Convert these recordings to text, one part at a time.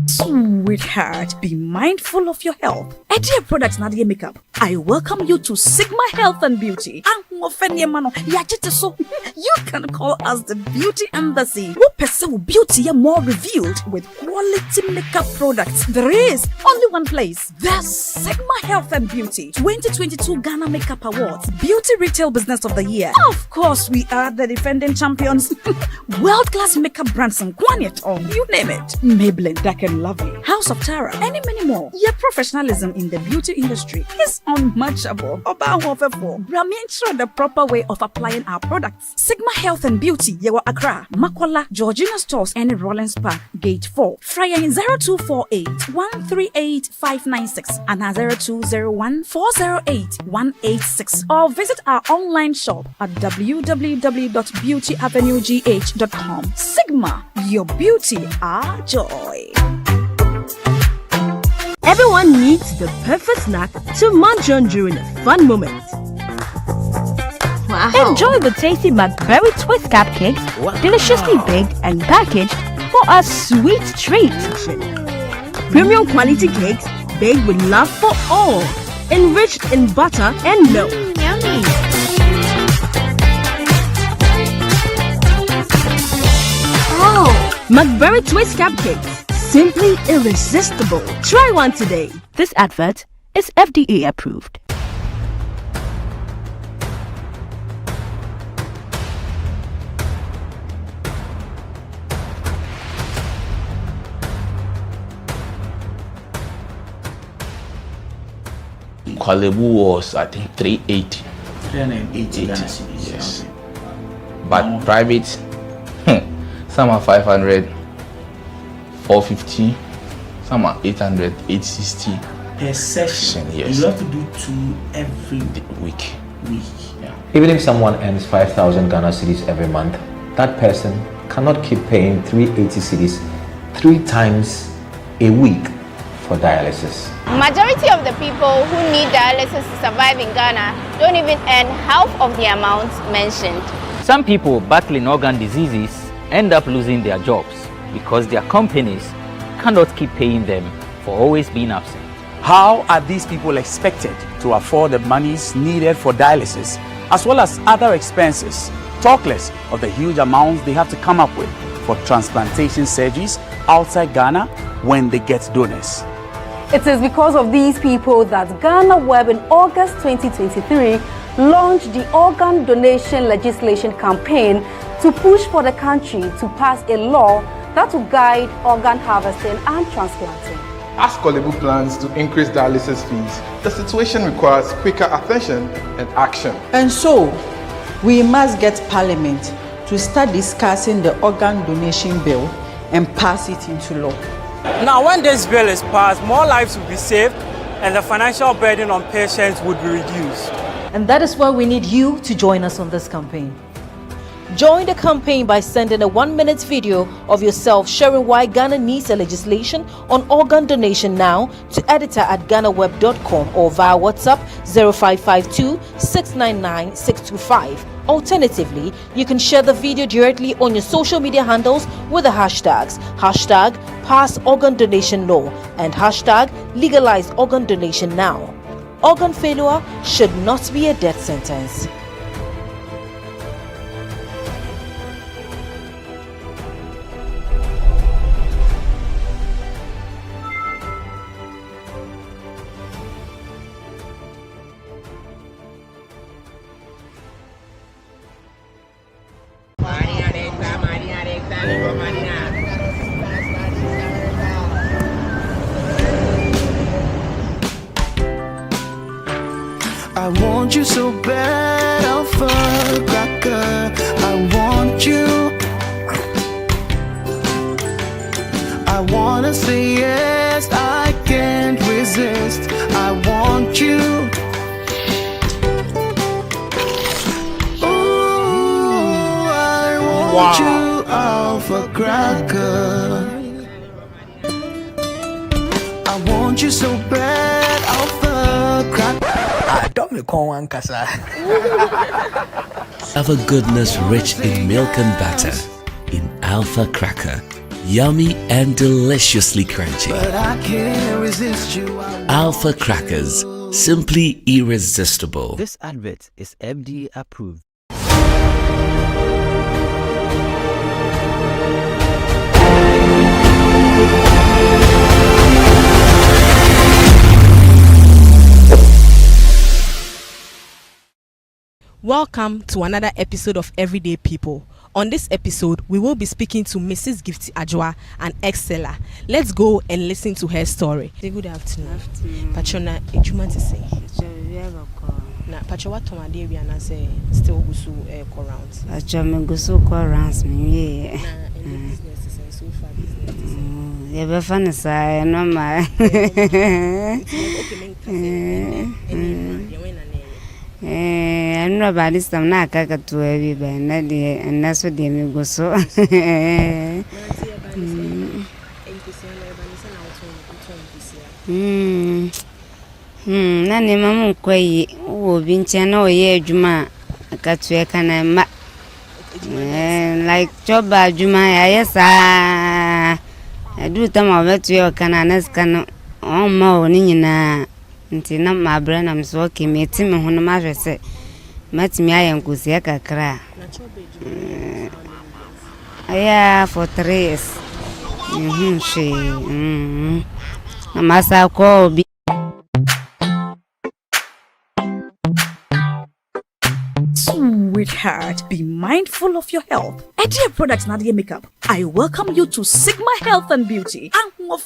Sweetheart, be mindful of your health. Adina Products Nadia Makeup. I welcome you to Sigma Health and Beauty. You can call us the Beauty Embassy. Who pursue beauty more revealed with quality makeup products. There is only one place. The Sigma Health and Beauty 2022 Ghana Makeup Awards Beauty Retail Business of the Year. Of course, we are the defending champions. World-class makeup brands and Kwanyet on you name it. Maybelline, Dark and Lovely, House of Tara, and many more. Your professionalism in the beauty industry is unmatchable. Ramin the proper way of applying our products. Sigma Health and Beauty, Yewa Accra, Makwala, Georgina Stores, and Rollins Park, Gate 4. Fryer in 0248 138 596 and 0201 408 186. Or visit our online shop at www.beautyavenuegh.com. Sigma, your beauty, our joy. Everyone needs the perfect snack to munch on during a fun moment. Wow. Enjoy the tasty McBerry Twist cupcakes, deliciously baked and packaged for a sweet treat. Premium quality cakes baked with love for all, enriched in butter and milk. Yummy. Oh, McBerry Twist cupcakes, simply irresistible. Try one today. This advert is FDA approved. Kwalebu was, I think, 380. 380 Ghana cedis. Yes. But private, some are 500, 450, some are 800, 860. Per session, yes. You have to do 2 every week. Yeah. Even if someone earns 5,000 Ghana cedis every month, that person cannot keep paying 380 cedis 3 times a week for dialysis. Majority of the people who need dialysis to survive in Ghana don't even earn half of the amount mentioned. Some people battling organ diseases end up losing their jobs because their companies cannot keep paying them for always being absent. How are these people expected to afford the monies needed for dialysis as well as other expenses, talk less of the huge amounts they have to come up with for transplantation surgeries outside Ghana when they get donors? It is because of these people that GhanaWeb in August 2023 launched the organ donation legislation campaign to push for the country to pass a law that will guide organ harvesting and transplanting. As Kwalebu plans to increase dialysis fees, the situation requires quicker attention and action. And so, we must get Parliament to start discussing the organ donation bill and pass it into law. Now, when this bill is passed, more lives will be saved and the financial burden on patients would be reduced. And that is why we need you to join us on this campaign. Join the campaign by sending a 1-minute video of yourself sharing why Ghana needs a legislation on organ donation now to editor@ghanaweb.com or via WhatsApp 0552 699 625. Alternatively, you can share the video directly on your social media handles with the hashtags #PassOrganDonationLaw and #LegalizeOrganDonationNow. Organ failure should not be a death sentence. I want you so bad, I'll firecracker. I want you. I wanna say yes, I can't resist. I want you. Ooh, I want you, Alpha Cracker. I want you so bad, Alpha Cracker. I don't recall one casa. Have a goodness rich in milk and butter. In Alpha Cracker. Yummy and deliciously crunchy. But I can't resist you. Alpha Crackers. Simply irresistible. This advert is FDA approved. Welcome to another episode of Everyday People. On this episode, we will be speaking to Mrs. Gifty Ajwa, an ex-seller. Let's go and listen to her story. Good afternoon. Patrona, ejuma to say. Na patro what Tom Ade we na say still gusu rounds. Patro me gusu rounds me. Na any business and so far business. Yeah, be fun say no ma. I'm not bad this time na kaka to every by na de and that's what they me go so. Na ne mamu kwai wo binchana oye juma katwe kana ma like joba juma ya yesa adu tama wetu kana naskano o ma oni nyina nti na mabra na mso kemeti me hono ma hwese matimi ayankusi akakra aya for 3 years she masa ko bi Sweetheart, be mindful of your health. Adina products Nadia makeup. I welcome you to Sigma Health and Beauty. You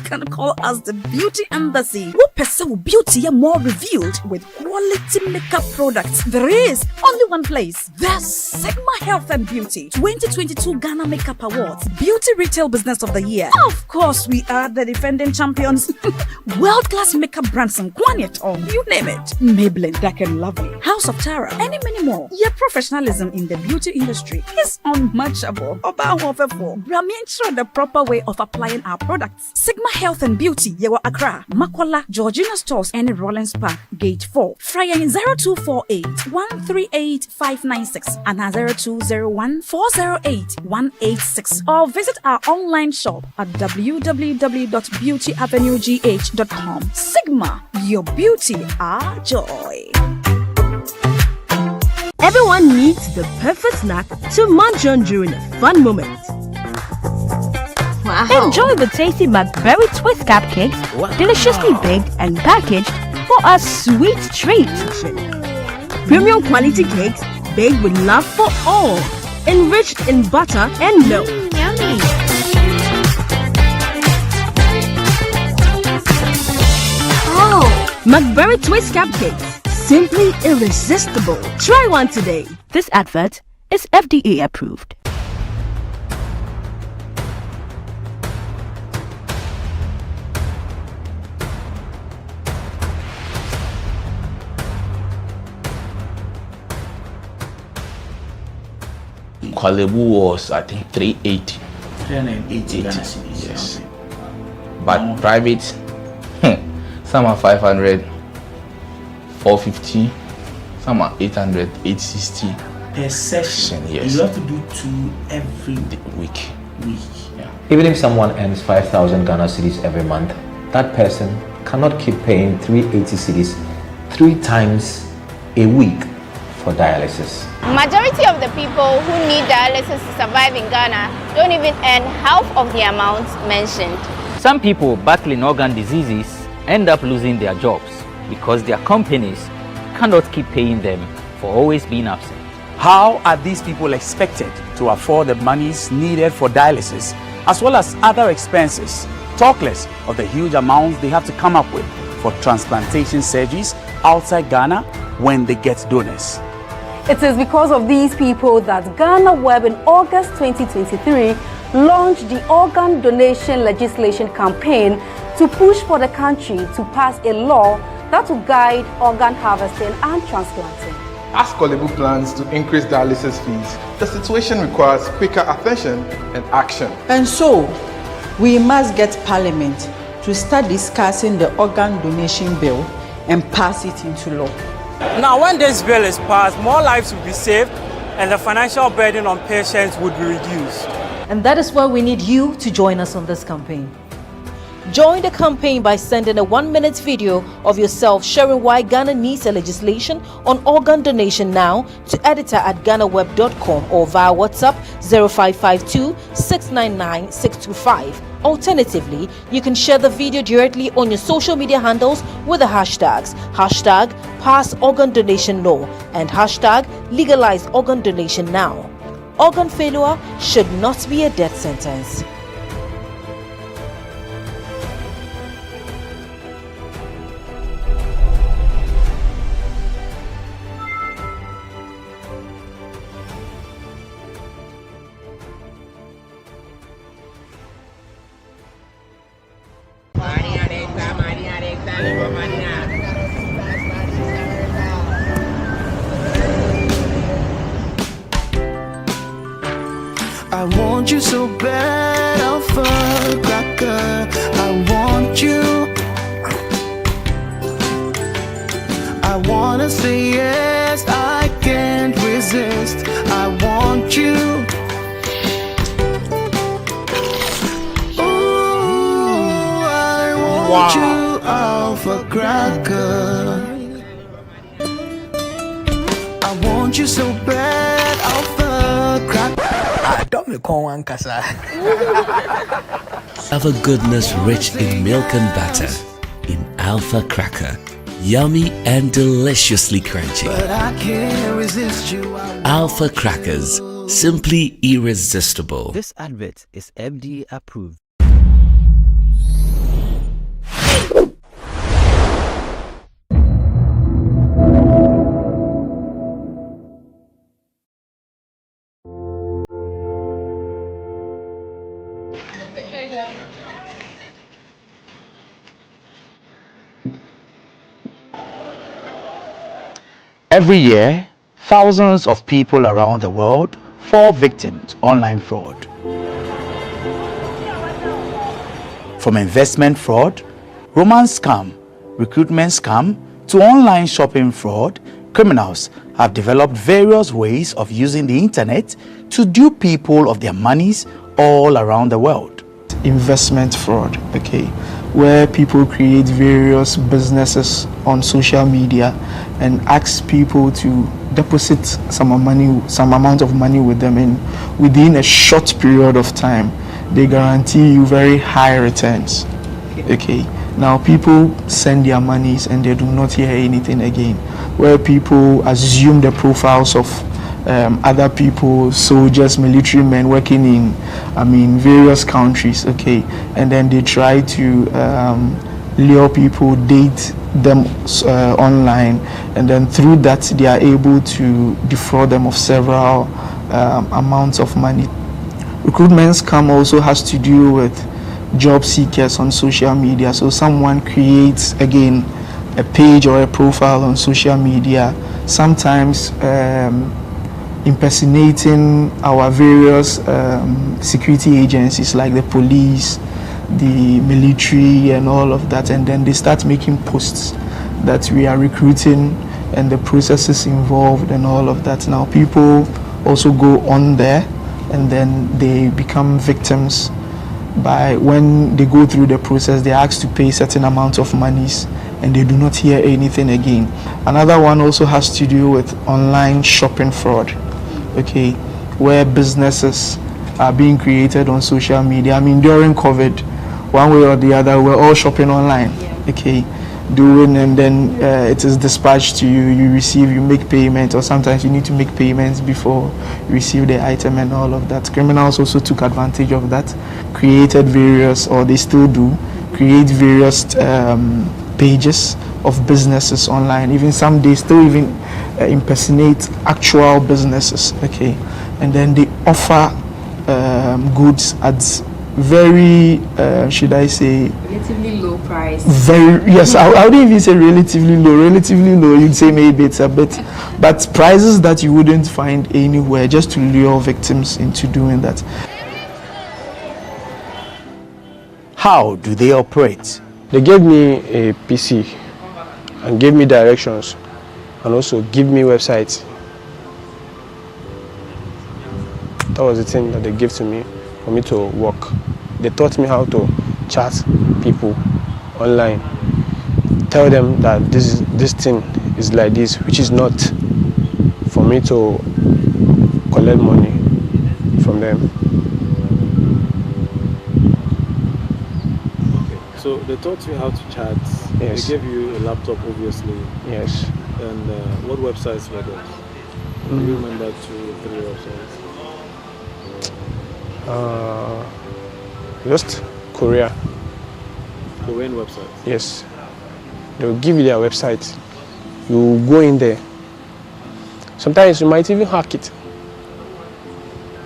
can call us the Beauty Embassy. Who pursue beauty more revealed with quality makeup products. There is only one place. The Sigma Health and Beauty 2022 Ghana Makeup Awards Beauty Retail Business of the Year. Of course, we are the defending champions. World-class makeup brands and Kwabena, you name it. Maybelline, Dark and Lovely, House of Tara, and many more. Your professionalism in the beauty industry is unmatchable. Brahmin the proper way of applying our products. Sigma Health and Beauty, Yewa Accra, Makwala, Georgina Stores, and Rollins Park, Gate 4. Fryer 0248 138 596 and 0201 408 186. Or visit our online shop at www.beautyavenuegh.com. Sigma, your beauty, our joy. Everyone needs the perfect snack to munch on during a fun moment. Wow. Enjoy the tasty McBerry Twist cupcakes, deliciously baked and packaged for a sweet treat. Premium quality cakes baked with love for all, enriched in butter and milk. Yummy. Oh, McBerry Twist cupcakes, simply irresistible. Try one today. This advert is FDA approved. Kwabena was, I think, 380. 380 Ghana cedis. Yes. But private, some are 500, 450, some are 800, 860. Per session, yes. You have to do 2 every week. Yeah. Even if someone earns 5,000 Ghana cedis every month, that person cannot keep paying 380 cedis 3 times a week for dialysis. Majority of the people who need dialysis to survive in Ghana don't even earn half of the amount mentioned. Some people battling organ diseases end up losing their jobs because their companies cannot keep paying them for always being absent. How are these people expected to afford the monies needed for dialysis as well as other expenses, talk less of the huge amounts they have to come up with for transplantation surgeries outside Ghana when they get donors? It is because of these people that GhanaWeb in August 2023 launched the organ donation legislation campaign to push for the country to pass a law that will guide organ harvesting and transplanting. As Kwabena plans to increase dialysis fees, the situation requires quicker attention and action. And so, we must get Parliament to start discussing the organ donation bill and pass it into law. Now, when this bill is passed, more lives will be saved and the financial burden on patients would be reduced. And that is why we need you to join us on this campaign. Join the campaign by sending a 1-minute video of yourself sharing why Ghana needs a legislation on organ donation now to editor@ghanaweb.com or via WhatsApp 0552 699 625. Alternatively, you can share the video directly on your social media handles with the hashtags #PassOrganDonationLaw and #LegalizeOrganDonationNow. Organ failure should not be a death sentence. I want you so bad, Alpha Cracker. I want you. I wanna say yes, I can't resist. I want you. Ooh, I want you, Alpha Cracker. I want you so bad, Alpha Cracker. Alpha goodness rich in milk and butter in Alpha Cracker. Yummy and deliciously crunchy. But I can't resist you. Alpha Crackers, simply irresistible. This advert is FDA approved. Every year, thousands of people around the world fall victim to online fraud. From investment fraud, romance scam, recruitment scam, to online shopping fraud, criminals have developed various ways of using the internet to dupe people of their monies all around the world. Investment fraud, okay, where people create various businesses on social media and ask people to deposit some amount of money with them, and within a short period of time they guarantee you very high returns. Okay, now people send their monies and they do not hear anything again, where people assume the profiles of other people, soldiers, military men working in, various countries, okay, and then they try to lure people, date them online, and then through that they are able to defraud them of several amounts of money. Recruitment scam also has to do with job seekers on social media. So someone creates, again, a page or a profile on social media, sometimes impersonating our various security agencies like the police, the military and all of that, and then they start making posts that we are recruiting and the processes involved and all of that. Now people also go on there and then they become victims. By when they go through the process, they are asked to pay certain amount of monies and they do not hear anything again. Another one also has to do with online shopping fraud, okay, where businesses are being created on social media. During COVID, one way or the other, we're all shopping online, okay, and then it is dispatched to you, you make payment, or sometimes you need to make payments before you receive the item and all of that. Criminals also took advantage of that, created various, or they still do, create various pages of businesses online. Even some they still even impersonate actual businesses, okay, and then they offer goods at very, should I say, relatively low price. Very, yes, I wouldn't even say relatively low. Relatively low, you'd say maybe it's a bit, but prices that you wouldn't find anywhere, just to lure victims into doing that. How do they operate? They gave me a PC and gave me directions and also give me websites. That was the thing that they gave to me for me to work. They taught me how to chat people online, tell them that this thing is like this, which is not, for me to collect money from them. So they taught you how to chat. Yes. They gave you a laptop, obviously. Yes. And what websites were those? Do you remember 2 or 3 websites? Just Korea. Korean websites? Yes. They will give you their website. You go in there. Sometimes you might even hack it.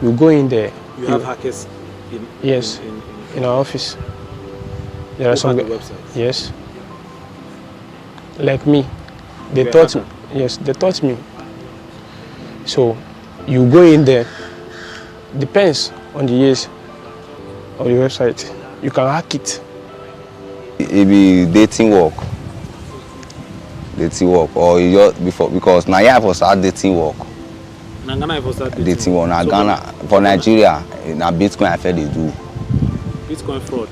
You go in there. You have hackers in? Yes. In our office. There are some websites? Yes. Like me. They taught me. Yes, they taught me. So you go in there. Depends on the years of the website. You can hack it. It be dating work, or you just before, because now you have to start dating work. Na Ghana you for start dating work. Now Ghana, for Nigeria, now Bitcoin I feel they do. Bitcoin fraud.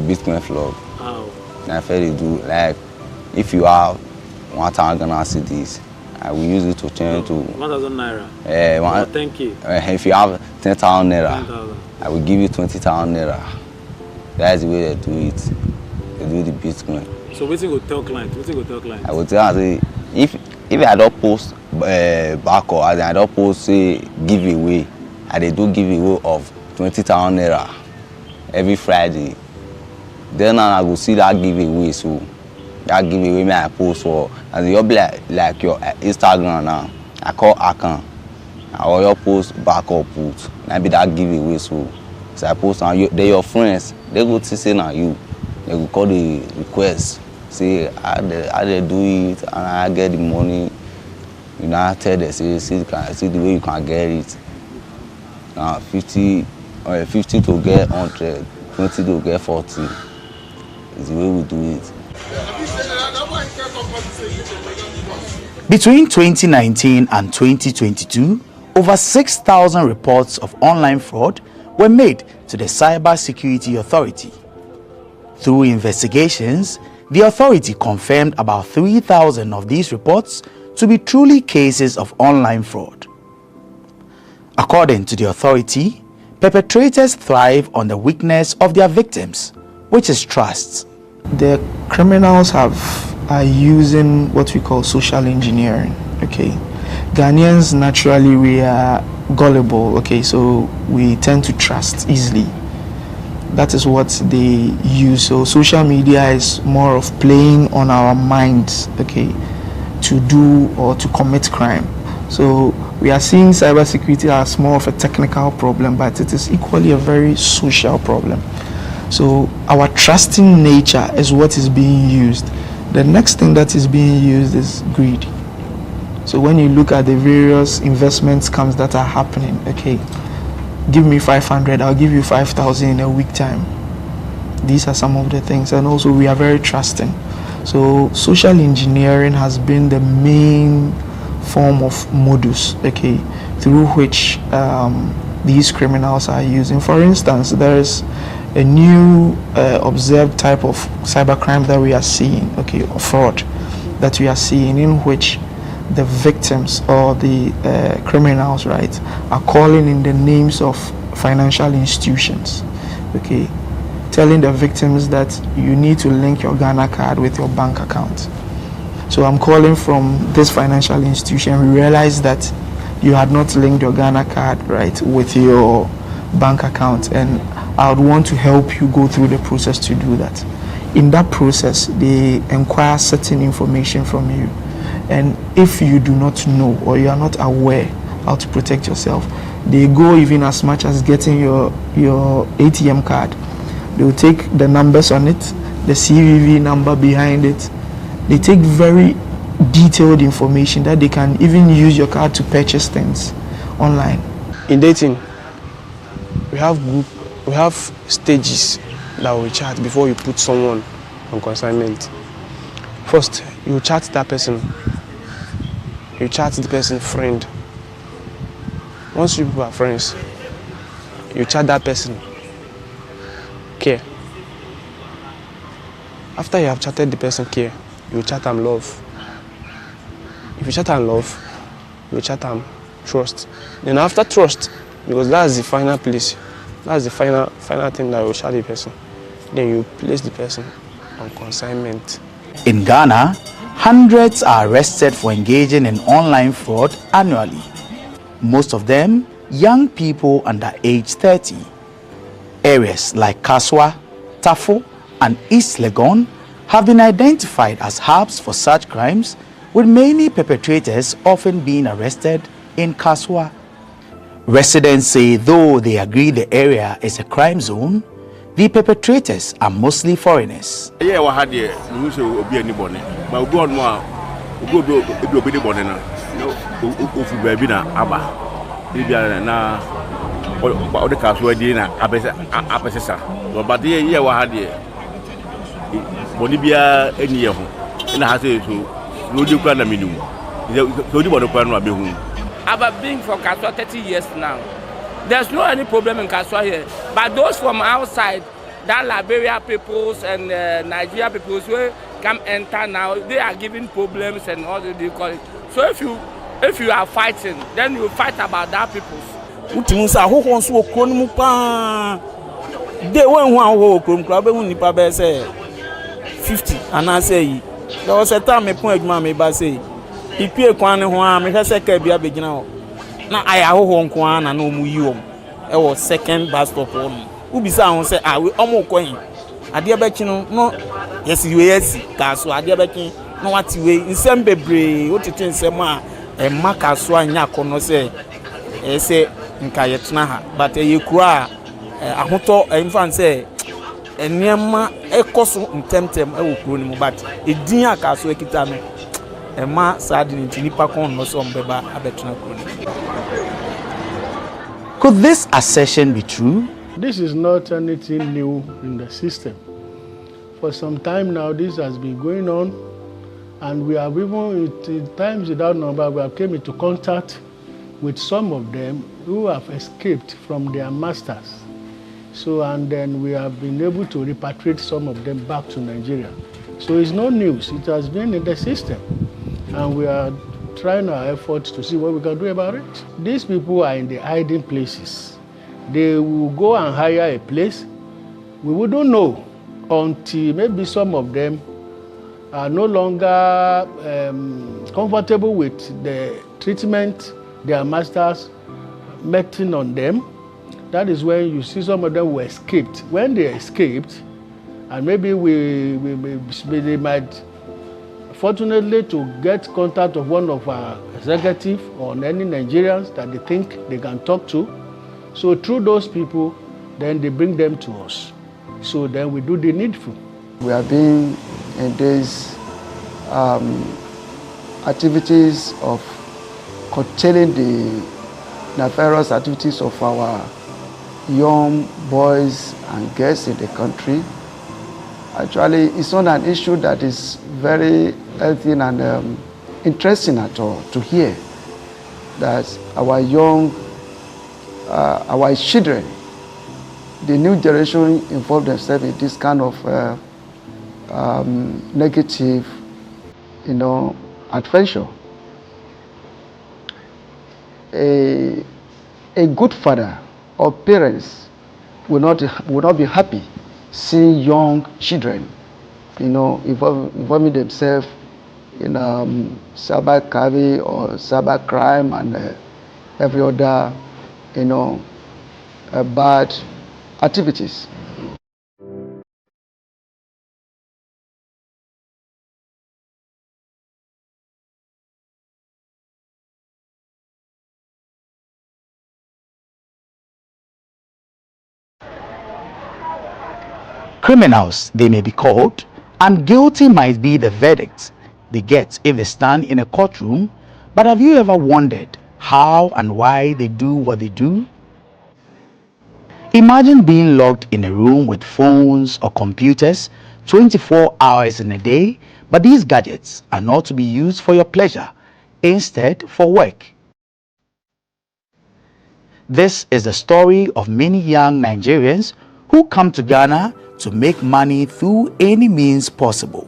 Bitcoin fraud. How? I feel they do. Like if you have 1,000 Ghana cedis, I will use it to change to 1,000 naira. 10K. If you have 10,000 naira, 10,000. I will give you 20,000 naira. That's the way they do it. They do the Bitcoin. So what you go tell client? I will tell her, if I don't post back or I don't post say giveaway, and they do giveaway of 20,000 naira every Friday, then I will see that giveaway. So that giveaway me I post for, and you'll be like your Instagram now. I call account. I will your post back or put. Maybe that giveaway. So I post on you. They your friends. They go to say now you. They will call the request. Say how they do it, and I get the money. You know, I tell them see the way you can get it. 50 to get 100, 20 to get 40. Is the way we do it. Between 2019 and 2022, over 6,000 reports of online fraud were made to the Cyber Security Authority. Through investigations, the authority confirmed about 3,000 of these reports to be truly cases of online fraud. According to the authority, perpetrators thrive on the weakness of their victims, which is trust. The criminals are using what we call social engineering. Okay, Ghanaians naturally we are gullible. Okay, so we tend to trust easily. That is what they use. So social media is more of playing on our minds, okay, to do or to commit crime. So we are seeing cybersecurity as more of a technical problem, but it is equally a very social problem. So our trusting nature is what is being used. The next thing that is being used is greed. So when you look at the various investment scams that are happening, okay, give me 500, I'll give you 5,000 in a week time. These are some of the things, and also we are very trusting. So social engineering has been the main form of modus, okay, through which these criminals are using. For instance, there is a new observed type of cybercrime that we are seeing, okay, or fraud that we are seeing, in which the victims or the criminals, right, are calling in the names of financial institutions, okay, telling the victims that you need to link your Ghana card with your bank account. So I'm calling from this financial institution. We realized that you had not linked your Ghana card, right, with your bank account, and I would want to help you go through the process to do that. In that process, they inquire certain information from you. And if you do not know or you are not aware how to protect yourself, They go even as much as getting your ATM card. They will take the numbers on it, the CVV number behind it. They take very detailed information that they can even use your card to purchase things online. In dating, we have stages that we chat before you put someone on consignment. First, you chat that person. You chat the person friend. Once you people are friends, you chat that person care. After you have chatted the person care, you chat them love. If you chat them love, you chat them trust. Then after trust, because that's the final place, that's the final thing that will chat the person. Then you place the person on consignment. In Ghana, hundreds are arrested for engaging in online fraud annually. Most of them young people under age 30. Areas like Kaswa, Tafo, and East Legon have been identified as hubs for such crimes, with many perpetrators often being arrested in Kaswa. Residents say though they agree the area is a crime zone, the perpetrators are mostly foreigners. I've been for Kaswa 30 years now. There's no any problem in Kaswa here. But those from outside, that Liberia peoples and Nigeria peoples who come enter now, they are giving problems and all that they call it. So if you are fighting, then you fight about that peoples. They went one club 50 and I say there was a time a point mammy by say he pay one one me say ke bia begina na aya ho kwan na no mu yi om e was second bus stop on ubisa won say ah we omo kwan ade bechi no yes we yes ka so ade bechi no wati we nsem bebre otete nsem a e maka so anya kono say e say nka yetna ha but e kura ahoto infan say enema ekoso ntemtem e wo kuro ni mu but edin aka so ekita no Emma sadly nipa kon no so mbeba abetuna kuro. Could this assertion be true? This is not anything new in the system. For some time now, this has been going on, and we have even, at times without number, we have came into contact with some of them who have escaped from their masters. So, and then we have been able to repatriate some of them back to Nigeria. So it's no news. It has been in the system, and we are trying our efforts to see what we can do about it. These people are in the hiding places. They will go and hire a place. We wouldn't know until maybe some of them are no longer comfortable with the treatment their masters meting on them. That is when you see some of them who escaped. When they escaped, and maybe they might, fortunately, to get contact of one of our executives or any Nigerians that they think they can talk to. So through those people, then they bring them to us. So then we do the needful. We have been in these activities of curtailing the nefarious activities of our young boys and girls in the country. Actually, it's not an issue that is very healthy and interesting at all to hear that our young, our children, the new generation involve themselves in this kind of negative, adventure. A good father or parents will not be happy seeing young children, involving themselves in cyber crime or cyber crime and every other, bad activities. Criminals, they may be called, and guilty might be the verdict they get if they stand in a courtroom, but have you ever wondered how and why they do what they do? Imagine being locked in a room with phones or computers 24 hours in a day, but these gadgets are not to be used for your pleasure, instead for work. This is the story of many young Nigerians who come to Ghana to make money through any means possible.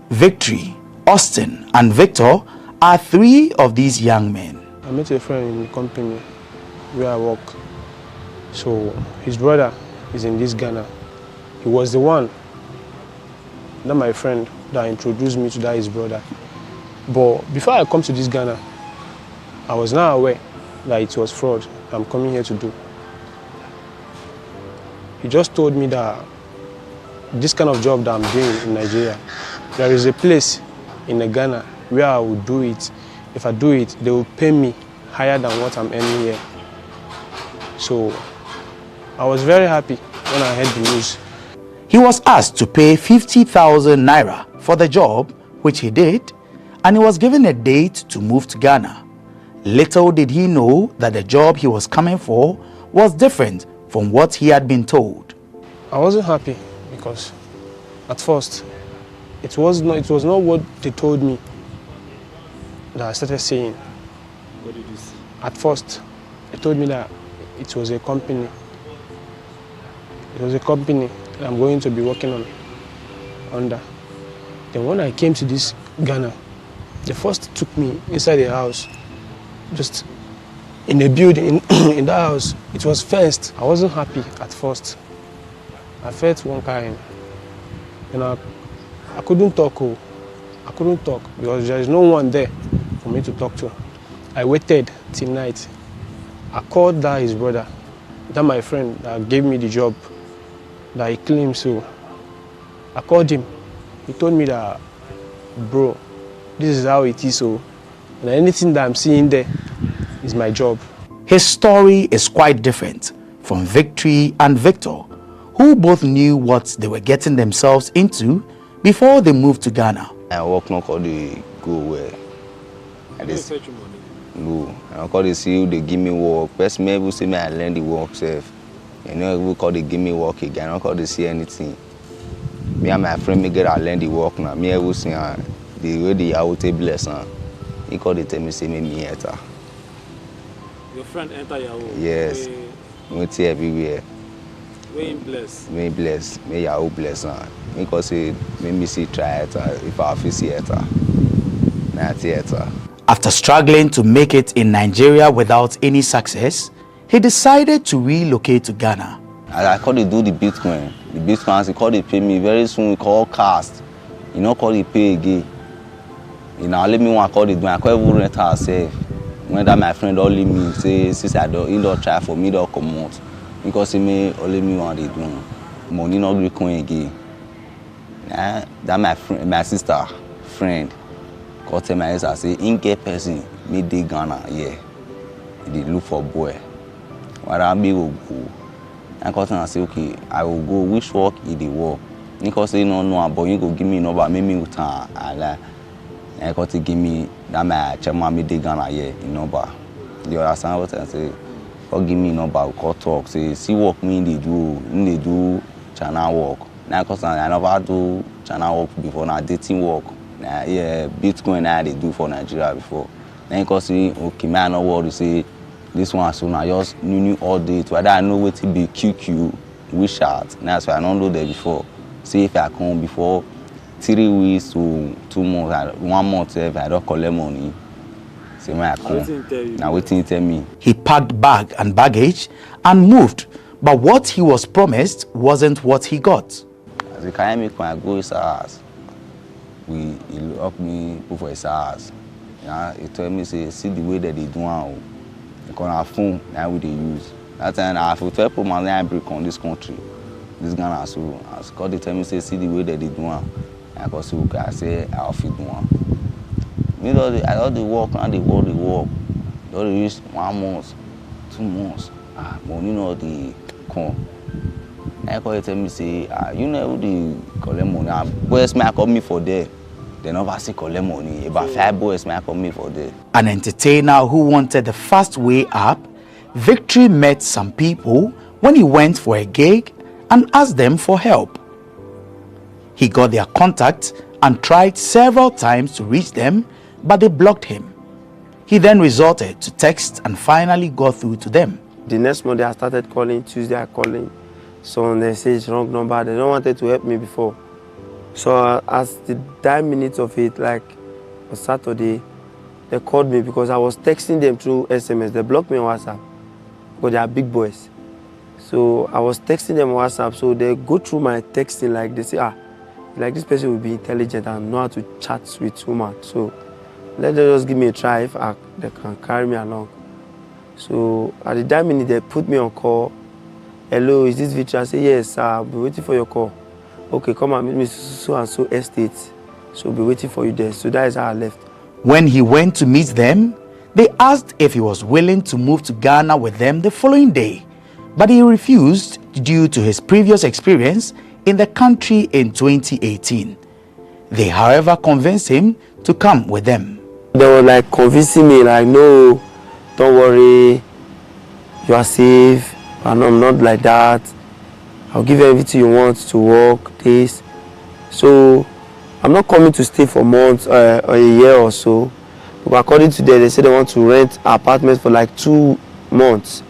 Victory, Austin, and Victor are three of these young men. I met a friend in the company where I work. So his brother is in this Ghana. He was the one, that my friend, that introduced me to that his brother. But before I come to this Ghana, I was not aware that it was fraud I'm coming here to do. He just told me that this kind of job that I'm doing in Nigeria, there is a place in Ghana where I will do it. If I do it, they will pay me higher than what I'm earning here. So I was very happy when I heard the news. He was asked to pay 50,000 naira for the job, which he did, and he was given a date to move to Ghana. Little did he know that the job he was coming for was different from what he had been told. I wasn't happy because at first it was not what they told me that I started saying. What did you see? At first, they told me that it was a company. It was a company that I'm going to be working under. Then when I came to this Ghana, they first took me inside the house, just in a building, in the house. It was fenced. I wasn't happy at first. I felt one kind. And I couldn't talk. I couldn't talk because there is no one there for me to talk to. I waited till night. I called that his brother, that my friend that gave me the job, that he claimed so. I called him. He told me that, bro, this is how it is so. And anything that I'm seeing there is my job. His story is quite different from Victory and Victor, who both knew what they were getting themselves into before they moved to Ghana. I work not call the go where. No, I call the see they give me work. First maybe say me I learn the work self. You know we call they give me work again. I don't call they see anything. Me and my friend me get I learn the work now. Me I will see the way the out bless now. He call they tell me say me enter. Your friend enter your home? Yes. We see everywhere. We bless. Me bless. Me Yahoo bless now. Me cause say me see try it if I feel see it. Na theater. After struggling to make it in Nigeria without any success, he decided to relocate to Ghana. I call it do the Bitcoin. The Bitcoin, he call it pay me. Very soon we call cast. You know, call it pay again. You know, let me want call it do. I call it rent herself. When that my friend only me say, since I don't, he don't try for me, don't come out. Because he may only me want to do. Money not Bitcoin again. That my friend, my sister, friend. Call tell my sister say, in get person, me dey Ghana, yeah. They look for boy. What I be will go. And call tell say, okay, I will go. Which work is the work? Because say no, but you go give me number, make me return. I like. And call to give me that my chairman me dey Ghana, yeah, in number. You understand what I say? Call give me number, we call talk. Say, see work me they do China work. Now cause I never do China work before. Now dating work. Yeah, Bitcoin now they do for Nigeria before. Then cause say, okay, man, no worry, say this one soon I just new all day. Whether I know what to be QQ, WeChat. That's why I don't know that before. See if I come before 3 weeks to 2 months, 1 month if I don't collect money. See when I come. Now waiting tell me. He packed bag and baggage and moved, but what he was promised wasn't what he got. As a carry me when I go his house. He locked me for his house. Yeah, he told me say see the way that they do now. Because our phone now we they use. That time I have to tell people my line break on this country. This Ghana so as God they tell me say see the way that they do now. I go say okay, I say I'll fit do one. Me I all the work and the work. Don't use 1 month, 2 months. Money no the come. I call tell me say, you know the collect money. Boys may call me for there. They never say collect money. About 5 boys may call me for there. An entertainer who wanted the fast way up, Victory met some people when he went for a gig and asked them for help. He got their contact and tried several times to reach them, but they blocked him. He then resorted to text and finally got through to them. The next Monday I started calling, Tuesday I calling. So they say it's wrong number, they don't wanted to help me before. So as the 9 minutes of it, like on Saturday, they called me because I was texting them through SMS. They blocked me on WhatsApp because they are big boys. So I was texting them on WhatsApp, so they go through my texting, like they say, like this person will be intelligent and know how to chat with women. So let them just give me a try if they can carry me along. So at the 9 minutes, they put me on call. Hello, is this Victor? I say, yes, I'll be waiting for your call. Okay, come and meet me so and so estate. So I'll be waiting for you there. So that is how I left. When he went to meet them, they asked if he was willing to move to Ghana with them the following day, but he refused due to his previous experience in the country in 2018. They, however, convinced him to come with them. They were like convincing me, like, no, don't worry, you are safe, and I'm not like that. I'll give you everything you want to work, this. So I'm not coming to stay for months or a year or so. But according to them, they say they want to rent apartments for like 2 months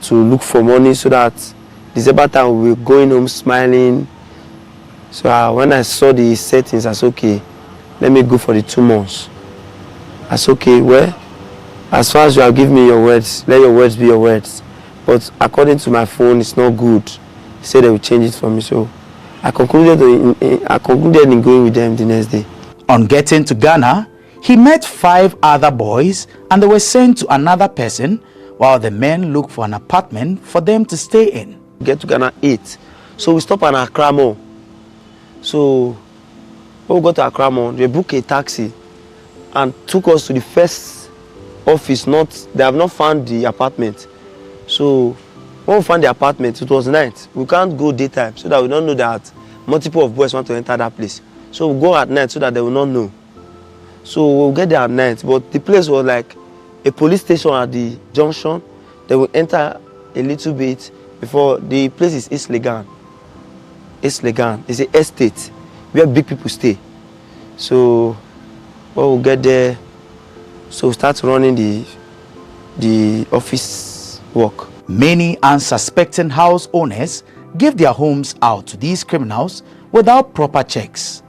to look for money so that December time we'll be going home smiling. So when I saw the settings, I said, okay, let me go for the 2 months. I said, okay, well, as far as you have given me your words, let your words be your words. But according to my phone, it's not good. He said they will change it for me. So I concluded in going with them the next day. On getting to Ghana, he met 5 other boys and they were sent to another person while the men looked for an apartment for them to stay in. Get to Ghana 8. So we stopped at Accra Mall. So when we got to Accra Mall, they booked a taxi and took us to the first office. They have not found the apartment. So when we found the apartment, it was night. We can't go daytime so that we don't know that multiple of boys want to enter that place. So we go at night so that they will not know. So we'll get there at night, but the place was like a police station at the junction. They will enter a little bit before the place is East Legan. East Legan. It's an estate where big people stay. So when we'll get there, so we start running the office work. Many unsuspecting house owners give their homes out to these criminals without proper checks.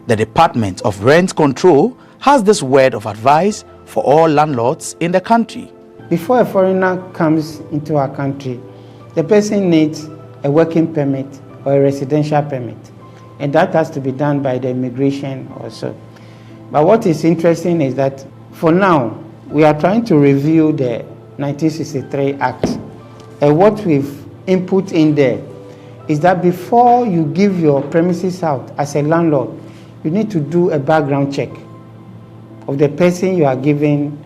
The Department of Rent Control has this word of advice for all landlords in the country. Before a foreigner comes into our country, the person needs a working permit or a residential permit, and that has to be done by the immigration also. But what is interesting is that for now, we are trying to review the 1963 Act. And what we've input in there is that before you give your premises out as a landlord, you need to do a background check of the person you are giving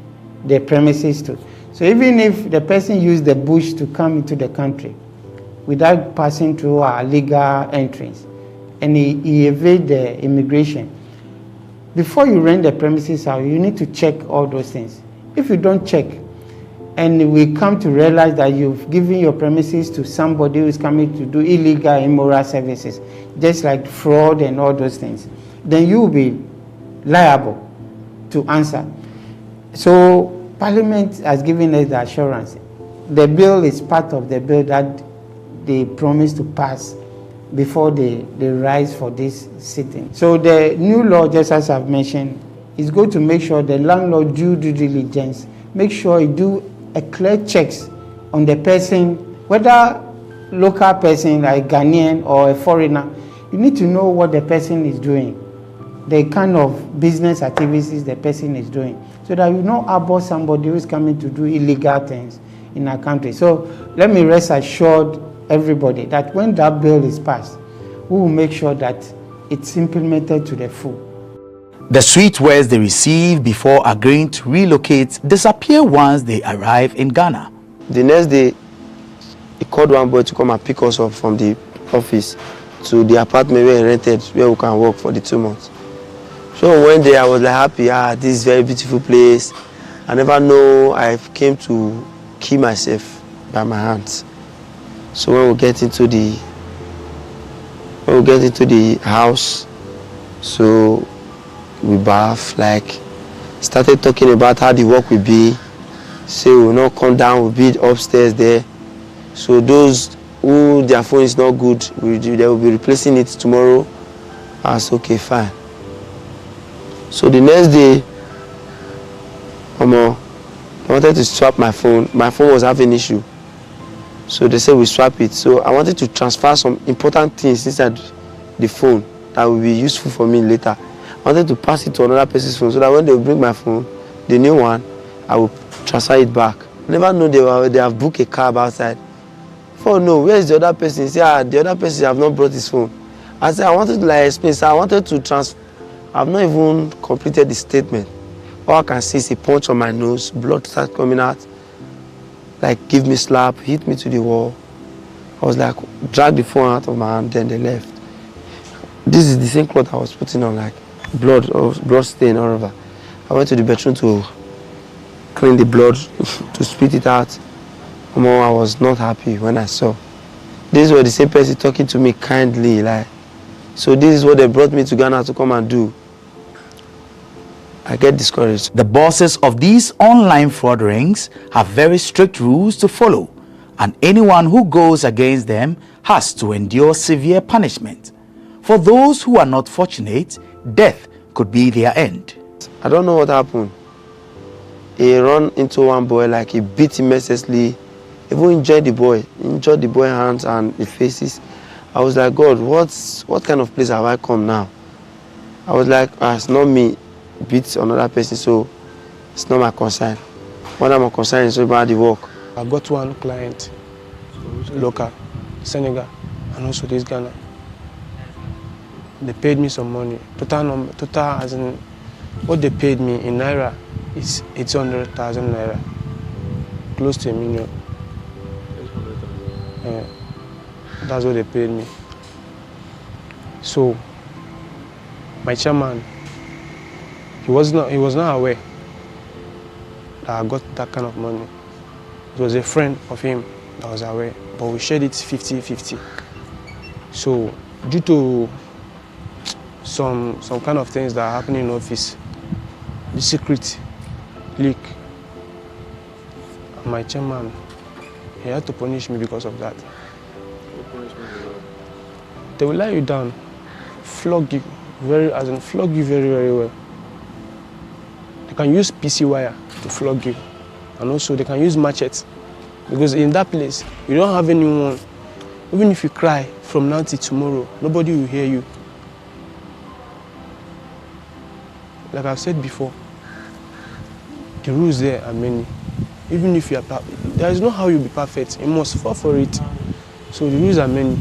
the premises to. So even if the person used the bush to come into the country without passing through our legal entrance and he evade the immigration, before you rent the premises out, you need to check all those things. If you don't check, and we come to realize that you've given your premises to somebody who is coming to do illegal, immoral services, just like fraud and all those things, then you will be liable to answer. So Parliament has given us the assurance. The bill is part of the bill that they promised to pass before they rise for this sitting. So the new law, just as I've mentioned, is going to make sure the landlord do due diligence, make sure you do a clear checks on the person, whether local person like Ghanaian or a foreigner. You need to know what the person is doing, the kind of business activities the person is doing, so that you know about somebody who is coming to do illegal things in our country. So let me rest assured everybody that when that bill is passed, we will make sure that it's implemented to the full. The sweet words they receive before agreeing to relocate disappear once they arrive in Ghana. The next day, he called one boy to come and pick us up from the office to the apartment where I rented, where we can work for the 2 months. So one day I was like happy, this is a very beautiful place. I never know I came to kill myself by my hands. So when we get into the house, so we bath, like started talking about how the work will be. Say we will not come down, we'll be upstairs there. So those who their phone is not good, they will be replacing it tomorrow. I said, okay, fine. So the next day, I wanted to swap my phone. My phone was having an issue. So they said we swap it. So I wanted to transfer some important things inside the phone that will be useful for me later. I wanted to pass it to another person's phone so that when they will bring my phone, the new one, I will transfer it back. I never know they have booked a cab outside. Oh no, where is the other person? He said, the other person have not brought his phone. I said, I wanted to like explain, so I wanted to transfer. I've not even completed the statement. All I can see is a punch on my nose, blood started coming out. Like, give me slap, hit me to the wall. I was like, drag the phone out of my hand, then they left. This is the same cloth I was putting on, like blood stain all over. I went to the bedroom to clean the blood, to spit it out. I was not happy when I saw. These were the same person talking to me kindly, like. So this is what they brought me to Ghana to come and do. I get discouraged. The bosses of these online fraud rings have very strict rules to follow, and anyone who goes against them has to endure severe punishment. For those who are not fortunate, death could be their end. I don't know what happened. He ran into one boy, like he beat him mercilessly. Even injured the boy hands and his faces. I was like, God, what kind of place have I come now? I was like, it's not me beat another person, so it's not my concern. What I'm concerned is about the work. I got one client, local, Senegal, and also this Ghana. They paid me some money. Total as in what they paid me in Naira is 800,000 Naira, close to $1 million. Yeah, that's what they paid me. So my chairman, he was not aware that I got that kind of money. It was a friend of him that was aware, but we shared it 50-50. So due to some kind of things that are happening in office, the secret leak, my chairman, he had to punish me because of that. They will lie you down, flog you very well. They can use PC wire to flog you, and also they can use machete, because in that place you don't have anyone. Even if you cry from now till tomorrow, nobody will hear you. Like I've said before, the rules there are many. Even if you are perfect, there is no how you'll be perfect. You must fall for it. So the rules are many.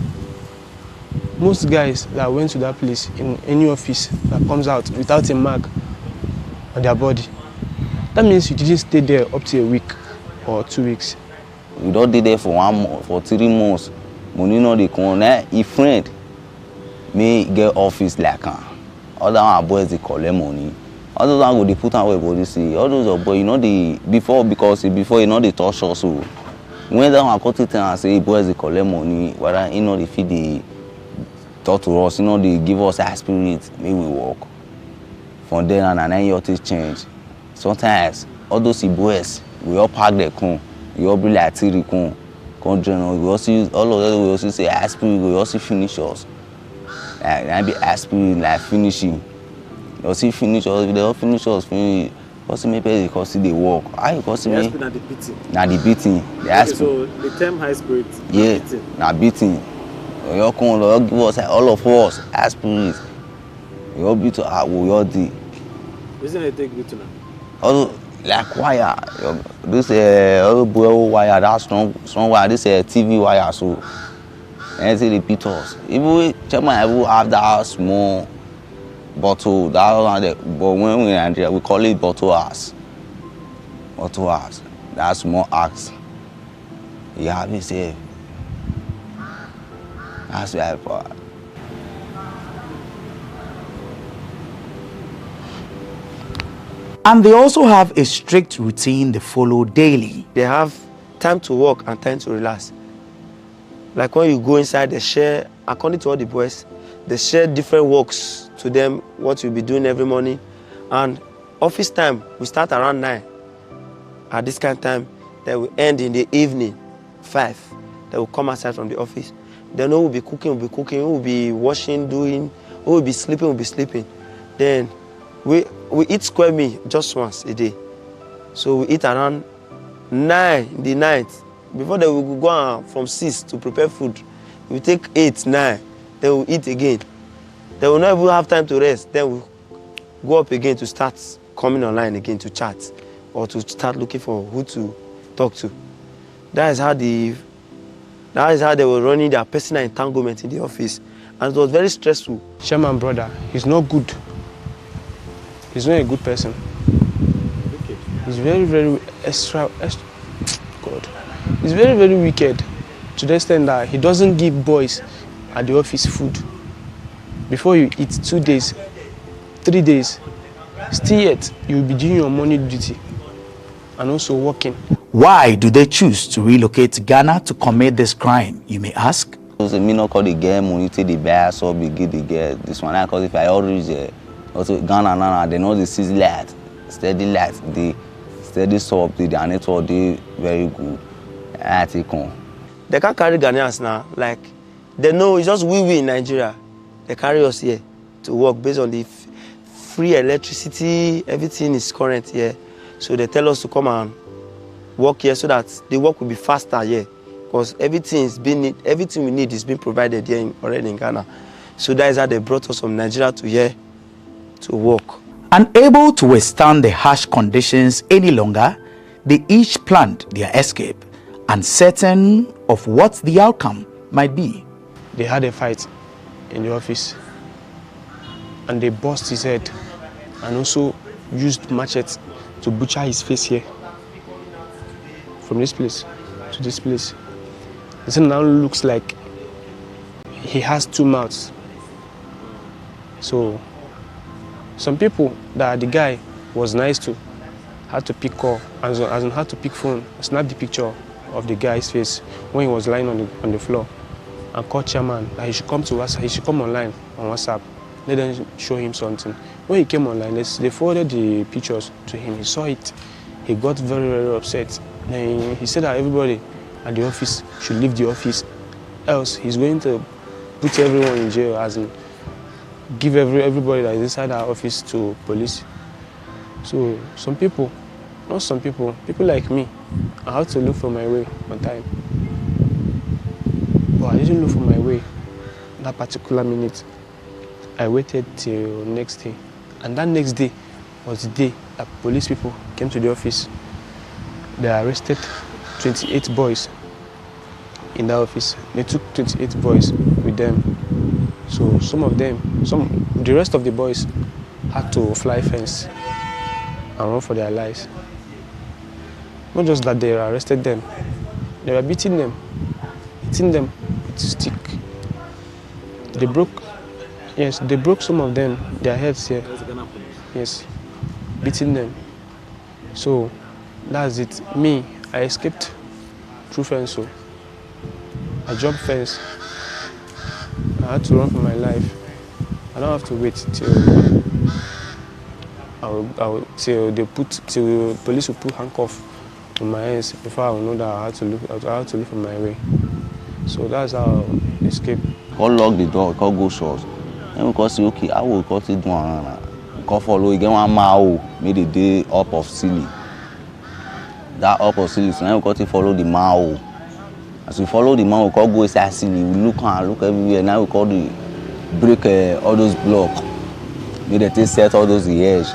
Most guys that went to that place in any office that comes out without a mark on their body, that means you didn't stay there up to a week or 2 weeks. We don't stay there for 1 month, for 3 months. Money no dey come. If friend may get office like other one boys they collect money. Other one go they put away body see. All those boys, you know they before you know they touch us. So when that one cut it and say boys they collect money, whether you know they feed the talk to us, you know they give us a spirit, may we walk. From there and then your things change. Sometimes all those boys we all pack their con, we all be like three con join us. We also use all of them. We also say aspirin. We also finish us. Like that be aspirin like finishing. They also finish us. If they all finish us, finish. Also maybe they cause the work. How you cause me? Aspirin na the beating. Na the beating. The okay, so the term high spirit. Yeah, na beating. We all come, we all give us all of us aspirin. We all beat to our we all do. Isn't it take beating now? Also like wire. This other boy wire that strong wire. This TV wire so. And they repeat us. Even chairman have that small bottle, that one, but when we are there, we call it bottle ass. Bottle ass. That's small axe. You have to say. That's why And they also have a strict routine they follow daily. They have time to work and time to relax. Like when you go inside, they share, according to all the boys, they share different works to them, what you'll be doing every morning. And office time, we start around 9. At this kind of time, then we end in the evening, 5. They will come outside from the office. Then we'll be cooking, we'll be washing, we'll be sleeping. Then we eat square meal just once a day. So we eat around 9 in the night. Before that, we will go on from 6 to prepare food. We take 8, 9, then we'll eat again. Then we'll not even have time to rest. Then we'll go up again to start coming online again to chat or to start looking for who to talk to. That is how they were running their personal entanglement in the office. And it was very stressful. Chairman brother, he's not good. He's not a good person. He's very, very God. He's very, very wicked to the extent that he doesn't give boys at the office food. Before you eat 2 days, 3 days, still yet you'll be doing your morning duty and also working. Why do they choose to relocate to Ghana to commit this crime, you may ask? Because me not call the girl money to the bear, so we get the girl. This one, because if I already also Ghana, they know the city light, steady light, the steady soap, the network, they very good. I take on. They can't carry Ghanaians now, like they know it's just we in Nigeria. They carry us here to work based on the free electricity, everything is current here. So they tell us to come and work here so that the work will be faster here. Because everything we need is being provided here already in Ghana. So that is how they brought us from Nigeria to here to work. Unable to withstand the harsh conditions any longer, they each planned their escape, uncertain of what the outcome might be. They had a fight in the office and they bust his head and also used machete to butcher his face here. From this place to this place. It now looks like he has 2 mouths. So some people that the guy was nice to had to pick call, as in had to pick phone, snap the picture of the guy's face when he was lying on the floor and call chairman that he should come to us, he should come online on WhatsApp. Let them show him something. When he came online, they forwarded the pictures to him. He saw it. He got very, very upset. Then he said that everybody at the office should leave the office, else he's going to put everyone in jail, as in give everybody that is inside our office to police. So some people, not some people, people like me, I had to look for my way on time. But I didn't look for my way that particular minute. I waited till next day. And that next day was the day that police people came to the office. They arrested 28 boys in the office. They took 28 boys with them. So the rest of the boys had to fly fence and run for their lives. Not just that, they arrested them, they were beating them with stick. They broke some of them, their heads here. Yes, beating them. So that's it. Me, I escaped through fence. So I jumped fence. I had to run for my life. I don't have to wait till till the police will put handcuff on my hands before I will know that I had to look for my way. So that's how I escaped. Call lock the door, call go short. And we call say okay, I will cut it down. Call follow again 1 mile, made the day up of silly. That up of silly, so now we got to follow the mile. As we follow the man, we call go inside silly. We look everywhere. Now we call the break all those blocks. Made the set all those edge.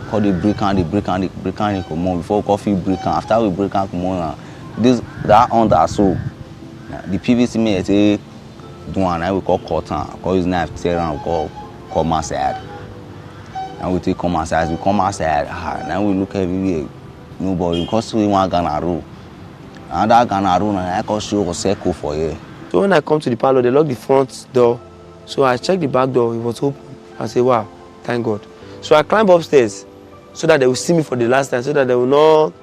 Call the break and come on. Before coffee break and after we break and come on. That under so the PVC may say do one. Now we call cotton. Call his knife tear and we call come outside. Now we take come outside. We come outside. Now we look everywhere. Nobody because we want Ghana road. And that Ghana road, I can show a circle for you. So when I come to the parlor, they lock the front door. So I checked the back door, it was open. I say, wow, thank God. So I climb upstairs so that they will see me for the last time, so that they will not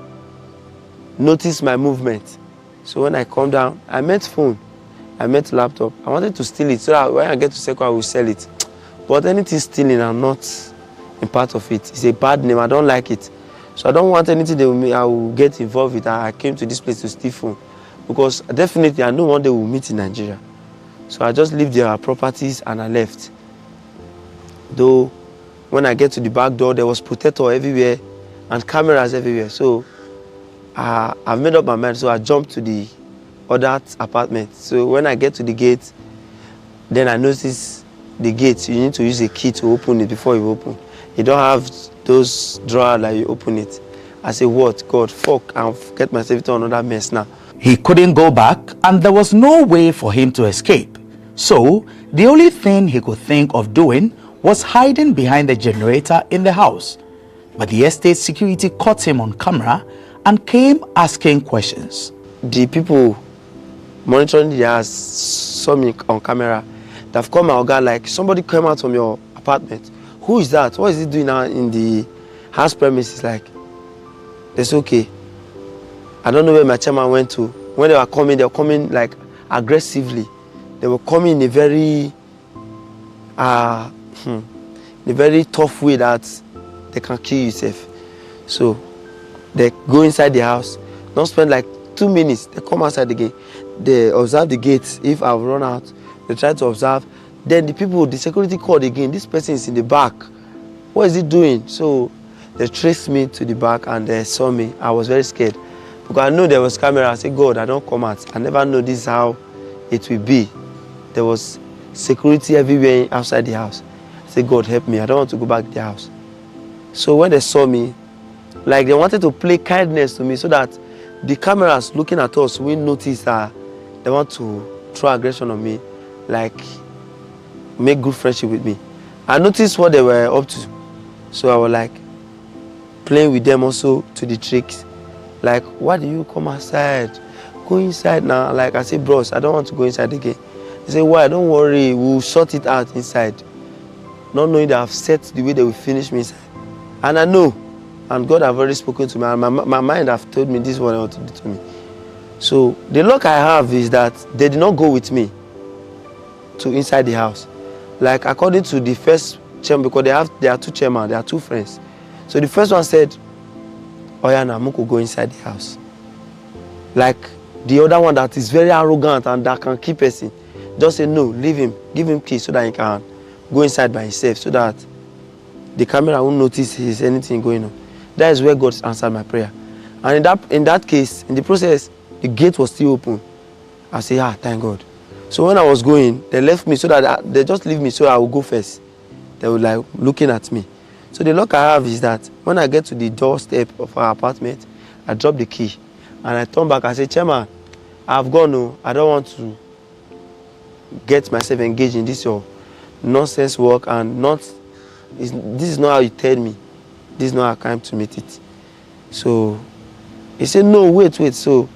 notice my movement. So when I come down, I met phone, I met laptop. I wanted to steal it so that when I get to Seko, I will sell it. But anything stealing, I'm not in part of it. It's a bad name, I don't like it. So I don't want anything I will get involved with. I came to this place to steal phone. Because definitely I know one day we'll meet in Nigeria. So I just leave their properties and I left. Though when I get to the back door, there was protector everywhere and cameras everywhere. So I've made up my mind, so I jumped to the other apartment. So when I get to the gate, then I notice the gate, you need to use a key to open it before you open. You don't have those drawers that you open it. I say, what? God, fuck, I'll get myself into another mess now. He couldn't go back and there was no way for him to escape. So the only thing he could think of doing was hiding behind the generator in the house. But the estate security caught him on camera and came asking questions. The people monitoring the house saw me on camera. They've called my Oga like, somebody came out from your apartment. Who is that? What is he doing now in the house premises? Like, it's okay. I don't know where my chairman went to. When they were coming like aggressively. They were coming in a very tough way that they can kill yourself. So they go inside the house, don't spend like 2 minutes, they come outside again. They observe the gates. If I've run out, they try to observe. Then the security called again. This person is in the back. What is he doing? So they traced me to the back and they saw me. I was very scared. Because I know there was camera. I said, God, I don't come out. I never know this is how it will be. There was security everywhere outside the house. I said, God, help me. I don't want to go back to the house. So when they saw me, like they wanted to play kindness to me so that the cameras looking at us will notice that they want to throw aggression on me, like make good friendship with me. I noticed what they were up to. So I was like playing with them also to the tricks. Like, why do you come outside? Go inside now. Like I said, bros, I don't want to go inside again. They say, why? Don't worry, we'll sort it out inside. Not knowing that I've set the way they will finish me inside. And I know, and God have already spoken to me, and my mind have told me this is what I want to do to me. So the luck I have is that they did not go with me to inside the house. Like according to the first chairman, because there are two chairmen, there are two friends. So the first one said, oh yeah, now Muko go inside the house. Like the other one that is very arrogant and that can keep person, just say no, leave him, give him keys so that he can go inside by himself, so that the camera won't notice there's anything going on. That is where God answered my prayer. And in that case, in the process, the gate was still open. I say, thank God. So when I was going, they left me so that they just leave me so I will go first. They were like looking at me. So the luck I have is that when I get to the doorstep of our apartment, I drop the key and I turn back. I say, Chairman, I've gone. No, I don't want to get myself engaged in this your nonsense work and this is not how you tell me. This is not how I came to meet it. So he said, no, wait. So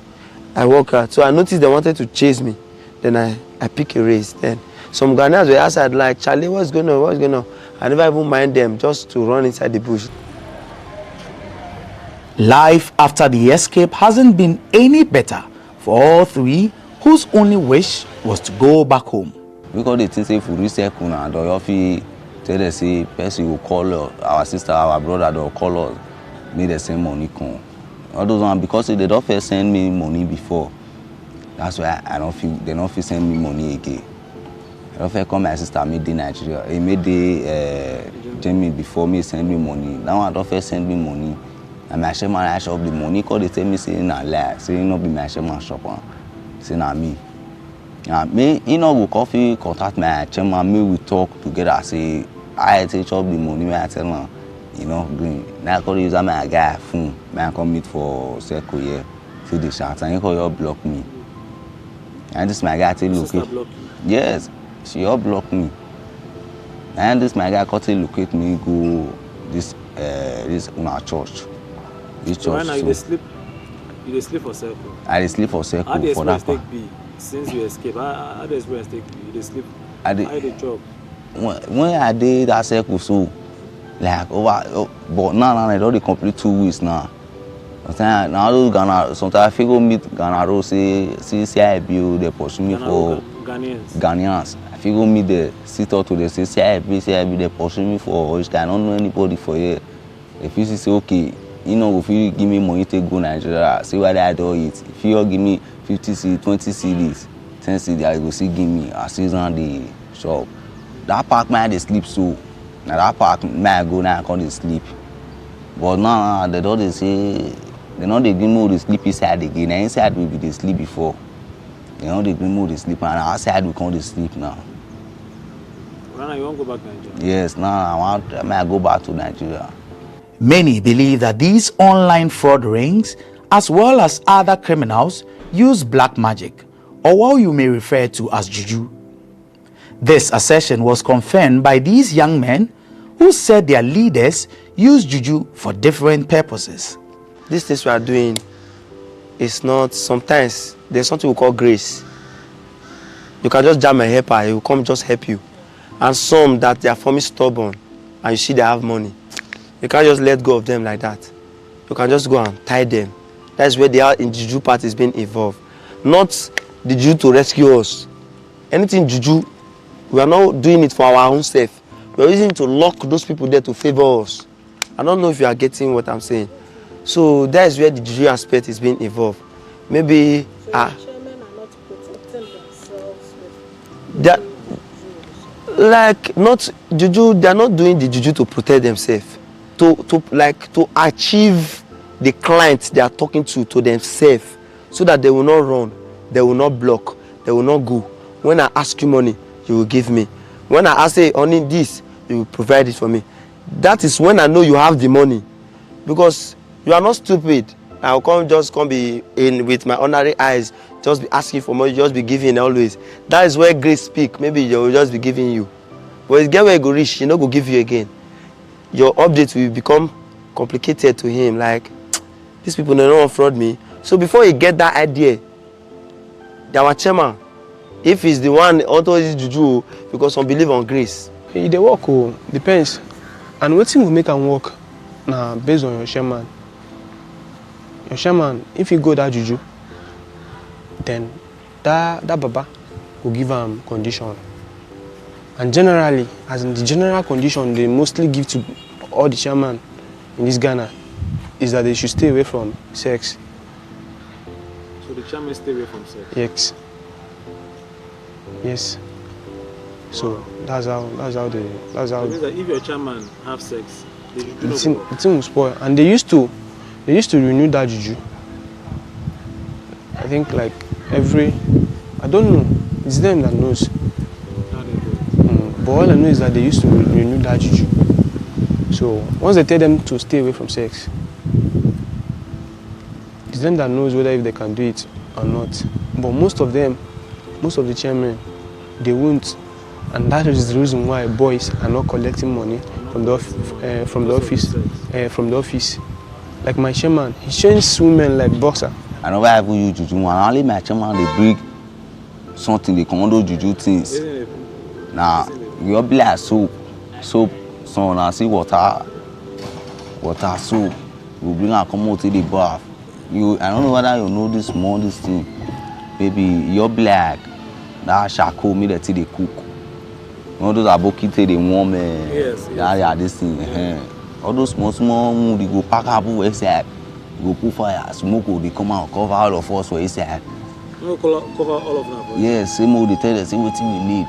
I walk out. So I noticed they wanted to chase me. Then I pick a race. Then some Ghanaians were outside like, Charlie, what's going on? What's going on? I never even mind them, just to run inside the bush. Life after the escape hasn't been any better for all three, whose only wish was to go back home. Because they think if we recycle now, the tell them say person will call our sister, our brother, they'll call us, make the same money come. All those ones, because they don't first send me money before. That's why they don't feel send me money again. I don't feel come my sister made the Nigeria. He made the Jamie before me send me money. Now I don't feel send me money. And my chairman I shop the money because they tell me say na lie, say not be my chairman shop on. Say na me. Me, go coffee contact my chairman, me we talk together, say I take chop the money when I tell him, green. Now I call use my guy phone, man come meet for Seko here. See the shots and he call you block me. And this my guy tell locate. Yes, she all block me. And this my guy call tell locate me go this our church. This church. So right now you sleep for Seko. I sleep for Seko for that part. Since you escape, how the experience take you? You sleep? How the job? When I did that circle, so like but now I don't complete 2 weeks now. Now those Ghana, sometimes I figure meet Ghana say CIB, they pursue me for Ghanaians. I figure meet the sit out to the say CIB, they pursue me for which I don't know anybody for here. If you say okay, you know, if you give me money to go Nigeria, see what I do it. If you give me 50 cedis, 20 cedis, 10 cedis, I go see give me a season the shop. That park man they sleep so. Now that park man go now I can't sleep. But now they don't they say they know they give me the sleep inside again. Now inside we be they sleep before. They know they give me the sleep and outside we can't sleep now. Now you want to go back to Nigeria? Yes, now I go back to Nigeria. Many believe that these online fraud rings, as well as other criminals, use black magic, or what you may refer to as juju. This assertion was confirmed by these young men who said their leaders use juju for different purposes. These things we are doing is not, sometimes there's something we call grace. You can just jam a helper, he will come just help you. And some that they are forming stubborn and you see they have money. You can't just let go of them like that. You can just go and tie them. That's where they are in juju part is being involved. Not the juju to rescue us. Anything juju, we are not doing it for our own self. We are using it to lock those people there to favor us. I don't know if you are getting what I'm saying. So that is where the juju aspect is being involved. Maybe so the chairmen are not protecting themselves with that, like not juju, they are not doing the juju to protect themselves. To achieve the clients they are talking to themselves, so that they will not run, they will not block, they will not go. When I ask you money, you will give me. When I ask you only this, you will provide it for me. That is when I know you have the money, because you are not stupid. I will just be in with my ordinary eyes, just be asking for money, just be giving always. That is where grace speak. Maybe they will just be giving you, but it's get where you go reach, you know, go give you again. Your update will become complicated to him. Like, these people don't want to fraud me. So before you get that idea, our chairman, if he's the one auto is juju, because some believe on grace. They work, depends. And what thing will make them work now based on your chairman. Your chairman, if you go that juju, then that baba will give them condition. And generally, as in the general condition they mostly give to all the chairman in this Ghana is that they should stay away from sex. So the chairman stay away from sex? Yes. Yes. So that's how they. So it means that if your chairman have sex, the thing will spoil. And they used to renew that juju. I think like I don't know. It's them that knows. But all I know is that they used to renew that juju. So once they tell them to stay away from sex, it's them that knows whether if they can do it or not. But most of the chairmen, they won't, and that is the reason why boys are not collecting money from the office. Like my chairman, he changed women like boxer. I never ever use juju. And only my chairman they bring something they commando juju things. Now you be like soap, so I see water, soap. You bring and come out to the bath. I don't know whether you know this thing. Baby, you're black. That charcoal me that they cook. You know those abokite they warm. Yes. Yeah, this thing. All those small, they go pack up inside. Go put fire, smoke, they come out, cover all of us for inside. You cover all of them? Yes, same old they tell us, say what we need.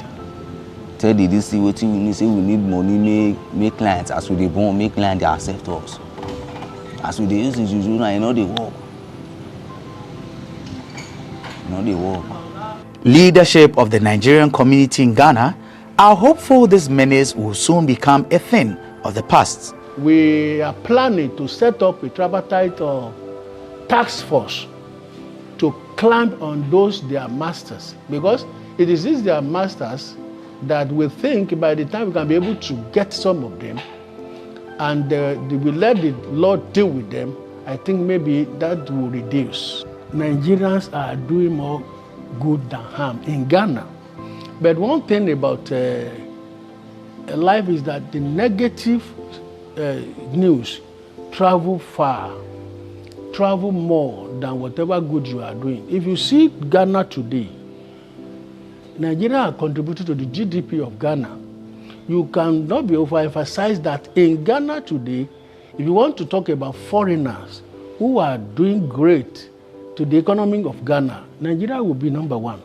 Tell the this, say what we need, say we need money, make clients. As we they born, make clients, they accept us. As we they use the juju now, you know they work. Leadership of the Nigerian community in Ghana are hopeful this menace will soon become a thing of the past. We are planning to set up a tripartite task force to clamp on those their masters, because it is these their masters that we think by the time we can be able to get some of them and we let the Lord deal with them, I think maybe that will reduce. Nigerians are doing more good than harm in Ghana. But one thing about life is that the negative news travel far, travel more than whatever good you are doing. If you see Ghana today, Nigeria has contributed to the GDP of Ghana. You cannot be overemphasized that in Ghana today, if you want to talk about foreigners who are doing great to the economy of Ghana, Nigeria will be number one.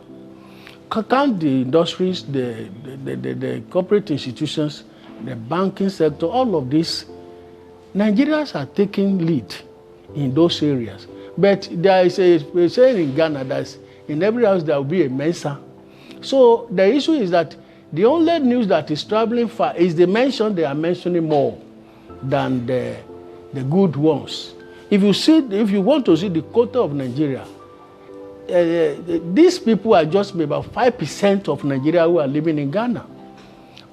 Count the industries, the corporate institutions, the banking sector, all of this, Nigerians are taking lead in those areas. But there is a saying in Ghana that in every house there will be a Mensa. So the issue is that the only news that is traveling far is the mention they are mentioning more than the good ones. If you want to see the quota of Nigeria, these people are just about 5% of Nigeria who are living in Ghana.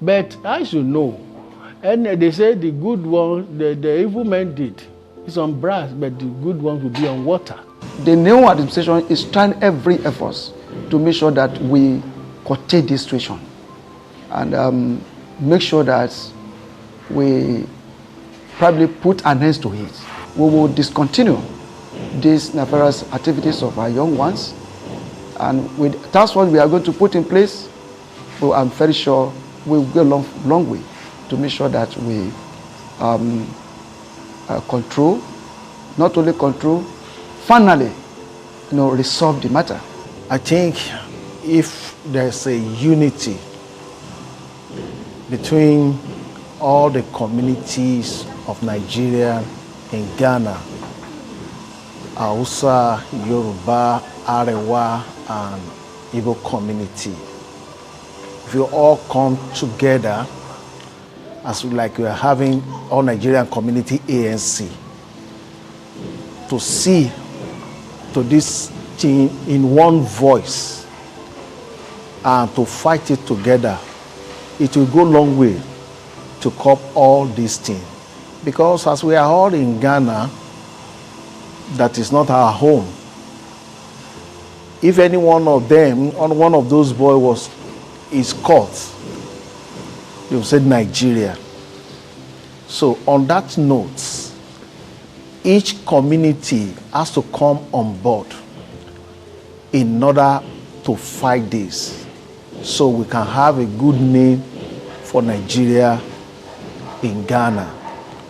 But as you know, and they say the good ones, the evil men did. It's on brass, but the good ones will be on water. The new administration is trying every effort to make sure that we curtail this situation and make sure that we probably put an end to it. We will discontinue these nefarious activities of our young ones, and with that's what we are going to put in place. Well, I'm very sure we'll go a long way to make sure that we control, not only control, finally, resolve the matter. I think if there's a unity between all the communities of Nigeria in Ghana, Hausa, Yoruba, Arewa, and Igbo community, if you all come together as like we are having all Nigerian community ANC to see to this thing in one voice and to fight it together, it will go a long way to curb all these things. Because as we are all in Ghana, that is not our home. If any one of them, on one of those boys is caught, they will say Nigeria. So on that note, each community has to come on board in order to fight this, so we can have a good name for Nigeria in Ghana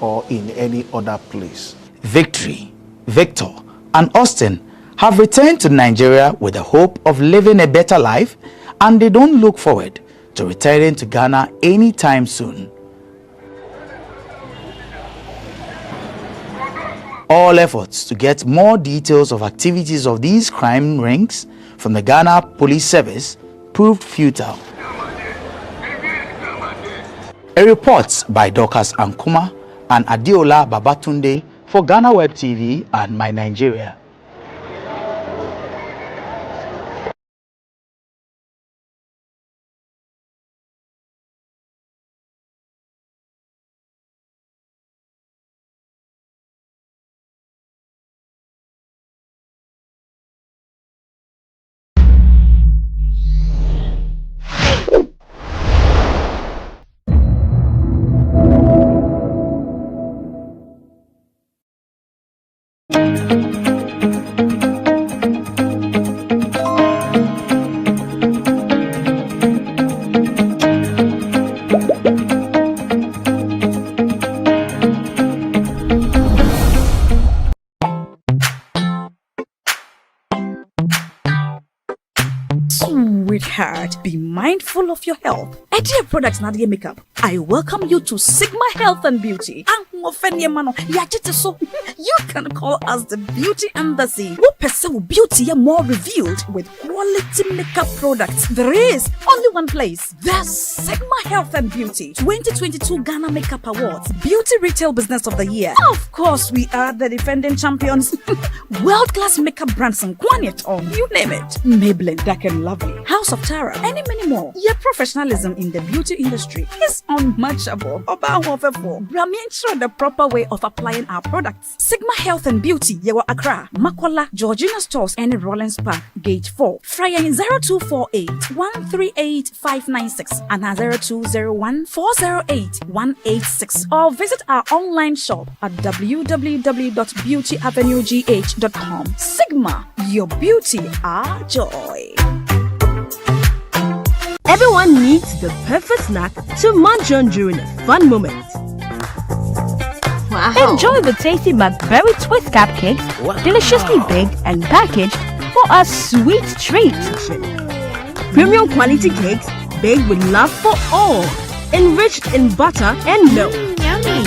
or in any other place. Victory, Victor, and Austin have returned to Nigeria with the hope of living a better life, and they don't look forward to returning to Ghana anytime soon. All efforts to get more details of activities of these crime rings from the Ghana Police Service proved futile. A report by Dorcas Ankuma and Adiola Babatunde for GhanaWeb TV and My Nigeria. Sweetheart, be mindful of your health. Adina products na the makeup. I welcome you to Sigma Health and Beauty. You can call us the Beauty Embassy. We pursue beauty more revealed with quality makeup products. There is only one place. The Sigma Health and Beauty 2022 Ghana Makeup Awards Beauty Retail Business of the Year. Of course, we are the defending champions. World-class makeup brands and Kwabena, you name it. Maybelline, Dark and Lovely, House of Tara, and many more. Your professionalism in the beauty industry is unmatchable. The proper way of applying our products. Sigma Health and Beauty, Yewa Accra, Makola, Georgina Stores, and Rollins Park, Gate 4. Fryer 0248 138 596 and 0201 408 186. Or visit our online shop at www.beautyavenuegh.com. Sigma, your beauty, our joy. Everyone needs the perfect snack to munch on during a fun moment. Wow. Enjoy the tasty McBerry Twist cupcakes, deliciously baked and packaged for a sweet treat. Premium quality cakes baked with love for all, enriched in butter and milk. Yummy.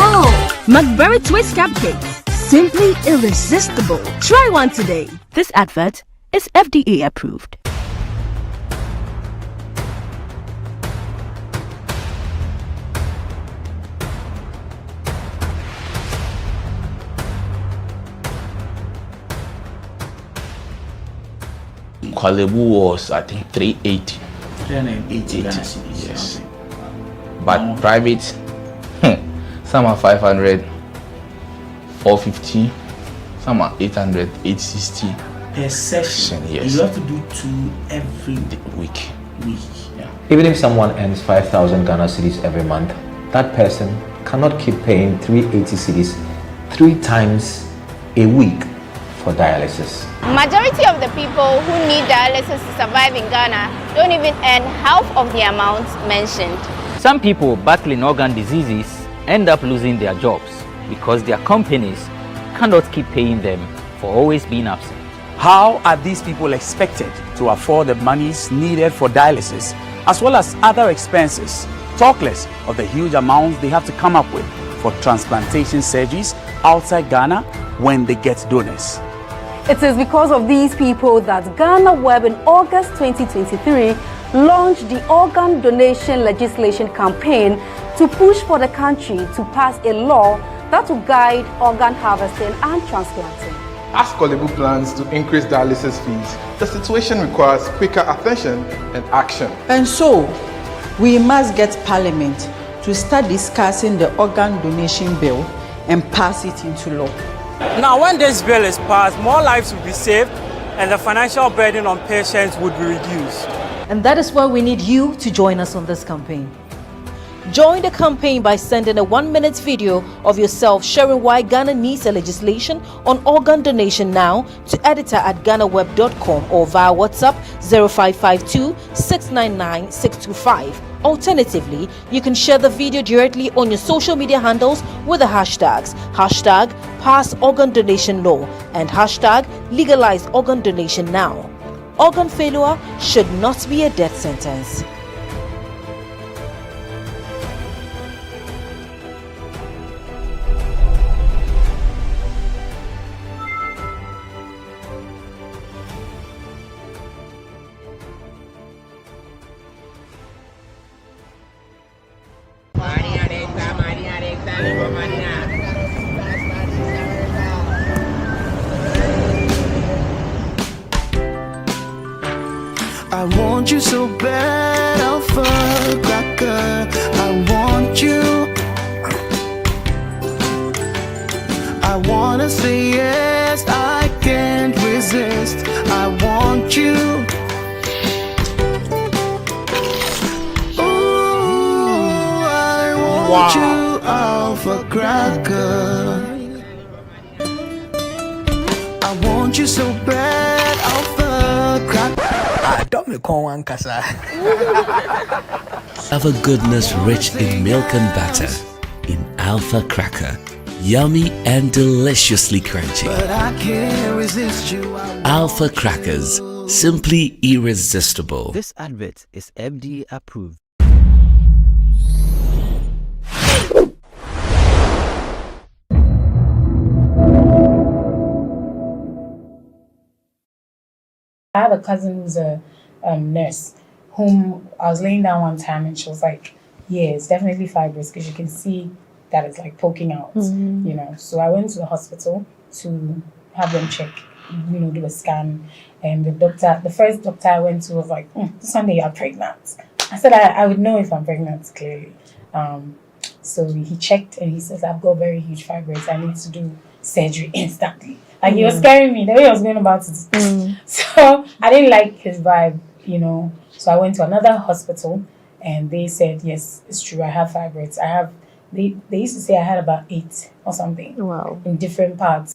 Oh, McBerry Twist cupcakes. Simply irresistible. Try one today. This advert is FDA approved. Kwalebu was, I think, 380. 380. Yes. But private, some are 500. 450, some are 800, 860 per session. Yes. You have to do 2 every week. Yeah. Even if someone earns 5,000 Ghana cedis every month, that person cannot keep paying 380 cedis 3 times a week for dialysis. Majority of the people who need dialysis to survive in Ghana don't even earn half of the amount mentioned. Some people battling organ diseases end up losing their jobs because their companies cannot keep paying them for always being absent. How are these people expected to afford the monies needed for dialysis as well as other expenses, talk less of the huge amounts they have to come up with for transplantation surgeries outside Ghana when they get donors? It is because of these people that GhanaWeb in August 2023 launched the organ donation legislation campaign to push for the country to pass a law that will guide organ harvesting and transplanting. As Kwalebu plans to increase dialysis fees, the situation requires quicker attention and action. And so, we must get Parliament to start discussing the organ donation bill and pass it into law. Now, when this bill is passed, more lives will be saved and the financial burden on patients would be reduced. And that is why we need you to join us on this campaign. Join the campaign by sending a 1-minute video of yourself sharing why Ghana needs a legislation on organ donation now to editor@ghanaweb.com or via WhatsApp 0552 699 625. Alternatively, you can share the video directly on your social media handles with the hashtags #PassOrganDonationLaw and #LegalizeOrganDonationNow. Organ failure should not be a death sentence. I want you so bad, Alpha Cracker. I want you. I wanna say yes, I can't resist. I want you. Ooh, I want you, Alpha Cracker. I want you so bad, Alpha Cracker. Alpha goodness rich in milk and butter. In Alpha Cracker. Yummy and deliciously crunchy. But I can't resist you. Alpha Crackers. Simply irresistible. This advert is FDA approved. I have a cousin who's a nurse whom I was laying down one time and she was like, yeah, it's definitely fibroids because you can see that it's like poking out, you know. So I went to the hospital to have them check, you know, do a scan. And the first doctor I went to was like, this Sunday you're pregnant. I said I would know if I'm pregnant, clearly. So he checked and he says, I've got very huge fibroids. I need to do surgery instantly. Like, he was scaring me the way he was going about it. So I didn't like his vibe, you know. So I went to another hospital and they said, yes, it's true, I have fibroids. They used to say I had about 8 or something. Wow. In different parts.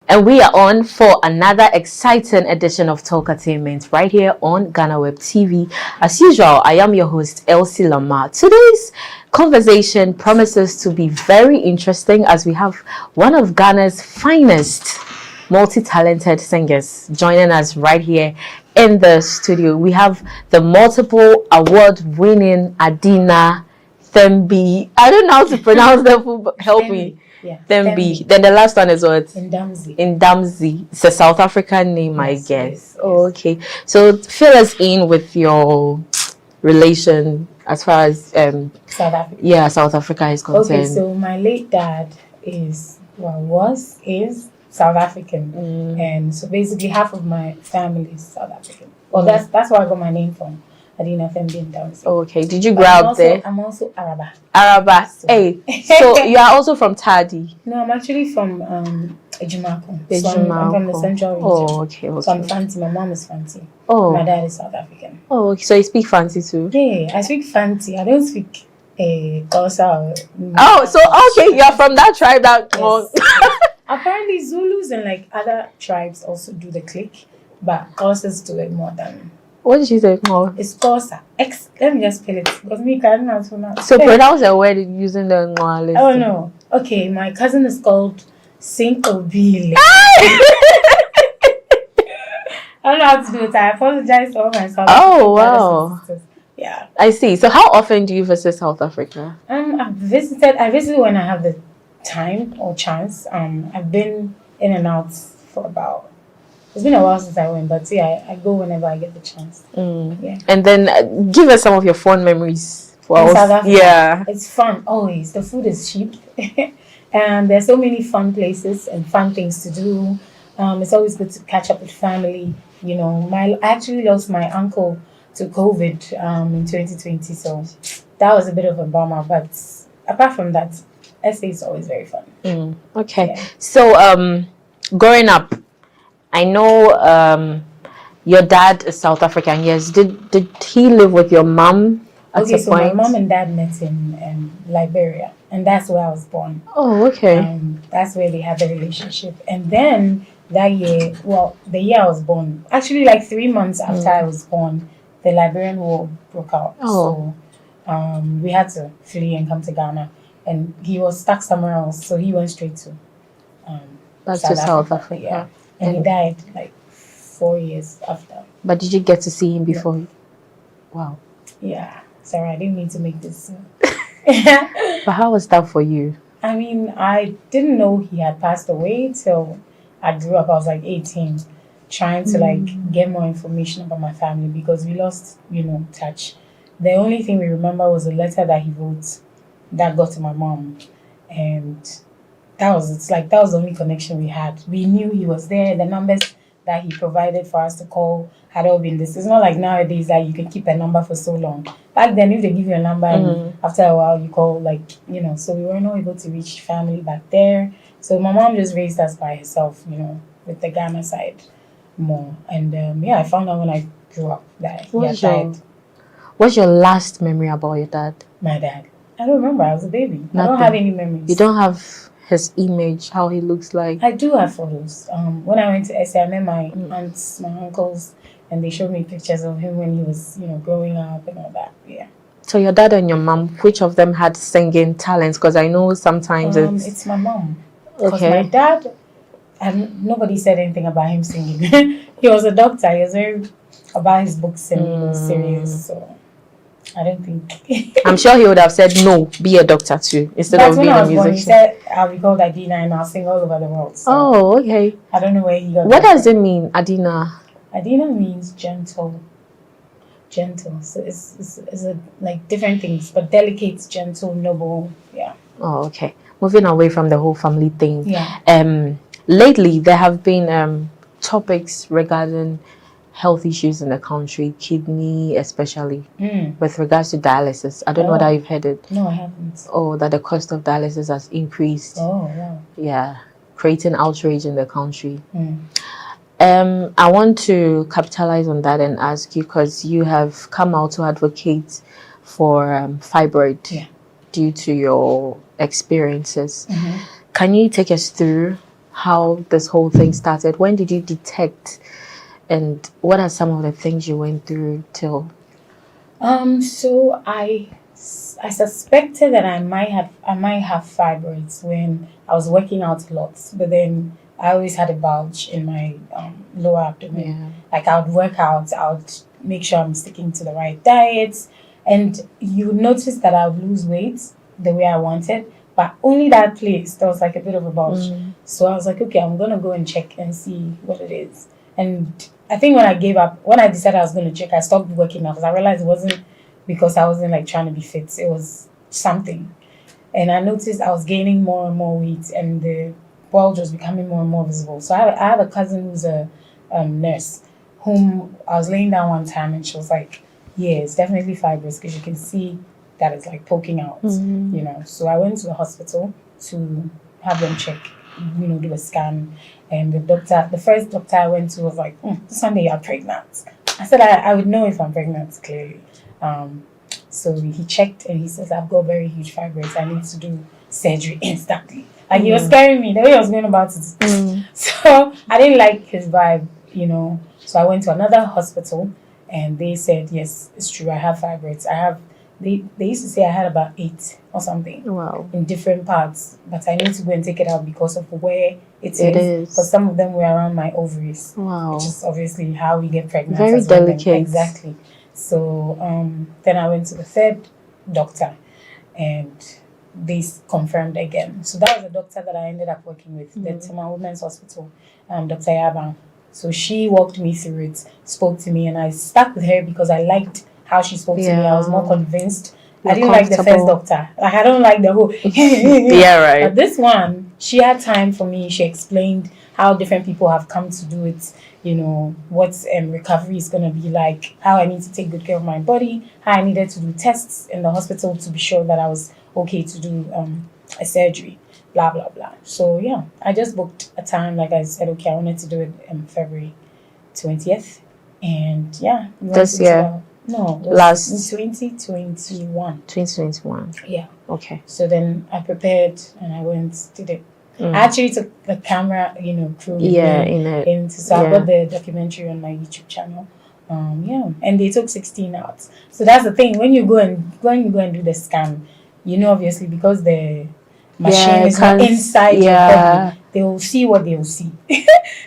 And we are on for another exciting edition of Talkatainment right here on GhanaWeb TV. As usual, I am your host, Elsie Lamar. Today's conversation promises to be very interesting as we have one of Ghana's finest multi-talented singers joining us right here in the studio. We have the multiple award-winning Adina Thembi. I don't know how to pronounce the full, but help me. Yeah. Thembi. Then the last one is what? Ndamzi. Ndamzi. It's a South African name, I guess. Yes. Oh, okay. So fill us in with your relation as far as South Africa. Yeah, South Africa is concerned. Okay, so my late dad is South African, and so basically half of my family is South African. Well, that's where I got my name from. Adina Thembi Ndamzi. Oh, okay. Did you grow up there? I'm also Araba. Araba. So. Hey. So you are also from Tadi? No, I'm actually from Ejimako. Ejimako. I'm from the central region. Oh, okay. So I'm Fanti. My mom is Fanti. Oh. My dad is South African. Oh, okay. So you speak Fanti too? Yeah, I speak Fanti. I don't speak Xhosa. Oh, so okay, you're from that tribe that. Yes. Apparently, Zulus and like other tribes also do the click, but Xhosas do it more than. What did you say? More? It's Xhosa. Let me just spell it because me can't know how to pronounce. So pronounce a word using the Ngwa list. Oh no. Okay, my cousin is called Sinkobile. I don't know how to do it. I apologize to all my South Oh wow. Yeah. I see. So how often do you visit South Africa? I visit when I have the time or chance. I've been in and out for about. It's been a while since I went, but yeah, I go whenever I get the chance. Yeah. And then give us some of your fond memories for us. South Africa. Yeah. It's fun always. The food is cheap, and there's so many fun places and fun things to do. It's always good to catch up with family. You know, I actually lost my uncle to COVID in 2020, so that was a bit of a bummer. But apart from that, SA is always very fun. Okay. Yeah. So growing up, I know your dad is South African. Yes. Did he live with your mom at Okay, a so point? my mom and dad met in Liberia, and that's where I was born. Oh, okay. That's where they had the relationship. And then that year, the year I was born, actually like 3 months after I was born, the Liberian War broke out. Oh. So we had to flee and come to Ghana. And he was stuck somewhere else, so he went straight to Back to South Africa. Yeah. And he died like 4 years after. But did you get to see him before? Wow. Yeah. Sorry, I didn't mean to make this. But how was that for you? I mean, I didn't know he had passed away till I grew up. I was like 18, trying to like get more information about my family because we lost, touch. The only thing we remember was a letter that he wrote that got to my mom, and that was the only connection we had. We knew he was there. The numbers that he provided for us to call had all been this. It's not like nowadays that you can keep a number for so long. Back then, if they give you a number and after a while you call, so we were not able to reach family back there. So my mom just raised us by herself, with the Ghana side more. And I found out when I grew up that he had died. What's your last memory about your dad? My dad. I don't remember. I was a baby. Nothing. I don't have any memories. You don't have his image, how he looks like? I do have photos. When I went to SA, I met my aunts, my uncles, and they showed me pictures of him when he was, growing up and all that. Yeah. So your dad and your mom, which of them had singing talents? Because I know sometimes it's my mom. Because Okay. my dad, nobody said anything about him singing. He was a doctor. He was very about his books and he was serious. So I don't think. I'm sure he would have said no, be a doctor too, instead That's of when being I a was born. He musician. said I'll be called Adina and I'll sing all over the world. So Oh, okay. I don't know where he got What that does it mean, Adina? Adina means gentle. Gentle. So it's a, like different things, but delicate, gentle, noble. Yeah. Oh, okay. Moving away from the whole family thing. Yeah. Lately there have been topics regarding health issues in the country, kidney especially, with regards to dialysis. I don't know whether you've heard it. No, I haven't. Oh, that the cost of dialysis has increased. Oh, wow. Yeah, creating outrage in the country. I want to capitalize on that and ask you, because you have come out to advocate for fibroid due to your experiences. Can you take us through how this whole thing started? When did you detect, and what are some of the things you went through till? So I suspected that I might have fibroids when I was working out a lot, but then I always had a bulge in my lower abdomen. Like I would work out, I would make sure I'm sticking to the right diets, and you would notice that I would lose weight the way I wanted, but only that place there was like a bit of a bulge. So I was like, okay, I'm gonna go and check and see what it is. And I think when I gave up, when I decided I was gonna check, I stopped working out because I realized it wasn't because I wasn't like trying to be fit. It was something, and I noticed I was gaining more and more weight, and the bulge was becoming more and more visible. So I have a cousin who's a nurse, whom I was laying down one time, and she was like, yeah, it's definitely fibroids because you can see that it's like poking out, you know. So I went to the hospital to have them check, you know, do a scan. And the first doctor I went to was like, this Sunday you're pregnant. I said, I would know if I'm pregnant, clearly. So he checked and he says, I've got very huge fibroids. I need to do surgery instantly. Like he was scaring me, the way he was going about it. So I didn't like his vibe, you know. So I went to another hospital and they said, yes, it's true, I have fibroids. They used to say I had about 8 or something. Wow. In different parts, but I need to go and take it out because of where it is. Because some of them were around my ovaries. Wow. Which is obviously how we get pregnant. Very as women. delicate. Exactly. So then I went to the third doctor and they confirmed again. So that was the doctor that I ended up working with, the Tema Women's Hospital, Dr. Yabang. So she walked me through it, spoke to me, and I stuck with her because I liked how she spoke to me. I was more convinced. I didn't like the first doctor. Like I don't like the whole yeah, right. But this one, she had time for me. She explained how different people have come to do it, you know, what recovery is gonna be like, how I need to take good care of my body, how I needed to do tests in the hospital to be sure that I was okay to do a surgery, blah blah blah. So yeah, I just booked a time, like I said, okay, I wanted to do it in February 20th. And yeah, this year. No, last 2021. 2021. Yeah. Okay. So then I prepared and I went, did it. I actually took the camera, you know, crew. So I got the documentary on my YouTube channel. Yeah, and they took 16 out. So that's the thing. When you go and do the scan, you know, obviously because the machine is not inside your body, they will see what they will see.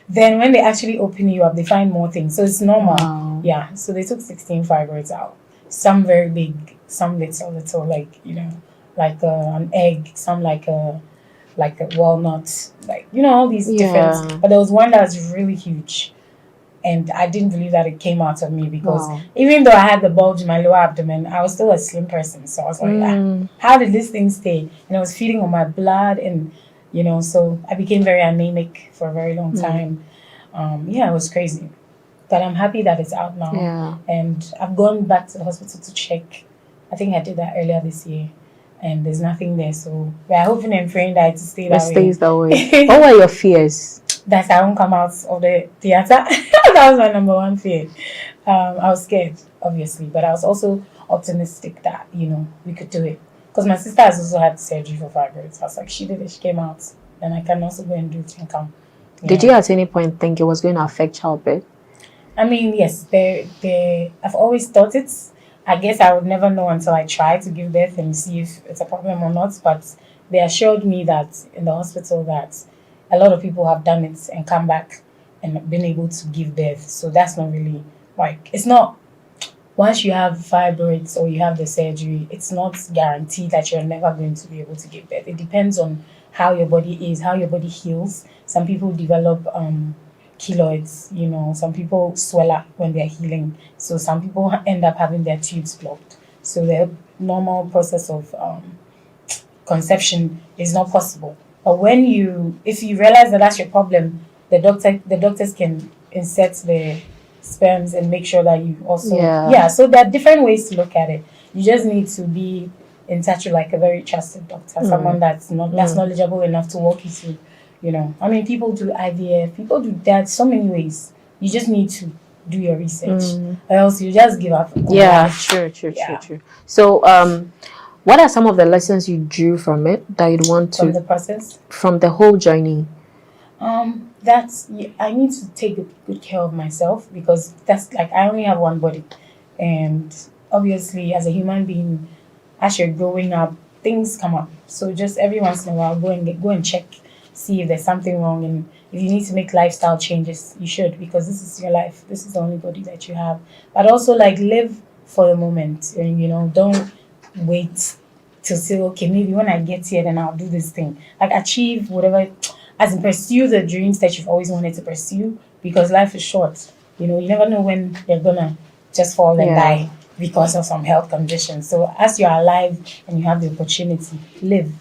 Then when they actually open you up, they find more things. So it's normal. Wow. Yeah. So they took 16 fibroids out. Some very big, some little, like, you know, like an egg, some like a walnut, like, you know, all these different. But there was one that was really huge. And I didn't believe that it came out of me because even though I had the bulge in my lower abdomen, I was still a slim person. So I was like, how did this thing stay? And I was feeding on my blood and, you know, so I became very anemic for a very long time. Yeah, it was crazy. But I'm happy that it's out now. Yeah. And I've gone back to the hospital to check. I think I did that earlier this year. And there's nothing there. So we're hoping and praying that it stays that way. Stays that way. What were your fears? That I won't come out of the theater. That was my number one fear. I was scared, obviously, but I was also optimistic that, you know, we could do it. Because my sister has also had surgery for fibroids. I was like, she did it, she came out. Then I can also go and do it and come. Yeah. Did you at any point think it was going to affect childbirth? I mean, yes, I've always thought it. I guess I would never know until I try to give birth and see if it's a problem or not. But they assured me that in the hospital that a lot of people have done it and come back and been able to give birth. So that's not really, like, it's not, once you have fibroids or you have the surgery, it's not guaranteed that you're never going to be able to give birth. It depends on how your body is, how your body heals. Some people develop keloids, you know, some people swell up when they're healing. So some people end up having their tubes blocked. So the normal process of conception is not possible. But if you realize that that's your problem, the doctors can insert the sperms and make sure that you also so there are different ways to look at it. You just need to be in touch with like a very trusted doctor, someone that's knowledgeable enough to walk you through. You know, I mean, people do IVF, people do that so many ways. You just need to do your research, or else you just give up. True. So, what are some of the lessons you drew from it that you'd want to from the process, from the whole journey? That's I need to take good care of myself, because that's like I only have one body, and obviously as a human being, as you're growing up, things come up. So just every once in a while, go and check, see if there's something wrong, and if you need to make lifestyle changes, you should, because this is your life. This is the only body that you have. But also like live for the moment, and you know, don't wait to say, okay, maybe when I get here, then I'll do this thing. Like achieve whatever, as in pursue the dreams that you've always wanted to pursue, because life is short. You know, you never know when you're gonna just fall and die because of some health conditions. So as you're alive and you have the opportunity, live.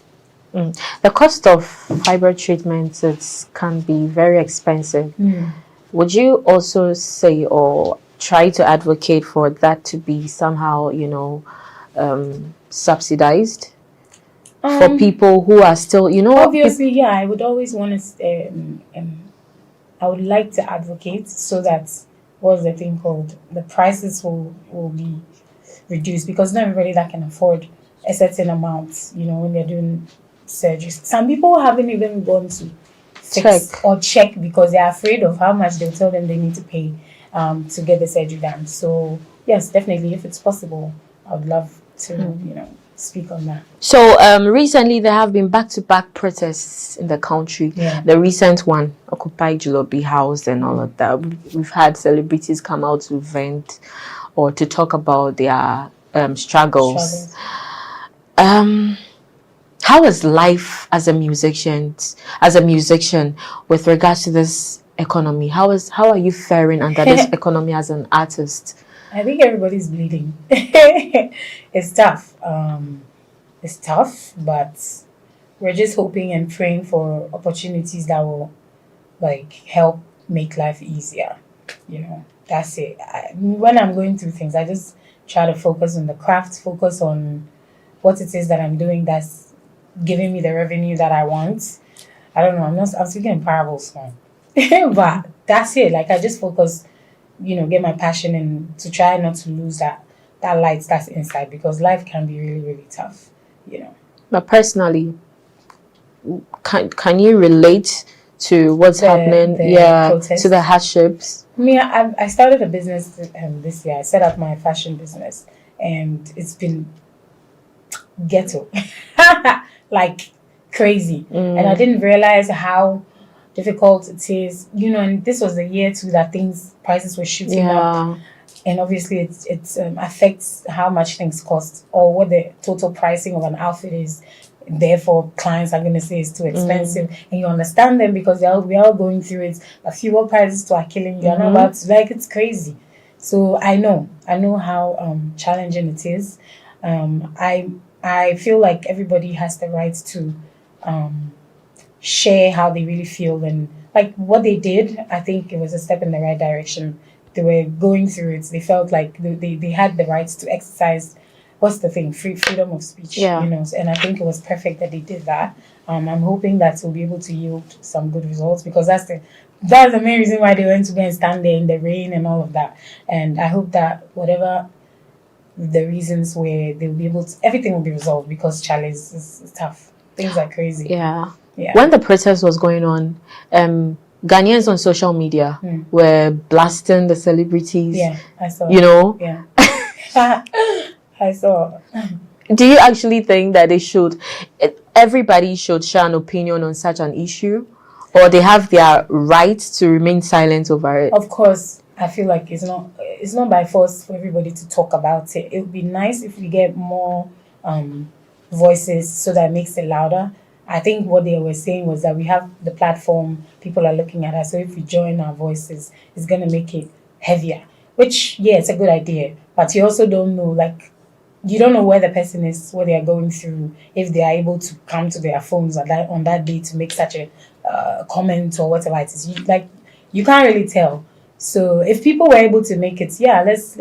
The cost of fibroid treatments can be very expensive. Would you also say or try to advocate for that to be somehow, you know, subsidized for people who are still, you know? Obviously, I would always want to, I would like to advocate so that, what's the thing called? The prices will be reduced, because not everybody that can afford a certain amount, you know, when they're doing surgeries. Some people haven't even gone to check because they're afraid of how much they'll tell them they need to pay to get the surgery done. So yes, definitely, if it's possible, I would love to, you know, speak on that. So recently there have been back-to-back protests in the country. The recent one, Occupy Julobi House and all of that. We've had celebrities come out to vent or to talk about their struggles. How is life as a musician with regards to this economy? How are you faring under this economy as an artist? I think everybody's bleeding. It's tough. It's tough, but we're just hoping and praying for opportunities that will like help make life easier. You know, that's it. When I'm going through things, I just try to focus on the craft, focus on what it is that I'm doing that's giving me the revenue that I want. I don't know, I'm speaking in parables now. But that's it. Like I just focus, you know, get my passion and to try not to lose that light that's inside, because life can be really, really tough, you know. But personally, can you relate to what's happening? To the hardships. I started a business this year. I set up my fashion business, and it's been ghetto. Like crazy. And I didn't realize how difficult it is, you know, and this was the year too that prices were shooting up, and obviously it affects how much things cost or what the total pricing of an outfit is. Therefore clients are going to say it's too expensive, and you understand them because we are going through it. A fuel prices too are killing you. I know about, like, it's crazy. So I know how challenging it is. I feel like everybody has the right to share how they really feel, and like what they did. I think it was a step in the right direction. They were going through it. They felt like they had the right to exercise, what's the thing, freedom of speech, you know. And I think it was perfect that they did that. I'm hoping that we'll be able to yield some good results, because that's the main reason why they went to go and stand there in the rain and all of that. And I hope that whatever the reasons where they'll be able to, everything will be resolved, because Charlie is tough. Things are crazy. Yeah. When the protest was going on, Ghanaians on social media were blasting the celebrities. Yeah, I saw. You know? Yeah. I saw. Do you actually think that everybody should share an opinion on such an issue, or they have their right to remain silent over it? Of course. I feel like it's not by force for everybody to talk about it. It would be nice if we get more voices, so that it makes it louder. I think what they were saying was that we have the platform, people are looking at us, so if we join our voices, it's going to make it heavier. Which, yeah, it's a good idea. But you also don't know, like, you don't know where the person is, what they are going through, if they are able to come to their phones on that day to make such a comment or whatever it is. You can't really tell. So if people were able to make it, yeah, let's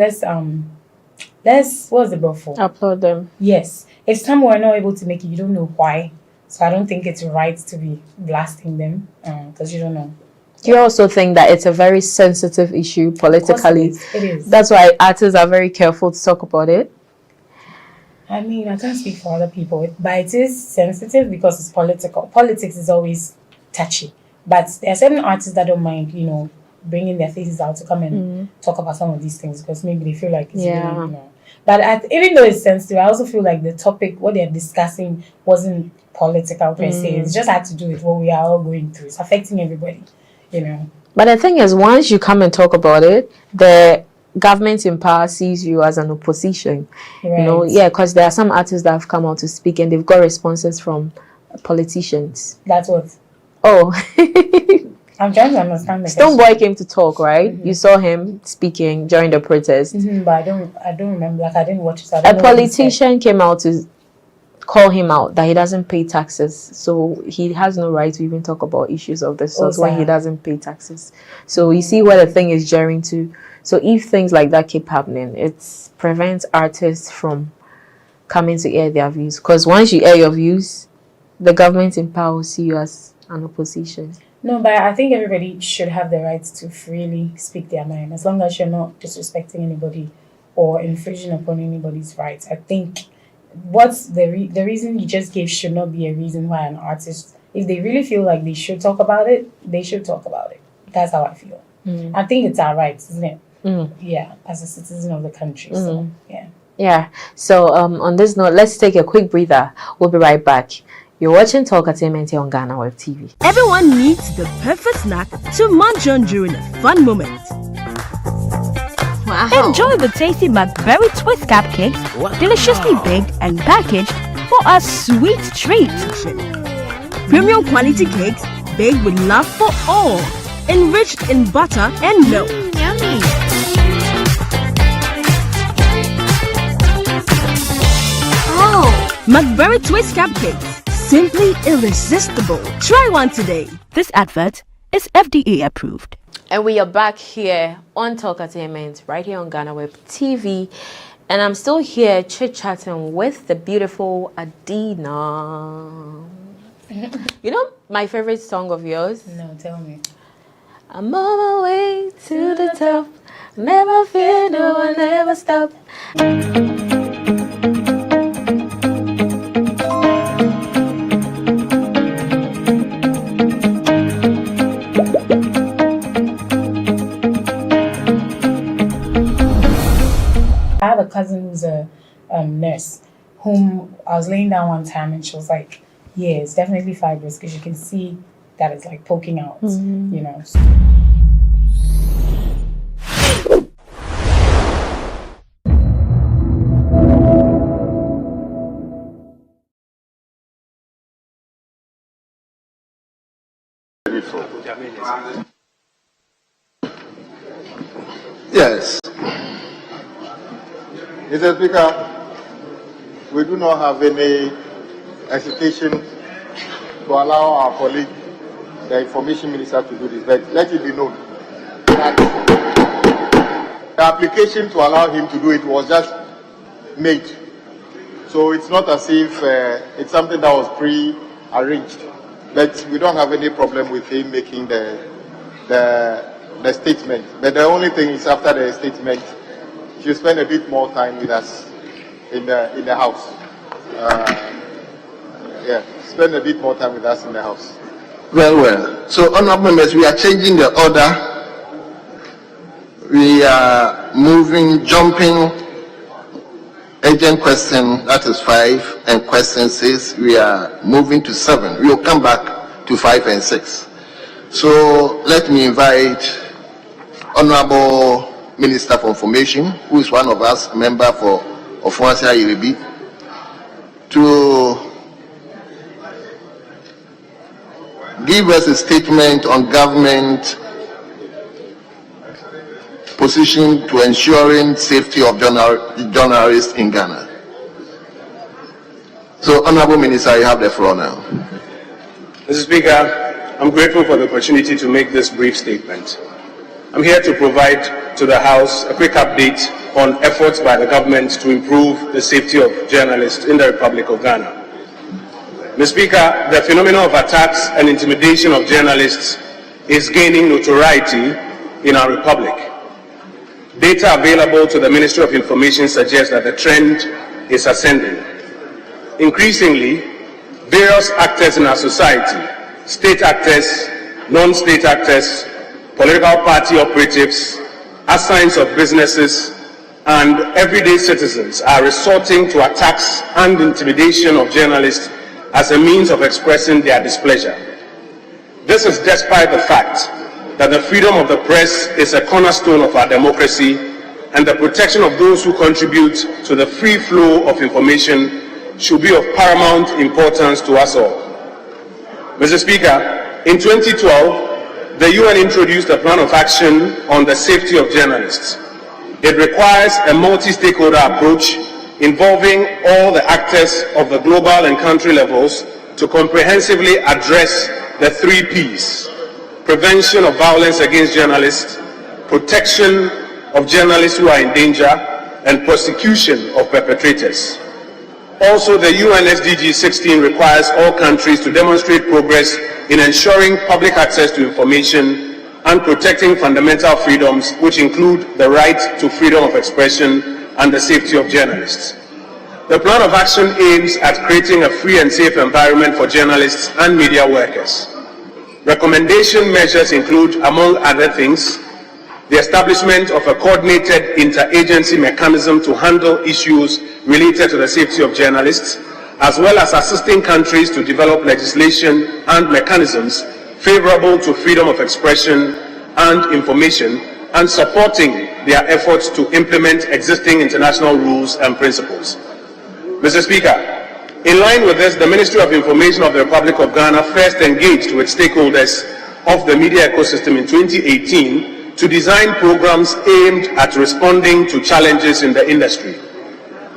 what's the bro for? Applaud them. Yes. If some were not able to make it, you don't know why. So I don't think it's right to be blasting them because you don't know. Do you also think that it's a very sensitive issue politically? It is. That's why artists are very careful to talk about it. I mean, I can't speak for other people, but it is sensitive because it's political. Politics is always touchy. But there are certain artists that don't mind, bringing their faces out to come and talk about some of these things because maybe they feel like it's really, But even though it's sensitive, I also feel like the topic, what they're discussing, wasn't political per se. It just had to do with what we are all going through. It's affecting everybody, But the thing is, once you come and talk about it, the government in power sees you as an opposition. Right. Because there are some artists that have come out to speak and they've got responses from politicians. That's what. Oh. I'm trying to understand the Stonebwoy came to talk, right? You saw him speaking during the protest. But I don't remember. Like I didn't watch it. So a politician came out to call him out that he doesn't pay taxes, so he has no right to even talk about issues of the sort when he doesn't pay taxes. So you see where the thing is gearing to. So if things like that keep happening, it prevents artists from coming to air their views. Because once you air your views, the government in power will see you as an opposition. No, but I think everybody should have the right to freely speak their mind, as long as you're not disrespecting anybody or infringing upon anybody's rights. I think what's the reason you just gave should not be a reason why an artist, if they really feel like they should talk about it, they should talk about it. That's how I feel. I think it's our right, isn't it? Yeah, as a citizen of the country. So yeah. So on this note, let's take a quick breather. We'll be right back. You're watching Talk Entertainment here on GhanaWeb TV. Everyone needs the perfect snack to munch on during a fun moment. Wow. Enjoy the tasty McBerry Twist cupcakes, deliciously baked and packaged for a sweet treat. Premium quality cakes baked with love for all, enriched in butter and milk. Yummy. McBerry Twist cupcakes, simply irresistible. Try one today. This advert is FDA approved. And we are back here on Talk Entertainment, right here on GhanaWeb TV. And I'm still here chit-chatting with the beautiful Adina. You know my favorite song of yours? No, tell me. I'm on my way to the top. Never fear, no one ever stop. I have a cousin who's a nurse, whom I was laying down one time and she was like, yeah, it's definitely fibroids because you can see that it's like poking out, Yes. Mr. Speaker, we do not have any hesitation to allow our colleague, the Information Minister, to do this, but let it be known that the application to allow him to do it was just made. So it's not as if it's something that was pre-arranged. But we don't have any problem with him making the statement. But the only thing is, after the statement, you spend a bit more time with us in the house. Spend a bit more time with us in the house. Well. So, honorable members, we are changing the order. We are jumping urgent question, that is 5, and question 6. We are moving to 7. We will come back to 5 and 6. So, let me invite Honorable Minister for Information, who is one of us, a member of Ofuasia Iribi, to give us a statement on government position to ensuring safety of journalists in Ghana. So, Honorable Minister, you have the floor now. Mr. Speaker, I'm grateful for the opportunity to make this brief statement. I'm here to provide to the House a quick update on efforts by the government to improve the safety of journalists in the Republic of Ghana. Mr. Speaker, the phenomenon of attacks and intimidation of journalists is gaining notoriety in our republic. Data available to the Ministry of Information suggests that the trend is ascending. Increasingly, various actors in our society, state actors, non-state actors, political party operatives, assigns of businesses, and everyday citizens are resorting to attacks and intimidation of journalists as a means of expressing their displeasure. This is despite the fact that the freedom of the press is a cornerstone of our democracy, and the protection of those who contribute to the free flow of information should be of paramount importance to us all. Mr. Speaker, in 2012, the UN introduced a plan of action on the safety of journalists. It requires a multi-stakeholder approach involving all the actors of the global and country levels to comprehensively address the 3 Ps: prevention of violence against journalists, protection of journalists who are in danger, and prosecution of perpetrators. Also, the UN SDG 16 requires all countries to demonstrate progress in ensuring public access to information and protecting fundamental freedoms, which include the right to freedom of expression and the safety of journalists. The plan of action aims at creating a free and safe environment for journalists and media workers. Recommendation measures include, among other things, the establishment of a coordinated interagency mechanism to handle issues related to the safety of journalists, as well as assisting countries to develop legislation and mechanisms favorable to freedom of expression and information, and supporting their efforts to implement existing international rules and principles. Mr. Speaker, in line with this, the Ministry of Information of the Republic of Ghana first engaged with stakeholders of the media ecosystem in 2018 to design programs aimed at responding to challenges in the industry.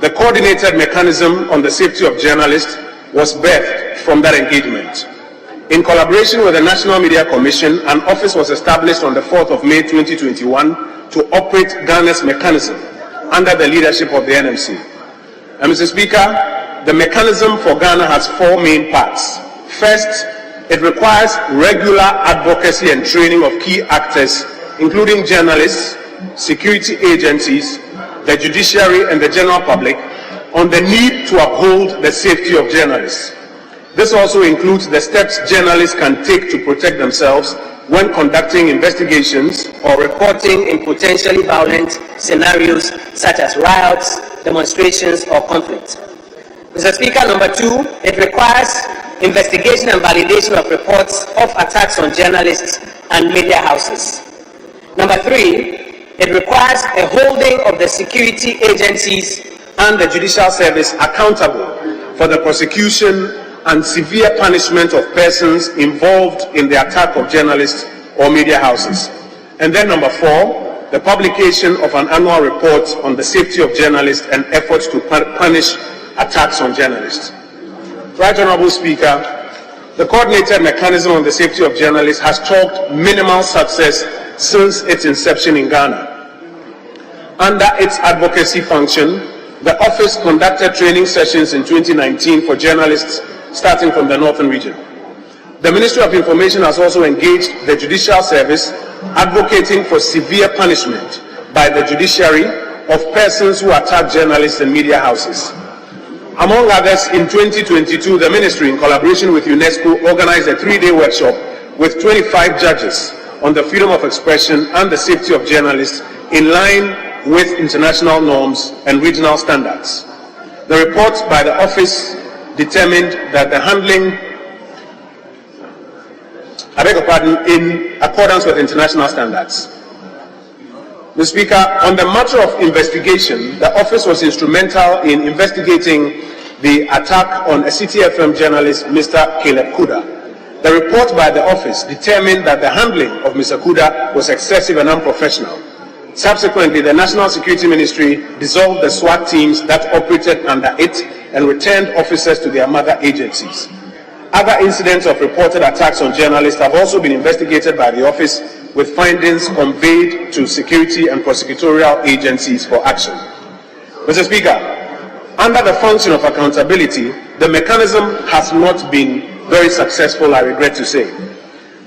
The coordinated mechanism on the safety of journalists was birthed from that engagement. In collaboration with the National Media Commission, an office was established on the 4th of May 2021 to operate Ghana's mechanism under the leadership of the NMC. And Mr. Speaker, the mechanism for Ghana has 4 main parts. First, it requires regular advocacy and training of key actors, including journalists, security agencies, the judiciary, and the general public, on the need to uphold the safety of journalists. This also includes the steps journalists can take to protect themselves when conducting investigations or reporting in potentially violent scenarios such as riots, demonstrations, or conflict. Mr. Speaker, number 2, it requires investigation and validation of reports of attacks on journalists and media houses. Number 3, it requires a holding of the security agencies and the judicial service accountable for the prosecution and severe punishment of persons involved in the attack of journalists or media houses. And then number 4, the publication of an annual report on the safety of journalists and efforts to punish attacks on journalists. Right Honorable Speaker, the coordinated mechanism on the safety of journalists has chalked minimal success since its inception in Ghana. Under its advocacy function, the office conducted training sessions in 2019 for journalists starting from the northern region. The Ministry of Information has also engaged the judicial service, advocating for severe punishment by the judiciary of persons who attack journalists and media houses. Among others, in 2022, the Ministry, in collaboration with UNESCO, organized a 3-day workshop with 25 judges on the freedom of expression and the safety of journalists in line with international norms and regional standards. The report by the office determined that the handling, in accordance with international standards. Mr. Speaker, on the matter of investigation, the office was instrumental in investigating the attack on a CTFM journalist, Mr. Caleb Kuda. The report by the office determined that the handling of Mr. Kuda was excessive and unprofessional. Subsequently, the National Security Ministry dissolved the SWAT teams that operated under it and returned officers to their mother agencies. Other incidents of reported attacks on journalists have also been investigated by the office, with findings conveyed to security and prosecutorial agencies for action. Mr. Speaker, under the function of accountability, the mechanism has not been very successful, I regret to say.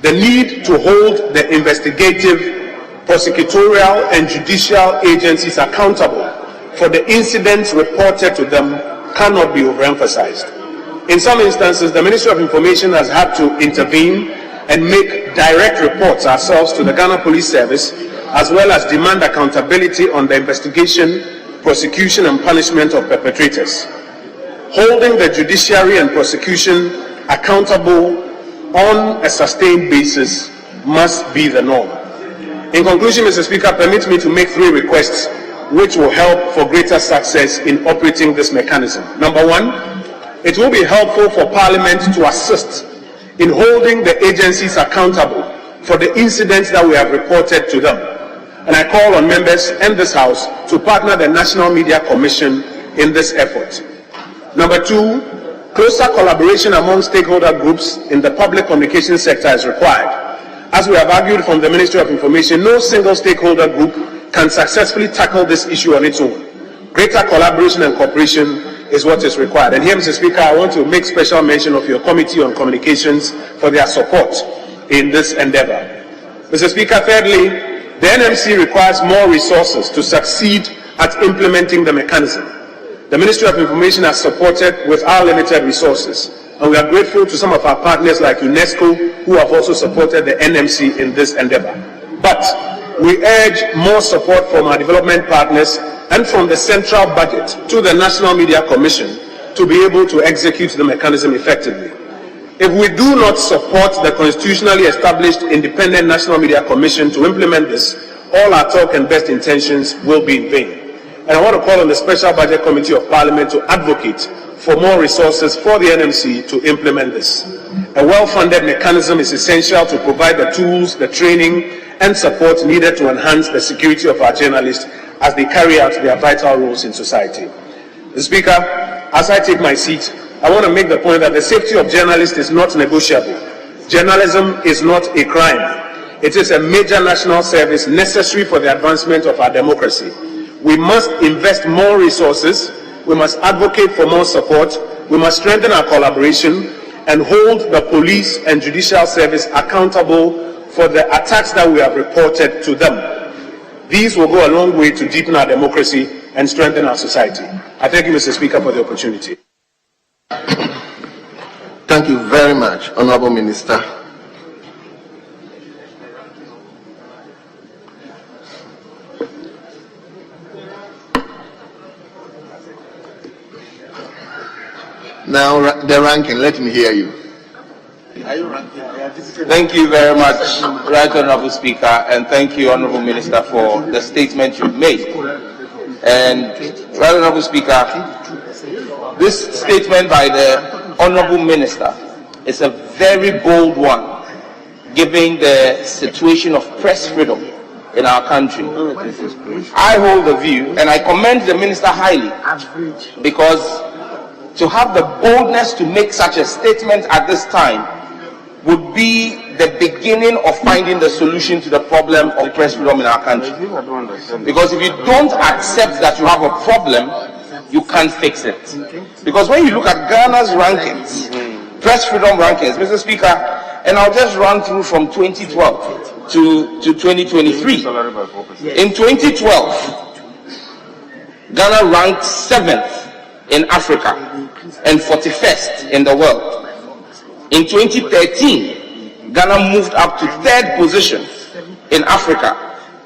The need to hold the investigative, prosecutorial and judicial agencies accountable for the incidents reported to them cannot be overemphasized. In some instances, the Ministry of Information has had to intervene and make direct reports ourselves to the Ghana Police Service, as well as demand accountability on the investigation, prosecution and punishment of perpetrators. Holding the judiciary and prosecution accountable on a sustained basis must be the norm. In conclusion, Mr. Speaker, permit me to make 3 requests which will help for greater success in operating this mechanism. Number 1, it will be helpful for Parliament to assist in holding the agencies accountable for the incidents that we have reported to them. And I call on members and this House to partner the National Media Commission in this effort. Number 2, closer collaboration among stakeholder groups in the public communication sector is required. As we have argued from the Ministry of Information, no single stakeholder group can successfully tackle this issue on its own. Greater collaboration and cooperation is what is required. And here, Mr. Speaker, I want to make special mention of your Committee on Communications for their support in this endeavor. Mr. Speaker, thirdly, the NMC requires more resources to succeed at implementing the mechanism. The Ministry of Information has supported with our limited resources, and we are grateful to some of our partners like UNESCO, who have also supported the NMC in this endeavor. But we urge more support from our development partners and from the central budget to the National Media Commission to be able to execute the mechanism effectively. If we do not support the constitutionally established Independent National Media Commission to implement this, all our talk and best intentions will be in vain. And I want to call on the Special Budget Committee of Parliament to advocate for more resources for the NMC to implement this. A well-funded mechanism is essential to provide the tools, the training, and support needed to enhance the security of our journalists as they carry out their vital roles in society. Mr. Speaker, as I take my seat, I want to make the point that the safety of journalists is not negotiable. Journalism is not a crime. It is a major national service necessary for the advancement of our democracy. We must invest more resources, we must advocate for more support, we must strengthen our collaboration, and hold the police and judicial service accountable for the attacks that we have reported to them. These will go a long way to deepen our democracy and strengthen our society. I thank you, Mr. Speaker, for the opportunity. Thank you very much, Honorable Minister. Now, the ranking, let me hear you. Thank you very much, Right Honorable Speaker, and thank you, Honorable Minister, for the statement you've made. And Right Honorable Speaker, this statement by the Honorable Minister is a very bold one, given the situation of press freedom in our country. I hold the view, and I commend the Minister highly, because to have the boldness to make such a statement at this time would be the beginning of finding the solution to the problem of press freedom in our country. Because if you don't accept that you have a problem, you can't fix it. Because when you look at Ghana's rankings, press freedom rankings, Mr. Speaker, and I'll just run through from 2012 to 2023. In 2012, Ghana ranked 7th in Africa and 41st in the world. In 2013, Ghana moved up to 3rd position in Africa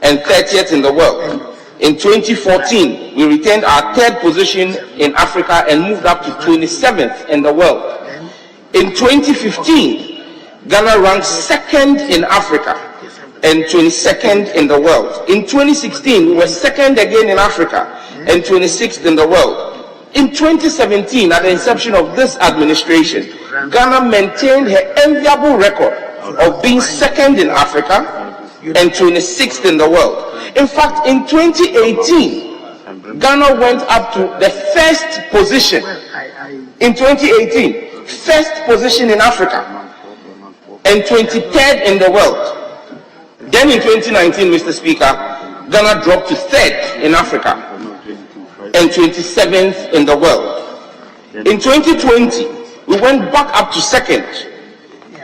and 30th in the world. In 2014, we retained our 3rd position in Africa and moved up to 27th in the world. In 2015, Ghana ranked 2nd in Africa and 22nd in the world. In 2016, we were 2nd again in Africa and 26th in the world. In 2017, at the inception of this administration, Ghana maintained her enviable record of being second in Africa and 26th in the world. In fact, in 2018, Ghana went up to the first position. In 2018, first position in Africa and 23rd in the world. Then in 2019, Mr. Speaker, Ghana dropped to 3rd in Africa and 27th in the world. In 2020, we went back up to 2nd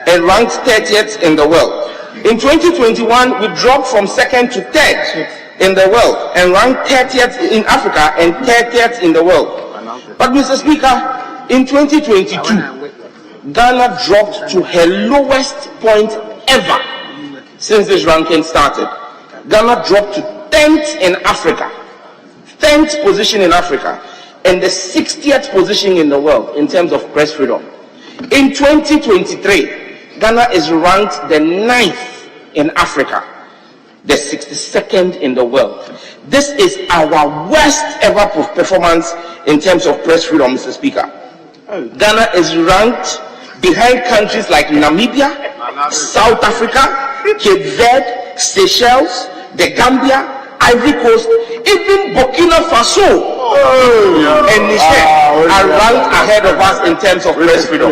and ranked 30th in the world. In 2021, we dropped from 2nd to 3rd in the world and ranked 30th in Africa and 30th in the world. But Mr. Speaker, in 2022, Ghana dropped to her lowest point ever since this ranking started. Ghana dropped to 10th in Africa, 10th position in Africa, and the 60th position in the world in terms of press freedom. In 2023, Ghana is ranked the 9th in Africa, the 62nd in the world. This is our worst ever performance in terms of press freedom, Mr. Speaker. Ghana is ranked behind countries like Namibia, South Africa, Cape Verde, Seychelles, the Gambia, Ivory Coast, even Burkina Faso and Niger are ranked ahead of us in terms of press freedom.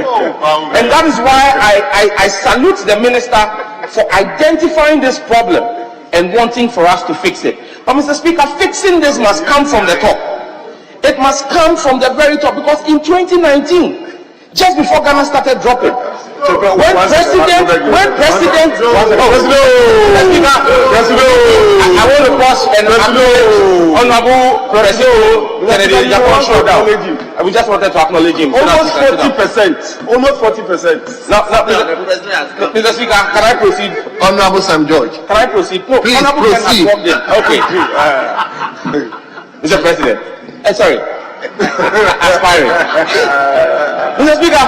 And that is why I salute the minister for identifying this problem and wanting for us to fix it. But Mr. Speaker, fixing this must come from the top. It must come from the very top, because in 2019, just before Ghana started dropping, when president, I want to pause and Honorable President Kennedy Japan showed down. We just wanted to acknowledge him. Almost 40%. Almost 40%. Now, Mr. Speaker, can I proceed? Honorable Sam George. Can I proceed? No, please Honorable proceed. Okay. Mr. President. Sorry. Aspiring. Mr. Speaker,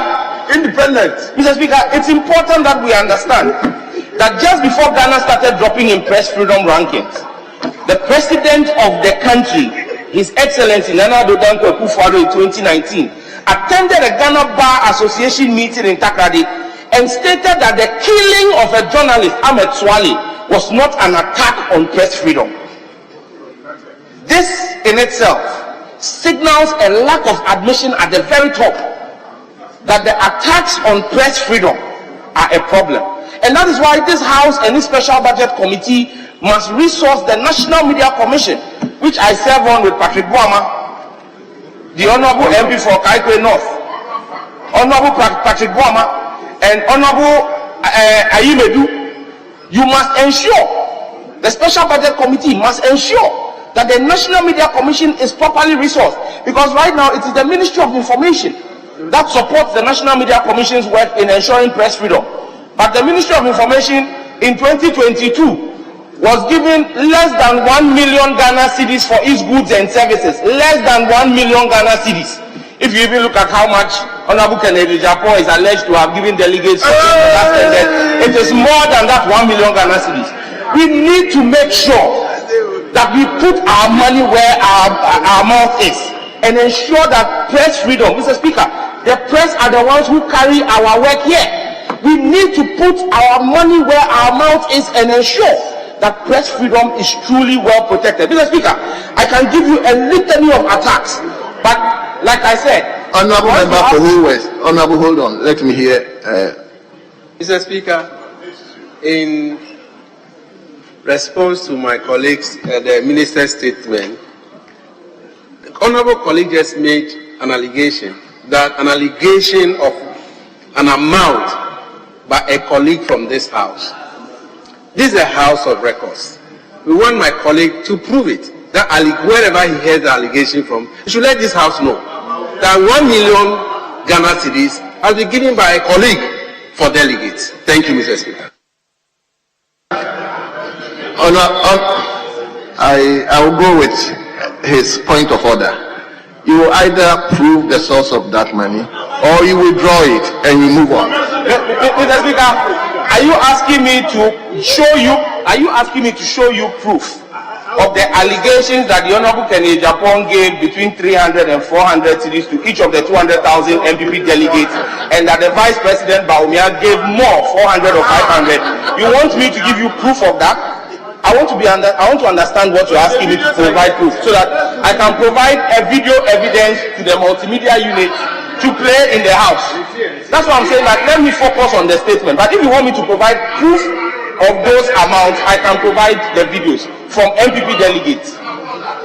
independent. Mr. Speaker, it's important that we understand that just before Ghana started dropping in press freedom rankings, the president of the country, His Excellency Nana Addo Dankwa Akufo-Addo, in 2019, attended a Ghana Bar Association meeting in Takoradi and stated that the killing of a journalist, Ahmed Swale, was not an attack on press freedom. This in itself signals a lack of admission at the very top that the attacks on press freedom are a problem. And that is why this House and this Special Budget Committee must resource the National Media Commission, which I serve on with Patrick Boama, the Honorable MP for Kaikwe North, Honorable Patrick Boama, and Honorable Ayimedu. You must ensure, the Special Budget Committee must ensure that the National Media Commission is properly resourced, because right now it is the Ministry of Information that supports the National Media Commission's work in ensuring press freedom. But the Ministry of Information in 2022 was given less than 1 million Ghana cedis for its goods and services. Less than 1 million Ghana cedis. If you even look at how much Honorable Kennedy Japan is alleged to have given delegates, it is more than that 1 million Ghana cedis. We need to make sure that we put our money where our mouth is and ensure that press freedom, Mr. Speaker, the press are the ones who carry our work here. We need to put our money where our mouth is and ensure that press freedom is truly well protected. Mr. Speaker, I can give you a litany of attacks, but like I said, Honorable Member for Whole West. Honorable, hold on, let me hear. Mr. Speaker, in response to my colleagues, the minister's statement, the honorable colleague just made an allegation of an amount by a colleague from this house. This is a house of records. We want my colleague to prove it. That wherever he hears the allegation from, he should let this house know that 1 million Ghana cedis has been given by a colleague for delegates. Thank you, Mr. Speaker. I will go with his point of order. You will either prove the source of that money or you withdraw it and you move on. Mr. Speaker, are you asking me to show you proof of the allegations that the Honorable Kenny Japan gave between 300 and 400 cities to each of the 200,000 MPP delegates, and that the Vice President Bawumia gave more, 400 or 500. You want me to give you proof of that? I want to understand what you're asking me to provide proof, so that I can provide a video evidence to the multimedia unit to play in the house. That's why I'm saying that let me focus on the statement. But if you want me to provide proof of those amounts, I can provide the videos from MPP delegates.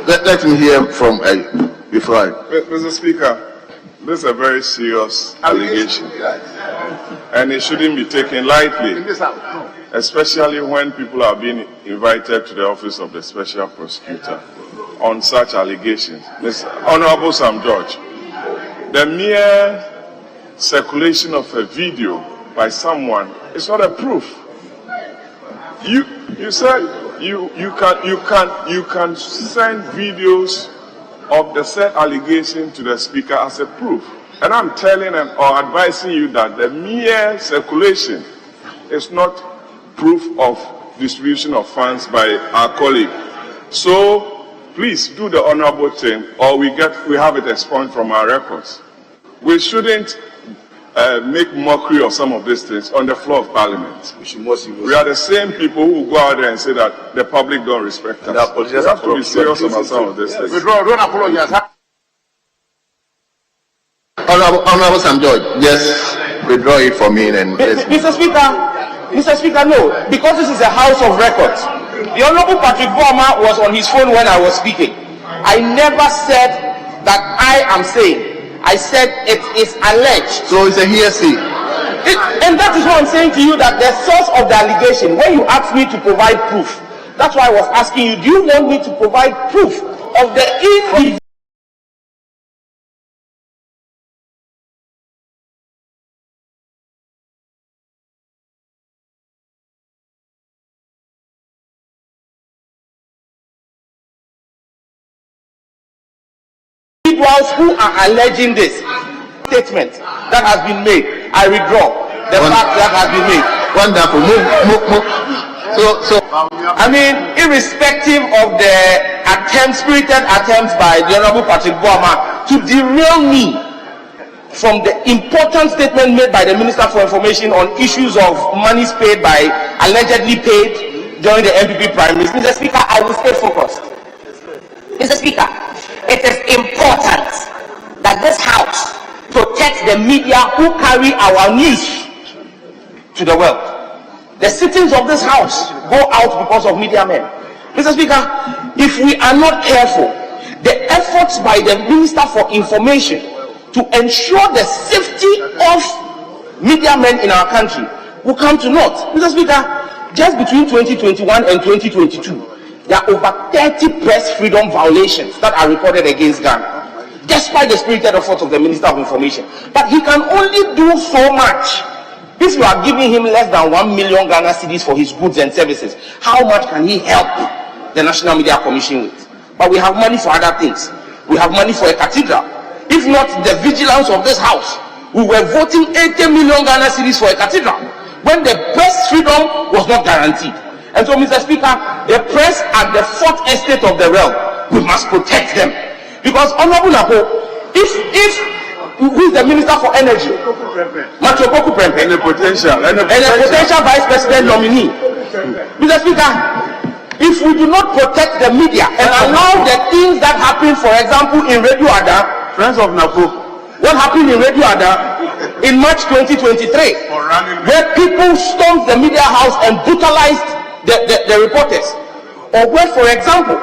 Let me hear from before I. Mr. Speaker, this is a very serious allegation, and it shouldn't be taken lightly, especially when people are being invited to the office of the Special Prosecutor on such allegations. Mr. Honorable Sam George, the mere circulation of a video by someone is not a proof. You said you can send videos of the said allegation to the Speaker as a proof, and I'm telling or advising you that the mere circulation is not proof of distribution of funds by our colleague. So please do the honorable thing, or we have it expunged from our records. We shouldn't make mockery of some of these things on the floor of Parliament. We are the same people who go out there and say that the public don't respect us. We have to be serious about some of these things. Honorable Sam George, just withdraw it for me and Mr. Speaker, no, because this is a house of records. The Honorable Patrick Boama was on his phone when I was speaking. I never said that I am saying. I said it is alleged. So it's a hearsay. And that is what I'm saying to you, that the source of the allegation, when you asked me to provide proof, that's why I was asking you, do you want me to provide proof of the individual? Who are alleging this statement that has been made, I withdraw the fact that has been made. Wonderful. So I mean, irrespective of the spirited attempts by the Honorable Patrick Boama to derail me from the important statement made by the Minister for Information on issues of monies paid by, allegedly paid during the MPP primaries. Mr. Speaker, I will stay focused. Mr. Speaker, it is important that this House protects the media who carry our news to the world. The sittings of this House go out because of media men. Mr. Speaker, if we are not careful, the efforts by the Minister for Information to ensure the safety of media men in our country will come to naught. Mr. Speaker, just between 2021 and 2022, there are over 30 press freedom violations that are recorded against Ghana, despite the spirited efforts of the Minister of Information. But he can only do so much. If you are giving him less than 1 million Ghana cedis for his goods and services, how much can he help the National Media Commission with? But we have money for other things. We have money for a cathedral. If not the vigilance of this House, we were voting 80 million Ghana cedis for a cathedral when the press freedom was not guaranteed. And so, Mr. Speaker, the press at the fourth estate of the realm, we must protect them. Because, Honorable Napo, if who is the Minister for Energy? Matthew Boku Prempe. And a potential Vice President nominee. Mr. Speaker, if we do not protect the media and allow the things that happen, for example, in Radio Ada, Friends of Napo, what happened in Radio Ada in March 2023, where people stormed the media house and brutalized the reporters, or where, for example,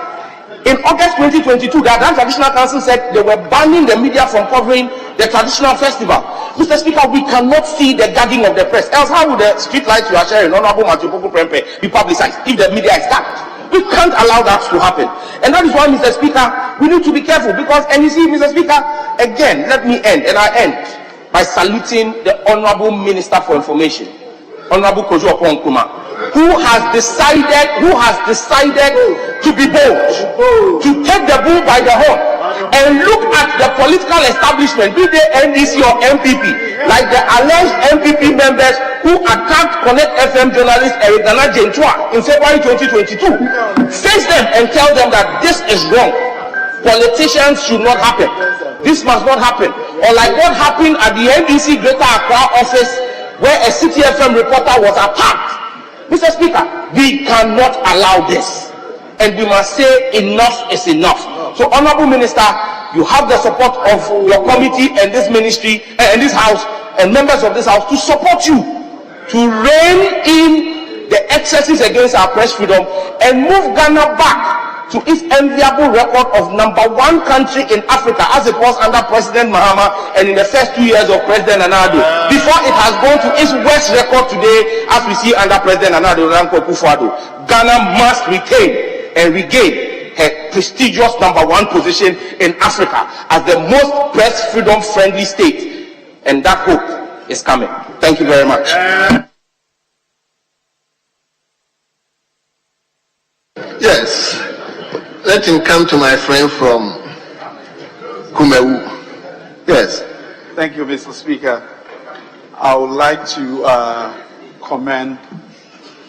in August 2022, the Adana Traditional Council said they were banning the media from covering the traditional festival. Mr. Speaker, we cannot see the gagging of the press. Else, how would the street lights you are sharing, Honorable Matthew Boku Prempe, be publicized if the media is gagged? We can't allow that to happen. And that is why, Mr. Speaker, we need to be careful. Because, and you see, Mr. Speaker, again, let me end, and I end by saluting the Honorable Minister for Information, Honorable Kojo Okonkuma, who has decided to be bold, to take the bull by the horn, and look at the political establishment, be they NDC or MPP, like the alleged MPP members who attacked Connect FM journalist Adina in February 2022. Face them and tell them that this is wrong. Politicians should not happen. This must not happen. Or like what happened at the NDC Greater Accra office, where a City FM reporter was attacked. Mr. Speaker, we cannot allow this. And we must say enough is enough. So, Honorable Minister, you have the support of your committee and this ministry and this house and members of this house to support you to rein in the excesses against our press freedom and move Ghana back to its enviable record of #1 country in Africa, as it was under President Mahama and in the first 2 years of President Nana Addo, before it has gone to its worst record today, as we see under President Nana Addo. Ghana must retain and regain her prestigious #1 position in Africa as the most press freedom friendly state, and that hope is coming. Thank you very much. Yes, let him come to my friend from Kumewu. Yes. Thank you, Mr. Speaker. I would like to commend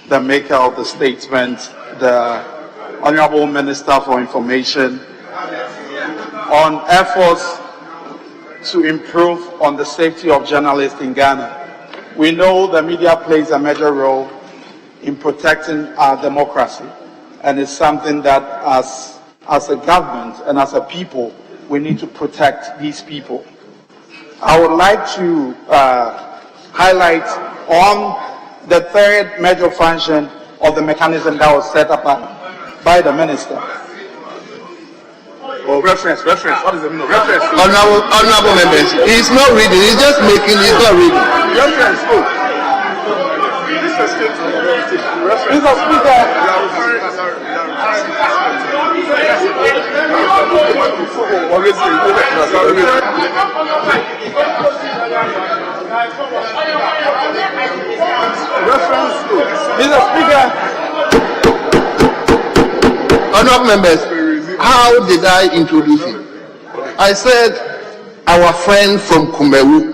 the maker of the statement, the Honorable Minister for Information, on efforts to improve on the safety of journalists in Ghana. We know the media plays a major role in protecting our democracy, and it's something that as a government and as a people, we need to protect these people. I would like to highlight on the third major function of the mechanism that was set up by the minister. Oh, reference. What is the meaning of reference? Honorable members, he's not reading, he's just making, he's not reading. Reference, Mr. Speaker, Mr. Speaker, honorable members, how did I introduce him? I said, our friend from Kumewu.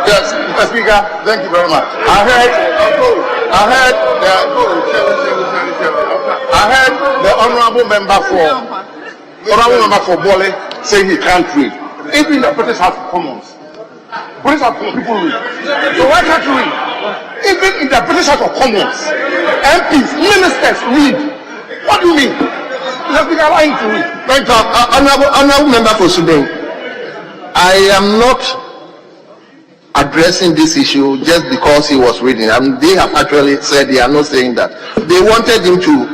Yes, Mr. Speaker, thank you very much. I heard the honorable member for Bole saying he can't read. Even the British House of Commons. British House of Commons, people read. So why can't you read? Even in the British House of Commons, MPs, ministers read. What do you mean? Let's be allowing to read. Thank you. Honorable member for Sudan, I am not addressing this issue just because he was reading. They have actually said they are not saying that. They wanted him to.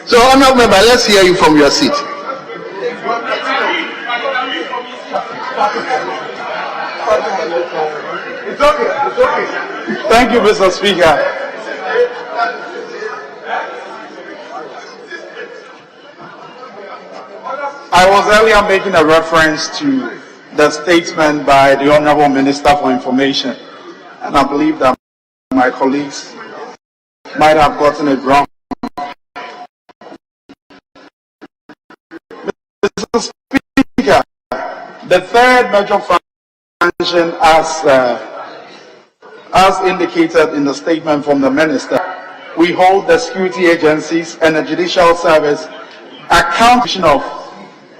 So, honorable member, let's hear you from your seat. It's okay. Thank you, Mr. Speaker. I was earlier making a reference to the statement by the Honorable Minister for Information, and I believe that my colleagues might have gotten it wrong. Mr. Speaker, the third major function, as indicated in the statement from the Minister, we hold the security agencies and the judicial service accountable of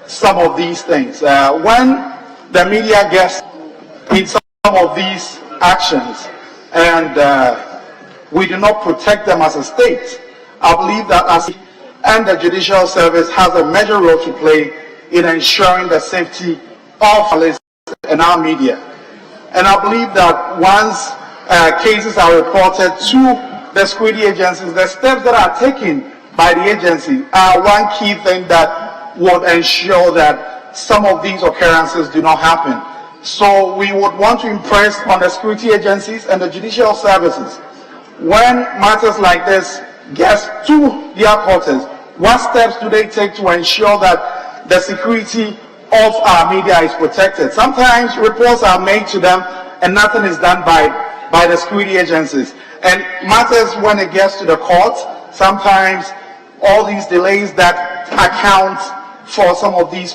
some of these things. When the media gets in some of these actions and we do not protect them as a state, I believe that and the judicial service has a major role to play in ensuring the safety of journalists and our media. And I believe that once cases are reported to the security agencies, the steps that are taken by the agency are one key thing that would ensure that some of these occurrences do not happen. So we would want to impress on the security agencies and the judicial services, when matters like this gets to their quarters, what steps do they take to ensure that the security of our media is protected. Sometimes reports are made to them and nothing is done by the security agencies. And matters when it gets to the court, sometimes all these delays that account for some of these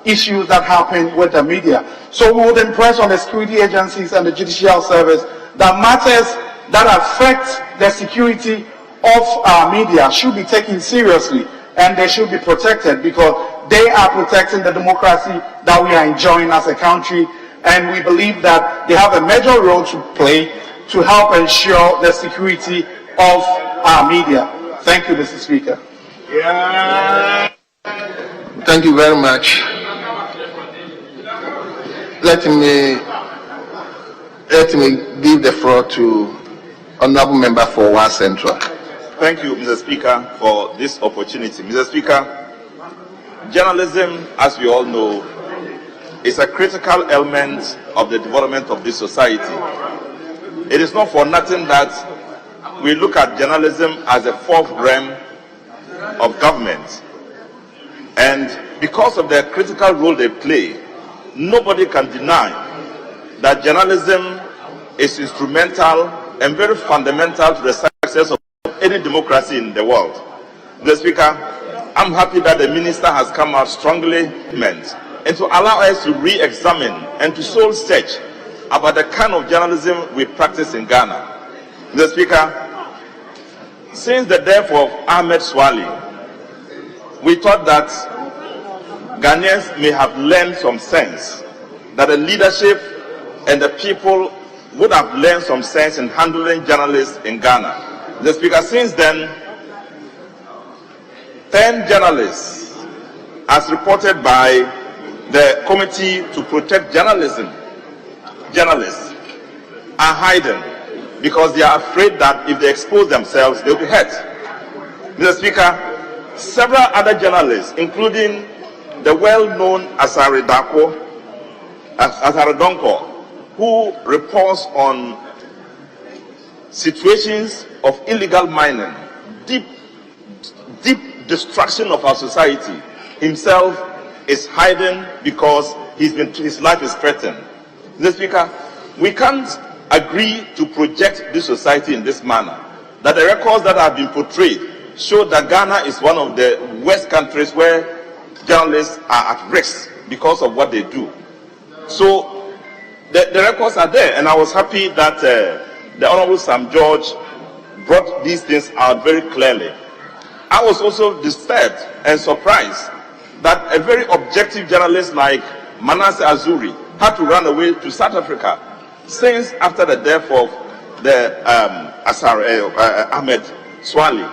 issues that happen with the media. So we would impress on the security agencies and the judicial service that matters that affect the security of our media should be taken seriously and they should be protected because they are protecting the democracy that we are enjoying as a country, and we believe that they have a major role to play to help ensure the security of our media. Thank you, Mr. Speaker. Thank you very much. Let me give the floor to Honorable Member for Wa Central. Thank you, Mr. Speaker, for this opportunity. Mr. Speaker, journalism, as we all know, is a critical element of the development of this society. It is not for nothing that we look at journalism as a fourth realm of government. And because of the critical role they play, nobody can deny that journalism is instrumental and very fundamental to the success of any democracy in the world. Mr. Speaker, I'm happy that the Minister has come out strongly and to allow us to re-examine and to soul search about the kind of journalism we practice in Ghana. Mr. Speaker, since the death of Ahmed Swali, we thought that Ghanaians may have learned some sense, that the leadership and the people would have learned some sense in handling journalists in Ghana. Mr. Speaker, since then, 10 journalists, as reported by the Committee to Protect Journalists are hiding because they are afraid that if they expose themselves, they'll be hurt. Mr. Speaker, several other journalists, including the well-known Asare Donko, who reports on situations of illegal mining, deep destruction of our society, himself is hiding because his life is threatened. Mr. Speaker, we can't agree to project this society in this manner, that the records that have been portrayed show that Ghana is one of the worst countries where journalists are at risk because of what they do. So the records are there, and I was happy that the Honorable Sam George brought these things out very clearly. I was also disturbed and surprised that a very objective journalist like Manasseh Azuri had to run away to South Africa since after the death of the Ahmed Swali.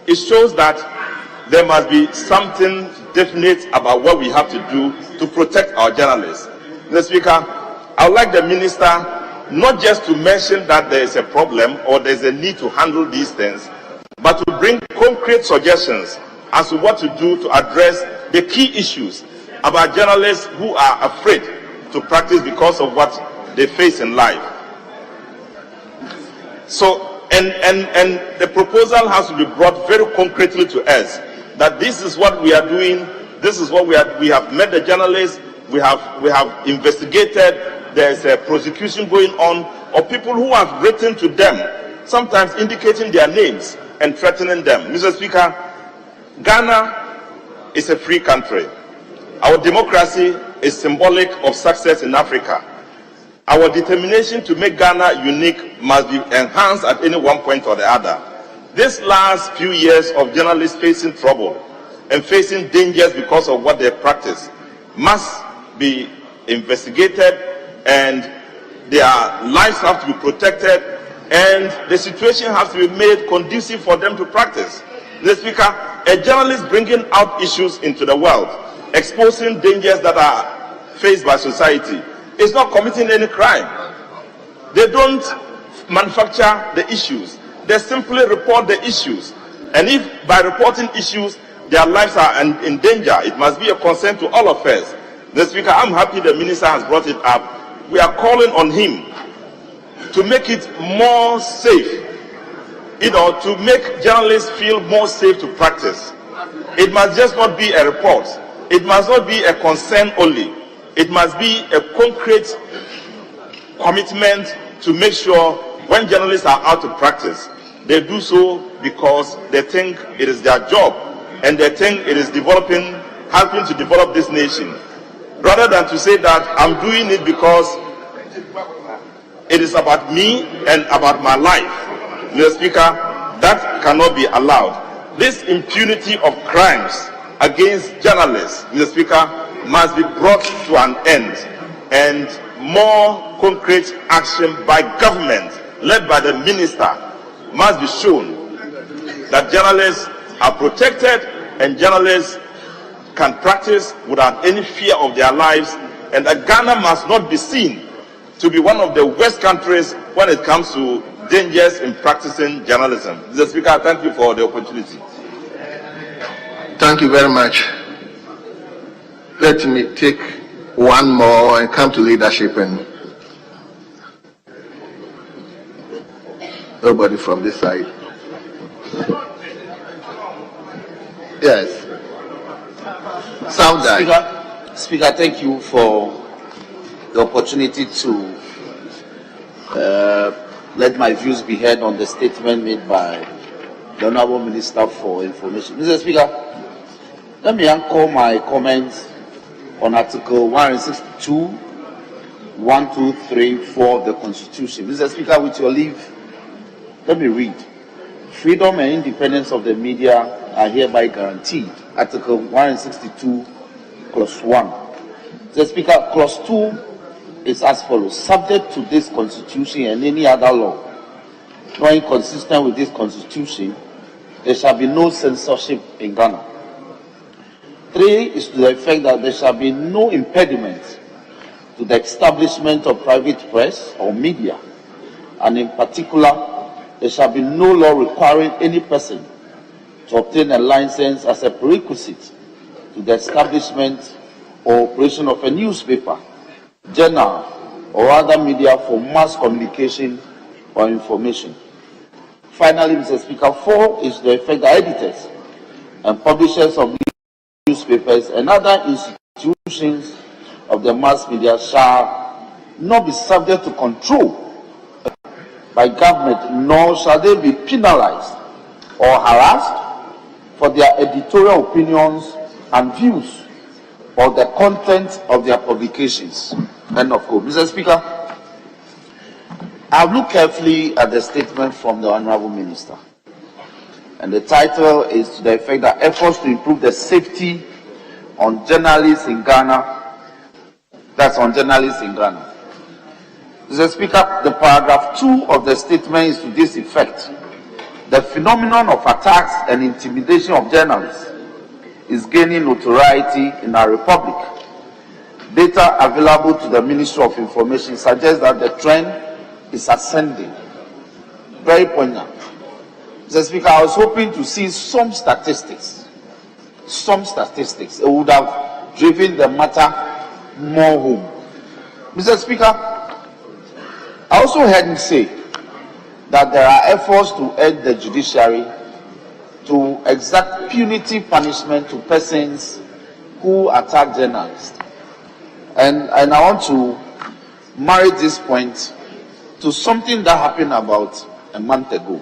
It shows that there must be something definite about what we have to do to protect our journalists. Mr. Speaker, I would like the Minister not just to mention that there is a problem or there is a need to handle these things, but to bring concrete suggestions as to what to do to address the key issues about journalists who are afraid to practice because of what they face in life. So, and the proposal has to be brought very concretely to us, that this is what we are doing, this is what we have met the journalists, we have investigated, there is a prosecution going on, or people who have written to them, sometimes indicating their names and threatening them. Mr. Speaker, Ghana is a free country. Our democracy is symbolic of success in Africa. Our determination to make Ghana unique must be enhanced at any one point or the other. This last few years of journalists facing trouble and facing dangers because of what they practice must be investigated, and their lives have to be protected, and the situation has to be made conducive for them to practice. Mr. Speaker, a journalist bringing out issues into the world, exposing dangers that are faced by society, is not committing any crime. They don't manufacture the issues. They simply report the issues. And if by reporting issues, their lives are in danger, it must be a concern to all of us. Mr. Speaker, I'm happy the Minister has brought it up. We are calling on him to make it more safe, to make journalists feel more safe to practice. It must just not be a report. it must not be a concern only. It must be a concrete commitment to make sure when journalists are out to practice, they do so because they think it is their job and they think it is helping to develop this nation, rather than to say that I'm doing it because it is about me and about my life. Mr. Speaker, that cannot be allowed. This impunity of crimes against journalists, Mr. Speaker, must be brought to an end, and more concrete action by government, led by the minister, must be shown that journalists are protected and journalists can practice without any fear of their lives, and that Ghana must not be seen to be one of the worst countries when it comes to dangers in practicing journalism. Mr. Speaker, thank you for the opportunity. Thank you very much. Let me take one more and come to leadership, and nobody from this side. Yes. Speaker, thank you for the opportunity to let my views be heard on the statement made by the Honourable Minister for Information. Mr. Speaker, let me anchor my comments on Article 162, 1, 2, 3, 4 of the Constitution. Mr. Speaker, with your leave, let me read. Freedom and independence of the media are hereby guaranteed. Article 162, Clause 1. Mr. Speaker, Clause 2 is as follows. Subject to this Constitution and any other law not inconsistent with this Constitution, there shall be no censorship in Ghana. 3 is to the effect that there shall be no impediment to the establishment of private press or media, and in particular, there shall be no law requiring any person to obtain a license as a prerequisite to the establishment or operation of a newspaper, journal, or other media for mass communication or information. Finally, Mr. Speaker, 4 is to the effect that editors and publishers of newspapers and other institutions of the mass media shall not be subject to control by government, nor shall they be penalized or harassed for their editorial opinions and views or the content of their publications. End of quote. Mr. Speaker, I've looked carefully at the statement from the Honourable Minister, and the title is to the effect that efforts to improve the safety on journalists in Ghana, that's on journalists in Ghana. Mr. Speaker, the paragraph 2 of the statement is to this effect. The phenomenon of attacks and intimidation of journalists is gaining notoriety in our republic. Data available to the Ministry of Information suggests that the trend is ascending. Very poignant. Mr. Speaker, I was hoping to see some statistics. It would have driven the matter more home. Mr. Speaker, I also heard him say that there are efforts to urge the judiciary to exact punitive punishment to persons who attack journalists. And I want to marry this point to something that happened about a month ago.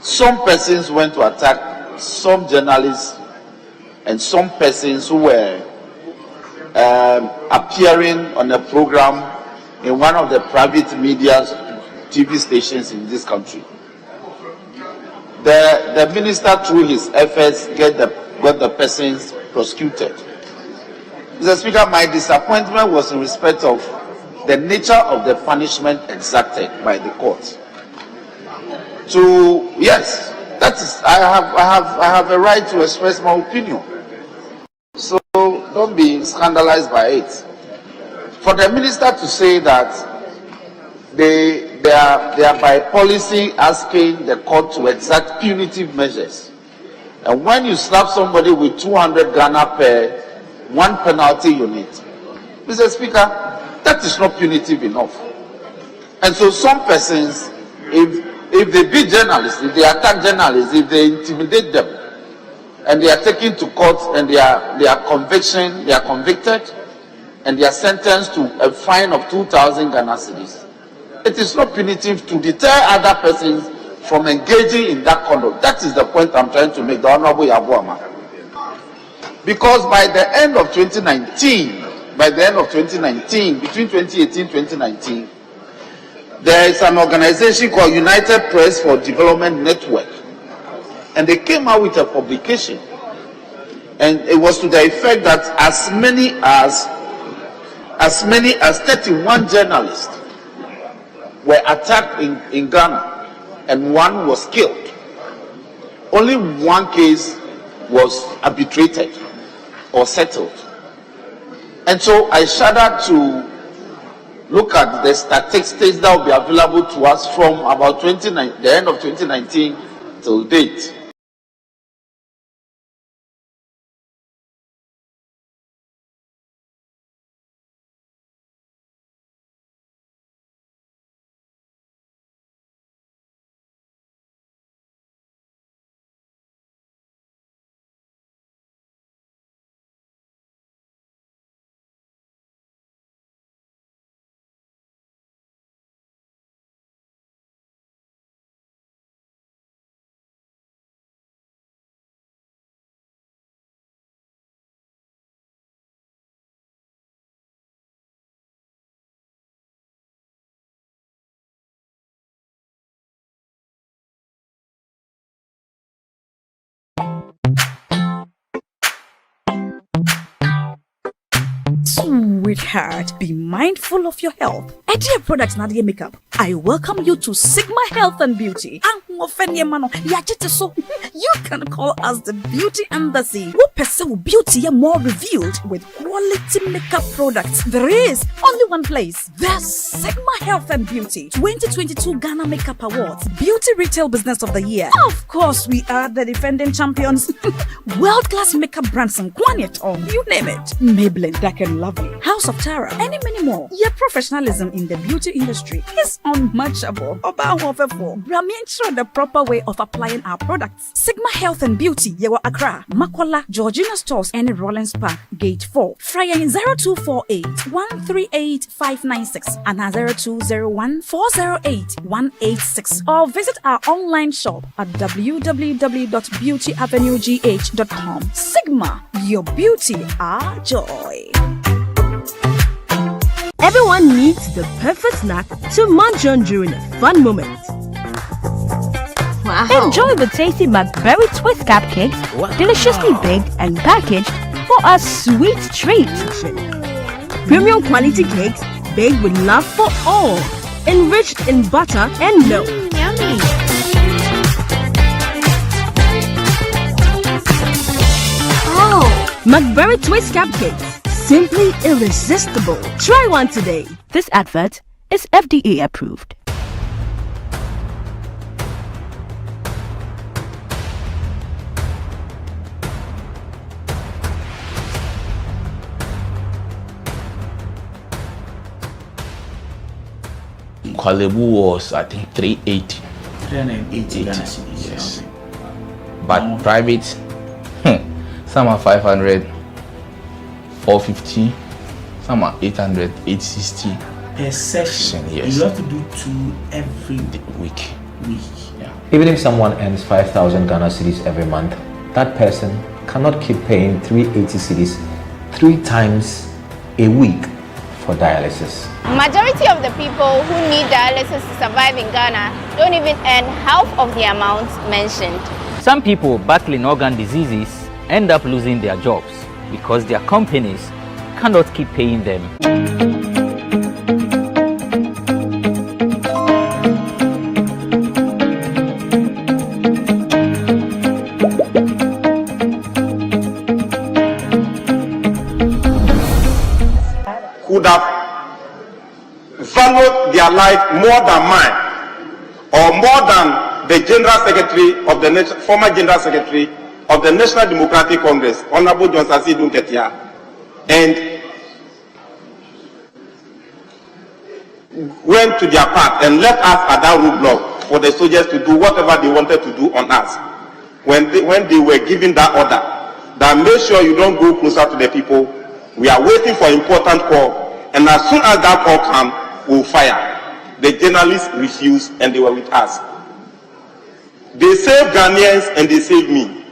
Some persons went to attack some journalists and some persons who were appearing on a program in one of the private media TV stations in this country. The minister, through his efforts, got the persons prosecuted. Mr. Speaker, my disappointment was in respect of the nature of the punishment exacted by the court. So yes, that is, I have a right to express my opinion. So don't be scandalized by it. For the minister to say that they are by policy asking the court to exact punitive measures, and when you slap somebody with 200 Ghana per one penalty unit, Mr. Speaker, that is not punitive enough. And so some persons, if they beat journalists, if they attack journalists, if they intimidate them, and they are taken to court, and they are convicted, and they are sentenced to a fine of 2,000 Ghana cedis. It is not punitive to deter other persons from engaging in that conduct. That is the point I'm trying to make, the Honorable Yabuama. Because by the end of 2019, between 2018 and 2019, there is an organization called United Press for Development Network, and they came out with a publication, and it was to the effect that as many as 31 journalists were attacked in Ghana, and one was killed. Only one case was arbitrated or settled. And so I shudder to look at the statistics that will be available to us from about the end of 2019 till date. Sweetheart, be mindful of your health. Adina products na dey makeup. I welcome you to Sigma Health and Beauty. You can call us the Beauty Embassy. Who pursue beauty more revealed with quality makeup products. There is only one place. The Sigma Health and Beauty 2022 Ghana Makeup Awards Beauty Retail Business of the Year. Of course, we are the defending champions. World-class makeup brands and Kwanyet on, you name it. Maybelline, Dark and Lovely, House of Tara, and many more. Your professionalism in the beauty industry is unmatchable. Bramian the proper way of applying our products. Sigma Health and Beauty, Yewa Accra, Makola, Georgina Stores, and Rollins Park, Gate 4. Fryer 0248 138 596 and 0201 408 186. Or visit our online shop at www.beautyavenuegh.com. Sigma, your beauty, our joy. Everyone needs the perfect snack to munch on during a fun moment. Wow. Enjoy the tasty McBerry Twist cupcakes, deliciously baked and packaged for a sweet treat. Premium quality cakes baked with love for all, enriched in butter and milk. Yummy. Oh, McBerry Twist cupcakes, simply irresistible. Try one today. This advert is FDA approved. Kwalebu was, I think, 380. 380 Ghana cedis. Yes. But private, some are 500, 450, some are 800, 860. Per session, yes. You have to do 2 every week. Yeah. Even if someone earns 5,000 Ghana cedis every month, that person cannot keep paying 380 cedis 3 times a week for dialysis. Majority of the people who need dialysis to survive in Ghana don't even earn half of the amount mentioned. Some people battling organ diseases end up losing their jobs because their companies cannot keep paying them. Could have valued their life more than mine, or more than the General Secretary of the former General Secretary of the National Democratic Congress, Honorable John Sasi Dunketia, and went to their path and left us at that roadblock for the soldiers to do whatever they wanted to do on us. when they were giving that order, that make sure you don't go closer to the people. We are waiting for important call, and as soon as that call comes, we'll fire. The journalists refused, and they were with us. They saved Ghanaians, and they saved me.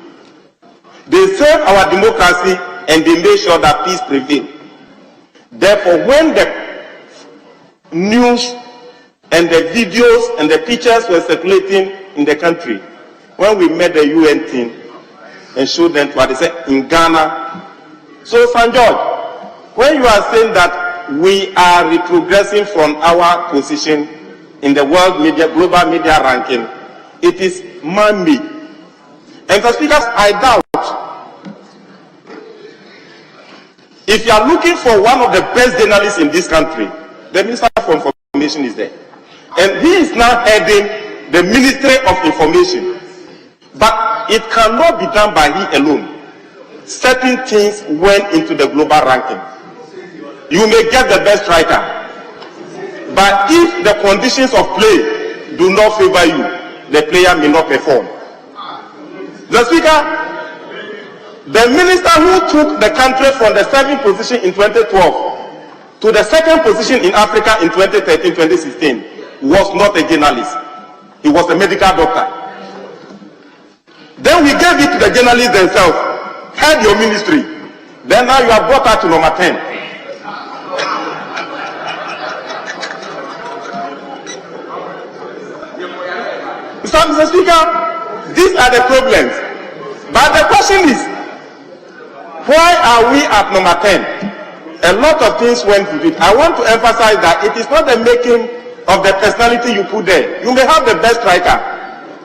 They saved our democracy, and they made sure that peace prevailed. Therefore, when the news and the videos and the pictures were circulating in the country, when we met the UN team and showed them what they said in Ghana. So, St. George, when you are saying that we are retrogressing from our position in the world media, global media ranking, it is man-made. And for speakers, I doubt. If you are looking for one of the best journalists in this country, the Minister for Information is there. And he is now heading the Ministry of Information. But it cannot be done by he alone. Certain things went into the global ranking. You may get the best striker, but if the conditions of play do not favor you, the player may not perform. The Speaker, the minister who took the country from the 7th position in 2012 to the 2nd position in Africa in 2013-2016 was not a journalist. He was a medical doctor. Then we gave it to the journalists themselves. Head your ministry. Then now you are brought out to number 10. Mr. Speaker, these are the problems. But the question is, why are we at number 10? A lot of things went with it. I want to emphasize that it is not the making of the personality you put there. You may have the best striker,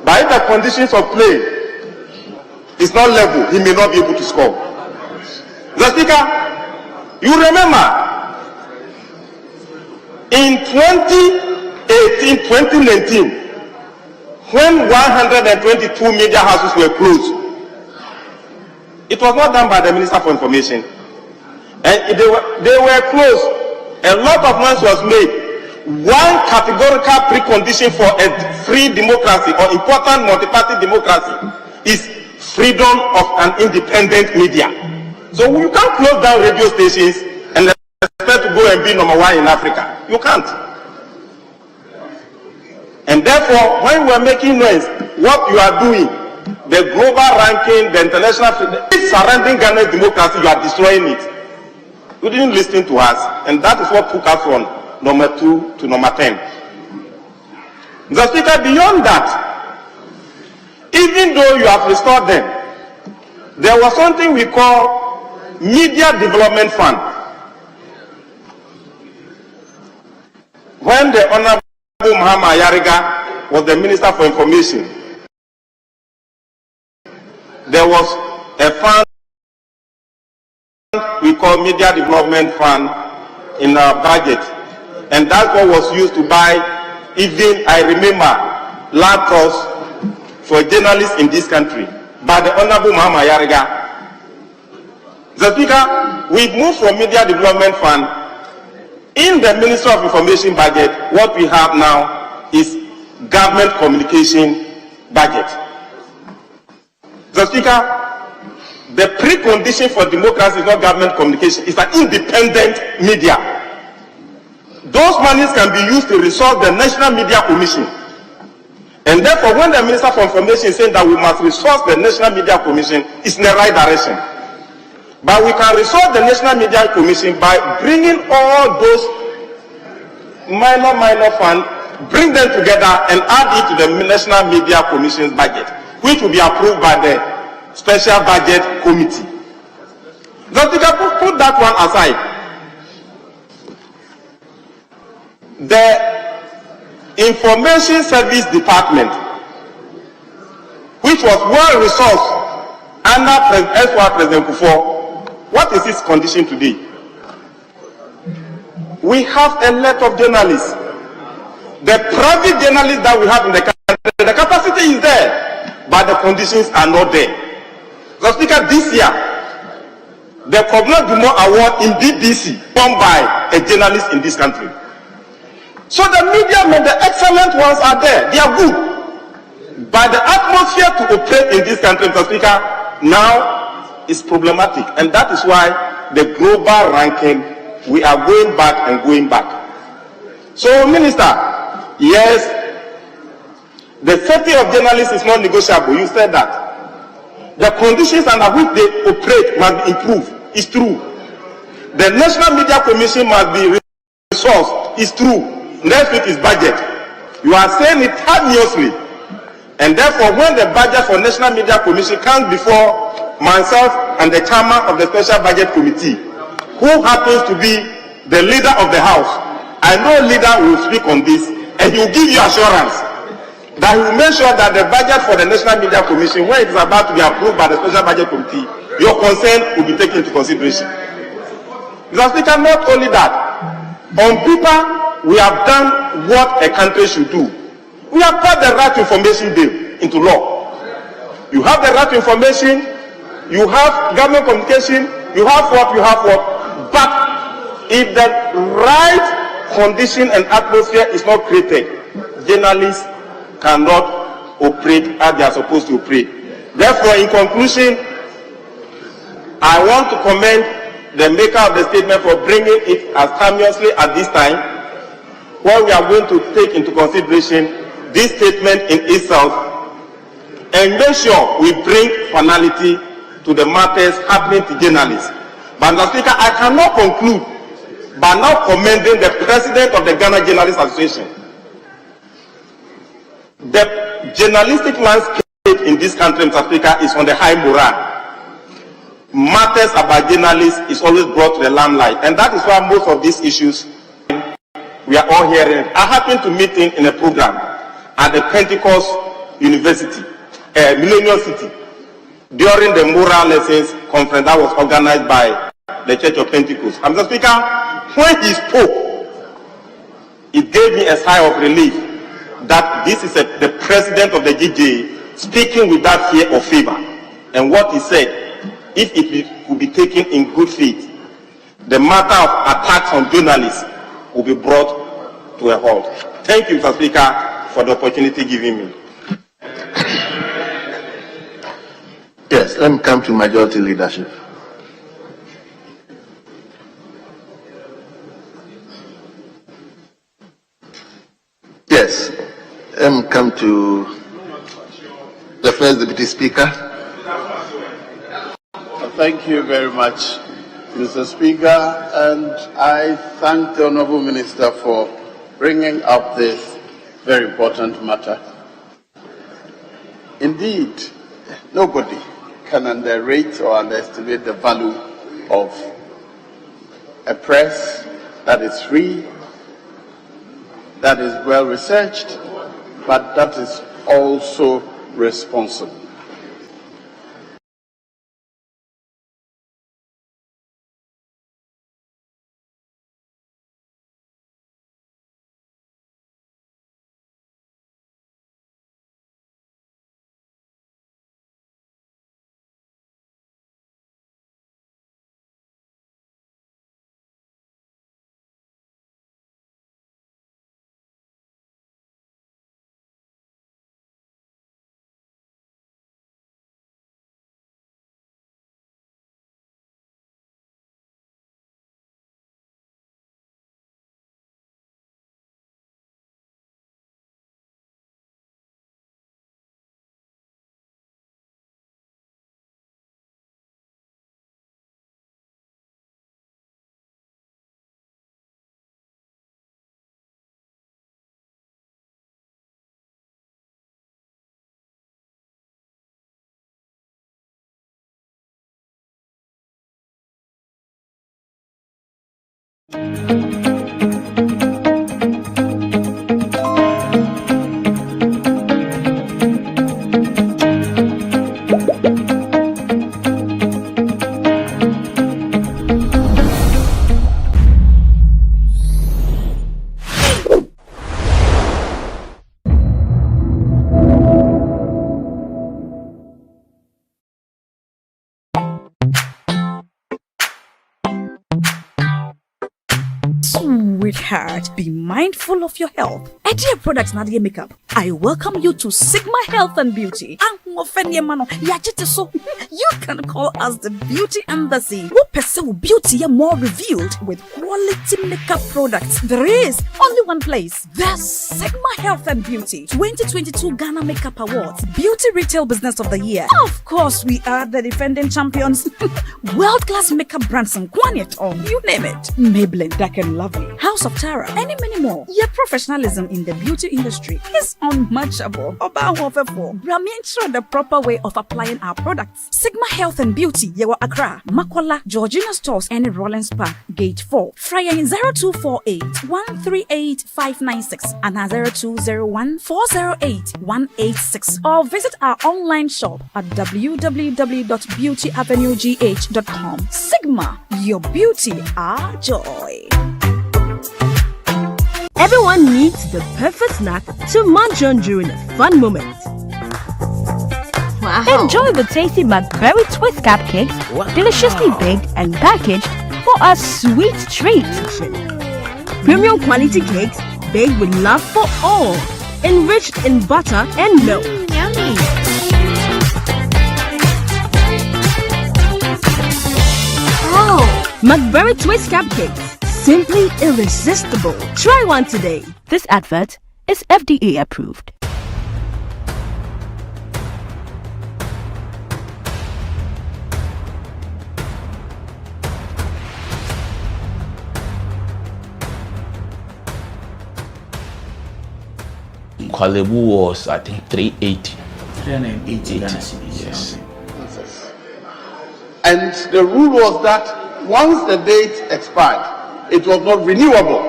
but if the conditions of play is not level, he may not be able to score. The Speaker, you remember in 2018-2019, when 122 media houses were closed, it was not done by the Minister for Information. And they were closed. A lot of noise was made. One categorical precondition for a free democracy or important multi-party democracy is freedom of an independent media. So you can't close down radio stations and expect to go and be number 1 in Africa. You can't. And therefore, when we are making noise, what you are doing, the global ranking, the international, surrounding Ghana's democracy, you are destroying it. You didn't listen to us, and that is what took us from number 2 to number 10. The Speaker, beyond that, even though you have restored them, there was something we call Media Development Fund. When the Honorable Muhammad Yariga was the Minister for Information, there was a fund we call Media Development Fund in our budget, and that's what was used to buy, even I remember, laptops for journalists in this country by the Honorable Muhammad Yariga. The Speaker, we moved from Media Development Fund. In the Ministry of Information budget, what we have now is government communication budget. The Speaker, the precondition for democracy is not government communication, it's an independent media. Those monies can be used to resolve the National Media Commission. And therefore, when the Minister for Information is saying that we must resource the National Media Commission, it's in the right direction. But we can resolve the National Media Commission by bringing all those minor funds, bring them together and add it to the National Media Commission's budget, which will be approved by the Special Budget Committee. Just put that one aside. The Information Service Department, which was well resourced under President Kufuor, what is its condition today? We have a lot of journalists. The private journalists that we have in the country, the capacity is there, but the conditions are not there. So, Speaker, this year, the Kwabena Award in BBC won by a journalist in this country. So the media men, the excellent ones are there. They are good. But the atmosphere to operate in this country, Mr. Speaker, now is problematic. And that is why the global ranking, we are going back and going back. So, Minister, yes, the safety of journalists is not negotiable. You said that. The conditions under which they operate must be improved. It's true. The National Media Commission must be resourced. It's true. Next week is budget. You are saying it harmoniously. And therefore, when the budget for National Media Commission comes before myself and the chairman of the Special Budget Committee, who happens to be the leader of the House, I know leader will speak on this, and he will give you assurance that he will make sure that the budget for the National Media Commission, when it is about to be approved by the Special Budget Committee, your concern will be taken into consideration. Mr. Speaker, not only that, on paper, we have done what a country should do. We have put the Right to Information Bill into law. You have the right to information, you have government communication, you have what. But if the right condition and atmosphere is not created, journalists cannot operate as they are supposed to operate. Therefore, in conclusion, I want to commend the maker of the statement for bringing it as harmoniously at this time, where we are going to take into consideration this statement in itself and make sure we bring finality to the matters happening to journalists. But Mr. Speaker, I cannot conclude by now commending the president of the Ghana Journalists Association. The journalistic landscape in this country, Mr. Speaker, is on the high morale. Matters about journalists is always brought to the limelight, and that is why most of these issues we are all hearing. I happened to meet in a program at the Pentecost University, Millennium City, during the Moral Lessons Conference that was organized by the Church of Pentecost. Mr. Speaker, when he spoke, it gave me a sigh of relief that this is the president of the GJ speaking without fear or favor. And what he said, if it could be taken in good faith, the matter of attacks on journalists will be brought to a halt. Thank you, Mr. Speaker, for the opportunity given me. Yes, let me come to majority leadership. Yes, let me come to the first Deputy Speaker. Thank you very much, Mr. Speaker, and I thank the Honourable Minister for bringing up this very important matter. Indeed, nobody can underrate or underestimate the value of a press that is free, that is well researched, but that is also responsible. hard. Be mindful of your health. Adina Products Nadia Makeup. I welcome you to Sigma Health and Beauty. You can call us the Beauty Embassy. Who pursue beauty more revealed with quality makeup products. There is only one place. The Sigma Health and Beauty 2022 Ghana Makeup Awards. Beauty Retail Business of the Year. Of course, we are the defending champions. World-class makeup brands and Kwanyet on. You name it. Maybelline, Dark and Lovely, House of Tara, and many more. Your professionalism in the beauty industry is unmatchable. The proper way of applying our products. Sigma Health and Beauty, Yewa Accra, Makola, Georgina Stores, and Rollins Park, Gate 4. Fryer in 0248 138 596 and 0201 408 186. Or visit our online shop at www.beautyavenuegh.com. Sigma, your beauty, our joy. Everyone needs the perfect snack to munch on during a fun moment. Wow. Enjoy the tasty McBerry Twist cupcakes, deliciously baked and packaged for a sweet treat. Premium quality cakes baked with love for all, enriched in butter and milk. Yummy. Oh, McBerry Twist cupcakes, simply irresistible. Try one today. This advert is FDA approved. Kwabena was, I think, 380. 380 Ghana cedis. Yes. And the rule was that once the date expired, it was not renewable.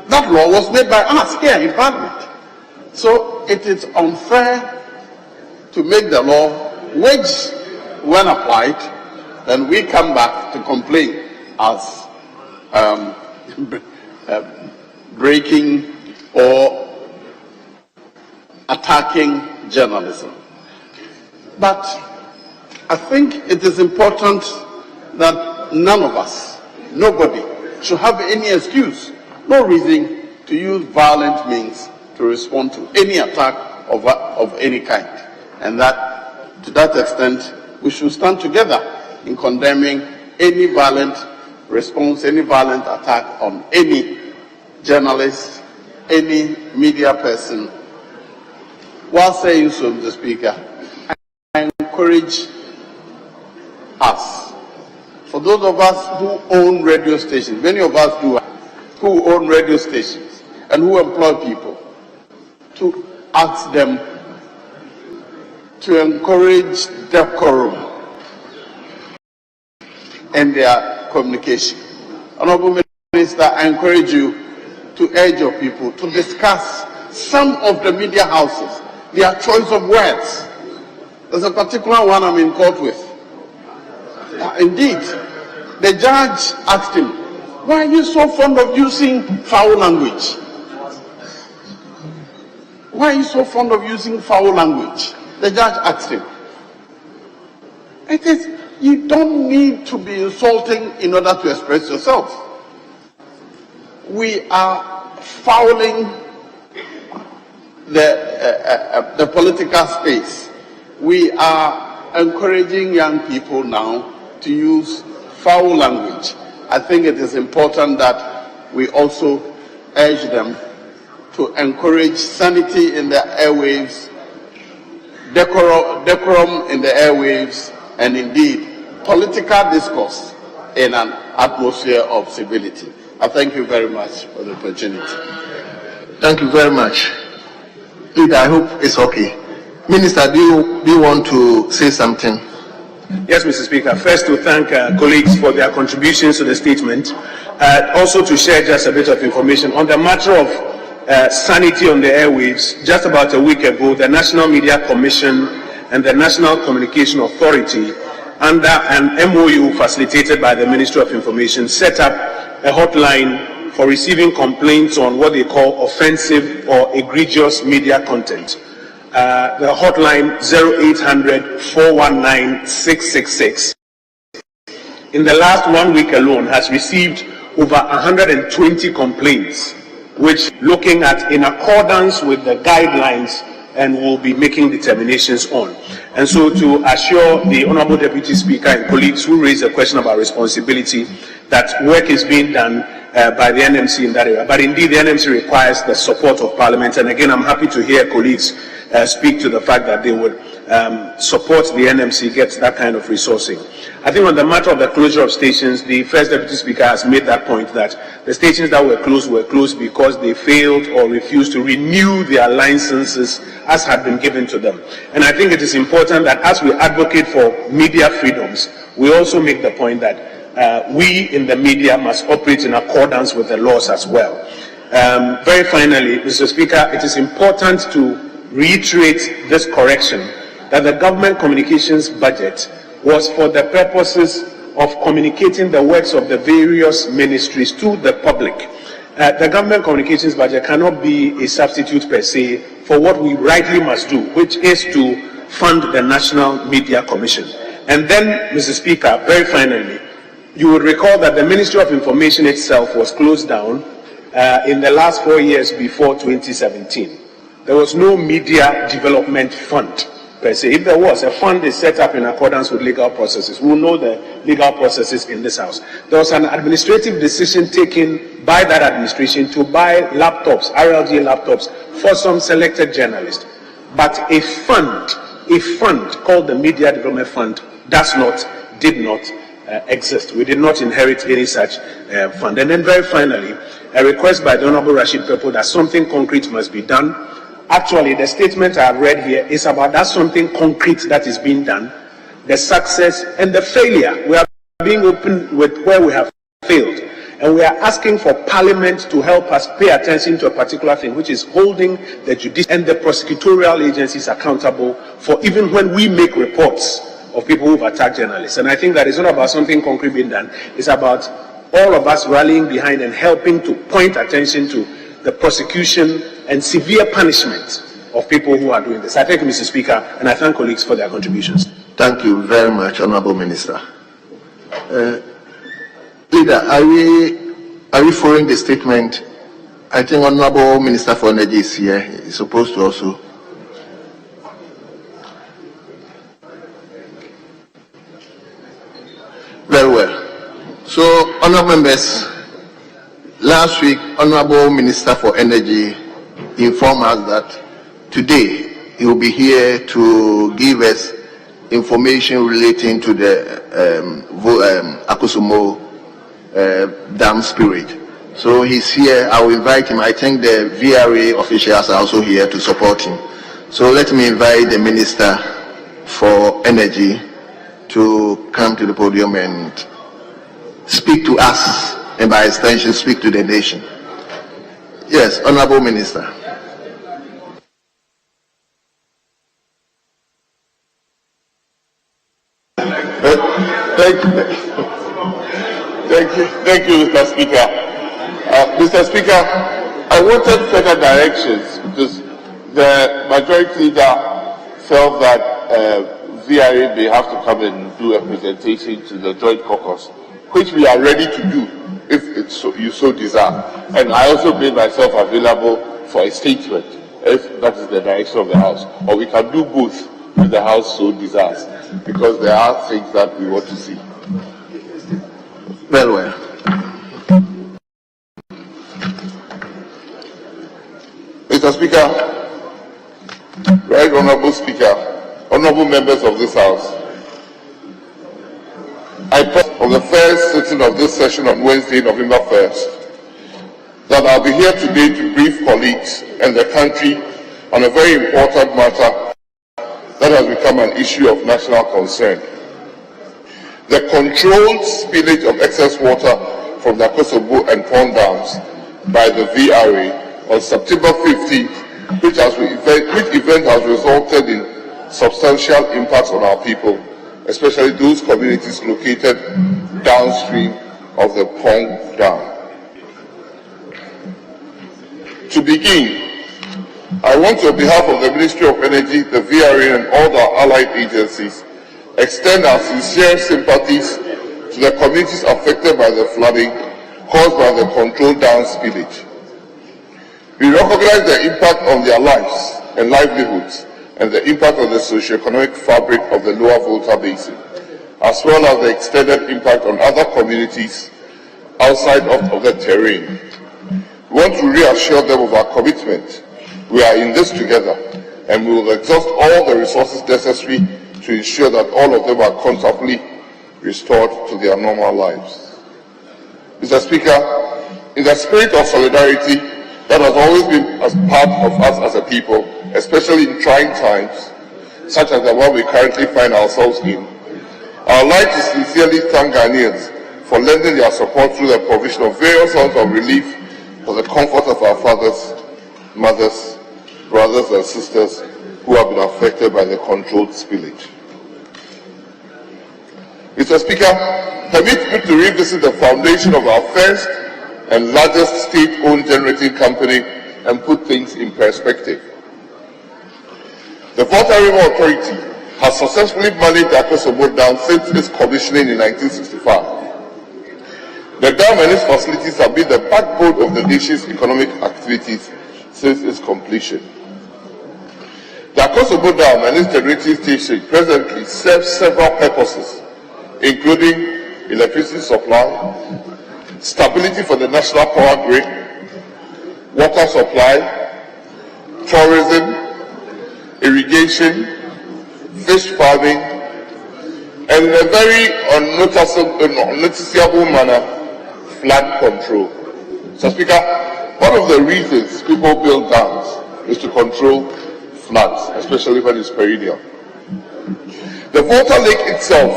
That law was made by us here in Parliament. So it is unfair to make the law, which, when applied, then we come back to complain as breaking or attacking journalism. But I think it is important that none of us, nobody, should have any excuse, no reason to use violent means to respond to any attack of any kind. And that, to that extent, we should stand together in condemning any violent response, any violent attack on any journalist, any media person. While saying so, Mr. Speaker, I encourage us, for those of us who own radio stations, many of us do, who own radio stations and who employ people, to ask them to encourage decorum in their communication. Honorable Minister, I encourage you to urge your people to discuss some of the media houses, their choice of words. There's a particular one I'm in court with. Indeed, the judge asked him, why are you so fond of using foul language? Why are you so fond of using foul language? The judge asked him. It is, you don't need to be insulting in order to express yourself. We are fouling the political space. We are encouraging young people now to use foul language. I think it is important that we also urge them to encourage sanity in the airwaves, decorum in the airwaves, and indeed political discourse in an atmosphere of civility. I thank you very much for the opportunity. Thank you very much. Leader, I hope it's okay. Minister, do you want to say something? Yes, Mr. Speaker. First, to thank colleagues for their contributions to the statement. Also to share just a bit of information on the matter of sanity on the airwaves. Just about a week ago, the National Media Commission and the National Communication Authority, under an MOU facilitated by the Ministry of Information, set up a hotline for receiving complaints on what they call offensive or egregious media content. The hotline 0800-419-666. In the last 1 week alone has received over 120 complaints, which looking at in accordance with the guidelines and will be making determinations on. And so to assure the Honorable Deputy Speaker and colleagues who raised a question about responsibility, that work is being done by the NMC in that area. But indeed, the NMC requires the support of Parliament. And again, I'm happy to hear colleagues speak to the fact that they would support the NMC get that kind of resourcing. I think on the matter of the closure of stations, the First Deputy Speaker has made that point that the stations that were closed because they failed or refused to renew their licenses as had been given to them. And I think it is important that as we advocate for media freedoms, we also make the point that we in the media must operate in accordance with the laws as well. Very finally, Mr. Speaker, it is important to reiterate this correction that the government communications budget was for the purposes of communicating the works of the various ministries to the public. The government communications budget cannot be a substitute per se for what we rightly must do, which is to fund the National Media Commission. And then, Mr. Speaker, very finally, you would recall that the Ministry of Information itself was closed down in the last 4 years before 2017. There was no media development fund per se. If there was, a fund is set up in accordance with legal processes. We will know the legal processes in this house. There was an administrative decision taken by that administration to buy laptops, RLG laptops, for some selected journalists. But a fund called the Media Development Fund did not exist. We did not inherit any such fund. And then very finally, a request by the Honorable Rashid Pepo that something concrete must be done. Actually, the statement I have read here is about that something concrete that is being done, the success and the failure. We are being open with where we have failed. And we are asking for Parliament to help us pay attention to a particular thing, which is holding the judicial and the prosecutorial agencies accountable for even when we make reports of people who've attacked journalists. And I think that it's not about something concrete being done. It's about all of us rallying behind and helping to point attention to the prosecution and severe punishment of people who are doing this. I thank you, Mr. Speaker, and I thank colleagues for their contributions. Thank you very much, Honorable Minister. Leader, are we following the statement? I think Honorable Minister for Energy is here. He's supposed to also. Very well. So, honorable members, last week, Honorable Minister for Energy informed us that today he will be here to give us information relating to the Akusumo dam spirit. So he's here. I will invite him. I think the VRA officials are also here to support him. So let me invite the Minister for Energy to come to the podium and speak to us, and by extension speak to the nation. Yes, Honorable Minister. Thank you, Mr. Speaker. Mr. Speaker, I wanted further directions because the majority leader felt that VRA may have to come and do a presentation to the Joint Caucus, which we are ready to do if you so desire. And I also made myself available for a statement if that is the direction of the House. Or we can do both if the House so desires, because there are things that we want to see. Very well. Mr. Speaker, Right Honorable Speaker, honorable members of this House, I promise on the first sitting of this session on Wednesday, November 1st, that I'll be here today to brief colleagues and the country on a very important matter that has become an issue of national concern. The controlled spillage of excess water from the Kosovo and Pond dams by the VRA on September 15th, which event has resulted in substantial impacts on our people, especially those communities located downstream of the Pond dam. To begin, I want to, on behalf of the Ministry of Energy, the VRA, and all the allied agencies, extend our sincere sympathies to the communities affected by the flooding caused by the controlled dam spillage. We recognize the impact on their lives and livelihoods and the impact on the socio-economic fabric of the Lower Volta Basin, as well as the extended impact on other communities outside of the terrain. We want to reassure them of our commitment. We are in this together, and we will exhaust all the resources necessary to ensure that all of them are comfortably restored to their normal lives. Mr. Speaker, in the spirit of solidarity that has always been as part of us as a people, especially in trying times, such as the one we currently find ourselves in, I would like to sincerely thank Ghanaians for lending their support through the provision of various forms of relief for the comfort of our fathers, mothers, brothers and sisters who have been affected by the controlled spillage. Mr. Speaker, permit me to revisit the foundation of our first and largest state-owned generating company and put things in perspective. The Volta River Authority has successfully managed the Akosombo Dam since its commissioning in 1965. The dam and its facilities have been the backbone of the nation's economic activities since its completion. The Akosombo Dam and its generating station presently serve several purposes, including electricity supply, stability for the national power grid, water supply, tourism, irrigation, fish farming, and in a very unnoticeable manner, flood control. So, Speaker, one of the reasons people build dams is to control floods, especially when it's perennial. The Volta Lake itself,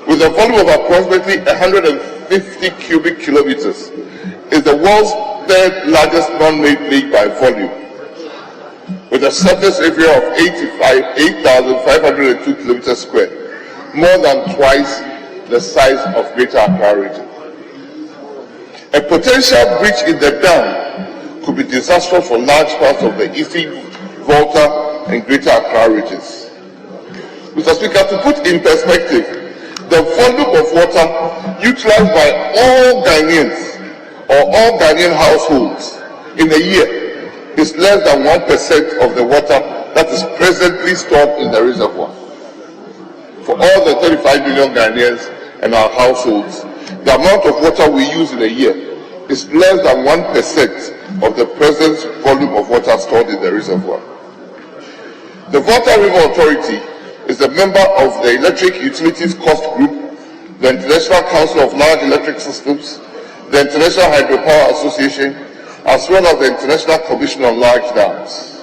with a volume of approximately 150 cubic kilometers, is the world's third largest man-made lake by volume, with a surface area of 8,502 kilometers square, more than twice the size of Greater Accra region. A potential breach in the dam could be disastrous for large parts of the eastern Volta and Greater Accra regions. Mr. Speaker, to put in perspective, the volume of water utilized by all Ghanaians or all Ghanaian households in a year is less than 1% of the water that is presently stored in the reservoir. For all the 35 million Ghanaians and our households, the amount of water we use in a year is less than 1% of the present volume of water stored in the reservoir. The Volta River Authority is a member of the Electric Utilities Cost Group, the International Council of Large Electric Systems, the International Hydropower Association, as well as the International Commission on Large Dams.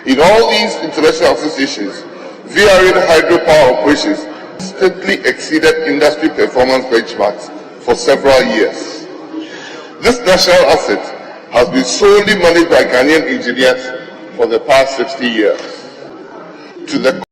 In all these international associations, VRA hydropower operations steadily exceeded industry performance benchmarks for several years. This national asset has been solely managed by Ghanaian engineers for the past 60 years. To the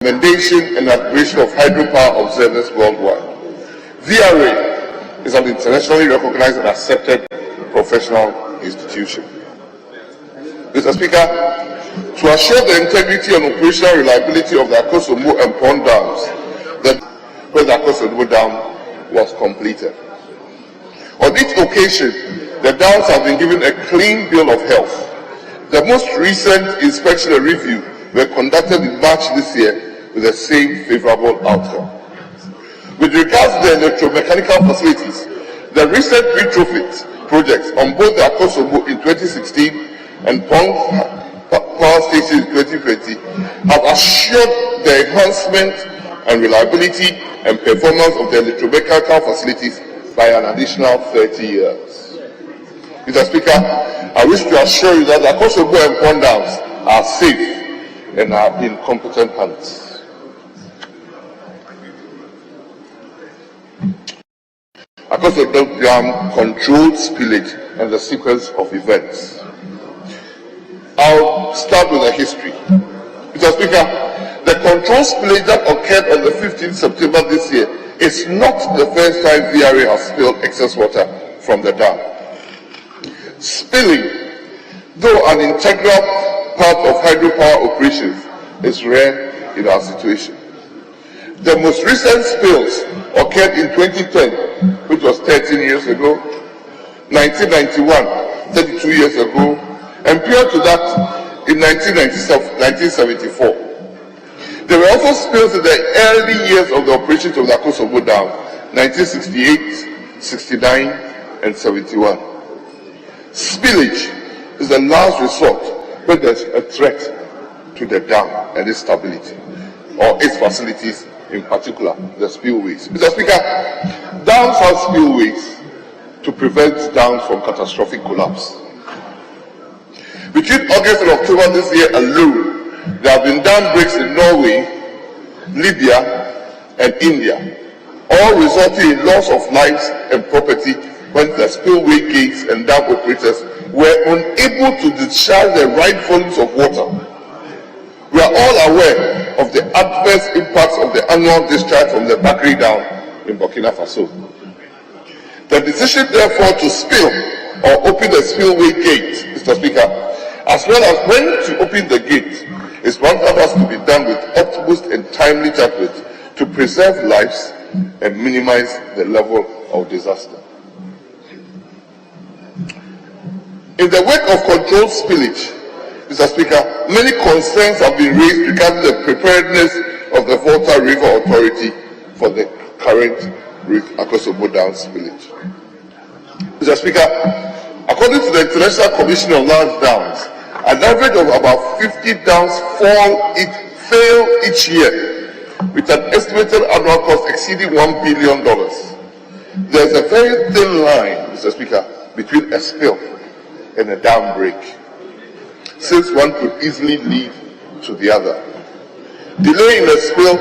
recommendation and admiration of hydropower observers worldwide. VRA is an internationally recognized and accepted professional institution. Mr. Speaker, to assure the integrity and operational reliability of the Akosombo and Pond dams, when the Akosombo Dam was completed. On each occasion, the dams have been given a clean bill of health. The most recent inspection and review were conducted in March this year with the same favorable outcome. With regards to the electromechanical facilities, the recent retrofit projects on both the Akosombo in 2016 and Pond Power Station in 2020 have assured the enhancement and reliability and performance of the electromechanical facilities by an additional 30 years. Mr. Speaker, I wish to assure you that the Akosombo and Pond dams are safe and are in competent hands. Akosombo Dam controlled spillage and the sequence of events. I'll start with the history. Mr. Speaker, The controlled spillage that occurred on the 15th September this year is not the first time VRA has spilled excess water from the dam. Spilling, though an integral part of hydropower operations, is rare in our situation. The most recent spills occurred in 2010, which was 13 years ago, 1991, 32 years ago, and prior to that, in 1974. There were also spills in the early years of the operations of the Akosombo Dam, 1968, 69, and 71. Spillage is the last resort when there's a threat to the dam and its stability, or its facilities, in particular, the spillways. Mr. Speaker, dams have spillways to prevent dams from catastrophic collapse. Between August and October this year alone, there have been dam breaks in Norway, Libya, and India, all resulting in loss of lives and property when the spillway gates and dam operators were unable to discharge the right volumes of water. We are all aware of the adverse impacts of the annual discharge from the Bakri Dam in Burkina Faso. The decision, therefore, to spill or open the spillway gate, Mr. Speaker, as well as when to open the gate, is one that has to be done with utmost and timely judgment to preserve lives and minimize the level of disaster. In the wake of controlled spillage, Mr. Speaker, many concerns have been raised regarding the preparedness of the Volta River Authority for the current Akosombo Dam spillage. Mr. Speaker, according to the International Commission on Large Dams, an average of about 50 dams fail each year, with an estimated annual cost exceeding $1 billion. There's a very thin line, Mr. Speaker, between a spill and a dam break, since one could easily lead to the other. Delay in a spill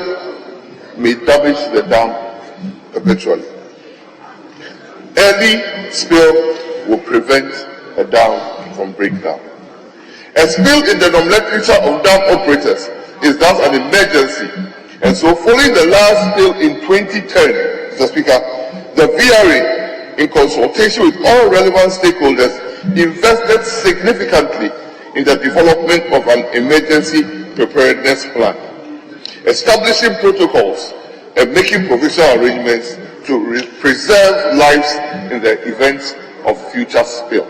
may damage the dam perpetually. Early spill will prevent a dam from breakdown. A spill in the nomenclature of dam operators is thus an emergency, and so following the last spill in 2010, Mr. Speaker, the VRA, in consultation with all relevant stakeholders, invested significantly in the development of an emergency preparedness plan, establishing protocols and making provisional arrangements to preserve lives in the event of future spill.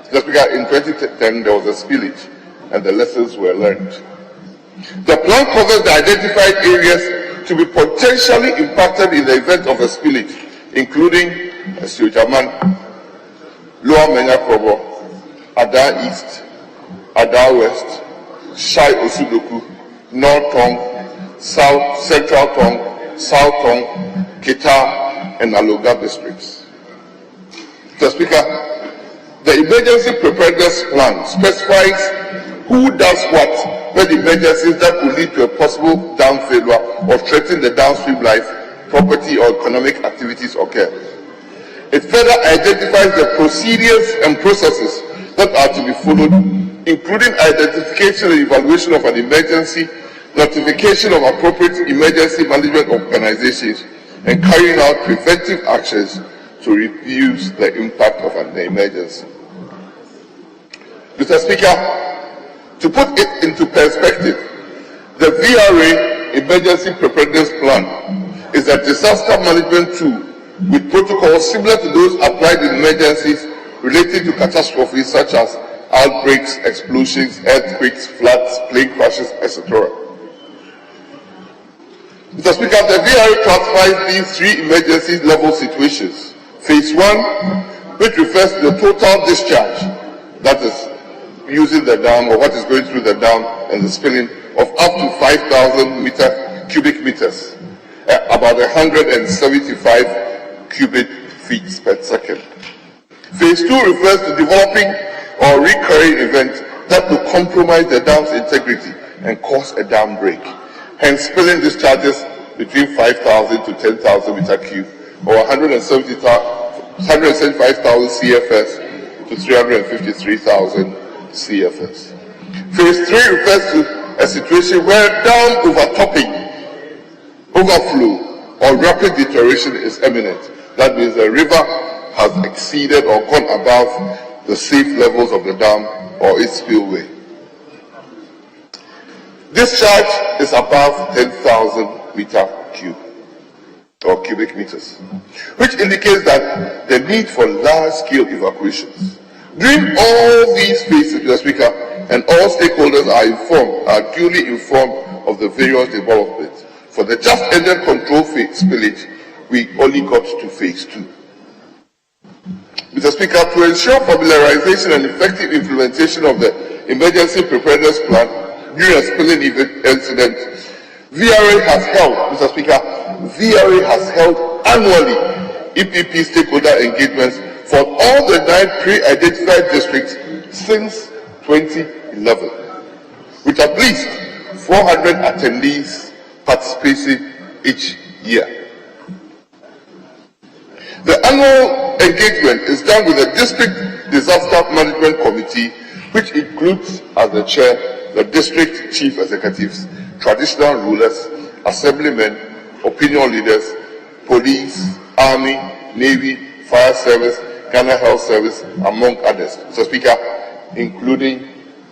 Mr. Speaker, in 2010 there was a spillage and the lessons were learned. The plan covers the identified areas to be potentially impacted in the event of a spillage, including Siojaman, Lower Menya Krobo, Ada East, Ada West, Shai Osudoku, North Tong, South Central Tong, South Tong, Kita, and Aloga districts. Mr. Speaker, the emergency preparedness plan specifies who does what when emergencies that could lead to a possible dam failure or threaten the downstream life, property, or economic activities occur. It further identifies the procedures and processes that are to be followed, including identification and evaluation of an emergency, notification of appropriate emergency management organizations, and carrying out preventive actions to reduce the impact of an emergency. Mr. Speaker, to put it into perspective, the VRA Emergency Preparedness Plan is a disaster management tool with protocols similar to those applied in emergencies related to catastrophes such as outbreaks, explosions, earthquakes, floods, plane crashes, etc. Mr. Speaker, the VRA classifies these three emergency level situations. Phase 1, which refers to the total discharge, that is, using the dam or what is going through the dam and the spilling of up to 5,000 cubic meters, about 175 cubic feet per second. Phase 2 refers to developing or recurring events that will compromise the dam's integrity and cause a dam break, hence spilling discharges between 5,000 to 10,000 meter cube or 175,000 CFS to 353,000 CFS. Phase 3 refers to a situation where dam overtopping, overflow, or rapid deterioration is imminent. That means the river has exceeded or gone above the safe levels of the dam or its spillway. Discharge is above 10,000 meter cube or cubic meters, which indicates that the need for large-scale evacuations. During all these phases, Mr. Speaker, and all stakeholders are duly informed of the various developments. For the just ended control phase spillage, we only got to phase 2. Mr. Speaker, to ensure familiarization and effective implementation of the emergency preparedness plan during a spilling incident, VRA has held, Mr. Speaker, VRA has held annually EPP stakeholder engagements for all the 9 pre-identified districts since 2011, with at least 400 attendees participating each year. The annual engagement is done with the District Disaster Management Committee, which includes as the chair the district chief executives, traditional rulers, assemblymen, opinion leaders, police, army, navy, fire service, Ghana Health Service, among others, Mr. Speaker, including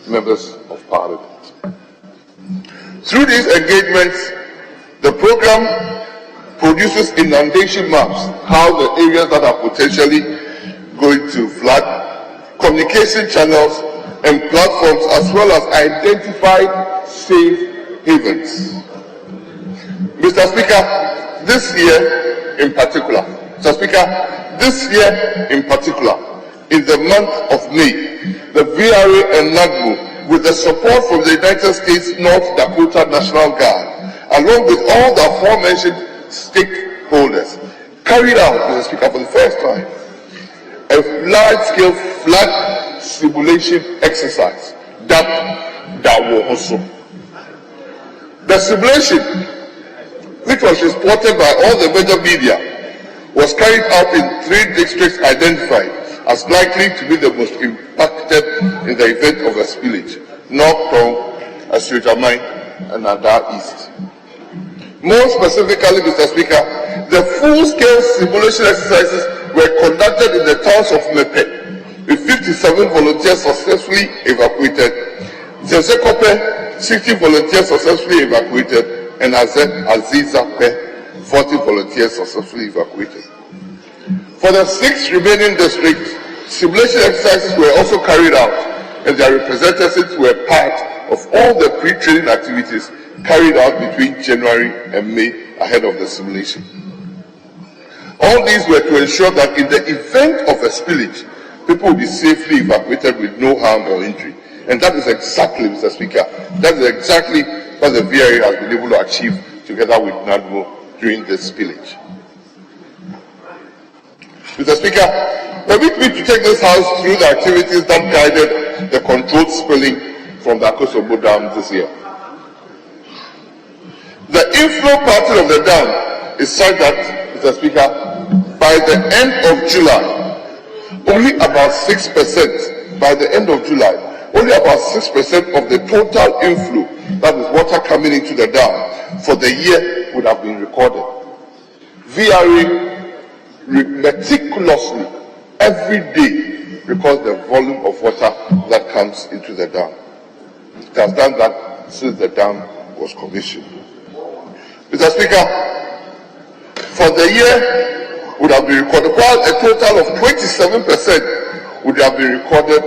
members of Parliament. Through these engagements, the program produces inundation maps, how the areas that are potentially going to flood, communication channels and platforms, as well as identified safe havens. Mr. Speaker, this year in particular, in the month of May, the VRA and NAGMO, with the support from the United States North Dakota National Guard, along with all the aforementioned stakeholders, carried out, Mr. Speaker, for the first time, a large-scale flood simulation exercise that was also. The simulation, which was reported by all the major media, was carried out in 3 districts identified as likely to be the most impacted in the event of a spillage: North Tong, Asujamai, and Ada East. More specifically, Mr. Speaker, the full-scale simulation exercises were conducted in the towns of Mepe, with 57 volunteers successfully evacuated, Zezekope, 60 volunteers successfully evacuated, and Azizape, 40 volunteers successfully evacuated. For the 6 remaining districts, simulation exercises were also carried out, and their representatives were part of all the pre-training activities carried out between January and May ahead of the simulation. All these were to ensure that in the event of a spillage, people will be safely evacuated with no harm or injury. And that is exactly, Mr. Speaker, that is exactly what the VRA has been able to achieve together with NADMO during this spillage. Mr. Speaker, permit me to take this House through the activities that guided the controlled spilling from the Akosobo Dam this year. The inflow pattern of the dam is such that, Mr. Speaker, by the end of July, only about 6%, by the end of July, only about 6% of the total inflow, that is water coming into the dam, for the year would have been recorded. VRA meticulously, every day, records the volume of water that comes into the dam. It has done that since the dam was commissioned. Mr. Speaker, for the year would have been recorded, while a total of 27% would have been recorded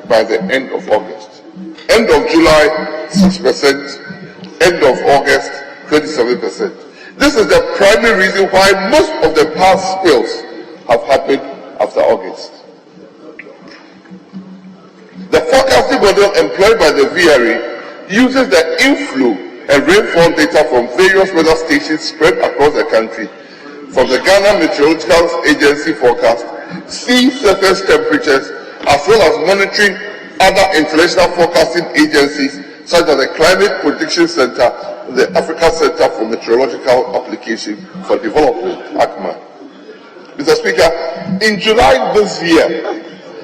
by the end of August. End of July, 6%, end of August, 27%. This is the primary reason why most of the past spills have happened after August. The forecasting model employed by the VRA uses the inflow and rainfall data from various weather stations spread across the country, from the Ghana Meteorological Agency forecast, sea surface temperatures, as well as monitoring other international forecasting agencies such as the Climate Prediction Center and the Africa Center for Meteorological Application for Development, ACMA. Mr. Speaker, in July this year,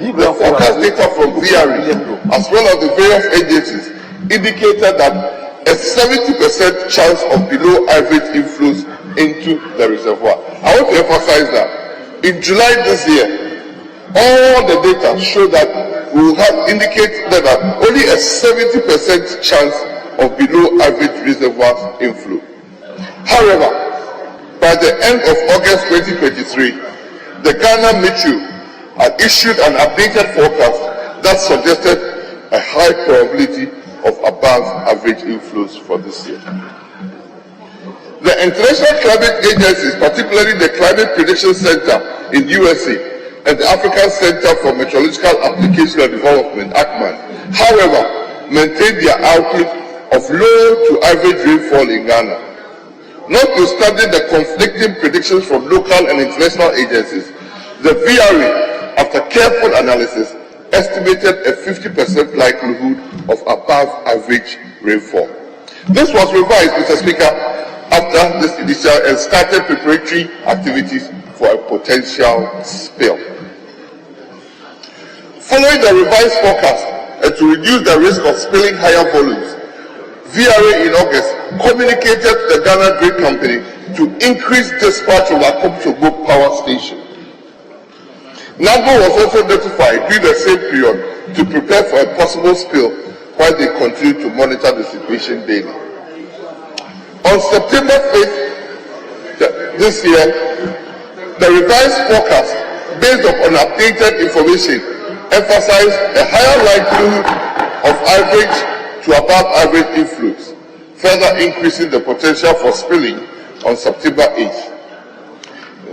the forecast data from VRA, as well as the various agencies, indicated that a 70% chance of below average inflows into the reservoir. I want to emphasize that in July this year, all the data show that we will have indicate that only a 70% chance of below average reservoir inflow. However, by the end of August 2023, the Ghana Metro had issued an updated forecast that suggested a high probability of above average inflows for this year. The international climate agencies, particularly the Climate Prediction Center in USA and the African Center for Meteorological Application and Development, ACMAN, however, maintained their outlook of low to average rainfall in Ghana. Notwithstanding the conflicting predictions from local and international agencies, the VRA, after careful analysis, estimated a 50% likelihood of above average rainfall. This was revised, Mr. Speaker, after this initial and started preparatory activities for a potential spill. Following the revised forecast and to reduce the risk of spilling higher volumes, VRA in August communicated to the Ghana Grid Company to increase dispatch of Akopchogbo power station. NAGO was also notified during the same period to prepare for a possible spill while they continue to monitor the situation daily. On September 5th this year, the revised forecast based upon updated information emphasized a higher likelihood of average to above average inflows, further increasing the potential for spilling on September 8th.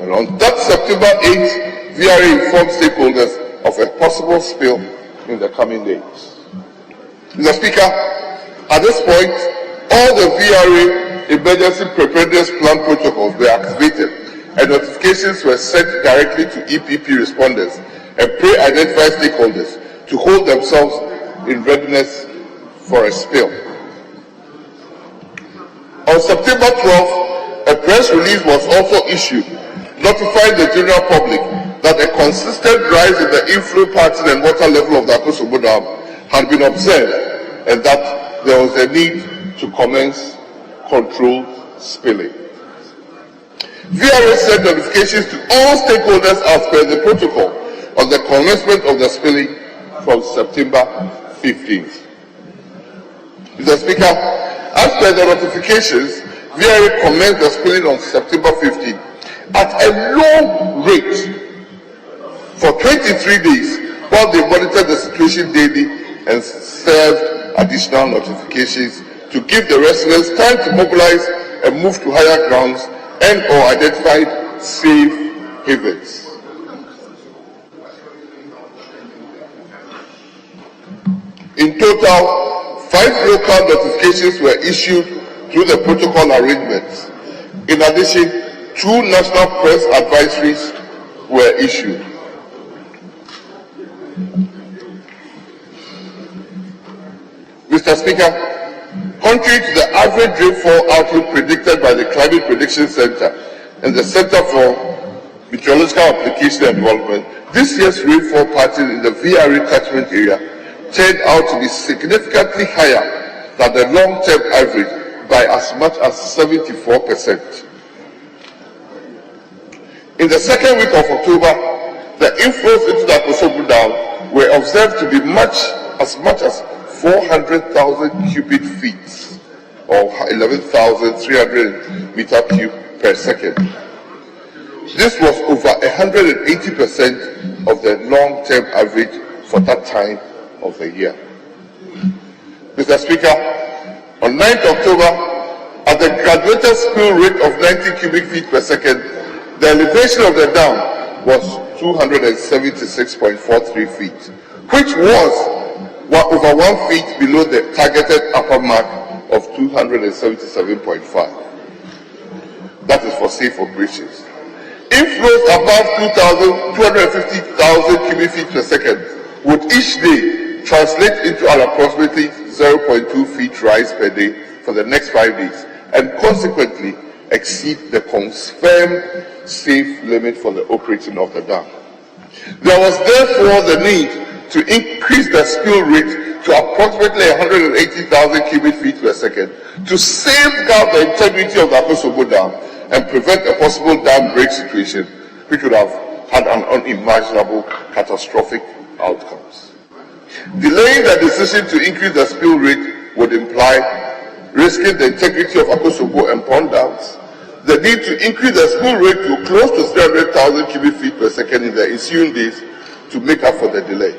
And on that September 8th, VRA informed stakeholders of a possible spill in the coming days. Mr. Speaker, at this point, all the VRA emergency preparedness plan protocols were activated and notifications were sent directly to EPP respondents and pre-identified stakeholders to hold themselves in readiness for a spill. On September 12th, a press release was also issued notifying the general public that a consistent rise in the inflow pattern and water level of the Akosombo Dam had been observed and that there was a need to commence controlled spilling. VRA sent notifications to all stakeholders as per the protocol on the commencement of the spilling from September 15th. Mr. Speaker, as per the notifications, VRA commenced the spilling on September 15th at a low rate for 23 days while they monitored the situation daily and served additional notifications to give the residents time to mobilize and move to higher grounds and or identified safe havens. In total, 5 local notifications were issued through the protocol arrangements. In addition, 2 national press advisories were issued. Mr. Speaker, contrary to the average rainfall outlook predicted by the Climate Prediction Center and the Center for Meteorological Application and Development, this year's rainfall pattern in the VRA catchment area turned out to be significantly higher than the long-term average by as much as 74%. In the second week of October, the inflows into the Akosombo Dam were observed to be as much as 400,000 cubic feet or 11,300 meter cube per second. This was over 180% of the long-term average for that time of the year. Mr. Speaker, on 9th October, at the graduated spill rate of 90 cubic feet per second, the elevation of the dam was 276.43 feet, which was over 1 feet below the targeted upper mark of 277.5. That is for safe operations. Inflows above 250,000 cubic feet per second would each day translate into an approximately 0.2 feet rise per day for the next 5 days, and consequently exceed the confirmed safe limit for the operating of the dam. There was therefore the need to increase the spill rate to approximately 180,000 cubic feet per second to safeguard the integrity of the Akosombo Dam and prevent a possible dam break situation, which would have had an unimaginable catastrophic outcomes. Delaying the decision to increase the spill rate would imply risking the integrity of Akosombo and pond dams, the need to increase the spill rate to close to 300,000 cubic feet per second in the ensuing days to make up for the delay.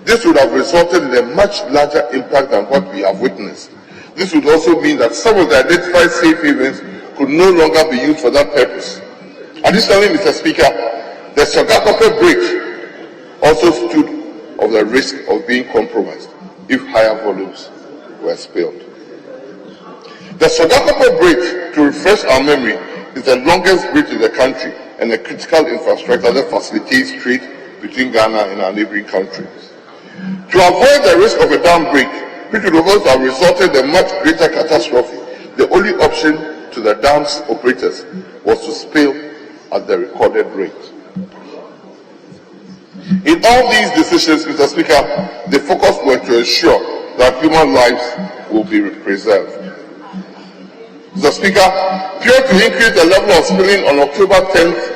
This would have resulted in a much larger impact than what we have witnessed. This would also mean that some of the identified safe havens could no longer be used for that purpose. Additionally, Mr. Speaker, the Sogakope Bridge also stood of the risk of being compromised if higher volumes were spilled. The Sogakope Bridge, to refresh our memory, is the longest bridge in the country and a critical infrastructure that facilitates trade between Ghana and our neighboring countries. To avoid the risk of a dam break, which would also have resulted in a much greater catastrophe, the only option to the dam's operators was to spill at the recorded rate. In all these decisions, Mr. Speaker, the focus was to ensure that human lives will be preserved. Mr. Speaker, prior to increase the level of spilling on October 10th,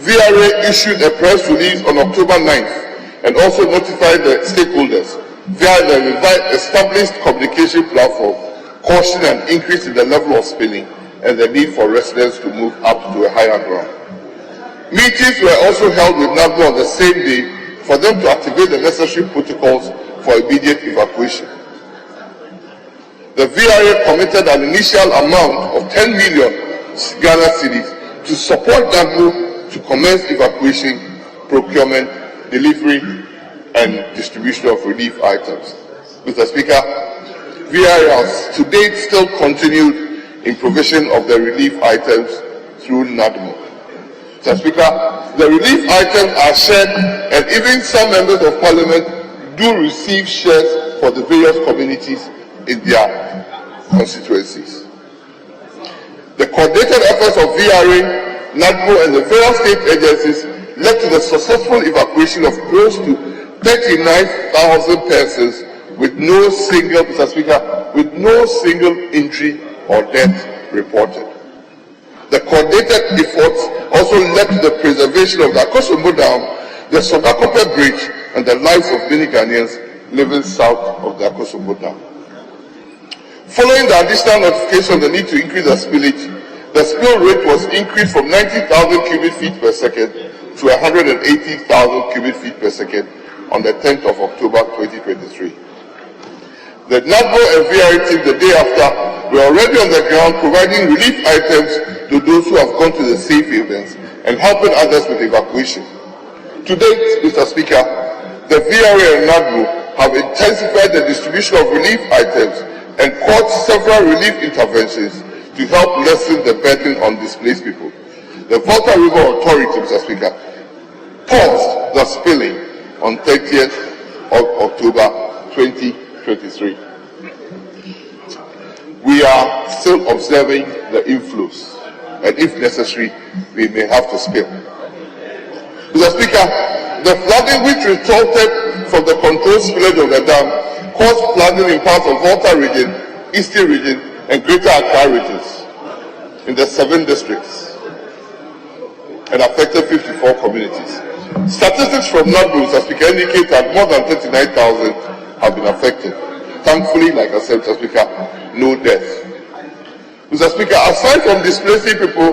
VRA issued a press release on October 9th and also notified the stakeholders via the established communication platform, cautioning an increase in the level of spilling and the need for residents to move up to a higher ground. Meetings were also held with NADMO on the same day for them to activate the necessary protocols for immediate evacuation. The VRA committed an initial amount of 10 million Ghana cedis to support NADMO to commence evacuation, procurement, delivery, and distribution of relief items. Mr. Speaker, VRA has to date still continued in provision of the relief items through NADMO. Mr. Speaker, the relief items are shared, and even some members of Parliament do receive shares for the various communities in their constituencies. The coordinated efforts of VRA, NADMO, and the various state agencies led to the successful evacuation of close to 39,000 persons with no single, Mr. Speaker, with no single injury or death reported. The coordinated efforts also led to the preservation of the Akosombo Dam, the Sogakope Bridge, and the lives of many Ghanaians living south of the Akosombo Dam. Following the additional notification of the need to increase the spillage, the spill rate was increased from 90,000 cubic feet per second to 180,000 cubic feet per second on the 10th of October 2023. The NADMO and VRA team the day after were already on the ground providing relief items to those who have gone to the safe havens and helping others with evacuation. To date, Mr. Speaker, the VRA and NADMO have intensified the distribution of relief items and caught several relief interventions to help lessen the burden on displaced people. The Volta River Authority, Mr. Speaker, paused the spilling on 30th of October 2023. We are still observing the inflows, and if necessary, we may have to spill. Mr. Speaker, the flooding which resulted from the controlled spillage of the dam caused flooding in parts of Volta region, Eastern region, and Greater Accra regions in the 7 districts and affected 54 communities. Statistics from NADMO, Mr. Speaker, indicate that more than 39,000 have been affected. Thankfully, like I said, Mr. Speaker, no deaths. Mr. Speaker, aside from displacing people,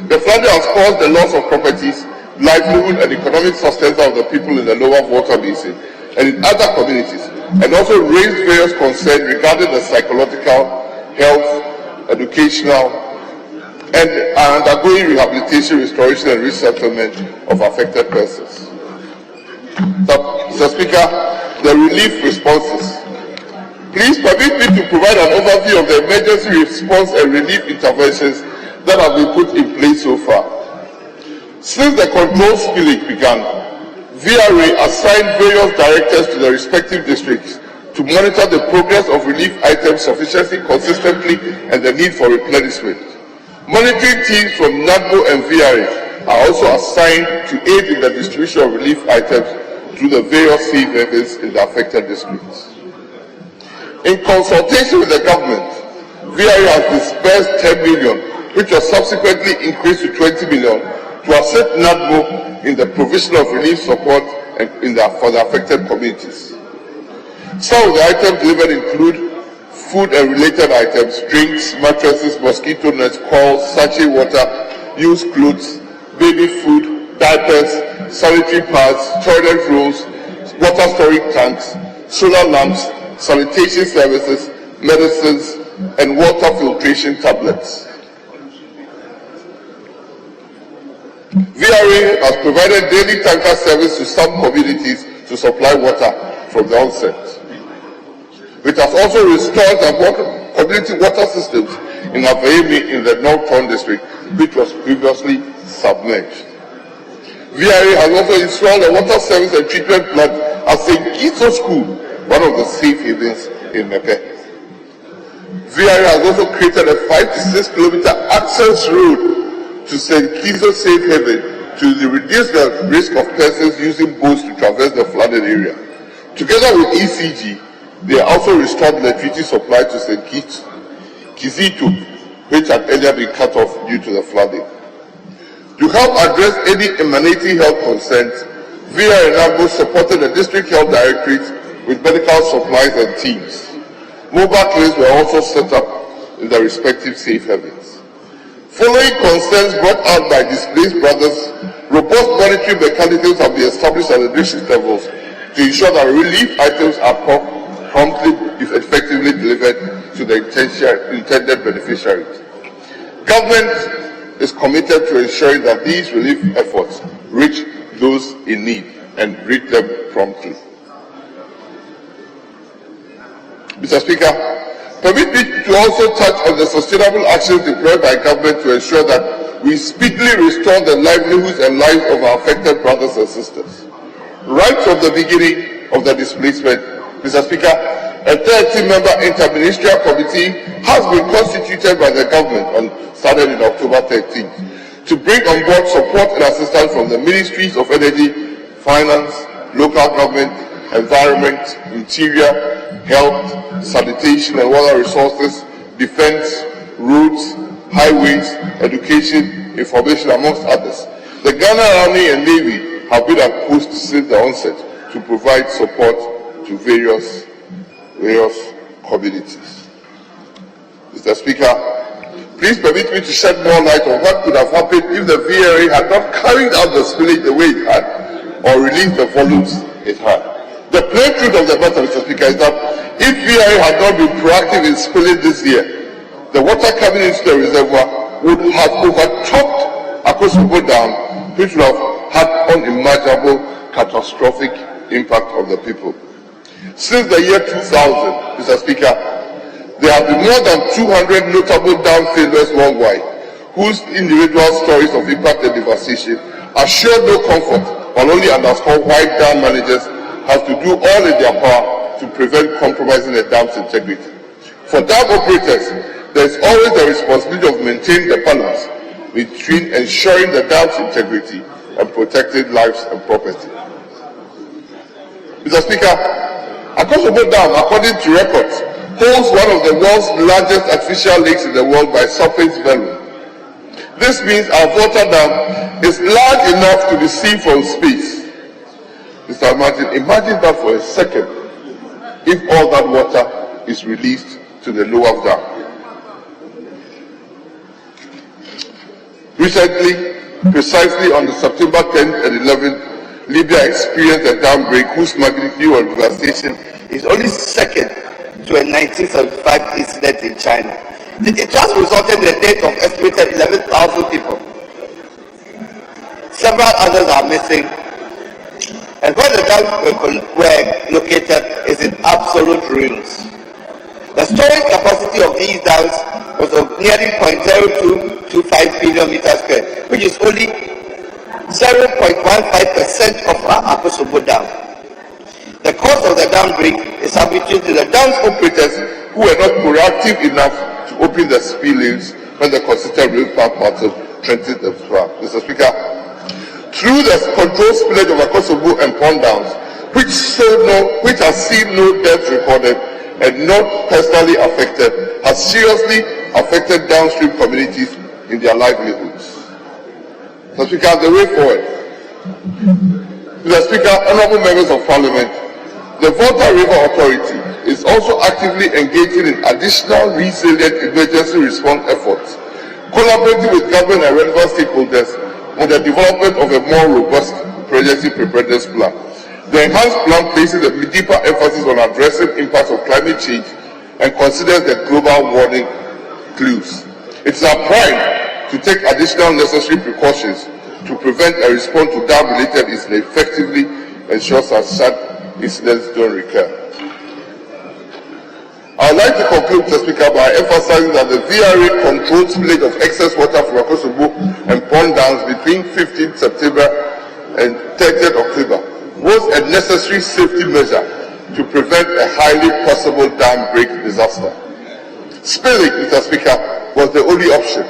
the flooding has caused the loss of properties, livelihood, and economic sustenance of the people in the lower Volta basin and in other communities, and also raised various concerns regarding the psychological, health, educational, and undergoing rehabilitation, restoration, and resettlement of affected persons. Mr. Speaker, the relief responses. Please permit me to provide an overview of the emergency response and relief interventions that have been put in place so far. Since the controlled spillage began, VRA assigned various directors to the respective districts to monitor the progress of relief items sufficiently, consistently, and the need for replenishment. Monitoring teams from NADMO and VRA are also assigned to aid in the distribution of relief items through the various safe havens in the affected districts. In consultation with the government, VRA has disbursed 10 million, which was subsequently increased to 20 million, to assist NADMO in the provision of relief support for the affected communities. Some of the items delivered include food and related items, drinks, mattresses, mosquito nets, coils, sachet water, used clothes, baby food, diapers, sanitary pads, toilet rolls, water storage tanks, solar lamps, sanitation services, medicines, and water filtration tablets. VRA has provided daily tanker service to some communities to supply water from the onset. It has also restored the community water systems in Avaimi in the Northern District, which was previously submerged. VRA has also installed a water service and treatment plant at St. Kitso School, one of the safe havens in Mepe. VRA has also created a 5 to 6 kilometer access road to St. Kitso Safe Haven to reduce the risk of persons using boats to traverse the flooded area. Together with ECG, they also restored electricity supply to St. Kizito, which had earlier been cut off due to the flooding. To help address any emanating health concerns, VRA and NADMO supported the District Health Directorate with medical supplies and teams. Mobile clinics were also set up in the respective safe havens. Following concerns brought out by displaced brothers, robust monitoring mechanisms have been established at the district levels to ensure that relief items are promptly, if effectively, delivered to the intended beneficiaries. Government is committed to ensuring that these relief efforts reach those in need and reach them promptly. Mr. Speaker, permit me to also touch on the sustainable actions deployed by government to ensure that we speedily restore the livelihoods and lives of our affected brothers and sisters. Right from the beginning of the displacement, Mr. Speaker, a 13-member interministerial committee has been constituted by the government started in October 13th to bring on board support and assistance from the Ministries of Energy, Finance, Local Government, Environment, Interior, Health, Sanitation and Water Resources, Defense, Roads, Highways, Education, Information, amongst others. The Ghana Army and Navy have been at post since the onset to provide support to various communities. Mr. Speaker, please permit me to shed more light on what could have happened if the VRA had not carried out the spillage the way it had or released the volumes it had. The plain truth of the matter, Mr. Speaker, is that if VRA had not been proactive in spillage this year, the water coming into the reservoir would have overtopped Akosombo Dam, which would have had unimaginable catastrophic impact on the people. Since the year 2000, Mr. Speaker, there have been more than 200 notable dam failures worldwide, whose individual stories of impact and devastation assure no comfort, but only underscore why dam managers have to do all in their power to prevent compromising the dam's integrity. For dam operators, there is always the responsibility of maintaining the balance between ensuring the dam's integrity and protecting lives and property. Mr. Speaker, Akosombo Dam, according to records, holds one of the world's largest artificial lakes in the world by surface volume. This means our water dam is large enough to be seen from space. Mr. Imagine that for a second, if all that water is released to the lower dam. Recently, precisely on the September 10th and 11th, Libya experienced a dam break whose magnitude and devastation is only second to a 1975 incident in China. It just resulted in the death of estimated 11,000 people. Several others are missing. And where the dams were located is in absolute ruins. The storage capacity of these dams was of nearly 0.0225 billion meters square, which is only 0.15% of our Akosombo Dam. The cause of the dam break is attributed to the dam's operators who were not proactive enough to open the spill lanes when the consistent rainfall pattern threatened the swamp. Mr. Speaker, through the controlled spillage of Akosombo and pond dams, which has seen no deaths recorded and not personally affected has seriously affected downstream communities in their livelihoods. Mr. Speaker, the way forward. Mr. Speaker, honorable members of Parliament, the Volta River Authority is also actively engaging in additional resilient emergency response efforts, collaborating with government and relevant stakeholders on the development of a more robust emergency preparedness plan. The enhanced plan places a deeper emphasis on addressing impacts of climate change and considers the global warming clues. It is our pride to take additional necessary precautions to prevent and respond to dam-related incidents effectively, ensures that such incidents don't recur. I would like to conclude, Mr. Speaker, by emphasizing that the VRA controlled spillage of excess water from Akosobo and pond dams between 15th September and 30th October was a necessary safety measure to prevent a highly possible dam break disaster. Spillage, Mr. Speaker, was the only option,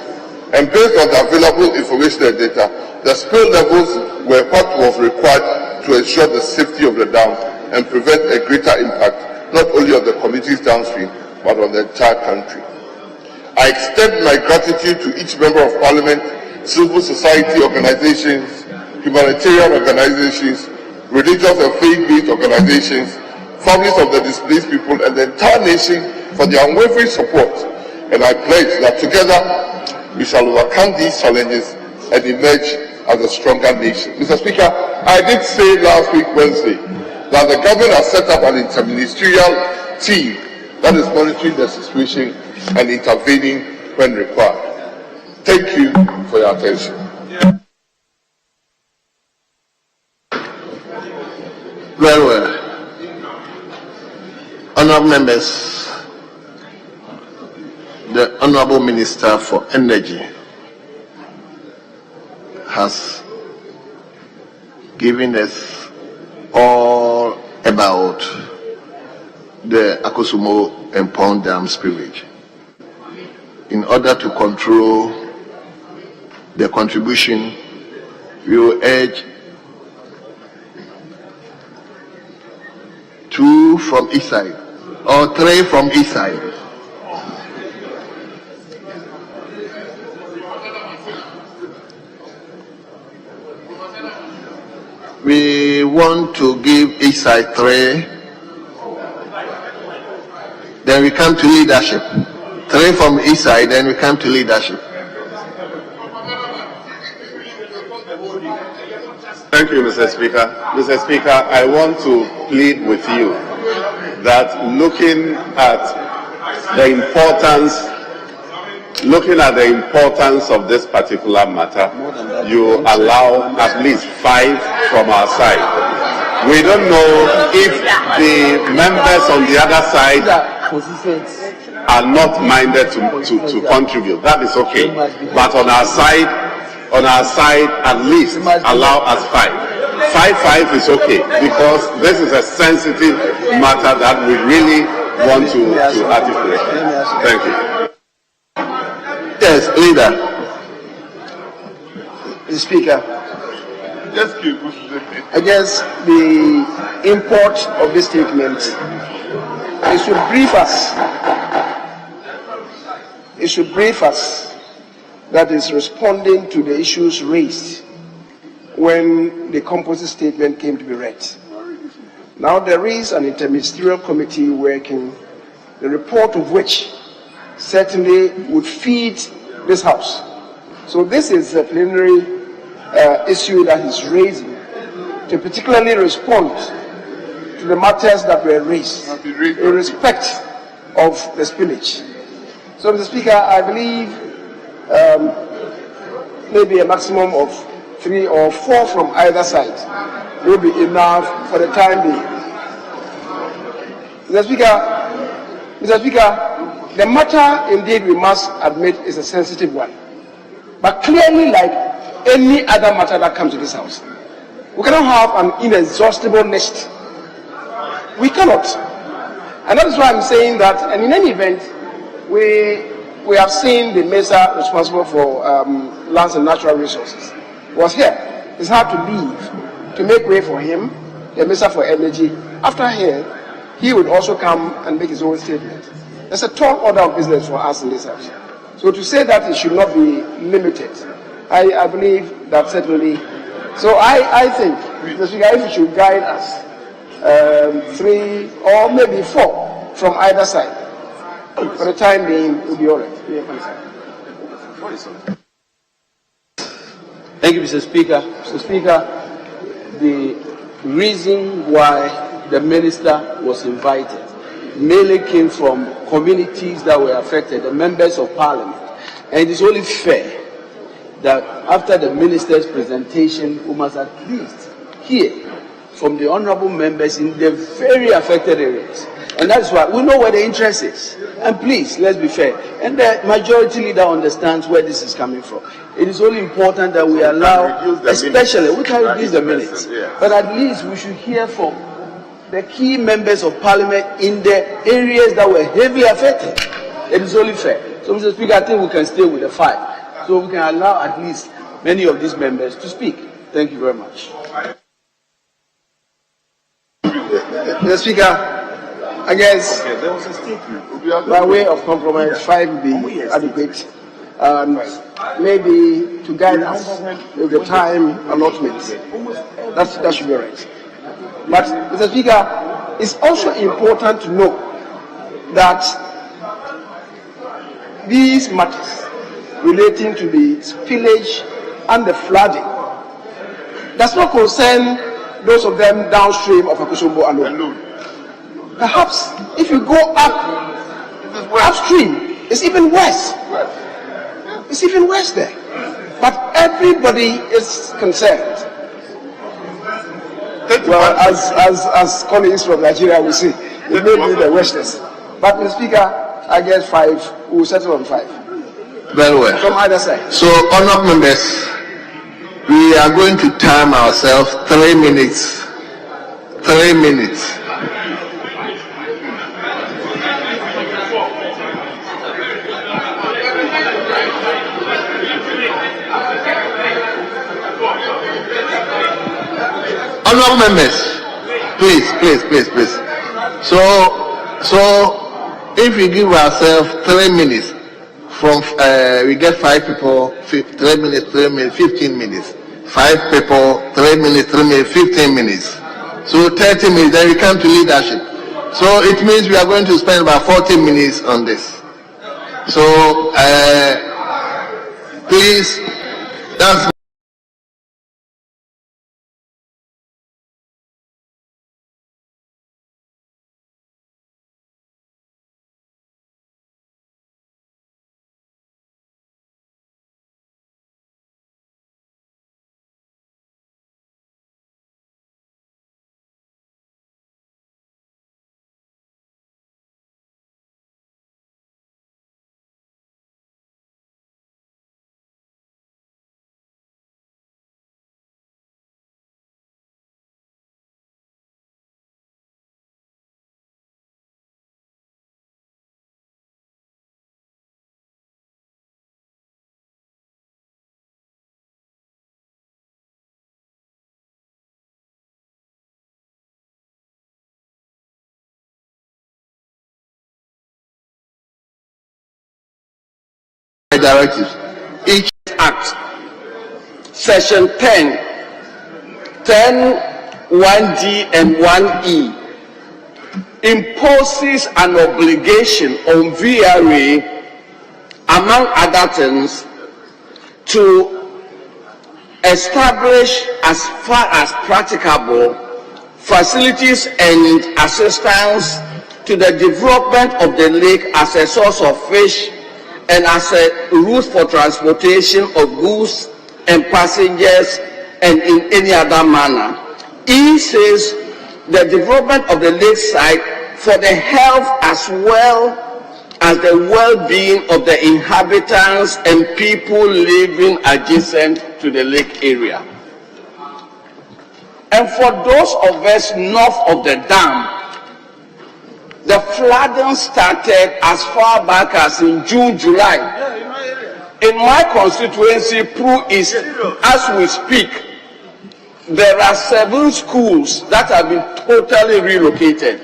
and based on the available information and data, the spill levels were what was required to ensure the safety of the dam and prevent a greater impact, not only on the communities downstream, but on the entire country. I extend my gratitude to each member of Parliament, civil society organizations, humanitarian organizations, religious and faith-based organizations, families of the displaced people, and the entire nation for their unwavering support. And I pledge that together we shall overcome these challenges and emerge as a stronger nation. Mr. Speaker, I did say last week, Wednesday, that the government has set up an interministerial team that is monitoring the situation and intervening when required. Thank you for your attention. Very well. Honourable members, the Honourable Minister for Energy has given us all about the Akosumo and Pond Dam spillage. In order to control the contribution, we will urge 2 from each side or 3 from each side. We want to give each side 3. Then we come to leadership. 3 from each side, then we come to leadership. Thank you, Mr. Speaker. Mr. Speaker, I want to plead with you that looking at the importance of this particular matter, you allow at least 5 from our side. We don't know if the members on the other side are not minded to contribute. That is okay. But on our side, at least allow us 5. 5 is okay, because this is a sensitive matter that we really want to articulate. Thank you. Yes, leader. Mr. Speaker, I guess the import of this statement is to brief us. It should brief us that is responding to the issues raised when the composite statement came to be read. Now there is an interministerial committee working, the report of which certainly would feed this House. So this is a preliminary issue that is raising to particularly respond to the matters that were raised in respect of the spillage. So, Mr. Speaker, I believe maybe a maximum of 3 or 4 from either side will be enough for the time being. Mr. Speaker, the matter indeed we must admit is a sensitive one. But clearly, like any other matter that comes to this House, we cannot have an inexhaustible list. We cannot. And that is why I'm saying that, and in any event, we have seen the Mesa responsible for lands and natural resources was here. It's hard to leave to make way for him, the Minister for Energy. After here, he would also come and make his own statement. There's a tall order of business for us in this house. So to say that it should not be limited, I believe that certainly. So I think, Mr. Speaker, if you should guide us, 3 or maybe 4 from either side, for the time being, it will be all right. Thank you, Mr. Speaker. Mr. Speaker, the reason why the minister was invited mainly came from communities that were affected, the members of parliament. And it is only fair that after the minister's presentation, we must at least hear from the honorable members in the very affected areas. And that's why we know where the interest is. And please, let's be fair. And the majority leader understands where this is coming from. It is only important that we allow, especially, we can reduce the minutes, but at least we should hear from the key members of parliament in the areas that were heavily affected. It is only fair. So, Mr. Speaker, I think we can stay with the 5. So we can allow at least many of these members to speak. Thank you very much. Mr. Speaker, I guess by way of compromise, 5 will be adequate. Maybe to guide us with the time allotment. That should be right. But, Mr. Speaker, it's also important to know that these matters relating to the spillage and the flooding does not concern those of them downstream of Akosombo alone. Perhaps if you go upstream, it's even worse. It's even worse there. But everybody is concerned. Well, as colleagues from Nigeria will say, it may be the worstest. But, Mr. Speaker, I guess 5, we will settle on 5. Very well. From either side. So, honourable members, we are going to time ourselves 3 minutes. 3 minutes. Honourable members, please. So if we give ourselves 3 minutes, from we get 5 people, 3 minutes, 15 minutes. 5 people, 3 minutes, 15 minutes. So 30 minutes, then we come to leadership. So it means we are going to spend about 40 minutes on this. So please, that's directives. Each Act, Section 10, 1D and 1E, imposes an obligation on VRA, among other things, to establish, as far as practicable, facilities and assistance to the development of the lake as a source of fish and as a route for transportation of goods and passengers and in any other manner. E says the development of the lakeside for the health as well as the well-being of the inhabitants and people living adjacent to the lake area. And for those of us north of the dam, the flooding started as far back as in June, July. In my constituency, Pru East, as we speak, there are 7 schools that have been totally relocated.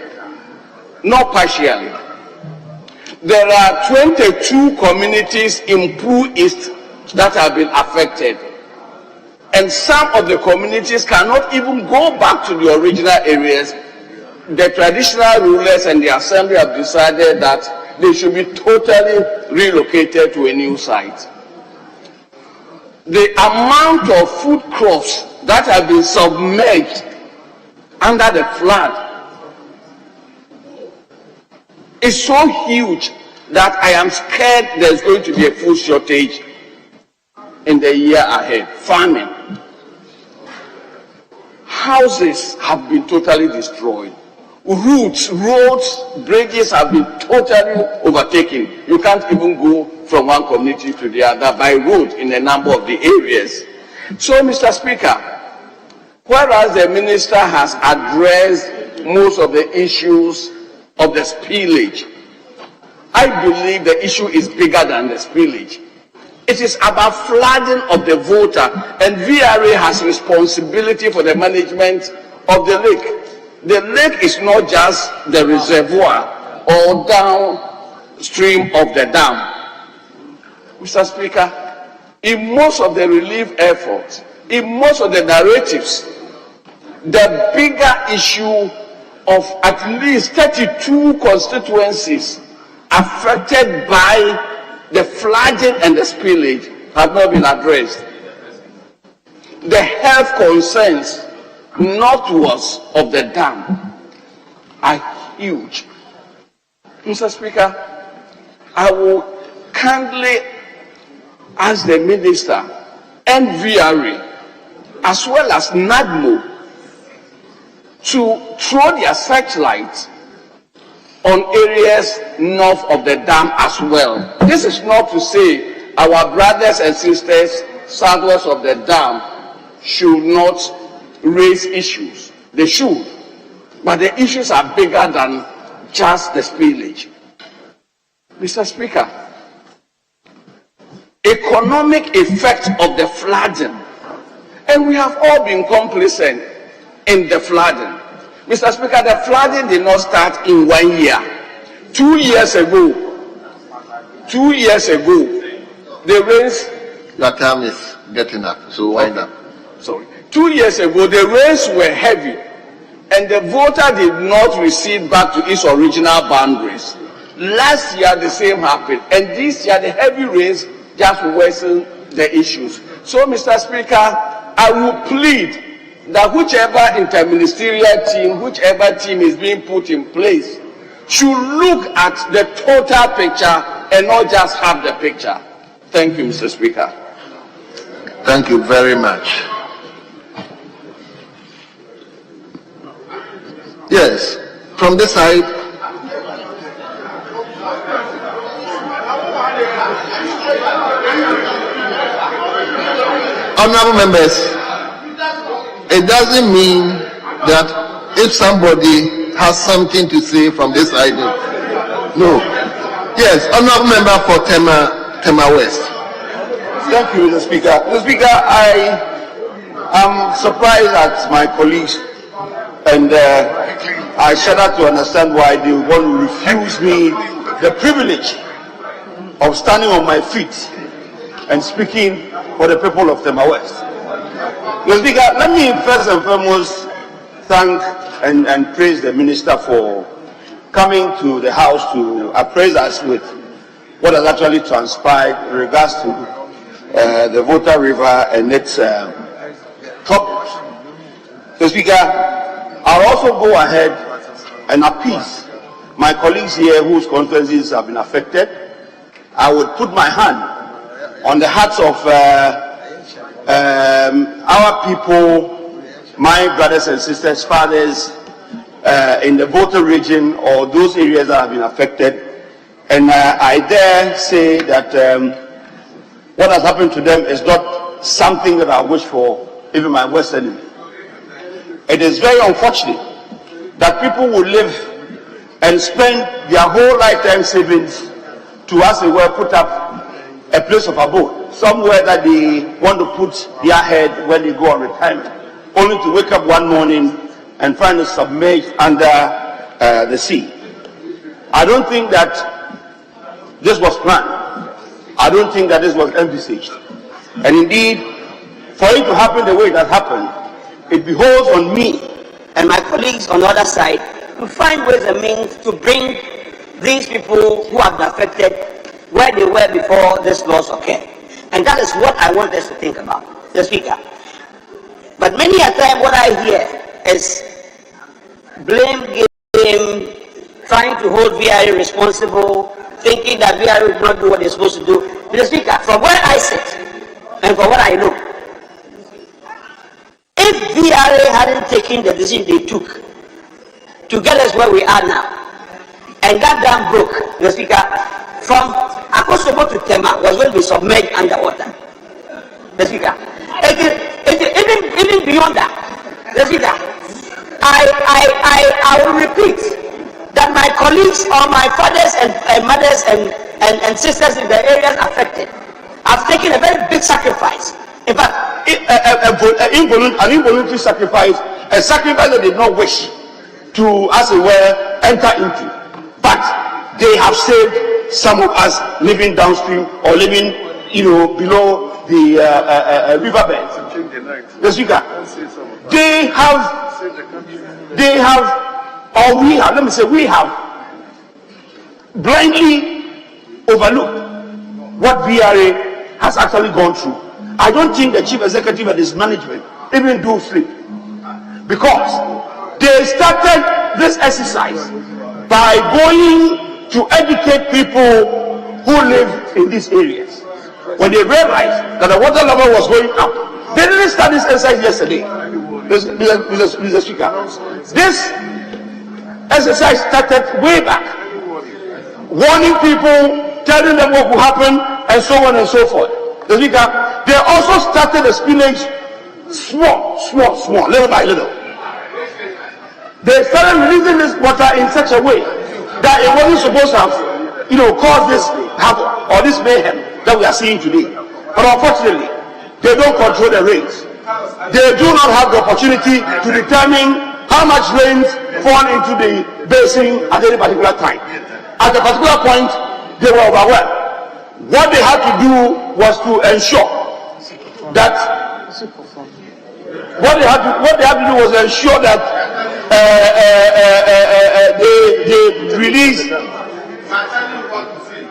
not partially. There are 22 communities in Pru East that have been affected. And some of the communities cannot even go back to the original areas. The traditional rulers and the assembly have decided that they should be totally relocated to a new site. The amount of food crops that have been submerged under the flood is so huge that I am scared there's going to be a food shortage in the year ahead. Famine. Houses have been totally destroyed. Routes, roads, bridges have been totally overtaken. You can't even go from one community to the other by road in a number of the areas. So, Mr. Speaker, whereas the minister has addressed most of the issues of the spillage, I believe the issue is bigger than the spillage. It is about flooding of the voter, and VRA has responsibility for the management of the lake. The lake is not just the reservoir or downstream of the dam. Mr. Speaker, in most of the relief efforts, in most of the narratives, the bigger issue of at least 32 constituencies affected by the flooding and the spillage have not been addressed. The health concerns northwards of the dam are huge. Mr. Speaker, I will kindly ask the minister and VRA as well as NADMO to throw their searchlight on areas north of the dam as well. This is not to say our brothers and sisters southwest of the dam should not raise issues. They should. But the issues are bigger than just the spillage. Mr. Speaker, economic effect of the flooding, and we have all been complacent in the flooding. Mr. Speaker, the flooding did not start in 1 year. 2 years ago, the rains... Your time is getting up, so wind up. Sorry. 2 years ago, the rains were heavy, and the voter did not recede back to its original boundaries. Last year, the same happened, and this year, the heavy rains just worsened the issues. So, Mr. Speaker, I will plead that whichever interministerial team, whichever team is being put in place, should look at the total picture and not just half the picture. Thank you, Mr. Speaker. Thank you very much. Yes, from this side. Honorable members, it doesn't mean that if somebody has something to say from this side, no. Yes, honorable member for Tema West. Thank you, Mr. Speaker. Mr. Speaker, I am surprised at my colleagues, and I shudder to understand why they want to refuse me the privilege of standing on my feet and speaking for the people of Tema West. Mr. Speaker, let me first and foremost thank and praise the minister for coming to the House to appraise us with what has actually transpired in regards to the Volta River and its problems. Mr. Speaker, I'll also go ahead and appease my colleagues here whose constituencies have been affected. I would put my hand on the hearts of our people, my brothers and sisters, fathers in the Volta region or those areas that have been affected. And I dare say that what has happened to them is not something that I wish for even my worst enemy. It is very unfortunate that people will live and spend their whole lifetime savings to, as it were, put up a place of abode, somewhere that they want to put their head when they go on retirement, only to wake up one morning and find it submerged under the sea. I don't think that this was planned. I don't think that this was envisaged. And indeed, for it to happen the way it has happened, it behoves on me and my colleagues on the other side to find ways and means to bring these people who have been affected where they were before this loss occurred. And that is what I want us to think about, the Speaker. But many a time what I hear is blame game, trying to hold VRA responsible, thinking that VRA will not do what they're supposed to do. Mr. Speaker, from where I sit and from what I know, if VRA hadn't taken the decision they took to get us where we are now, and that dam broke, Mr. Speaker, from Akosobo to Tema was going to be submerged underwater. Mr. Speaker, even beyond that, Mr. Speaker, I will repeat that my colleagues or my fathers and mothers and sisters in the areas affected have taken a very big sacrifice. In fact, an involuntary sacrifice, a sacrifice that they did not wish to, as it were, enter into. But they have saved some of us living downstream or living, below the riverbed. The Speaker, we have blindly overlooked what VRA has actually gone through. I don't think the chief executive and his management even do sleep, because they started this exercise by going to educate people who live in these areas. When they realized that the water level was going up, they didn't start this exercise yesterday, Mr. Speaker. This exercise started way back, warning people, telling them what will happen, and so on and so forth. The Speaker, they also started the spillage small, little by little. They started releasing this water in such a way that it wasn't supposed to have, caused this havoc or this mayhem that we are seeing today. But unfortunately, they don't control the rains. They do not have the opportunity to determine how much rains fall into the basin at any particular time. At a particular point, they were overwhelmed. What they had to do was to ensure that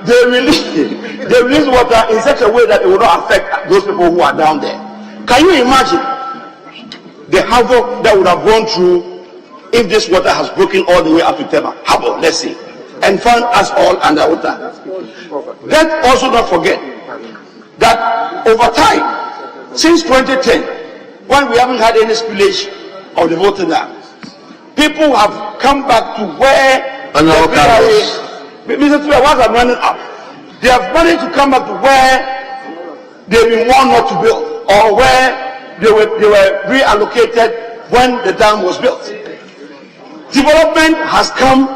they release water in such a way that it will not affect those people who are down there. Can you imagine the havoc that would have gone through if this water has broken all the way up to Tema Harbor, let's say, and found us all underwater? Let's also not forget that over time, since 2010, when we haven't had any spillage of the water dam, people have come back to where Mr. Tua, once I'm running up, they have managed to come back to where they've been warned not to build, or where they were reallocated when the dam was built. Development has come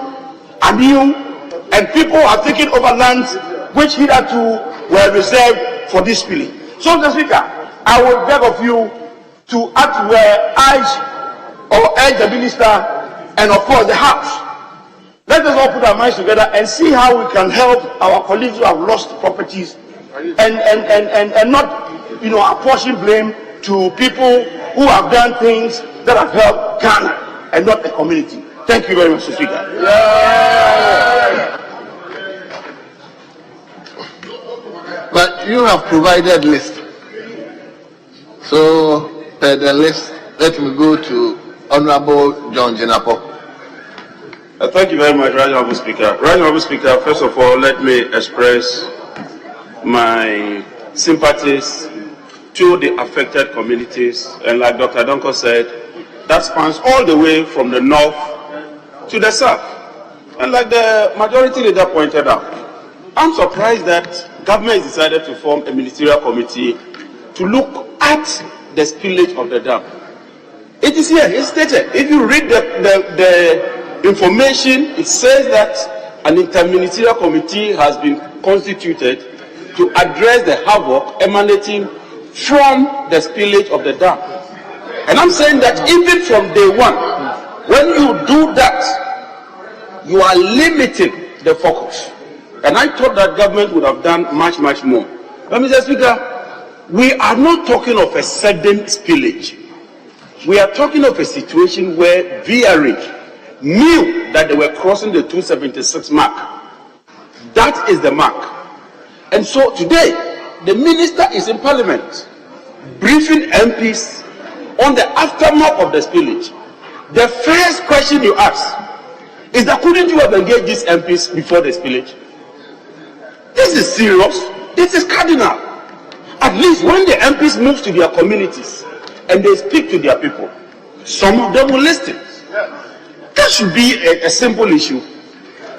anew, and people have taken over lands which hitherto were reserved for this spilling. So, Mr. Speaker, I will beg of you to urge the minister and of course the House. Let us all put our minds together and see how we can help our colleagues who have lost properties and not, apportion blame to people who have done things that have helped Ghana and not the community. Thank you very much, Mr. Speaker. But you have provided list. So, per the list, let me go to Honorable John Jenapo. Thank you very much, Right Honourable Speaker. Right Honourable Speaker, first of all, let me express my sympathies to the affected communities. And like Dr. Donko said, that spans all the way from the north to the south. And like the majority leader pointed out, I'm surprised that government has decided to form a ministerial committee to look at the spillage of the dam. It is here, it's stated. If you read the information, it says that an interministerial committee has been constituted to address the havoc emanating from the spillage of the dam. And I'm saying that even from day one, when you do that, you are limiting the focus. And I thought that government would have done much, much more. But Mr. Speaker, we are not talking of a sudden spillage. We are talking of a situation where VRA knew that they were crossing the 276 mark. That is the mark. And so today, the minister is in Parliament, briefing MPs on the aftermath of the spillage. The first question you ask is that couldn't you have engaged these MPs before the spillage? This is serious. This is cardinal. At least when the MPs move to their communities and they speak to their people, some of them will listen. That should be a simple issue.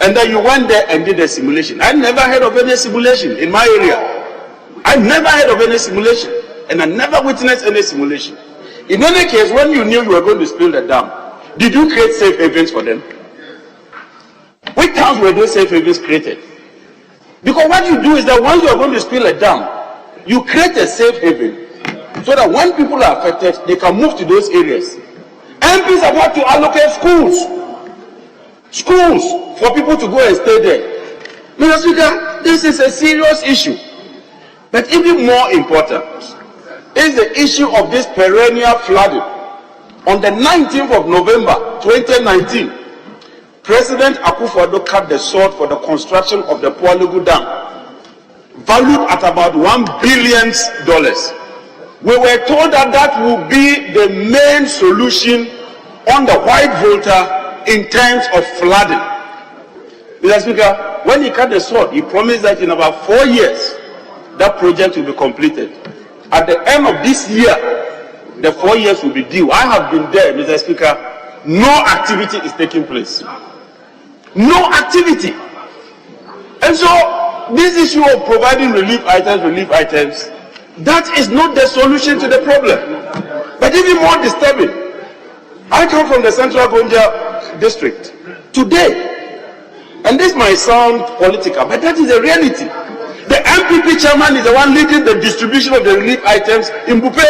And then you went there and did a simulation. I never heard of any simulation in my area. I never heard of any simulation. And I never witnessed any simulation. In any case, when you knew you were going to spill the dam, did you create safe havens for them? Which towns were those safe havens created? Because what you do is that once you are going to spill a dam, you create a safe haven so that when people are affected, they can move to those areas. MPs have had to allocate schools for people to go and stay there. Mr. Speaker, this is a serious issue. But even more important is the issue of this perennial flooding. On the 19th of November 2019, President Akufo-Addo cut the sword for the construction of the Pualugu Dam, valued at about $1 billion. We were told that that will be the main solution on the white volta in terms of flooding. Mr. Speaker, when he cut the sword, he promised that in about 4 years, that project will be completed. At the end of this year, the 4 years will be due. I have been there, Mr. Speaker. No activity is taking place. No activity. And so, this issue of providing relief items, that is not the solution to the problem. But even more disturbing, I come from the Central Gonja district today, and this might sound political, but that is the reality. The MPP chairman is the one leading the distribution of the relief items in Bupe.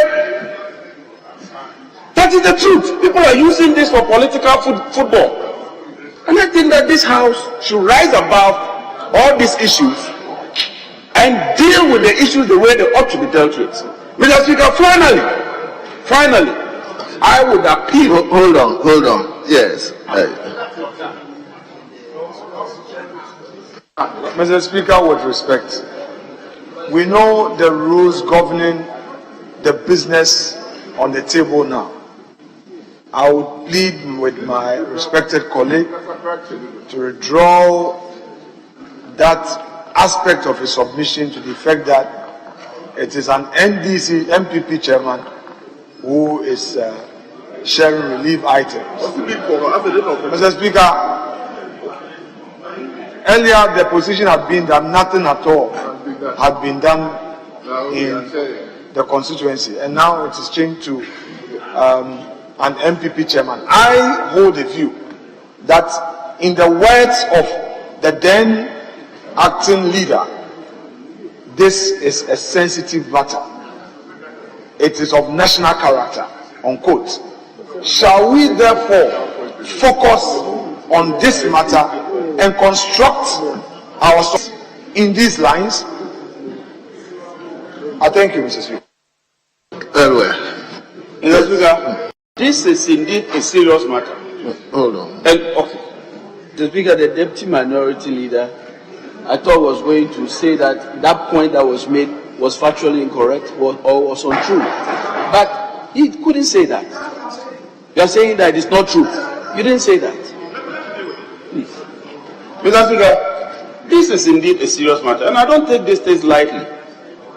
That is the truth. People are using this for political football. And I think that this House should rise above all these issues and deal with the issues the way they ought to be dealt with. Mr. Speaker, finally, I would appeal. Hold on. Yes. Mr. Speaker, with respect, we know the rules governing the business on the table now. I would plead with my respected colleague to withdraw that aspect of his submission to the effect that it is an MPP chairman who is sharing relief items. Mr. Speaker, earlier the position had been that nothing at all had been done in the constituency, and now it is changed to an MPP chairman. I hold the view that, in the words of the then acting leader, this is a sensitive matter. It is of national character, unquote. Shall we therefore focus on this matter and construct our in these lines? I thank you, Mr. Speaker. Very well. Mr. Speaker, this is indeed a serious matter. Hold on. And, okay. The Speaker, the Deputy Minority Leader, I thought was going to say that that point that was made was factually incorrect or was untrue. But he couldn't say that. You are saying that it's not true. You didn't say that. Please. Mr. Speaker, this is indeed a serious matter, and I don't take these things lightly.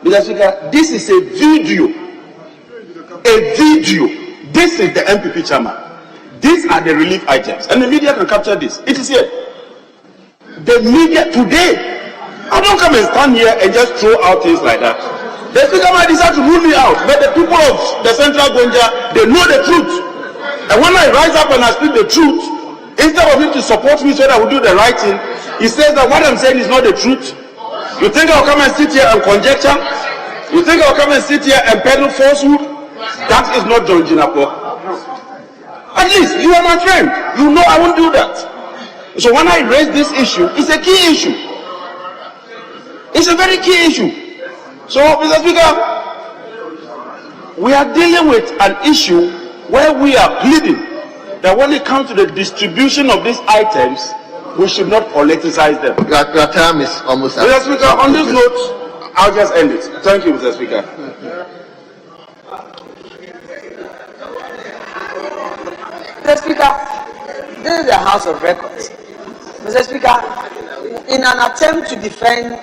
Mr. Speaker, this is a video. A video. This is the MPP chairman. These are the relief items, and the media can capture this. It is here. The media today. I don't come and stand here and just throw out things like that. The Speaker might decide to rule me out, but the people of the Central Gonja, they know the truth. And when I rise up and I speak the truth, instead of him to support me so that I will do the right thing, he says that what I'm saying is not the truth. You think I'll come and sit here and conjecture? You think I'll come and sit here and peddle falsehood? That is not John Jinapo. At least you are my friend. You know I won't do that. So when I raise this issue, it's a key issue. It's a very key issue. So, Mr. Speaker, we are dealing with an issue where we are pleading that when it comes to the distribution of these items, we should not politicize them. Your term is almost up. Mr. Speaker, on this note, I'll just end it. Thank you, Mr. Speaker. Mr. Speaker, this is the House of Records. Mr. Speaker, in an attempt to defend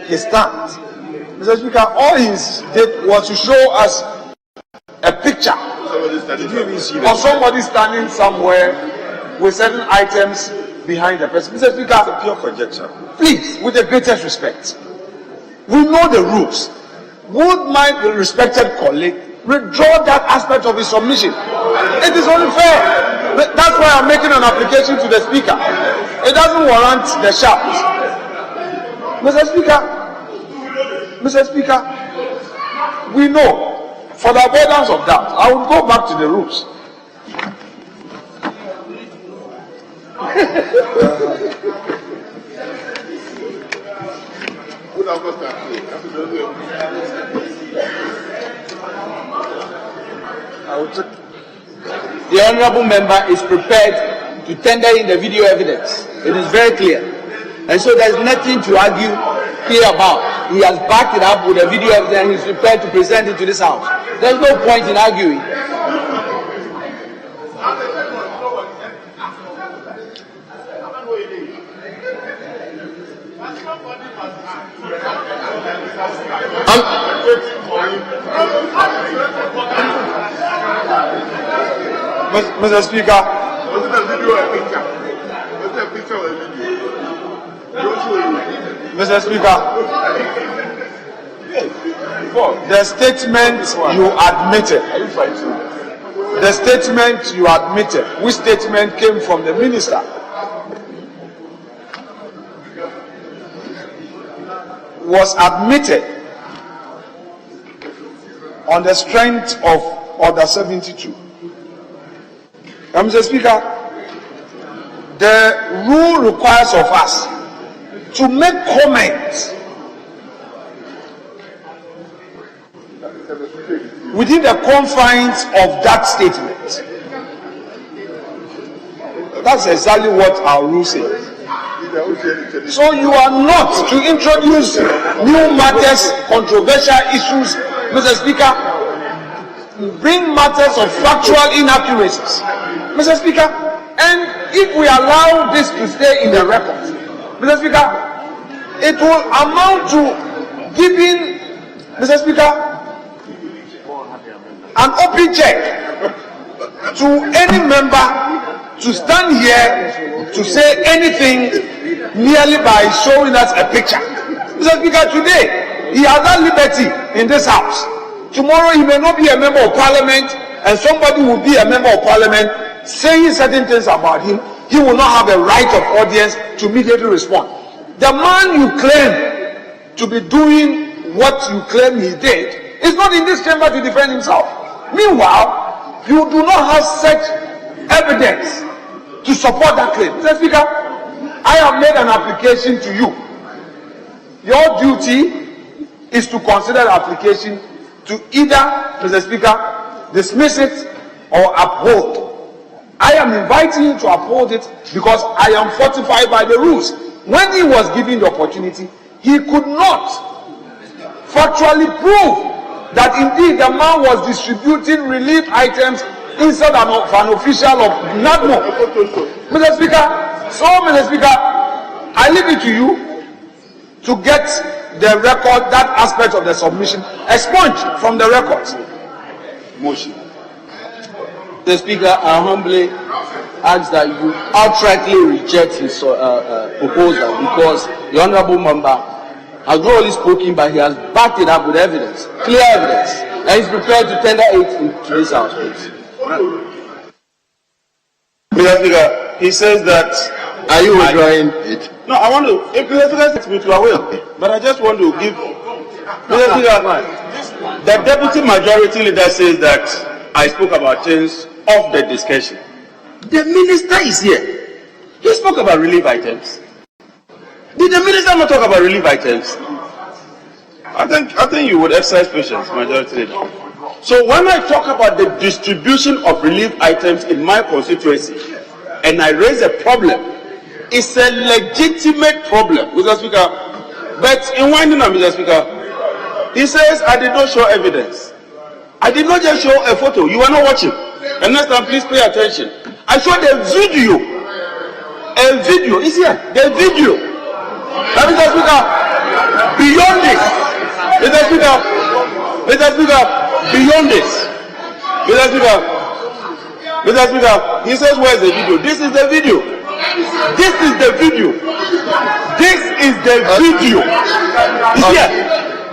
his stance, Mr. Speaker, all he did was to show us a picture of somebody standing somewhere with certain items behind the person. Mr. Speaker, it's a pure conjecture. Please, with the greatest respect, we know the rules. Would my respected colleague withdraw that aspect of his submission? It is only fair. That's why I'm making an application to the Speaker. It doesn't warrant the shout. Mr. Speaker, we know, for the avoidance of doubt, I will go back to the rules. The honourable member is prepared to tender in the video evidence. It is very clear. And so there is nothing to argue here about. He has backed it up with the video evidence and he is prepared to present it to this House. There is no point in arguing. Mr. Speaker, the statement you admitted, which statement came from the minister, was admitted on the strength of Order 72. Mr. Speaker, the rule requires of us to make comments within the confines of that statement. That's exactly what our rule says. So you are not to introduce new matters, controversial issues, Mr. Speaker, bring matters of factual inaccuracies, Mr. Speaker, and if we allow this to stay in the record, Mr. Speaker, it will amount to giving, Mr. Speaker, an open check to any member to stand here to say anything merely by showing us a picture. Mr. Speaker, today he has that liberty in this House. Tomorrow he may not be a member of Parliament and somebody will be a member of Parliament saying certain things about him. He will not have a right of audience to immediately respond. The man you claim to be doing what you claim he did is not in this chamber to defend himself. Meanwhile, you do not have such evidence to support that claim. Mr. Speaker, I have made an application to you. Your duty is to consider the application to either, Mr. Speaker, dismiss it or uphold. I am inviting you to uphold it because I am fortified by the rules. When he was given the opportunity, he could not factually prove that indeed the man was distributing relief items instead of an official of NADMO. Mr. Speaker, Mr. Speaker, I leave it to you to get the record, that aspect of the submission expunged from the records. Motion. Mr. Speaker, I humbly ask that you outrightly reject his proposal because the honourable member has not only spoken but he has backed it up with evidence, clear evidence, and he's prepared to tender it in today's House, please. Mr. Speaker, he says that. Are you withdrawing it? No, I want to. If Mr. Speaker, you will, but I just want to give. Mr. Speaker, the deputy majority leader says that I spoke about things off the discussion. The minister is here. He spoke talk about relief items? Did the minister not talk about relief items? I think you would exercise patience, Majority Leader. So when I talk about the distribution of relief items in my constituency, and I raise a problem, it's a legitimate problem, Mr. Speaker. But in winding up, Mr. Speaker, he says I did not show evidence. I did not just show a photo. You are not watching. And next time, please pay attention. I showed a video. A video. It's here. The video. Now, Mr. Speaker, beyond this, Mr. Speaker, beyond this, Mr. Speaker, he says, where is the video? This is the video. This is the video. This is the video. It's here.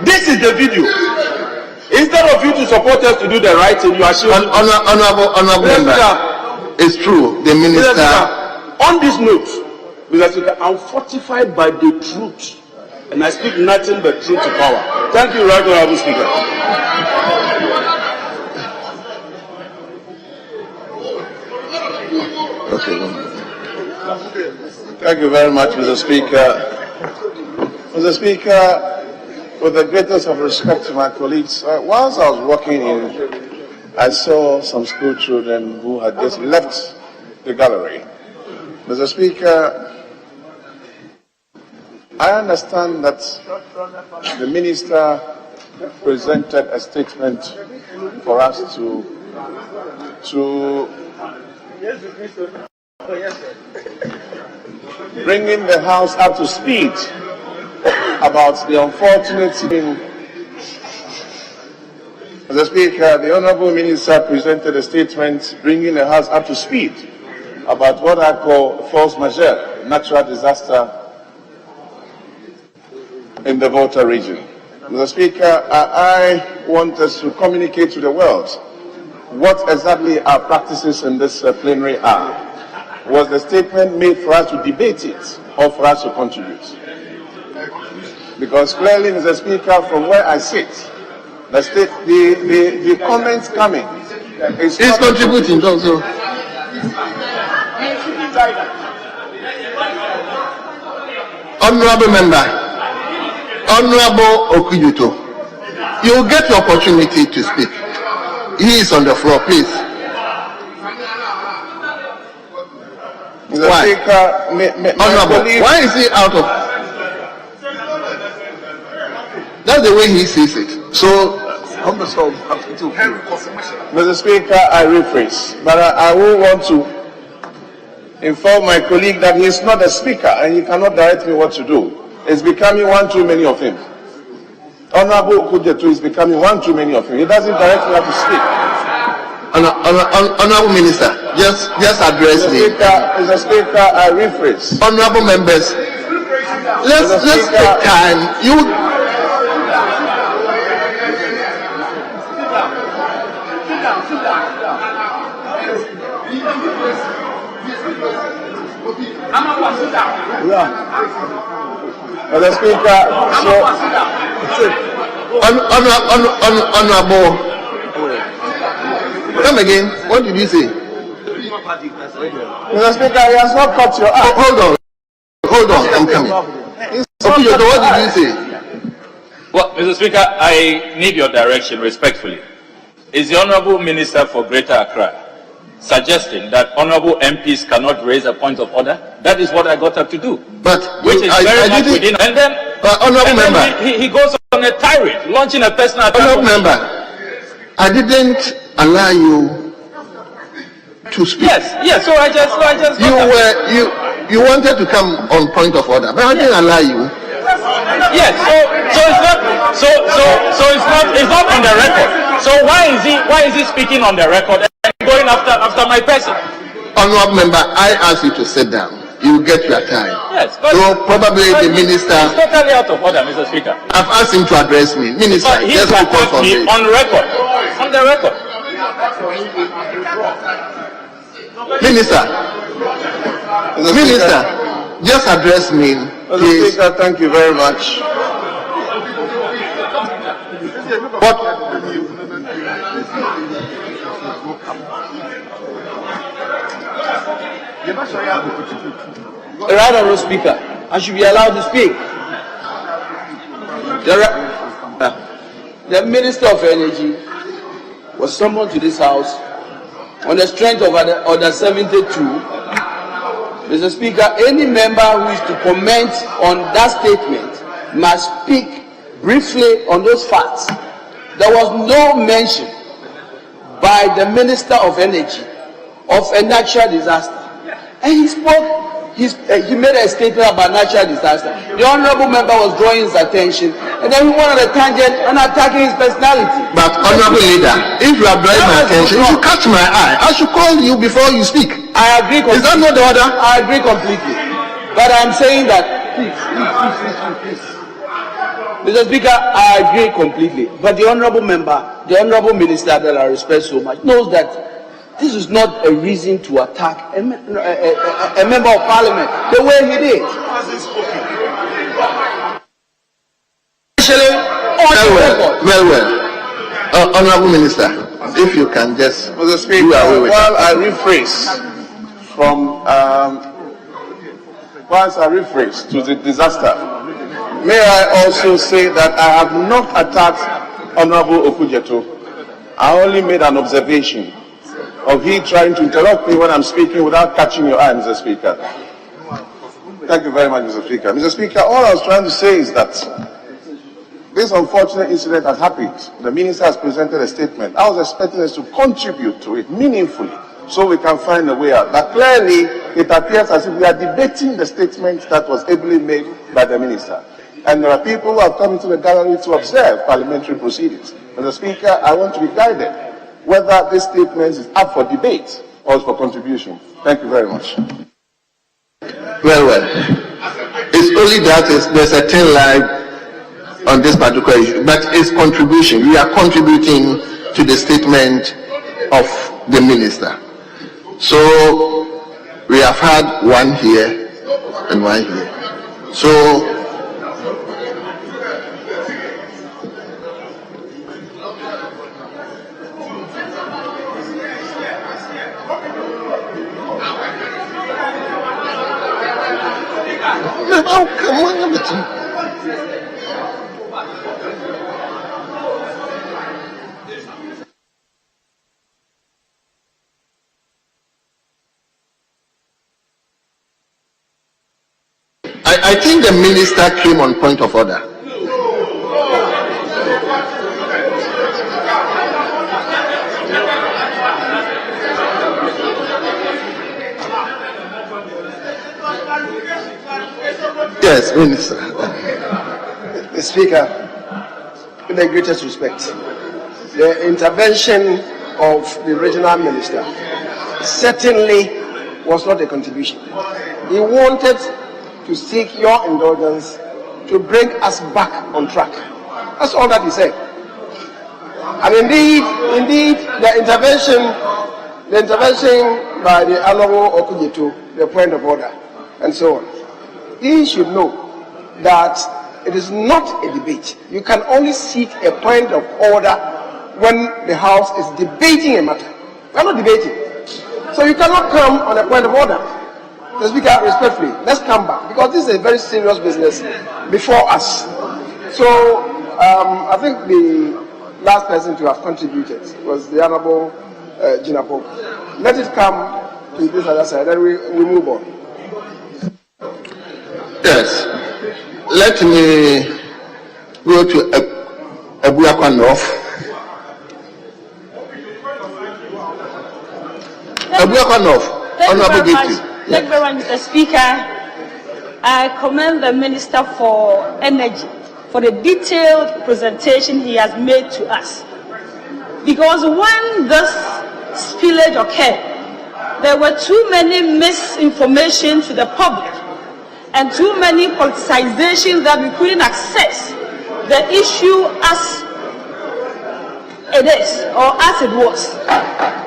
This is the video. Instead of you to support us to do the right thing, you are showing. Honorable member, it's true. The minister. On this note, Mr. Speaker, I'm fortified by the truth, and I speak nothing but truth to power. Thank you, Right Honorable Speaker. Okay. Thank you very much, Mr. Speaker. Mr. Speaker, with the greatest of respect to my colleagues, whilst I was walking in, I saw some school children who had just left the gallery. Mr. Speaker, I understand that the minister presented a statement for us to bringing the House up to speed about the unfortunate thing. Mr. Speaker, the Honourable Minister presented a statement bringing the House up to speed about what I call force majeure, natural disaster in the Volta region. Mr. Speaker, I want us to communicate to the world what exactly our practices in this plenary are. Was the statement made for us to debate it or for us to contribute? Because clearly, Mr. Speaker, from where I sit, the comments coming is contributing also. Honorable member, Honorable Okujuto, you will get the opportunity to speak. He is on the floor, please. Mr. Speaker, Honorable, why is he out of? That's the way he sees it. So, Mr. Speaker, I rephrase, but I will want to inform my colleague that he is not a speaker and he cannot direct me what to do. It's becoming one too many of him. Honorable Kujetu is becoming one too many of him. He doesn't direct me how to speak. Honorable Minister, just address me. Mr. Speaker, I rephrase. Honorable members, let's take time. Mr. Speaker, Honorable, come again. What did you say? Mr. Speaker, he has not cut your eye. Hold on, I'm coming. What did you say? Well, Mr. Speaker, I need your direction respectfully. Is the Honourable Minister for Greater Accra suggesting that Honourable MPs cannot raise a point of order? That is what I got up to do. But which is very much within. And then, he goes on a tirade, launching a personal attack. Honourable member, I didn't allow you to speak. Yes. So I just. You wanted to come on point of order, but I didn't allow you. Yes. So it's not on the record. So why is he speaking on the record and going after my person? Honourable member, I asked you to sit down. You get your time. Yes, but so probably the minister. It's totally out of order, Mr. Speaker. I've asked him to address me. Minister, but he's attacked me on record. On the record. Minister, just address me. Mr. Speaker, thank you very much. Right Honourable Speaker, I should be allowed to speak. The Minister of Energy was summoned to this House on the strength of Order 72. Mr. Speaker, any member who is to comment on that statement must speak briefly on those facts. There was no mention by the Minister of Energy of a natural disaster. And he spoke. He made a statement about natural disaster. The honourable member was drawing his attention, and then he went on a tangent and attacking his personality. But honourable leader, if you are drawing my attention, you catch my eye. I should call you before you speak. I agree completely. Is that not the order? I agree completely. But I'm saying that, please. Mr. Speaker, I agree completely. But the honourable member, the honourable minister that I respect so much, knows that this is not a reason to attack a member of parliament the way he did. Well. Honourable Minister, if you can just Mr. Speaker, while I rephrase to the disaster, may I also say that I have not attacked Honourable Okudzeto. I only made an observation of he trying to interrupt me when I'm speaking without catching your eye, Mr. Speaker. Thank you very much, Mr. Speaker. Mr. Speaker, all I was trying to say is that this unfortunate incident has happened. The minister has presented a statement. I was expecting us to contribute to it meaningfully so we can find a way out. But clearly, it appears as if we are debating the statement that was ably made by the minister. And there are people who have come into the gallery to observe parliamentary proceedings. Mr. Speaker, I want to be guided whether this statement is up for debate or is for contribution. Thank you very much. Well. It's only that there's a thin line on this particular issue, but it's contribution. We are contributing to the statement of the minister. So we have had one here and one here. So I think the minister came on point of order. Yes, Minister. Mr. Speaker, with the greatest respect, the intervention of the regional minister certainly was not a contribution. He wanted to seek your indulgence to bring us back on track. That's all that he said. And indeed, the intervention by the Honourable Okudzeto, the point of order, and so on. He should know that it is not a debate. You can only seek a point of order when the House is debating a matter. We are not debating. So you cannot come on a point of order. The Speaker, respectfully, let's come back, because this is a very serious business before us. So I think the last person to have contributed was the Honourable Jinapok. Let it come to this other side, then we move on. Yes. Let me go to Ebuakwa North. Ebuakwa North. Honourable Deputy. Thank you very much, Mr. Speaker. I commend the Minister for Energy for the detailed presentation he has made to us. Because when this spillage occurred, there were too many misinformation to the public and too many politicization that we couldn't access the issue as it is or as it was.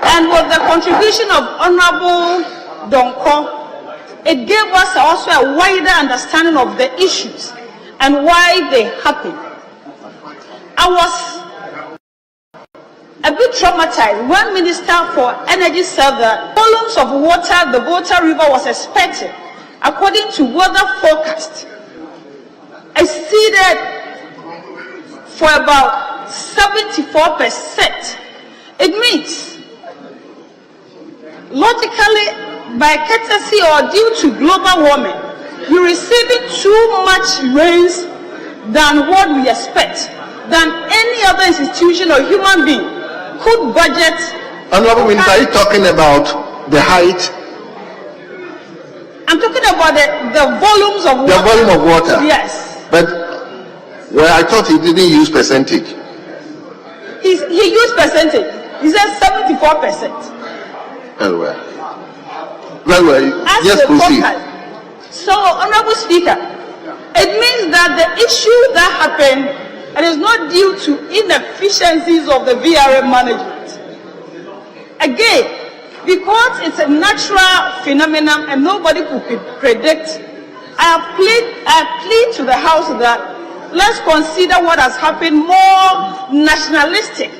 And with the contribution of Honourable Donko, it gave us also a wider understanding of the issues and why they happened. I was a bit traumatized when Minister for Energy said that volumes of water the Volta River was expected according to weather forecast, exceeded for about 74%. It means, logically, by courtesy or due to global warming, we're receiving too much rains than what we expect, than any other institution or human being could budget. Honorable Minister, are you talking about the height? I'm talking about the volumes of water. The volume of water? Yes. But, well, I thought he didn't use percentage. He used percentage. He said 74%. Very well. Very well. Yes, proceed. So, Honorable Speaker, it means that the issue that happened, and is not due to inefficiencies of the VRM management. Again, because it's a natural phenomenon and nobody could predict, I plead to the House that let's consider what has happened more nationalistic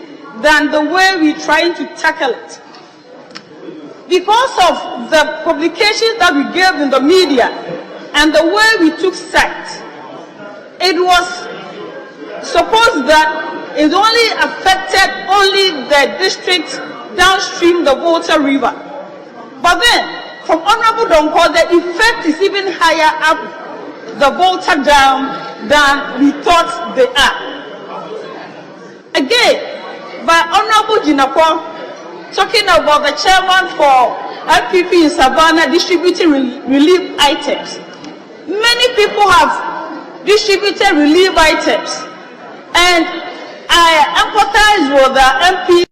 than the way we're trying to tackle it. Because of the publications that we gave in the media and the way we took sides, it was supposed that it only affected only the districts downstream the Volta River. But then, from Honorable Donko, the effect is even higher up the Volta Dam than we thought they are. Again, by Honorable Jinako, talking about the chairman for LPP in Savannah distributing relief items. Many people have distributed relief items, and I empathize with the MPs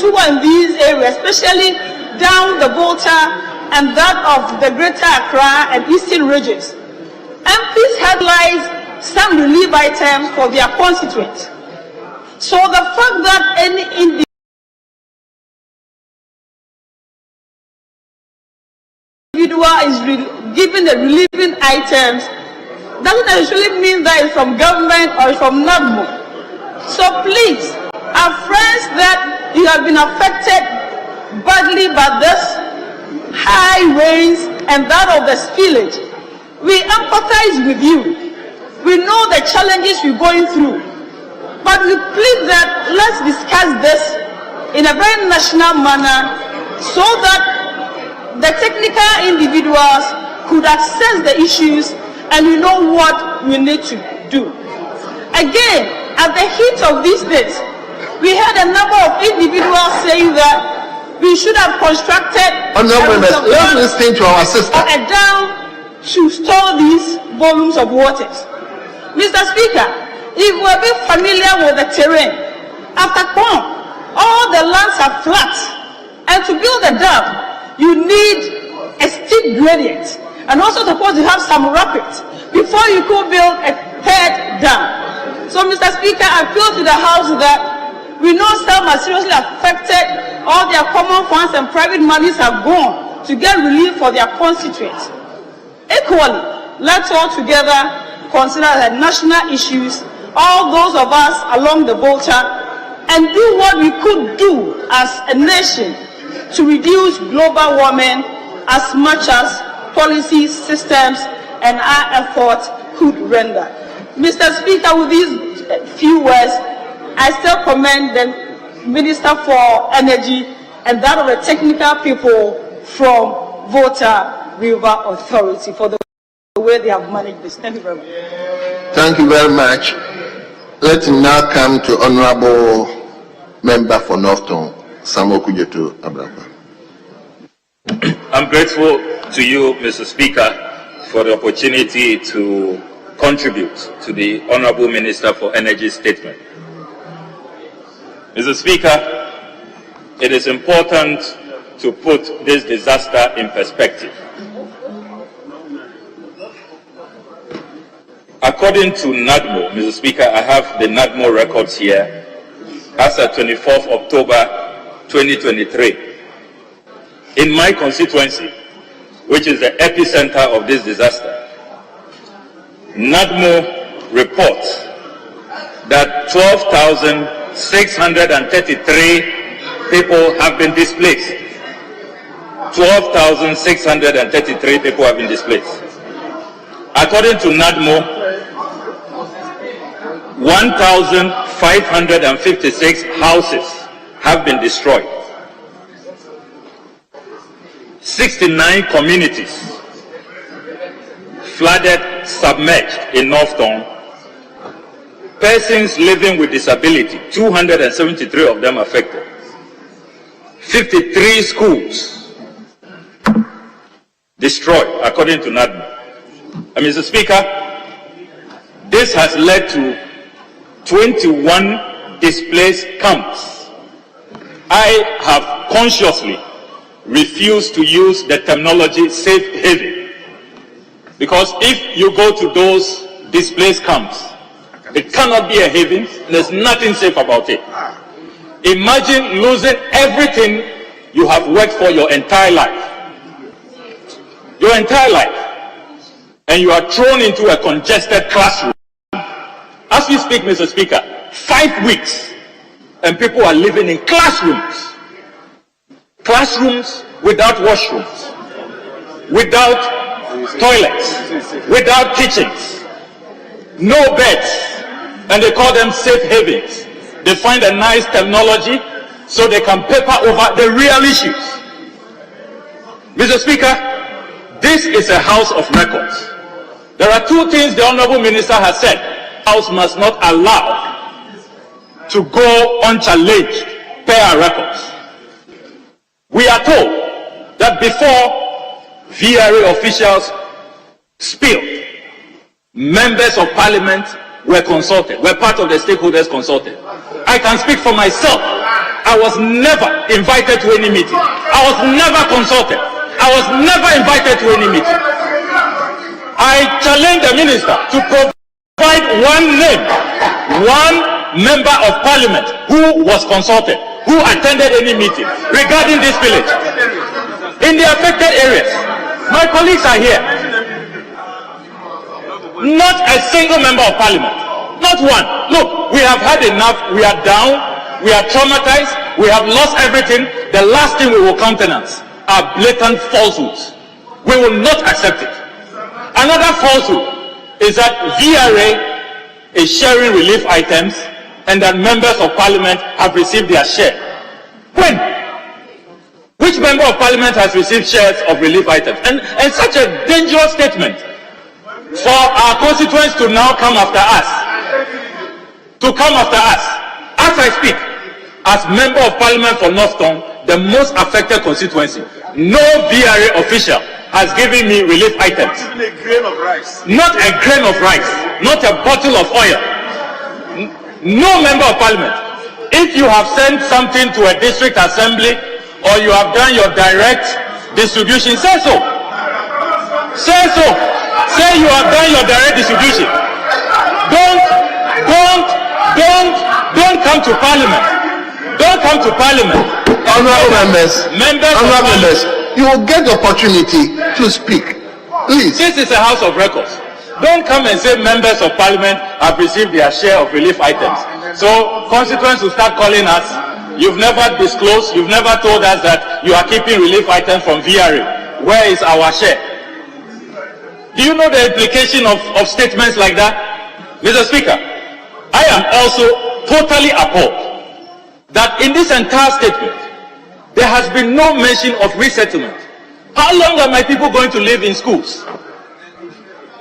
who are in these areas, especially down the Volta and that of the Greater Accra and Eastern regions. MPs headlines some relief items for their constituents. So the fact that any individual is given the relieving items doesn't necessarily mean that it's from government or it's from NADMO. So please, our friends that you have been affected badly by this high rains and that of the spillage, we empathize with you. We know the challenges we're going through, but we plead that let's discuss this in a very national manner so that the technical individuals could assess the issues and we know what we need to do. Again, at the heat of these days, we had a number of individuals saying that we should have constructed let's listen to our sister. A dam to store these volumes of waters. Mr. Speaker, if we're being familiar with the terrain, after Kwam, all the lands are flat, and to build a dam, you need a steep gradient, and also supposed to have some rapids before you could build a third dam. So, Mr. Speaker, I appeal to the House that we know some are seriously affected, all their common funds and private monies have gone to get relief for their constituents. Equally, let's all together consider the national issues, all those of us along the Volta, and do what we could do as a nation to reduce global warming as much as policies, systems, and our efforts could render. Mr. Speaker, with these few words, I still commend the Minister for Energy and that of the technical people from Volta River Authority for the way they have managed this. Thank you very much. Thank you very much. Let's now come to Honorable Member for Northton, Samuel Kujetu Abrapa. I'm grateful to you, Mr. Speaker, for the opportunity to contribute to the Honorable Minister for Energy statement. Mr. Speaker, it is important to put this disaster in perspective. According to NADMO, Mr. Speaker, I have the NADMO records here, as of 24th October 2023. In my constituency, which is the epicenter of this disaster, NADMO reports that 12,633 people have been displaced. 12,633 people have been displaced. According to NADMO, 1,556 houses have been destroyed. 69 communities flooded, submerged in North Town. Persons living with disability, 273 of them affected. 53 schools destroyed, according to NADMO. And Mr. Speaker, this has led to 21 displaced camps. I have consciously refused to use the terminology safe haven, because if you go to those displaced camps, it cannot be a haven. There's nothing safe about it. Imagine losing everything you have worked for your entire life. Your entire life. And you are thrown into a congested classroom. As we speak, Mr. Speaker, 5 weeks, and people are living in classrooms. Classrooms without washrooms, without toilets, without kitchens, no beds, and they call them safe havens. They find a nice terminology so they can paper over the real issues. Mr. Speaker, this is a house of records. There are two things the Honorable Minister has said. House must not allow to go unchallenged per our records. We are told that before VRA officials spilled, members of parliament were consulted, were part of the stakeholders consulted. I can speak for myself. I was never invited to any meeting. I was never consulted. I was never invited to any meeting. I challenge the minister to provide one name, one member of parliament who was consulted, who attended any meeting regarding this village. In the affected areas, my colleagues are here. Not a single member of parliament. Not one. Look, we have had enough. We are down. We are traumatized. We have lost everything. The last thing we will countenance are blatant falsehoods. We will not accept it. Another falsehood is that VRA is sharing relief items and that members of parliament have received their share. When? Which member of parliament has received shares of relief items? And such a dangerous statement for our constituents to now come after us. To come after us. As I speak, as member of parliament for Northton, the most affected constituency, no VRA official has given me relief items. Not even a grain of rice. Not a grain of rice. Not a bottle of oil. No member of parliament. If you have sent something to a district assembly or you have done your direct distribution, say so. Say so. Say you have done your direct distribution. Don't come to parliament. Don't come to parliament. Honorable members, you will get the opportunity to speak. Please. This is a house of records. Don't come and say members of parliament have received their share of relief items. So constituents will start calling us. You've never disclosed, you've never told us that you are keeping relief items from VRA. Where is our share? Do you know the implication of statements like that? Mr. Speaker, I am also totally appalled that in this entire statement, there has been no mention of resettlement. How long are my people going to live in schools?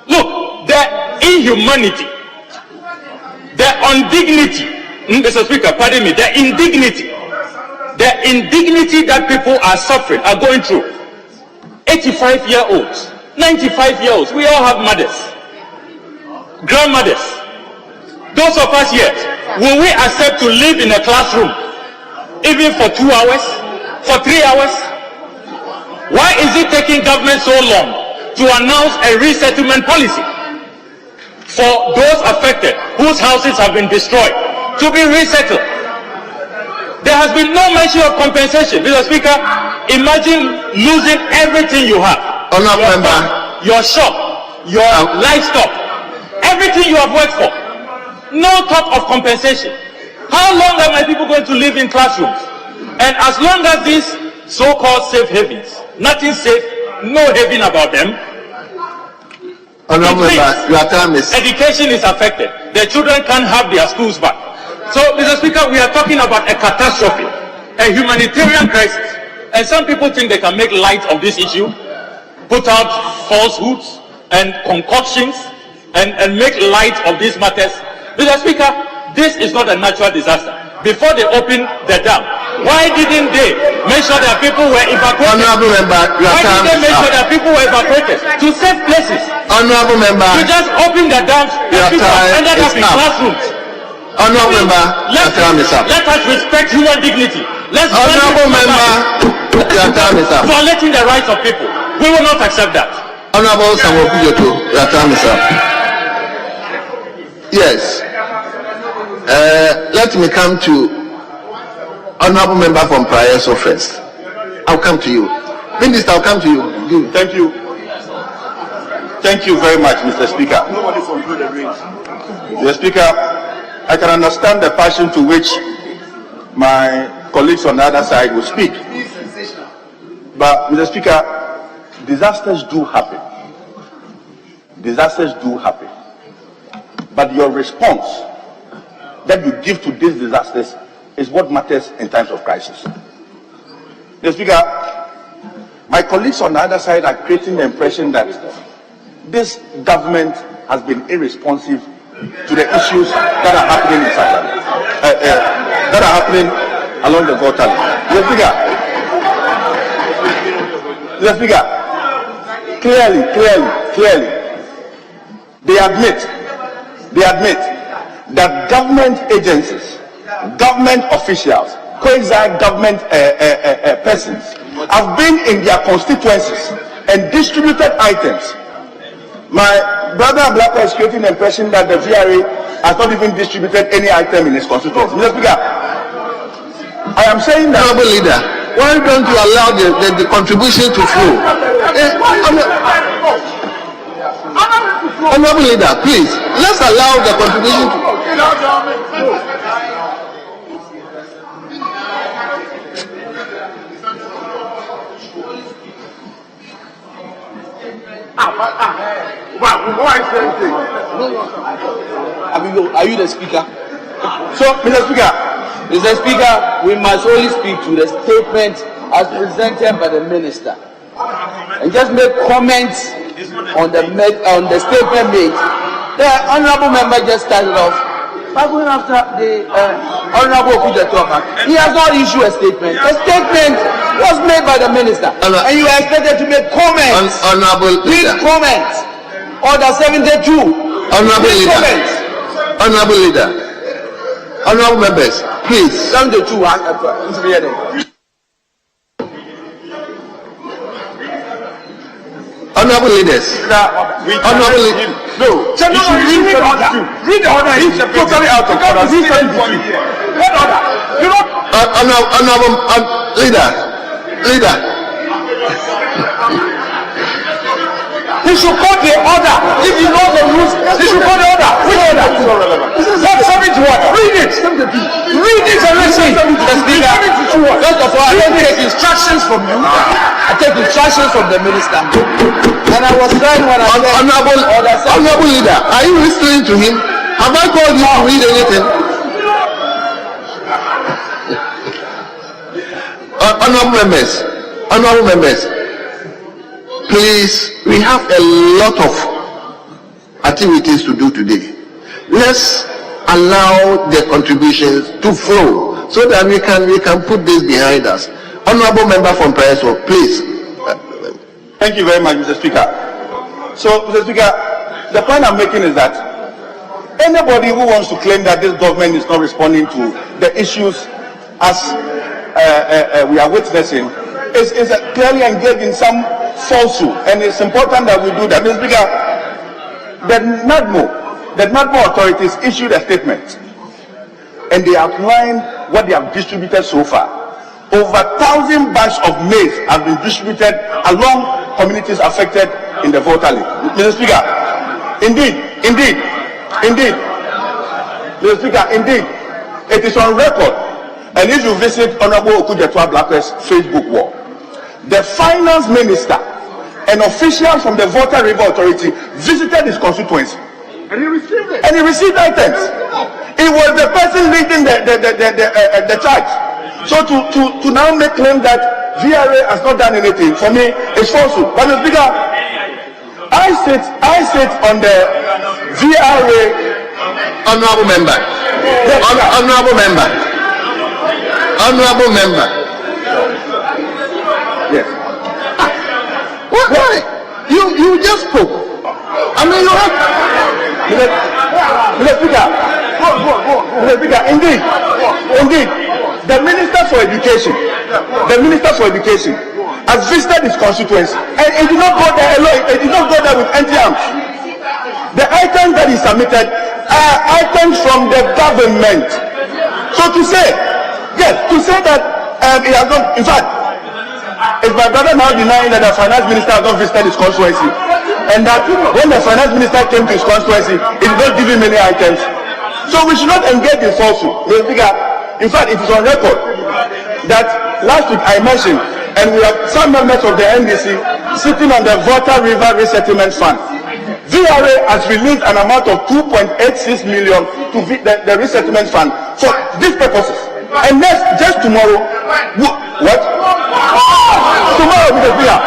Look, the inhumanity, the indignity, Mr. Speaker, pardon me, the indignity that people are suffering, are going through. 85-year-olds, 95-year-olds, we all have mothers, grandmothers. Those of us here, will we accept to live in a classroom even for 2 hours, for 3 hours? Why is it taking government so long to announce a resettlement policy for those affected whose houses have been destroyed to be resettled? There has been no mention of compensation. Mr. Speaker, imagine losing everything you have. Your shop, your livestock, everything you have worked for. No talk of compensation. How long are my people going to live in classrooms? And as long as these so-called safe havens. Nothing safe, no haven about them. Honorable Member, your time is... Education is affected. The children can't have their schools back. So, Mr. Speaker, we are talking about a catastrophe, a humanitarian crisis. And some people think they can make light of this issue, put out falsehoods and concoctions, and make light of these matters. Mr. Speaker, this is not a natural disaster. Before they opened the dam, why didn't they make sure that people were evacuated? Honorable Member, your why time didn't they is make sure up. that people were evacuated to safe places? Honorable Member, You just open the dams your and people time ended is up in up. classrooms. Honorable Member, your time is up. Let us respect human dignity. Let's Honorable Member, your time is up. violating the rights of people. We will not accept that. Honorable Samuel Kujoto, your time is up. Yes. Let me come to Honorable Member from Prayeso first. I'll come to you. Minister, I'll come to you. Thank you. Thank you very much, Mr. Speaker. Mr. Speaker, I can understand the passion to which my colleagues on the other side will speak. But, Mr. Speaker, disasters do happen. Disasters do happen. But your response that you give to these disasters is what matters in times of crisis. Mr. Speaker, my colleagues on the other side are creating the impression that this government has been irresponsive to the issues that are happening in South that are happening along the Volta. Mr. Speaker, clearly, they admit that government agencies, government officials, quasi-government persons have been in their constituencies and distributed items. My brother Blackwell is creating the impression that the VRA has not even distributed any item in his constituency. Mr. Speaker, I am saying that... Honorable Leader, why don't you allow the contribution to flow? Honorable Leader, please, let's allow the contribution to... Are you the speaker? So, Mr. Speaker, we must only speak to the statement as presented by the minister, and just make comments on the statement made. The honourable member just started off by going after the honourable Kujato. He has not issued a statement. A statement was made by the minister, and you are expected to make comments. Read comments. Order 72. Honorable Leader, honorable members, please. 72. Honorable leaders. Honorable leaders. No. Read the order. Read the order. He's totally out of order. What order? You know. Honorable leader. He should call the order. If he knows the rules, he should call the order. Which order? This is not relevant. What 72 order? Read it. Read it and let's see. First of all, I don't take instructions from you. I take instructions from the minister. And I was trying when I said Honorable leader, are you listening to him? Have I called you to read anything? Honorable members, please, we have a lot of activities to do today. Let's allow the contributions to flow so that we can put this behind us. Honorable member from Prayeso, please. Thank you very much, Mr. Speaker. So, Mr. Speaker, the point I'm making is that anybody who wants to claim that this government is not responding to the issues as we are witnessing is clearly engaged in some falsehood, and it's important that we do that. Mr. Speaker, the NADMO authorities issued a statement, and they outlined what they have distributed so far. Over 1,000 bags of maize have been distributed along communities affected in the Volta Lake. Mr. Speaker, indeed, Mr. Speaker, indeed, it is on record. And if you visit Honorable Okujetua Blackwell's Facebook wall, the finance minister, an official from the Volta River Authority, visited his constituency. And he received it. And he received items. He was the person leading the charge. So to now make claim that VRA has not done anything, for me, is falsehood. But Mr. Speaker, I sit on the VRA. Honorable member. Honorable member. Honorable member. Yes. Why? You just spoke. I mean, you have. Mr. Speaker. Mr. Speaker, indeed. The Minister for Education has visited his constituency, and it did not go there alone. It did not go there with empty arms. The items that he submitted are items from the government. So to say that he has not, in fact, is my brother now denying that the finance minister has not visited his constituency, and that when the finance minister came to his constituency, he did not give him many items. So we should not engage in falsehood. In fact, it is on record that last week I mentioned, and we have some members of the NDC sitting on the Volta River Resettlement Fund. VRA has released an amount of 2.86 million to the resettlement fund for these purposes. And next, just tomorrow, what? Tomorrow, Mr. Speaker.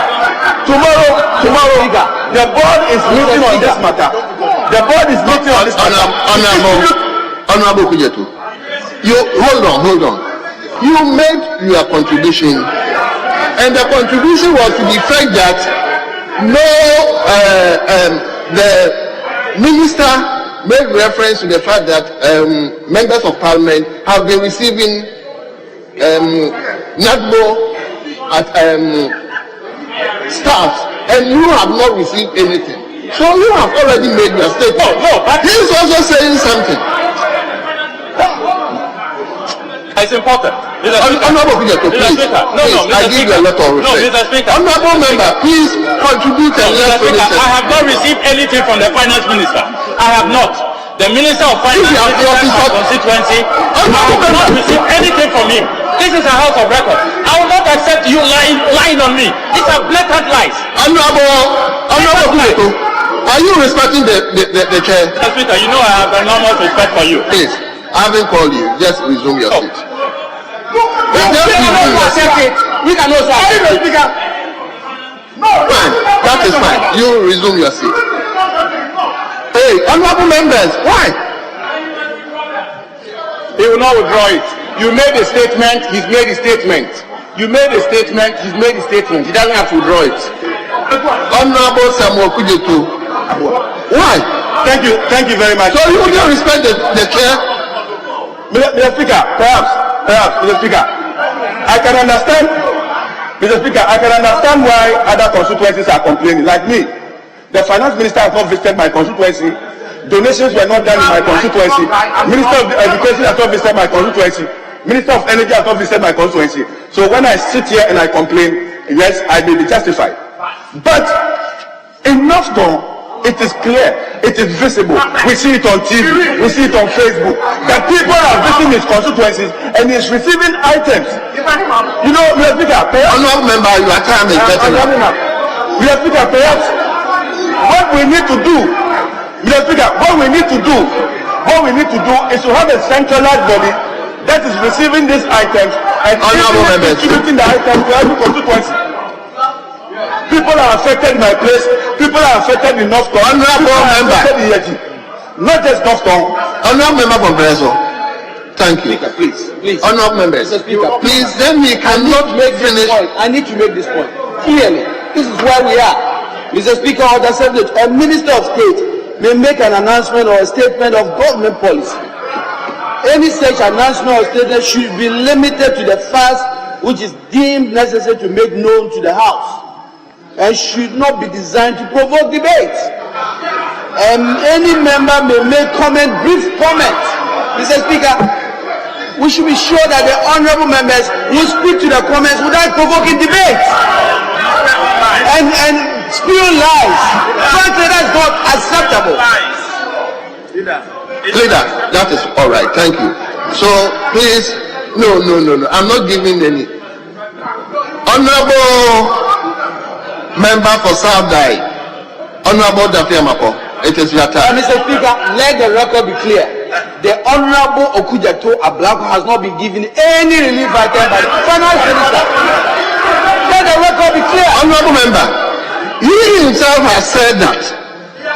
Tomorrow, the board is meeting on this matter. The board is meeting on this matter. Honorable Kujetu, you hold on. You made your contribution, and the contribution was to the fact that the minister made reference to the fact that members of parliament have been receiving NADBO at staff, and you have not received anything. So you have already made your statement. No, he is also saying something. It's important. Honorable Kujetu, please. I give you a lot of respect. Honorable member, please contribute and let's finish it. I have not received anything from the finance minister. I have not. The minister of finance constituency, I have not received anything from him. This is a house of records. I will not accept you lying on me. These are blatant lies. Honorable Kujetu, are you respecting the chair? Mr. Speaker, you know I have enormous respect for you. Please, I haven't called you. Just resume your seat. We cannot accept it. We cannot accept it. Fine, that is fine. You resume your seat. Hey, honorable members, why? He will not withdraw it. You made a statement, he's made a statement. You made a statement, he's made a statement. He doesn't have to withdraw it. Honorable Samuel Kujetu, why? Thank you very much. So you don't respect the chair? Mr. Speaker, perhaps, Mr. Speaker, I can understand, Mr. Speaker, I can understand why other constituencies are complaining. Like me, the finance minister has not visited my constituency. Donations were not done in my constituency. Minister of Education has not visited my constituency. Minister of Energy has not visited my constituency. So when I sit here and I complain, yes, I may be justified. But enough though, it is clear, it is visible. We see it on TV, we see it on Facebook, that people are visiting his constituencies and he's receiving items. You know, Mr. Speaker, honorable member, your time is better now. Mr. Speaker, perhaps what we need to do, Mr. Speaker, what we need to do is to have a centralized body that is receiving these items and distributing the items to every constituency. People are affected in my place. People are affected in North Town. Honorable member, not just North Town. Honorable member from Breso. Thank you. Speaker, please. Honorable members, please. Then we cannot finish. I need to make this point clearly. This is where we are, Mr. Speaker of the Assembly. A minister of state may make an announcement or a statement of government policy. Any such announcement or statement should be limited to the facts which is deemed necessary to make known to the House, and should not be designed to provoke debate. Any member may make brief comment. Mr. Speaker, we should be sure that the honorable members will speak to the comments without provoking debate and spew lies. Frankly, that's not acceptable. Leader, that is all right. Thank you. So please, no. I'm not giving any. Honorable Member for South Dai, Honorable Appiah Sakyi, it is your time. Mr. Speaker, let the record be clear. The Honorable Okujeto Ablakwa has not been given any relief item by the Finance Minister. Let the record be clear. Honorable Member, he himself has said that.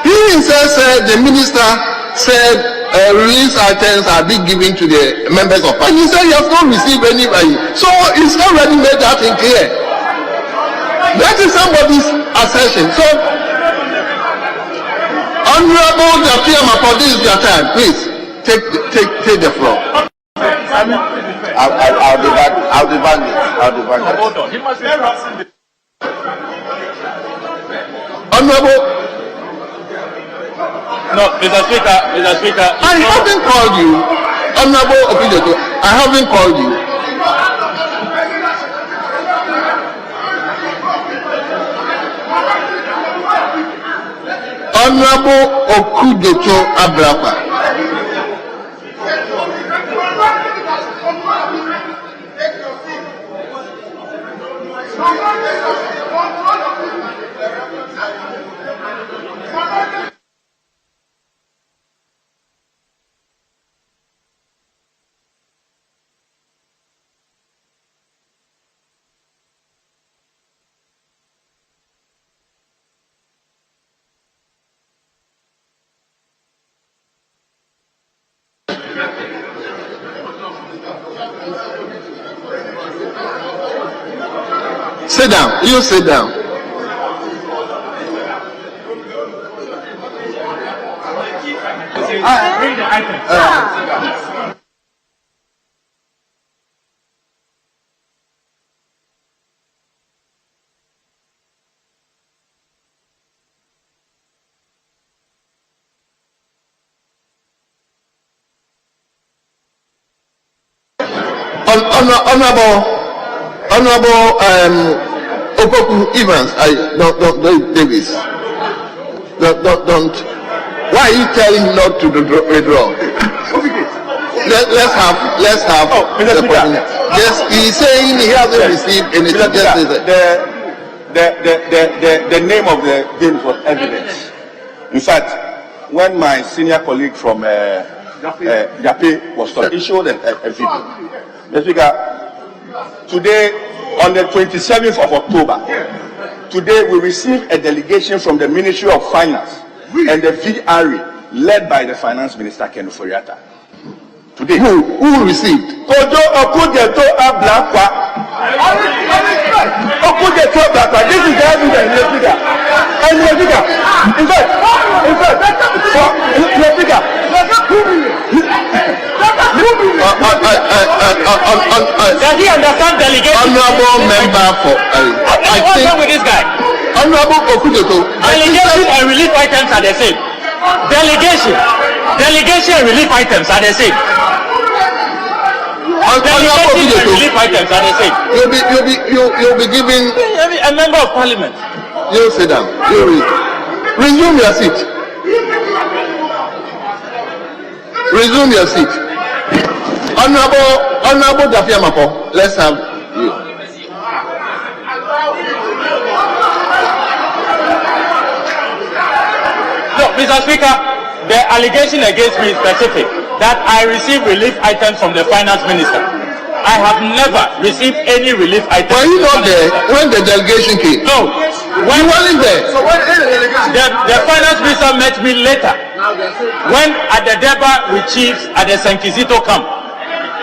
He himself said the Minister said release items are being given to the members of Parliament. And he said he has not received any money. So he's already made that thing clear. That is somebody's assertion. So, Honorable Appiah Sakyi, this is your time. Please take the floor. I'll divide it. Hold on. He must be passing. Honorable. No, Mr. Speaker. I haven't called you, Honorable Okujeto. I haven't called you. Honorable Okujeto Ablakwa. Sit down. You sit down. Bring the item. Honorable Opoku Evans, Davis. Don't. Why are you telling him not to withdraw? Let's have the point. Yes, he's saying he hasn't received anything. The name of the games was evidence. In fact, when my senior colleague from Jape was talking, he showed a video. Mr. Speaker, today, on the 27th of October, today we received a delegation from the Ministry of Finance and the VRA, led by the Finance Minister, Ken Oforiatta. Today. Who received? Okujeto Ablakwa. Okujeto Ablakwa. This is the evidence, Mr. Speaker. And Mr. Speaker, in fact, Mr. Speaker, does he understand delegation? Honorable member for what's wrong with this guy? Honorable Okujeto. Delegation and relief items are the same. Delegation and relief items are the same. Delegation and relief items are the same. You'll be given a member of Parliament. You sit down. You resume your seat. Resume your seat. Honorable Appiah Sakyi, let's have you. No, Mr. Speaker, the allegation against me is specific that I received relief items from the Finance Minister. I have never received any relief items. Were you not there when the delegation came? No. When you wasn't there? So when the Finance Minister met me later, when at the Deba with chiefs at the Sankizito camp,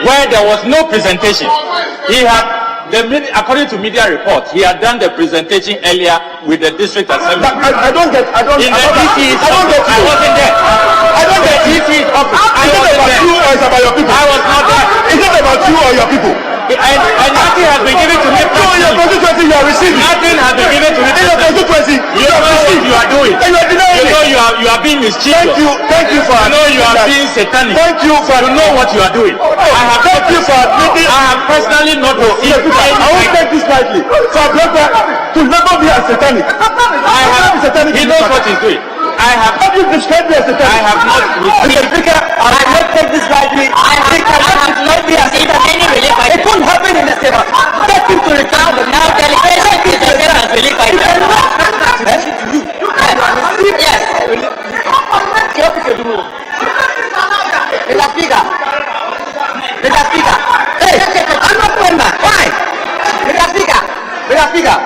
where there was no presentation. He had, according to media reports, he had done the presentation earlier with the district assembly. I don't get I wasn't there. I don't get DC's office. Is it about you or is it about your people? I was not there. Is it about you or your people? And nothing has been given to me. So in your constituency you are receiving. Nothing has been given to me. In your constituency you know what you are doing. And you are denying you know you are being mischievous. Thank you for you know you are being satanic. Thank you for you know what you are doing. Thank you for admitting. I have personally not received I won't take this lightly. For Ablakwa to never be a satanic. He knows what he's doing. I I have not described me as a terrorist. I have not. Mr. Speaker, I will not take this lightly. It cannot describe me as a terrorist. It won't happen in this table. Take him to the town. Now delegation is a terrorist relief item. Yes. Mr. Speaker. Mr. Speaker. Hey, I'm not going back. Why? Mr. Speaker. Mr. Speaker.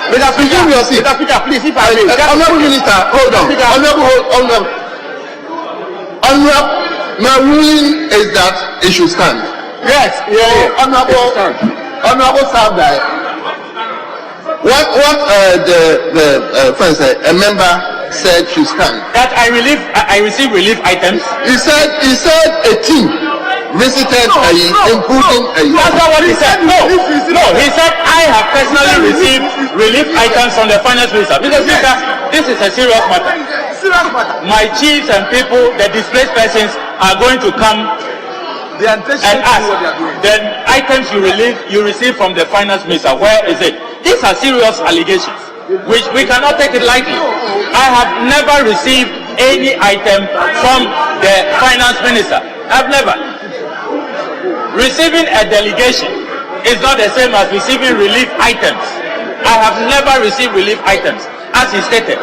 Mr. Speaker, Mr. Speaker, please, if I may. Honorable Minister, hold on. Honorable, my ruling is that it should stand. Yes, Honorable Sabda, what the friend said, a member said should stand. That I receive relief items. He said a team visited including That's not what he said. No, he said I have personally received relief items from the finance minister. Because this is a serious matter. My chiefs and people, the displaced persons, are going to come and ask the items you receive from the finance minister. Where is it? These are serious allegations, which we cannot take it lightly. I have never received any item from the finance minister. I've never. Receiving a delegation is not the same as receiving relief items. I have never received relief items, as he stated.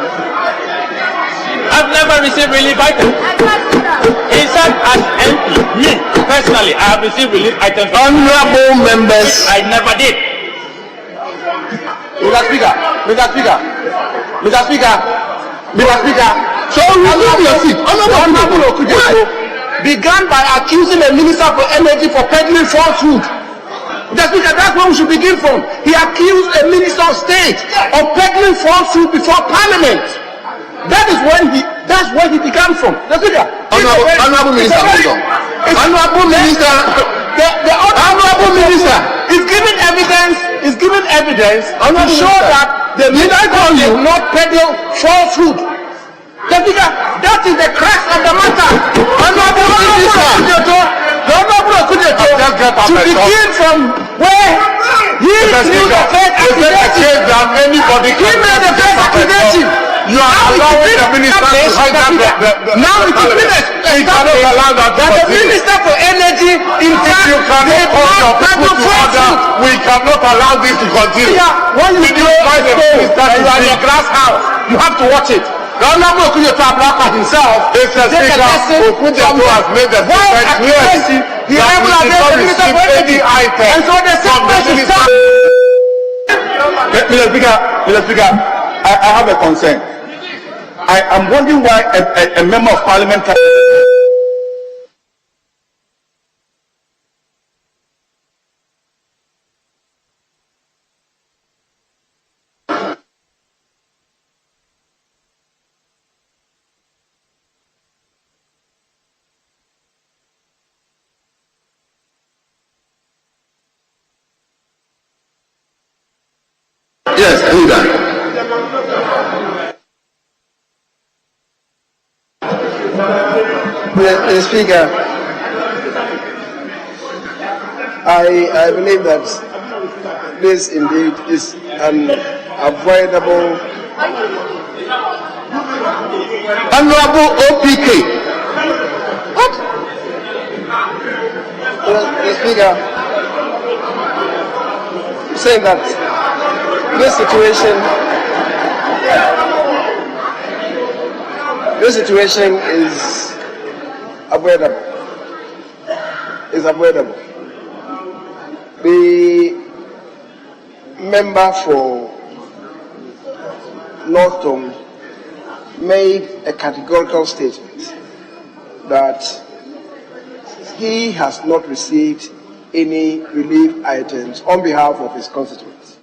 I've never received relief items. He said, as MP, me personally, I have received relief items. Honorable members, I never did. Mr. Speaker. So remove your seat. Honorable Okujeso began by accusing the Minister for Energy for peddling falsehood. Mr. Speaker, that's where we should begin from. He accused a Minister of State of peddling falsehood before Parliament. That's where he began from. Mr. Speaker, Honorable Minister, hold on. Honorable Minister, the Honorable Minister is giving evidence to show that the Minister did not peddle falsehood. The Speaker, that is the crux of the matter. Honorable Okujeto, to begin from where he threw the first accusation. He made the first accusation. You are allowing the minister to hide that. Now it is finished. That the Minister for Energy, in fact, you cannot hold your people to order. We cannot allow this to continue. When you do you are in a glass house, you have to watch it. The Honorable Okujeto Appiah himself, Mr. Speaker, Okujeto has made the statement clear that we did not receive any item and so the from the minister. Mr. Speaker, I have a concern. I am wondering why a member of Parliament can... yes, Adina. Mr. Speaker, I believe that this indeed is an avoidable. Honorable OPK. What? Mr. Speaker, saying that this situation is avoidable. The member for Northton made a categorical statement that he has not received any relief items on behalf of his constituents.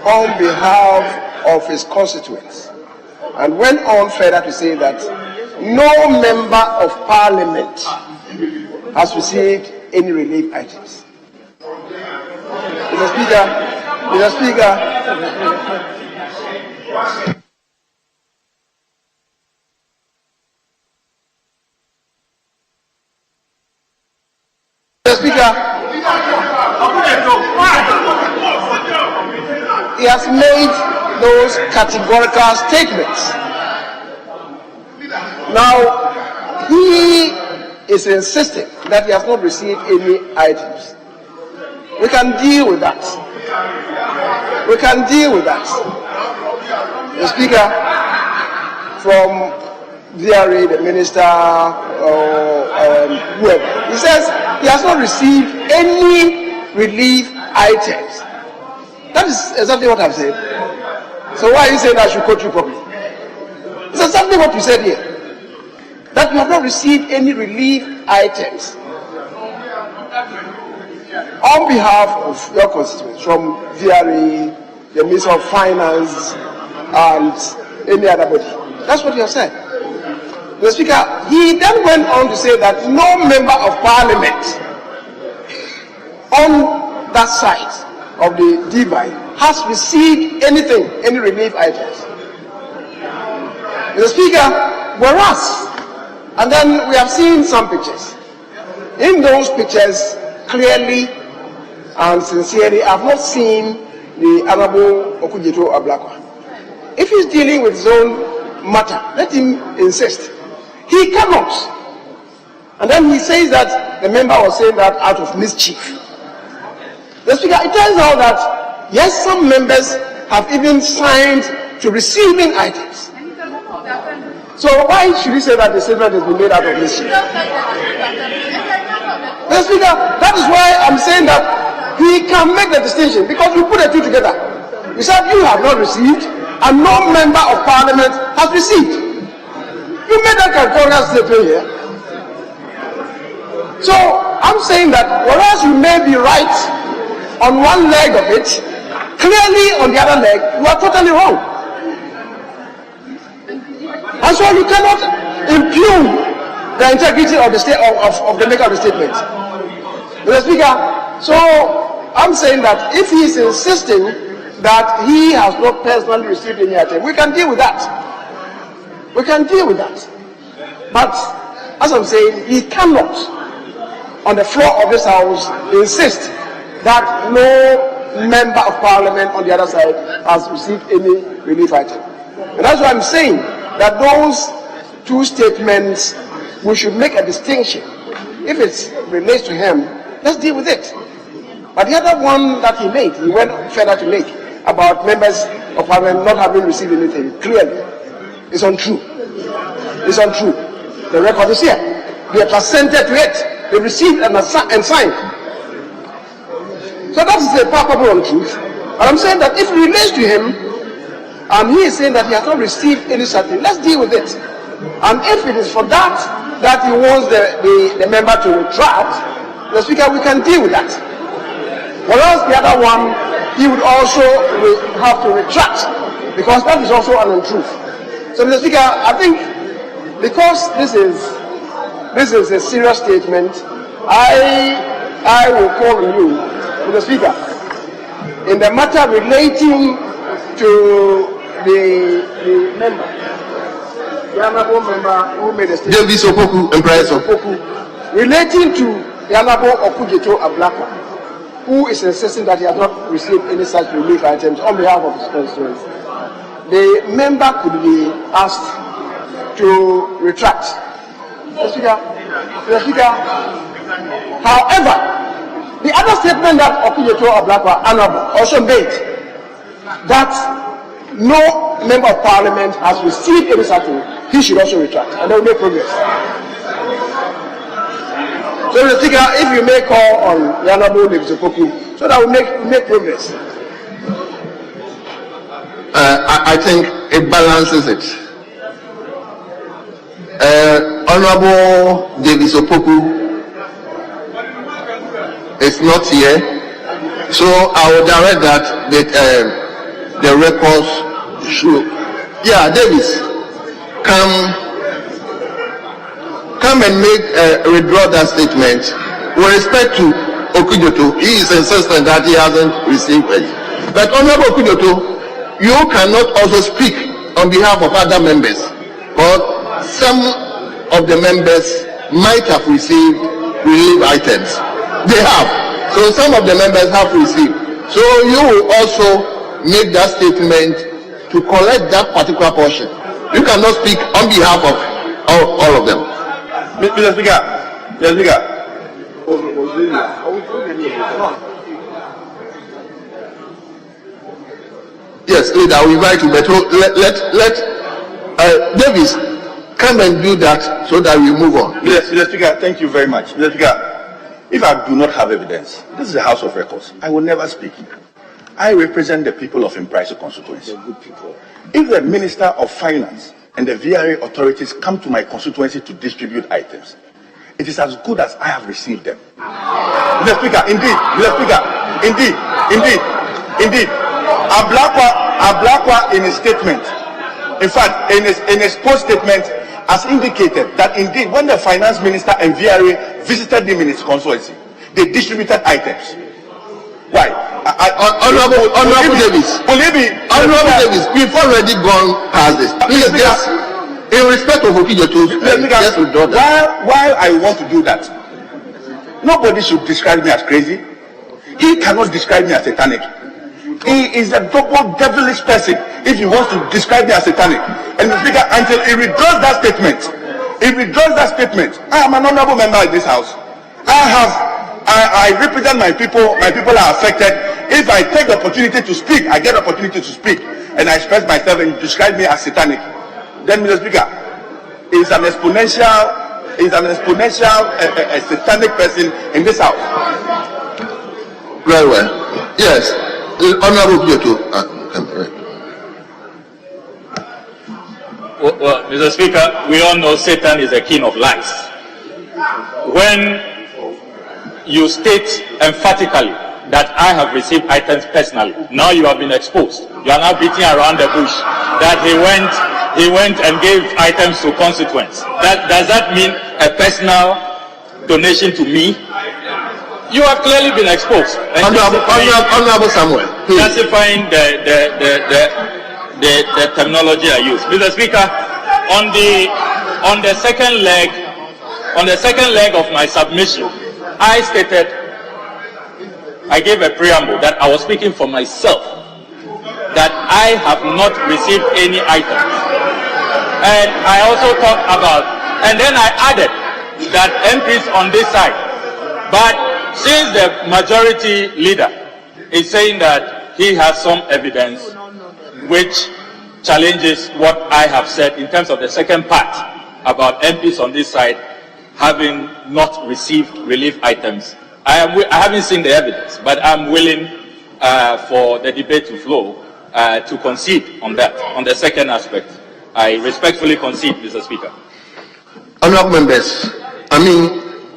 On behalf of his constituents. And went on further to say that no member of Parliament has received any relief items. Mr. Speaker, he has made those categorical statements. Now, he is insisting that he has not received any items. We can deal with that. We can deal with that. The Speaker, from DRA, the Minister, whoever, he says he has not received any relief items. That is exactly what I've said. So why are you saying I should quote you properly? It's exactly what you said here. That you have not received any relief items. On behalf of your constituents, from DRA, the Minister of Finance, and any other body. That's what you have said. The Speaker, he then went on to say that no member of Parliament on that side of the divide has received anything, any relief items. The Speaker, whereas, and then we have seen some pictures. In those pictures, clearly and sincerely, I have not seen the Honorable Okudzeto Ablakwa. If he's dealing with his own matter, let him insist. He cannot. And then he says that the member was saying that out of mischief. The Speaker, it turns out that yes, some members have even signed to receiving items. So why should he say that the statement has been made out of mischief? The Speaker, that is why I'm saying that he can make the distinction, because we put the two together. We said you have not received and no member of Parliament has received. You made that categorical statement here. So I'm saying that whereas you may be right on one leg of it, clearly on the other leg you are totally wrong. And so you cannot impugn the integrity of the state of the maker of the statement. Mr. Speaker, so I'm saying that if he is insisting that he has not personally received any item, we can deal with that. We can deal with that. But as I'm saying, he cannot, on the floor of this House, insist that no member of Parliament on the other side has received any relief item. And that's why I'm saying that those two statements, we should make a distinction. If it relates to him, let's deal with it. But the other one that he made, he went further to make about members of Parliament not having received anything, clearly, it's untrue. It's untrue. The record is here. They have assented to it. They received and signed. So that is a palpable untruth. And I'm saying that if it relates to him, and he is saying that he has not received any certain, let's deal with it. And if it is for that he wants the member to retract, the Speaker, we can deal with that. Whereas the other one, he would also have to retract, because that is also an untruth. So, Mr. Speaker, I think because this is a serious statement, I will call on you, Mr. Speaker, in the matter relating to the member, the honorable member who made a statement, Davis Opoku, Empress Opoku, relating to the honorable Okudzeto Ablakwa, who is insisting that he has not received any such relief items on behalf of his constituents. The member could be asked to retract. Mr. Speaker, however, the other statement that Okudzeto Ablakwa also made, that no member of Parliament has received any such thing, he should also retract, and they will make progress. So, Mr. Speaker, if you may call on the Honorable Davis Opoku, so that we make progress. I think it balances it. Honorable Davis Opoku is not here, so I will direct that the records show. Yeah, Davis, come and withdraw that statement. With respect to Okudzeto, he is insistent that he hasn't received it. But Honorable Okudzeto, you cannot also speak on behalf of other members, but some of the members might have received relief items. They have. So some of the members have received. So you will also make that statement to collect that particular portion. You cannot speak on behalf of all of them. Mr. Speaker, Yes, leader, I will invite you, but let Davis come and do that so that we move on. Yes, Mr. Speaker, thank you very much. Mr. Speaker, if I do not have evidence, this is a House of Records, I will never speak. I represent the people of Impriso constituency. If the Minister of Finance and the VRA authorities come to my constituency to distribute items, it is as good as I have received them. Mr. Speaker, indeed, Ablakwa in his statement, in fact, in his post statement, has indicated that indeed when the Finance Minister and VRA visited him in his constituency, they distributed items. Why? Honorable Davis, we've already gone past this. Please, just in respect of Okijetu, just withdraw that. While I want to do that, nobody should describe me as crazy. He cannot describe me as satanic. He is a double devilish person if he wants to describe me as satanic. And the Speaker, until he withdraws that statement, I am an honorable member of this House. I represent my people. My people are affected. If I take the opportunity to speak, I get the opportunity to speak, and I express myself and describe me as satanic. Then, Mr. Speaker, is an exponential, a satanic person in this House. Very well. Yes, Honorable Kyoto. Well, Mr. Speaker, we all know Satan is the king of lies. When you state emphatically that I have received items personally, now you have been exposed. You are now beating around the bush that he went and gave items to constituents. Does that mean a personal donation to me? You have clearly been exposed. Honorable Samuel, justifying the terminology I use. Mr. Speaker, on the second leg of my submission, I stated, I gave a preamble that I was speaking for myself, that I have not received any items. And I also talked about, and then I added that MPs on this side, but since the majority leader is saying that he has some evidence which challenges what I have said in terms of the second part about MPs on this side having not received relief items, I haven't seen the evidence, but I'm willing for the debate to flow to concede on that. On the second aspect, I respectfully concede, Mr. Speaker. Honorable members,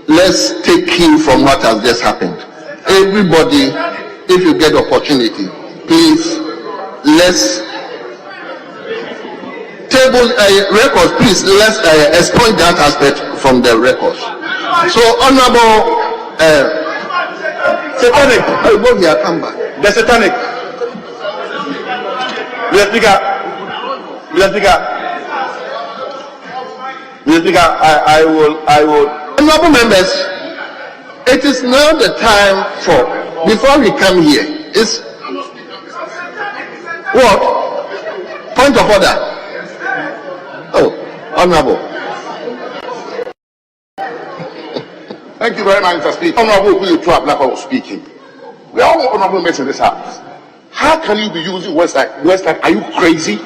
let's take cue from what has just happened. Everybody, if you get opportunity, please, let's table records, please, let's expunge that aspect from the records. So, Honorable satanic, come back. The satanic. Mr. Speaker, I will. Honorable members, it is now the time for, before we come here, is what? Point of order. Oh, Honorable. Thank you very much, Mr. Speaker. Honorable Willie Ablakwa was speaking. We are all honorable members in this House. How can you be using words like, are you crazy,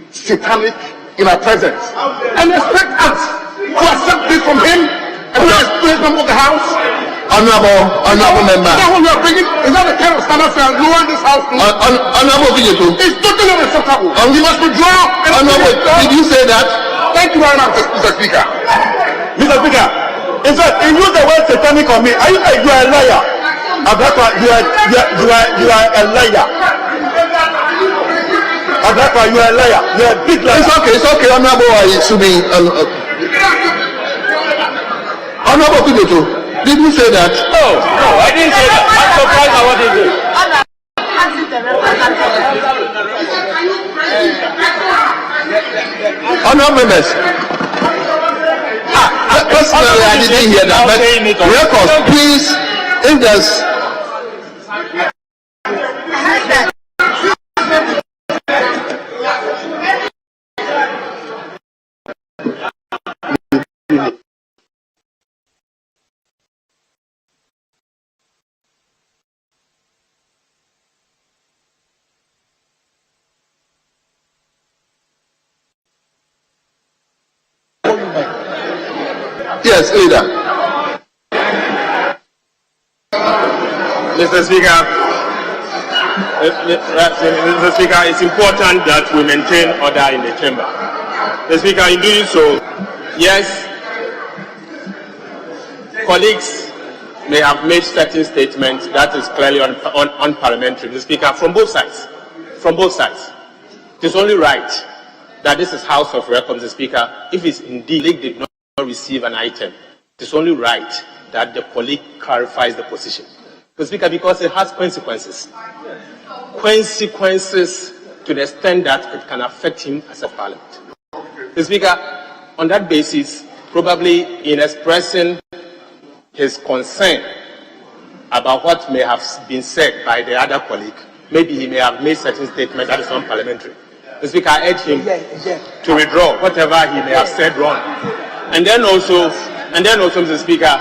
satanic in our presence, and expect us to accept this from him and not explain them of the House? Honorable member. Is that what you are bringing? Is that the kind of standard for lowering this House to? Honorable Kyoto. It's totally unacceptable. You must withdraw. Honorable, did you say that? Thank you very much, Mr. Speaker. Mr. Speaker, in fact, he used the word satanic on me. You are a liar. Ablakwa, you are a liar. Ablakwa, you are a liar. You are a big liar. It's okay, Honorable Subi. Honorable Kyoto, did you say that? No, I didn't say that. I'm surprised at what he did. Honorable members. Personally, I didn't hear that, but records, please, if there's... Yes, leader. Mr. Speaker, it's important that we maintain order in the chamber. Mr. Speaker, in doing so, yes, colleagues may have made certain statements that is clearly unparliamentary. Mr. Speaker, from both sides. From both sides. It is only right that this is House of Records, Mr. Speaker. If it's indeed colleague did not receive an item, it is only right that the colleague clarifies the position. Mr. Speaker, because it has consequences. Consequences to the extent that it can affect him as a parliament. Mr. Speaker, on that basis, probably in expressing his concern about what may have been said by the other colleague, maybe he may have made certain statements that is unparliamentary. Mr. Speaker, I urge him to withdraw whatever he may have said wrong. And then also, Mr. Speaker,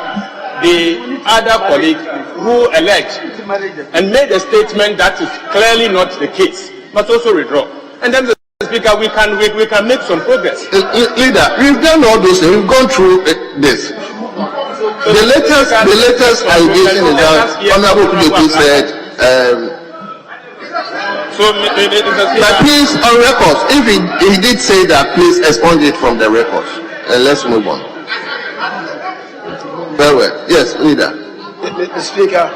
the other colleague who alleged and made a statement that is clearly not the case must also withdraw. And then, Mr. Speaker, we can make some progress. Leader, we've done all those things. We've gone through this. The latest allegation is that Honorable Kujoku said. But please, on records, if he did say that, please expunge it from the records and let's move on. Very well. Yes, leader. Mr. Speaker,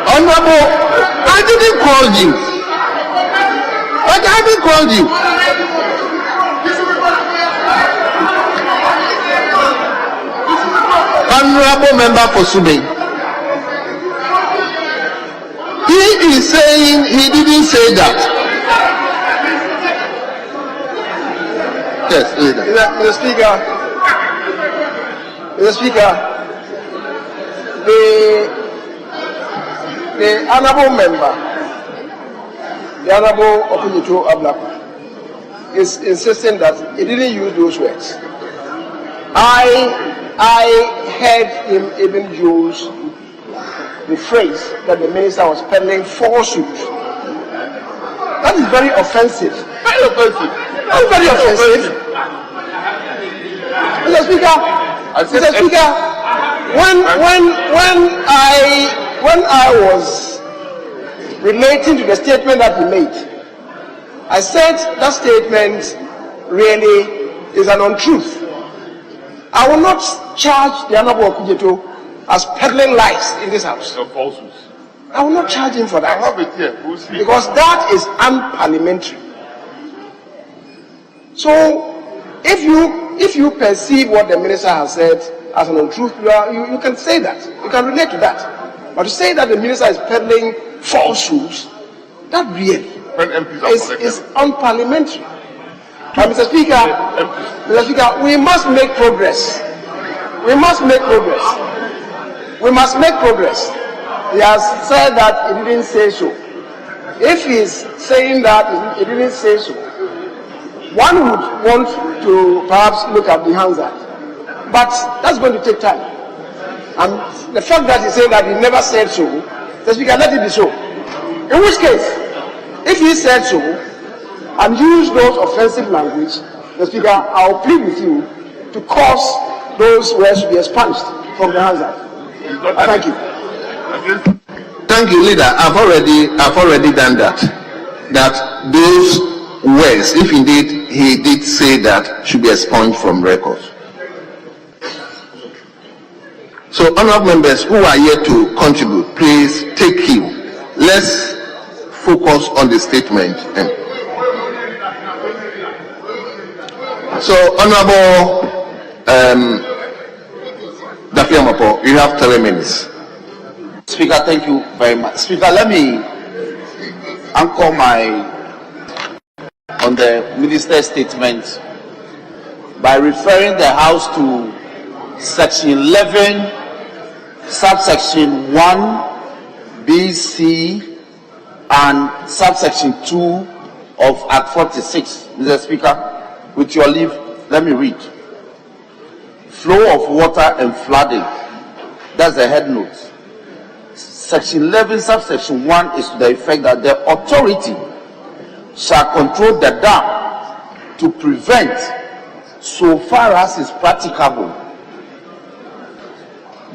Honorable, I didn't call you. I haven't called you. Honorable member for Subeng. He is saying he didn't say that. Yes, leader. Mr. Speaker, the honorable member, the Honorable Juju is insisting that he didn't use those words. I heard him even use the phrase that the minister was peddling falsehoods. That is very offensive. Very offensive. That's very offensive. Mr. Speaker, when I was relating to the statement that he made, I said that statement really is an untruth. I will not charge the Honorable Okujeto as peddling lies in this house. I will not charge him for that. I have it here. Because that is unparliamentary. So, if you perceive what the minister has said as an untruth, you can say that. You can relate to that. But to say that the minister is peddling falsehoods, that really is unparliamentary. But Mr. Speaker, we must make progress. We must make progress. We must make progress. He has said that he didn't say so. If he is saying that he didn't say so, one would want to perhaps look at the Hansard. But that's going to take time. And the fact that he said that he never said so, the Speaker, let it be so. In which case, if he said so, and use those offensive language, the Speaker, I'll plead with you to cause those words to be expunged from the Hansard. Thank you. Thank you, leader. I've already done that. That those words, if indeed he did say that, should be expunged from records. So, honorable members who are here to contribute, please take heed. Let's focus on the statement. So, honorable Dafiamapo, you have 3 minutes. Speaker, thank you very much. Speaker, let me anchor on the minister's statement by referring the House to Section 11, subsection 1, B, C, and subsection 2 of Act 46. Mr. Speaker, with your leave, let me read. Flow of water and flooding. That's the head note. Section 11, subsection 1 is to the effect that the authority shall control the dam to prevent, so far as is practicable,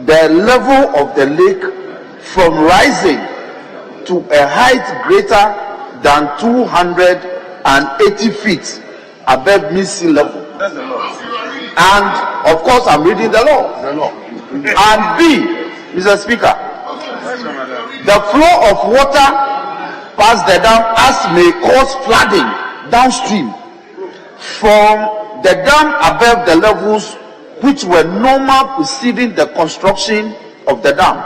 the level of the lake from rising to a height greater than 280 feet above mid-sea level. That's the law. And of course, I'm reading the law. And B, Mr. Speaker, the flow of water past the dam as may cause flooding downstream from the dam above the levels which were normal preceding the construction of the dam.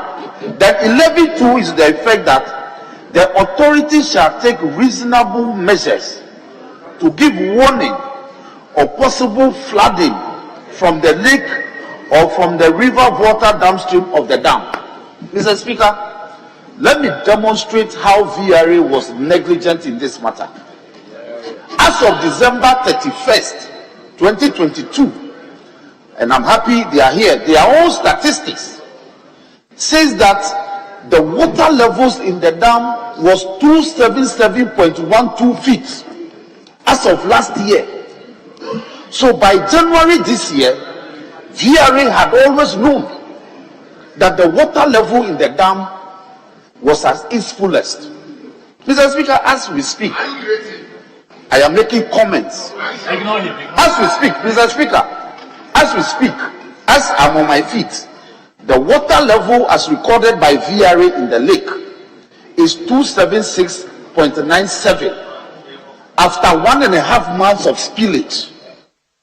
Then 11.2 is the effect that the authority shall take reasonable measures to give warning of possible flooding from the lake or from the river water downstream of the dam. Mr. Speaker, let me demonstrate how VRA was negligent in this matter. As of December 31st, 2022, and I'm happy they are here, their own statistics says that the water levels in the dam was 277.12 feet as of last year. So by January this year, VRA had always known that the water level in the dam was at its fullest. Mr. Speaker, as we speak, I am making comments. As we speak, Mr. Speaker, as we speak, as I'm on my feet, the water level as recorded by VRA in the lake is 276.97. After 1.5 months of spillage,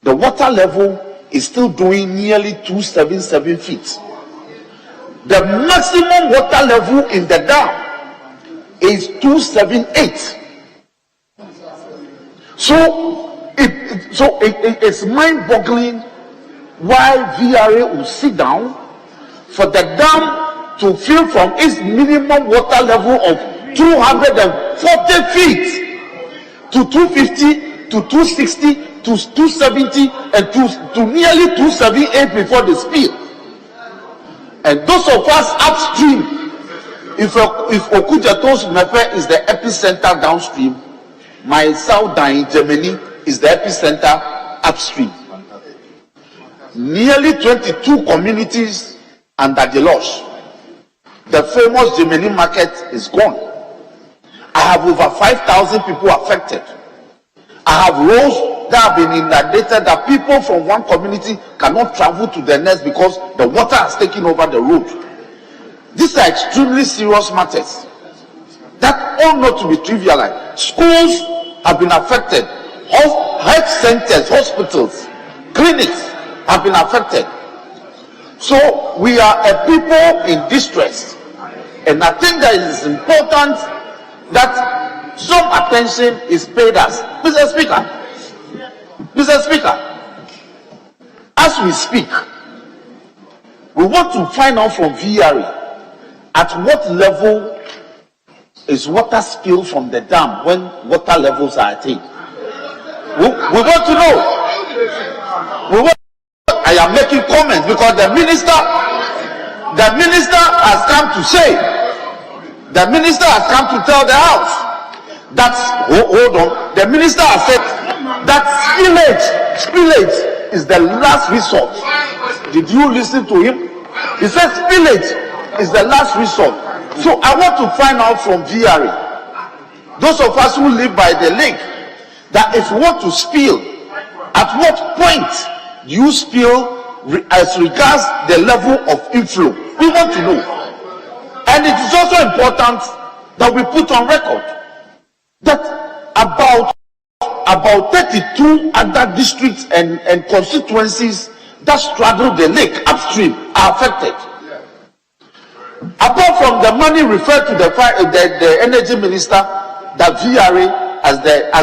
the water level is still doing nearly 277 feet. The maximum water level in the dam is 278. So it's mind-boggling why VRA will sit down for the dam to fill from its minimum water level of 240 feet to 250 to 260 to 270 and to nearly 278 before the spill. And those of us upstream, if Okudjato's Mepe is the epicenter downstream, my South in Germany is the epicenter upstream. Nearly 22 communities under the loss. The famous Germany market is gone. I have over 5,000 people affected. I have roads that have been inundated that people from one community cannot travel to the next because the water has taken over the road. These are extremely serious matters that ought not to be trivialized. Schools have been affected. Health centers, hospitals, clinics have been affected. So we are a people in distress. And I think that it is important that some attention is paid us. Mr. Speaker, as we speak, we want to find out from VRA at what level is water spilled from the dam when water levels are attained. We want to know. I am making comments because the minister has come to say, the minister has come to tell the House that, hold on, the minister has said that spillage is the last resort. Did you listen to him? He said spillage is the last resort. So I want to find out from VRA, those of us who live by the lake, that if you want to spill, at what point do you spill as regards the level of inflow? We want to know. And it is also important that we put on record that about 32 other districts and constituencies that straddle the lake upstream are affected. Apart from the money referred to the energy minister, that VRA as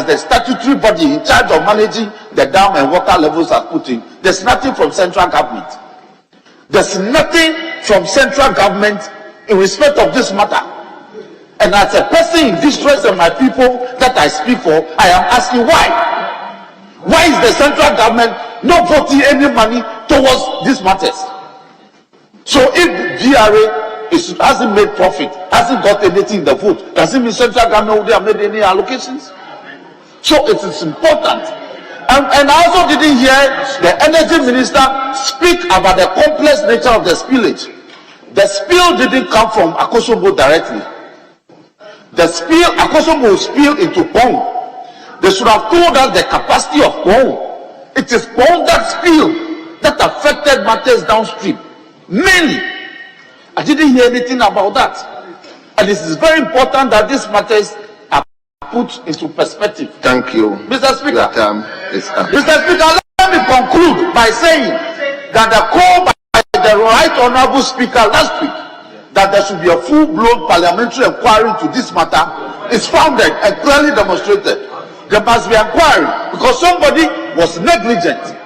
the statutory body in charge of managing the dam and water levels are put in, there's nothing from central government. There's nothing from central government in respect of this matter. And as a person in distress and my people that I speak for, I am asking why. Why is the central government not putting any money towards these matters? So if VRA it hasn't made profit, hasn't got anything in the vote, does it mean central government would have made any allocations? So it is important. And I also didn't hear the energy minister speak about the complex nature of the spillage. The spill didn't come from Akosombo directly. The spill, Akosombo spilled into Pong. They should have told us the capacity of Pong. It is Pong that spilled that affected matters downstream. Mainly. I didn't hear anything about that. And it is very important that these matters are put into perspective. Thank you. Mr. Speaker. Mr. Speaker, let me conclude by saying that the call by the Right Honourable Speaker last week that there should be a full-blown parliamentary inquiry into this matter is founded and clearly demonstrated. There must be inquiry because somebody was negligent.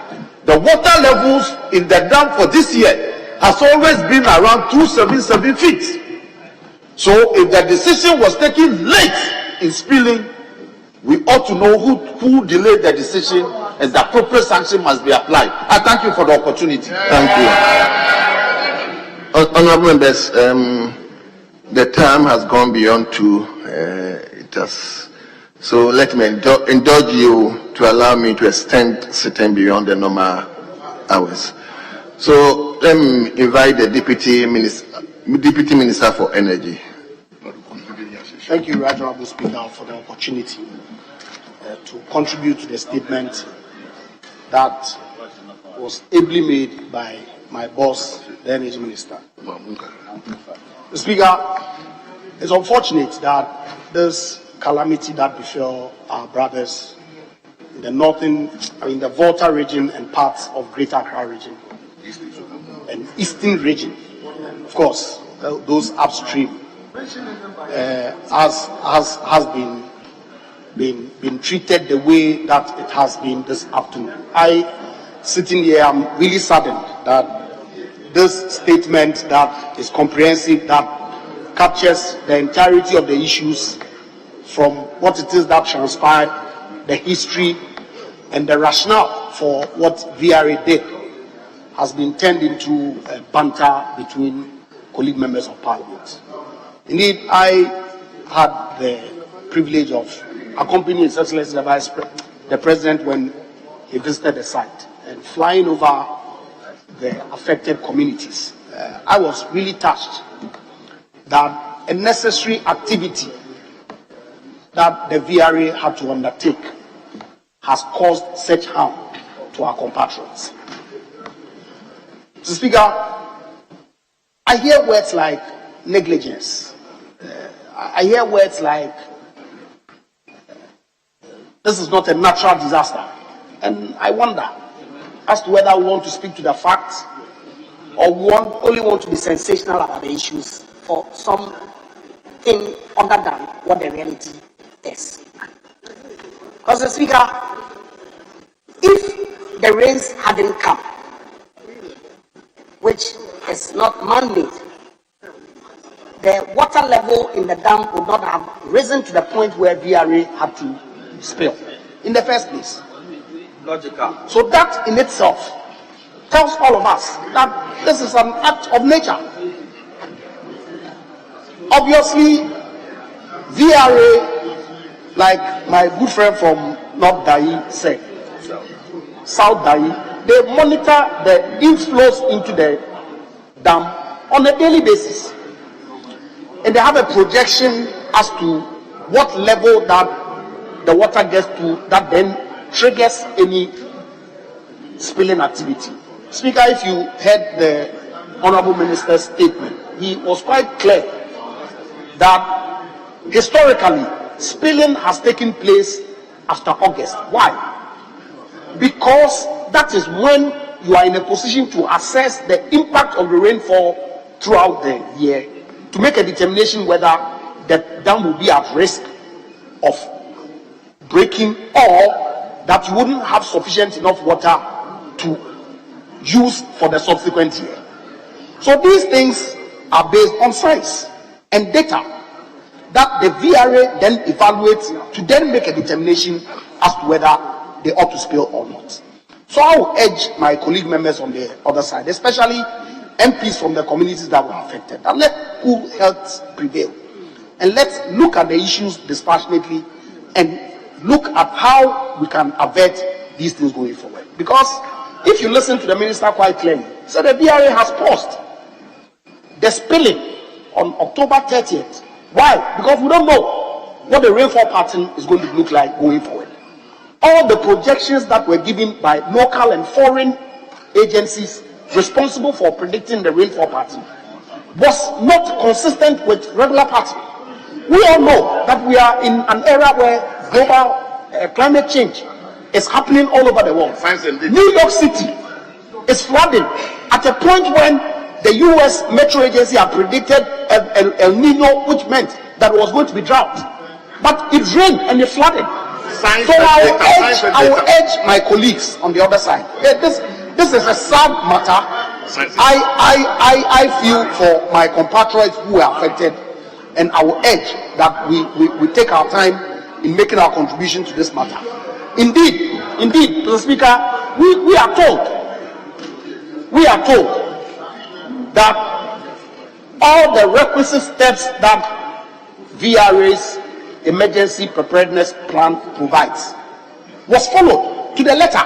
The water levels in the dam for this year has always been around 277 feet. So if the decision was taken late in spilling, we ought to know who delayed the decision, and the appropriate sanction must be applied. I thank you for the opportunity. Thank you. Honourable members, the time has gone beyond 2. It has. So let me indulge you to allow me to extend sitting beyond the normal hours. So let me invite the Deputy Minister for Energy. Thank you, Right Honourable Speaker, for the opportunity to contribute to the statement that was ably made by my boss, the Energy Minister. The Speaker, it's unfortunate that this calamity that befell our brothers in the the Volta region and parts of Greater Accra region and Eastern region, of course, those upstream, has been treated the way that it has been this afternoon. Sitting here, I'm really saddened that this statement that is comprehensive, that captures the entirety of the issues from what it is that transpired, the history, and the rationale for what VRA did, has been turned into a banter between colleague members of Parliament. Indeed, I had the privilege of accompanying His Excellency the President when he visited the site and flying over the affected communities. I was really touched that a necessary activity that the VRA had to undertake has caused such harm to our compatriots. Mr. Speaker, I hear words like negligence. I hear words like this is not a natural disaster. And I wonder as to whether we want to speak to the facts or we only want to be sensational about the issues for something other than what the reality is. Because, Mr. Speaker, if the rains hadn't come, which is not man-made, the water level in the dam would not have risen to the point where VRA had to spill in the first place. Logical. So that in itself tells all of us that this is an act of nature. Obviously, VRA, like my good friend from North Dai said, South Dai, they monitor the inflows into the dam on a daily basis. And they have a projection as to what level that the water gets to that then triggers any spilling activity. Speaker, if you heard the Honourable Minister's statement, he was quite clear that historically spilling has taken place after August. Why? Because that is when you are in a position to assess the impact of the rainfall throughout the year to make a determination whether the dam will be at risk of breaking or that you wouldn't have sufficient enough water to use for the subsequent year. So these things are based on science and data that the VRA then evaluates to then make a determination as to whether they ought to spill or not. So I will urge my colleague members on the other side, especially MPs from the communities that were affected. And let cool health prevail. And let's look at the issues dispassionately and look at how we can avert these things going forward. Because if you listen to the minister quite clearly, he said the BRA has paused the spilling on October 30th. Why? Because we don't know what the rainfall pattern is going to look like going forward. All the projections that were given by local and foreign agencies responsible for predicting the rainfall pattern was not consistent with regular pattern. We all know that we are in an era where global climate change is happening all over the world. New York City is flooding at a point when the U.S. Metro Agency had predicted El Nino, which meant that it was going to be drought. But it rained and it flooded. So I will urge my colleagues on the other side. This is a sad matter. I feel for my compatriots who are affected, and I will urge that we take our time in making our contribution to this matter. Indeed, Mr. Speaker, we are told that all the requisite steps that VRA's emergency preparedness plan provides was followed to the letter.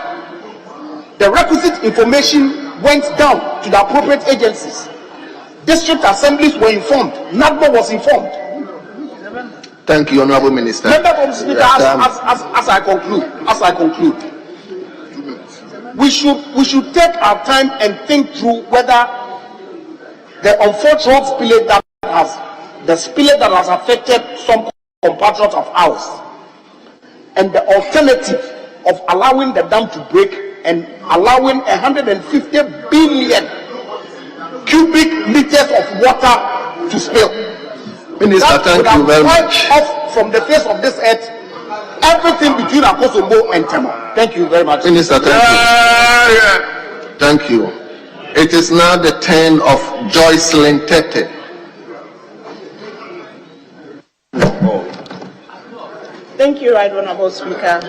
The requisite information went down to the appropriate agencies. District assemblies were informed. NADMO was informed. Thank you, Honorable Minister. Member of the Speaker, as I conclude, we should take our time and think through whether the unfortunate spillage that has affected some compatriots of ours, and the alternative of allowing the dam to break and allowing 150 billion cubic meters of water to spill. Minister, thank you very much. Off from the face of this earth everything between Akosombo and Tema. Thank you very much. Minister, thank you. Thank you. It is now the turn of Joycelyn Tete. Thank you, Right Honorable Speaker.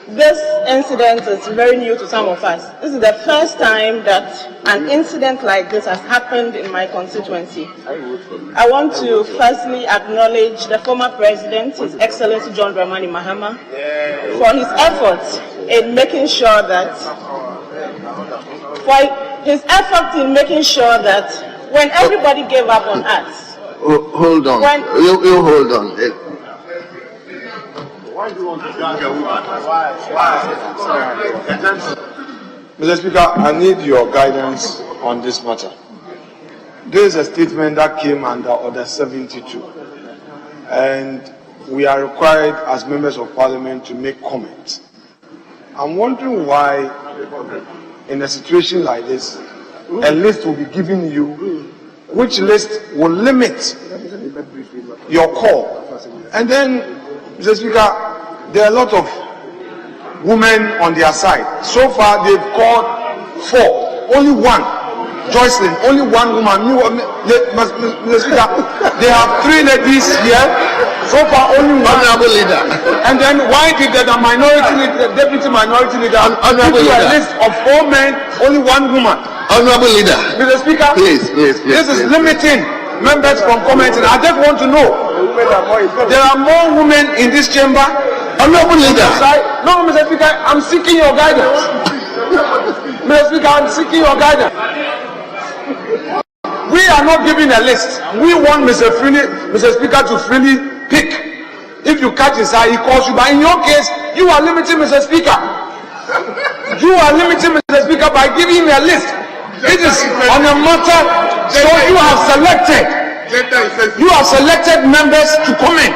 This incident is very new to some of us. This is the first time that an incident like this has happened in my constituency. I want to firstly acknowledge the former President, His Excellency John Dramani Mahama, for his efforts in making sure that when everybody gave up on us. Hold on. You hold on. Why do you want to drag a woman? Mr. Speaker, I need your guidance on this matter. There is a statement that came under Order 72, and we are required as members of Parliament to make comments. I'm wondering why, in a situation like this, a list will be given you, which list will limit your call. And then, Mr. Speaker, there are a lot of women on their side. So far, they've called 4, only one. Joycelyn, only one woman. Mr. Speaker, they have 3 ladies here. So far, only one. Honorable Leader. And then why did the minority leader, the deputy minority leader, give you a list of 4 men, only 1 woman? Honorable Leader. Mr. Speaker, please. This is limiting members from commenting. I just want to know, there are more women in this chamber. Honorable Leader. No, Mr. Speaker, I'm seeking your guidance. Mr. Speaker, I'm seeking your guidance. We are not giving a list. We want Mr. Speaker to freely pick. If you catch his eye, he calls you. But in your case, you are limiting Mr. Speaker. You are limiting Mr. Speaker by giving him a list. It is on a matter. So you have selected members to comment.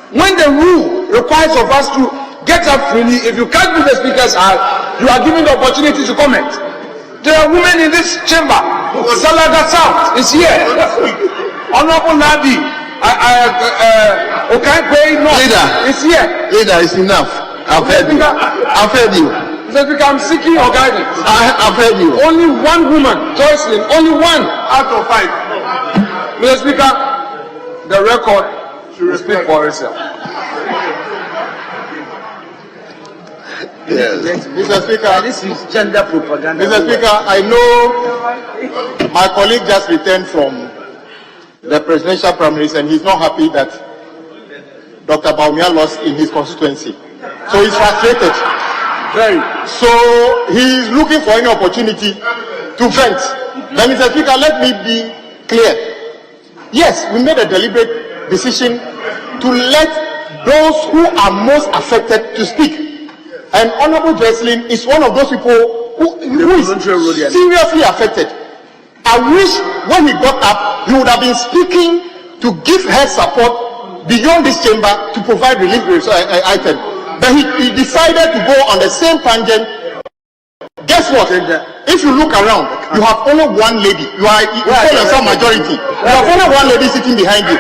When the rule requires of us to get up freely, if you catch Mr. Speaker's eye, you are given the opportunity to comment. There are women in this chamber. Salaga South is here. Honorable Nabi, Leader is here. Leader, it's enough. I've heard you. I've heard you. Mr. Speaker, I'm seeking your guidance. I've heard you. Only 1 woman, Joycelyn, only 1 out of 5. Mr. Speaker, the record should speak for itself. Yes. Mr. Speaker, This is gender propaganda. Mr. Speaker, I know my colleague just returned from the presidential primaries and he's not happy that Dr. Baumia lost in his constituency. So he's frustrated. Very. So he's looking for any opportunity to vent. Then, Mr. Speaker, let me be clear. Yes, we made a deliberate decision to let those who are most affected to speak. And Honorable Jocelyn is one of those people who is seriously affected. I wish when he got up, he would have been speaking to give her support beyond this chamber to provide relief item. But he decided to go on the same tangent. Guess what? If you look around, you have only one lady. You call yourself majority. You have only one lady sitting behind you.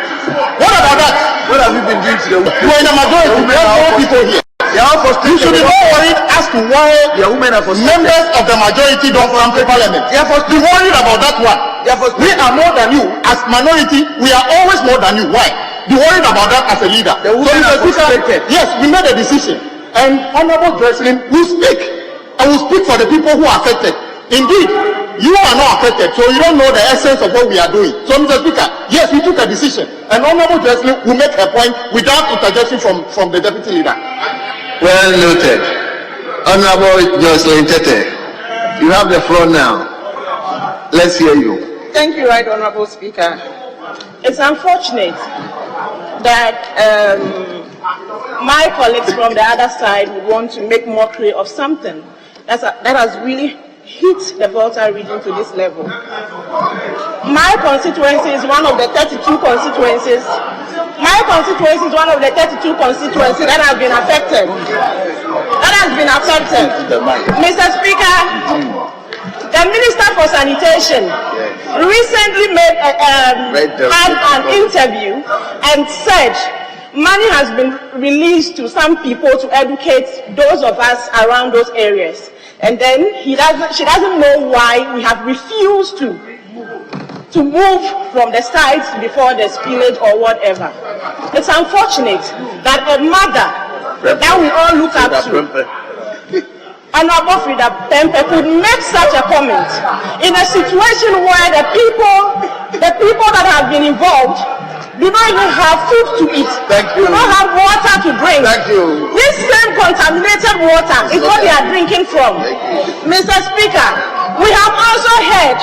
What about that? What have you been doing to the women? You are in a majority. We have more people here. You should be more worried as to why members of the majority don't come to Parliament. Be worried about that one. We are more than you. As minority, we are always more than you. Why? Be worried about that as a leader. So, Mr. Speaker, yes, we made a decision. And Honorable Jocelyn will speak. I will speak for the people who are affected. Indeed, you are not affected, so you don't know the essence of what we are doing. So, Mr. Speaker, yes, we took a decision. And Honorable Jocelyn will make her point without interjection from the Deputy Leader. Well noted. Honorable Jocelyn Tete, you have the floor now. Let's hear you. Thank you, Right Honorable Speaker. It's unfortunate that my colleagues from the other side would want to make mockery of something that has really hit the Volta region to this level. My constituency is one of the 32 constituencies. My constituency is one of the 32 constituencies that have been affected. Mr. Speaker, the Minister for Sanitation recently had an interview and said money has been released to some people to educate those of us around those areas. And then she doesn't know why we have refused to move from the sites before the spillage or whatever. It's unfortunate that a mother that we all look up to, Honorable Frida Pempe, could make such a comment in a situation where the people that have been involved do not even have food to eat. Do not have water to drink. This same contaminated water is what they are drinking from. Mr. Speaker, we have also heard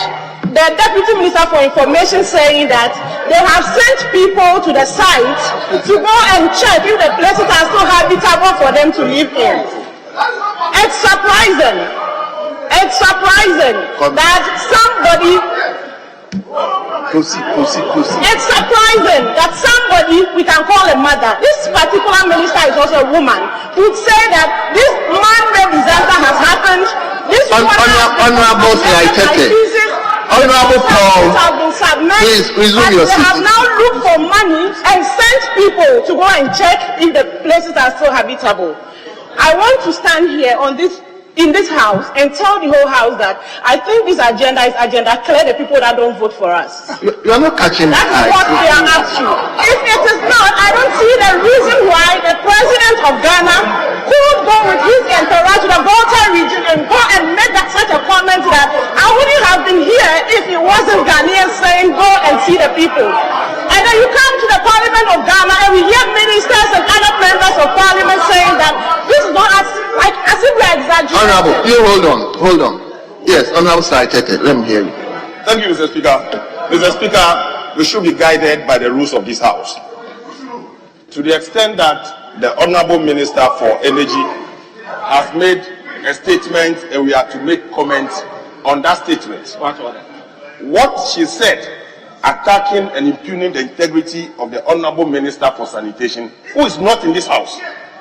the Deputy Minister for Information saying that they have sent people to the site to go and check if the places are still habitable for them to live in. It's surprising that somebody It's surprising that somebody we can call a mother, this particular minister is also a woman, would say that this man-made disaster has happened. This Honorable Paul, please resume your seat. They have now looked for money and sent people to go and check if the places are still habitable. I want to stand here in this house and tell the whole house that I think this agenda is agenda clear the people that don't vote for us. You are not catching that. That is what we are asking. If it is not, I don't see the reason why the president of Ghana could go with his entourage to the Volta region and go and make such a comment that I wouldn't have been here if it wasn't Ghanaians saying go and see the people. And then you come to the Parliament of Ghana and we hear ministers and other members of Parliament saying that this is not as if we are exaggerating. Honorable, you hold on. Yes, Honorable Saitete, let me hear you. Thank you, Mr. Speaker. Mr. Speaker, we should be guided by the rules of this House. To the extent that the Honorable Minister for Energy has made a statement and we are to make comments on that statement. What she said, attacking and impugning the integrity of the Honorable Minister for Sanitation, who is not in this House.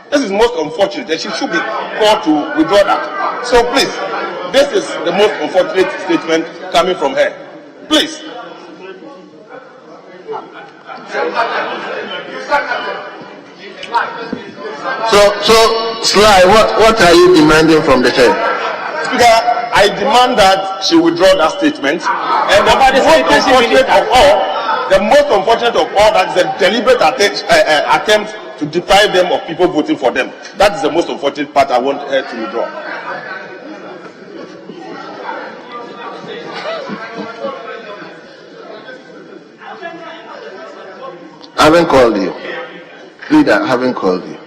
This is most unfortunate, and she should be called to withdraw that. So please, this is the most unfortunate statement coming from her. Please. So Sly, what are you demanding from the chair? Speaker, I demand that she withdraw that statement. And the most unfortunate of all, that is a deliberate attempt to to deprive them of people voting for them. That is the most unfortunate part I want her to withdraw. I haven't called you. Leader, I haven't called you.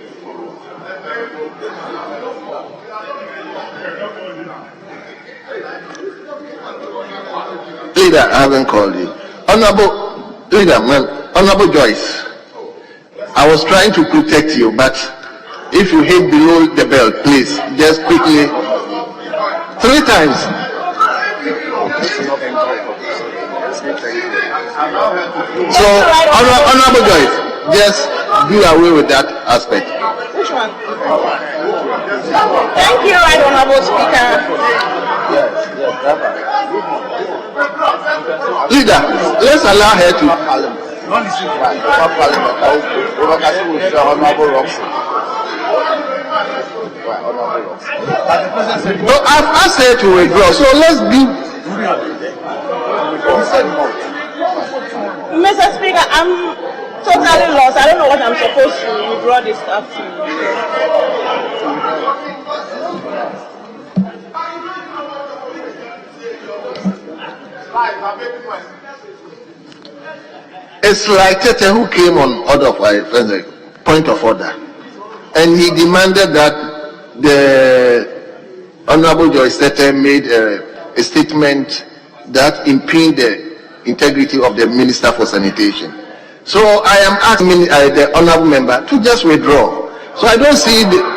Leader, I haven't called you. Honorable Leader, Honorable Joyce, I was trying to protect you, but if you hit below the belt, please, just quickly, 3 times. So, Honorable Joyce, just do away with that aspect. Which one? Thank you, Right Honorable Speaker. Leader, let's allow her to. No, I've asked her to withdraw, so let's be. Mr. Speaker, I'm totally lost. I don't know what I'm supposed to withdraw this stuff to. It's like Tete who came on order of point of order, and he demanded that the Honorable Joyce Tete made a statement that impinged the integrity of the Minister for Sanitation. So I am asking the Honorable Member to just withdraw. So I don't see the.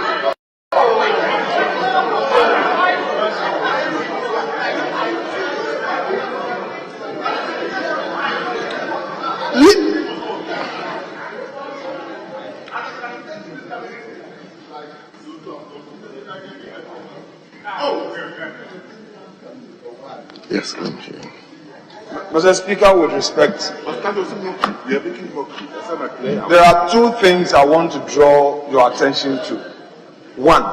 Yes, Mr. Speaker, with respect, there are 2 things I want to draw your attention to. 1,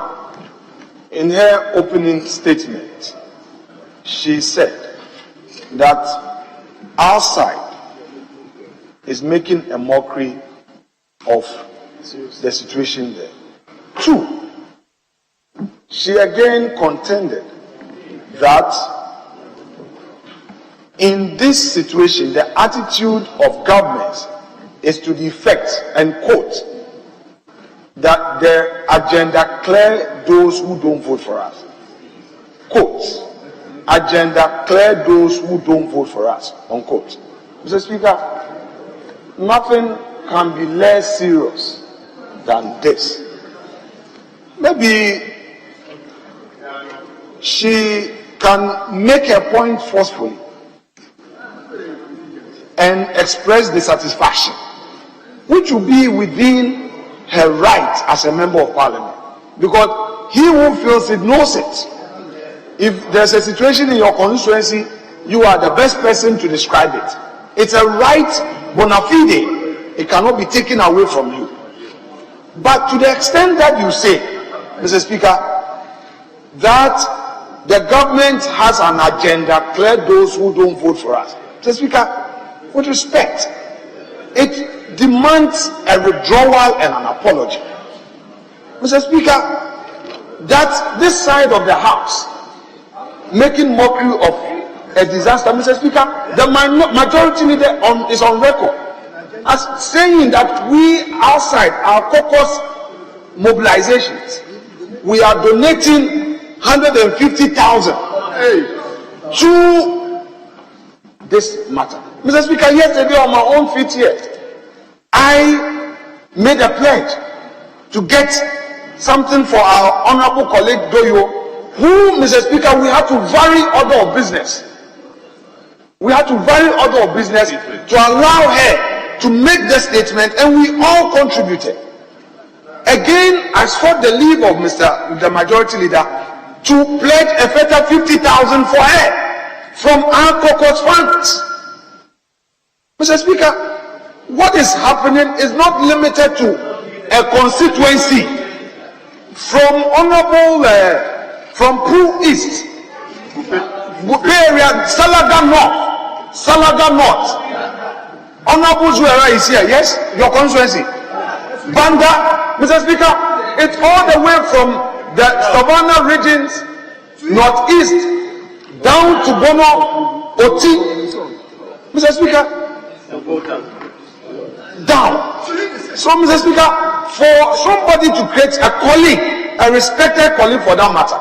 in her opening statement, she said that our side is making a mockery of the situation there. 2, she again contended that in this situation, the attitude of governments is to the effect, and quote, that their agenda clear those who don't vote for us. Quote, agenda clear those who don't vote for us, unquote. Mr. Speaker, nothing can be less serious than this. Maybe she can make a point forcefully and express dissatisfaction, which will be within her right as a member of parliament, because he who feels it knows it. If there's a situation in your constituency, you are the best person to describe it. It's a right bona fide. It cannot be taken away from you. But to the extent that you say, Mr. Speaker, that the government has an agenda, clear those who don't vote for us. Mr. Speaker, with respect, it demands a withdrawal and an apology. Mr. Speaker, that this side of the house making mockery of a disaster, Mr. Speaker, the majority leader is on record as saying that we outside our caucus mobilizations, we are donating 150,000 to this matter. Mr. Speaker, yesterday on my own feet here, I made a pledge to get something for our honorable colleague Doyo, who, Mr. Speaker, we had to vary order of business. We had to vary order of business to allow her to make the statement, and we all contributed. Again, I sought the leave of the majority leader to pledge a further 50,000 for her from our caucus funds. Mr. Speaker, what is happening is not limited to a constituency. From Honorable, from Pru East, Bay area, Salaga North, Honorable Zuera is here, yes? Your constituency. Banda, Mr. Speaker, it's all the way from the Savannah regions, northeast, down to Bono, Oti. Mr. Speaker, down. So, Mr. Speaker, for somebody to create a colleague, a respected colleague for that matter,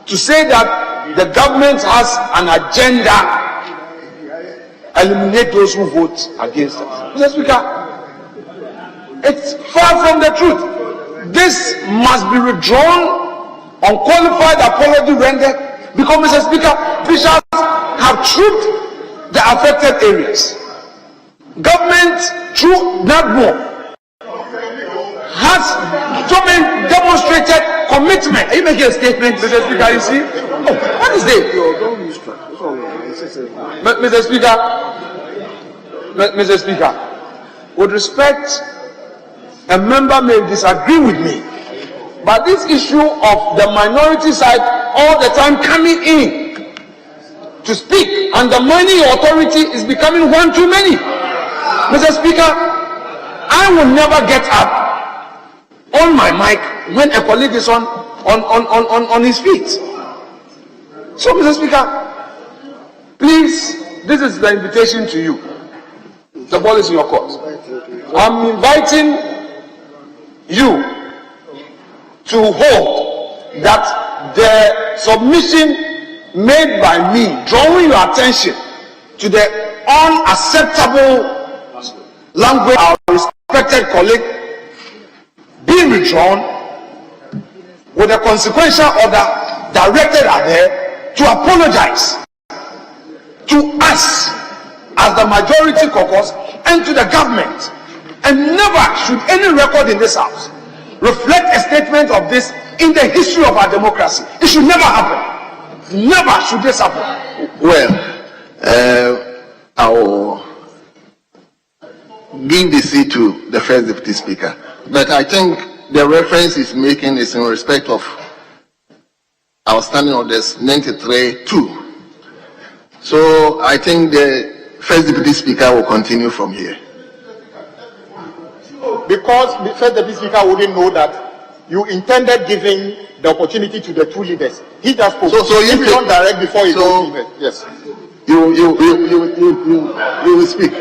to say that the government has an agenda, eliminate those who vote against us. Mr. Speaker, it's far from the truth. This must be withdrawn, unqualified apology rendered, because, Mr. Speaker, officials have trooped the affected areas. Government, through NAGMO, has demonstrated commitment. Are you making a statement, Mr. Speaker? You see? Oh, what is this? Mr. Speaker, with respect, a member may disagree with me, but this issue of the minority side all the time coming in to speak, undermining your authority, is becoming one too many. Mr. Speaker, I will never get up on my mic when a colleague is on his feet. So, Mr. Speaker, please, this is the invitation to you. The ball is in your court. I'm inviting you to hold that the submission made by me, drawing your attention to the unacceptable language our respected colleague, being withdrawn with a consequential order directed at her to apologize to us as the majority caucus and to the government. And never should any record in this house reflect a statement of this in the history of our democracy. It should never happen. Never should this happen. Well, I will give the seat to the first deputy speaker. But I think the reference he's making is in respect of our standing orders 93-2. So I think the first deputy speaker will continue from here. Because the first deputy speaker wouldn't know that you intended giving the opportunity to the two leaders. He just spoke. So if you don't direct before you don't give it, yes. You will speak.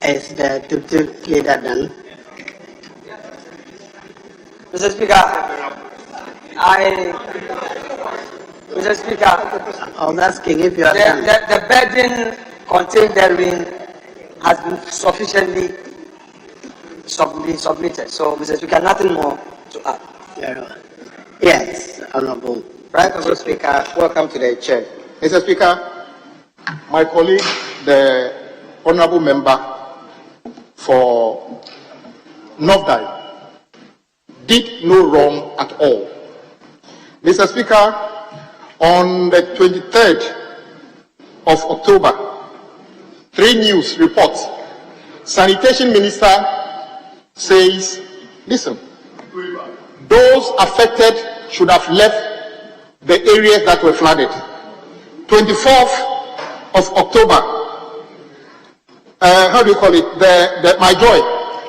Is the deputy leader done? Mr. Speaker, Mr. Speaker, I was asking if you are done. The burden contained therein has been sufficiently submitted. So, Mr. Speaker, nothing more to add. Yes, Honorable. Right, Mr. Speaker, welcome to the chair. Mr. Speaker, my colleague, the honorable member for North Dai, did no wrong at all. Mr. Speaker, on the 23rd of October, 3 news reports, Sanitation Minister says, listen, those affected should have left the areas that were flooded. 24th of October, My Joy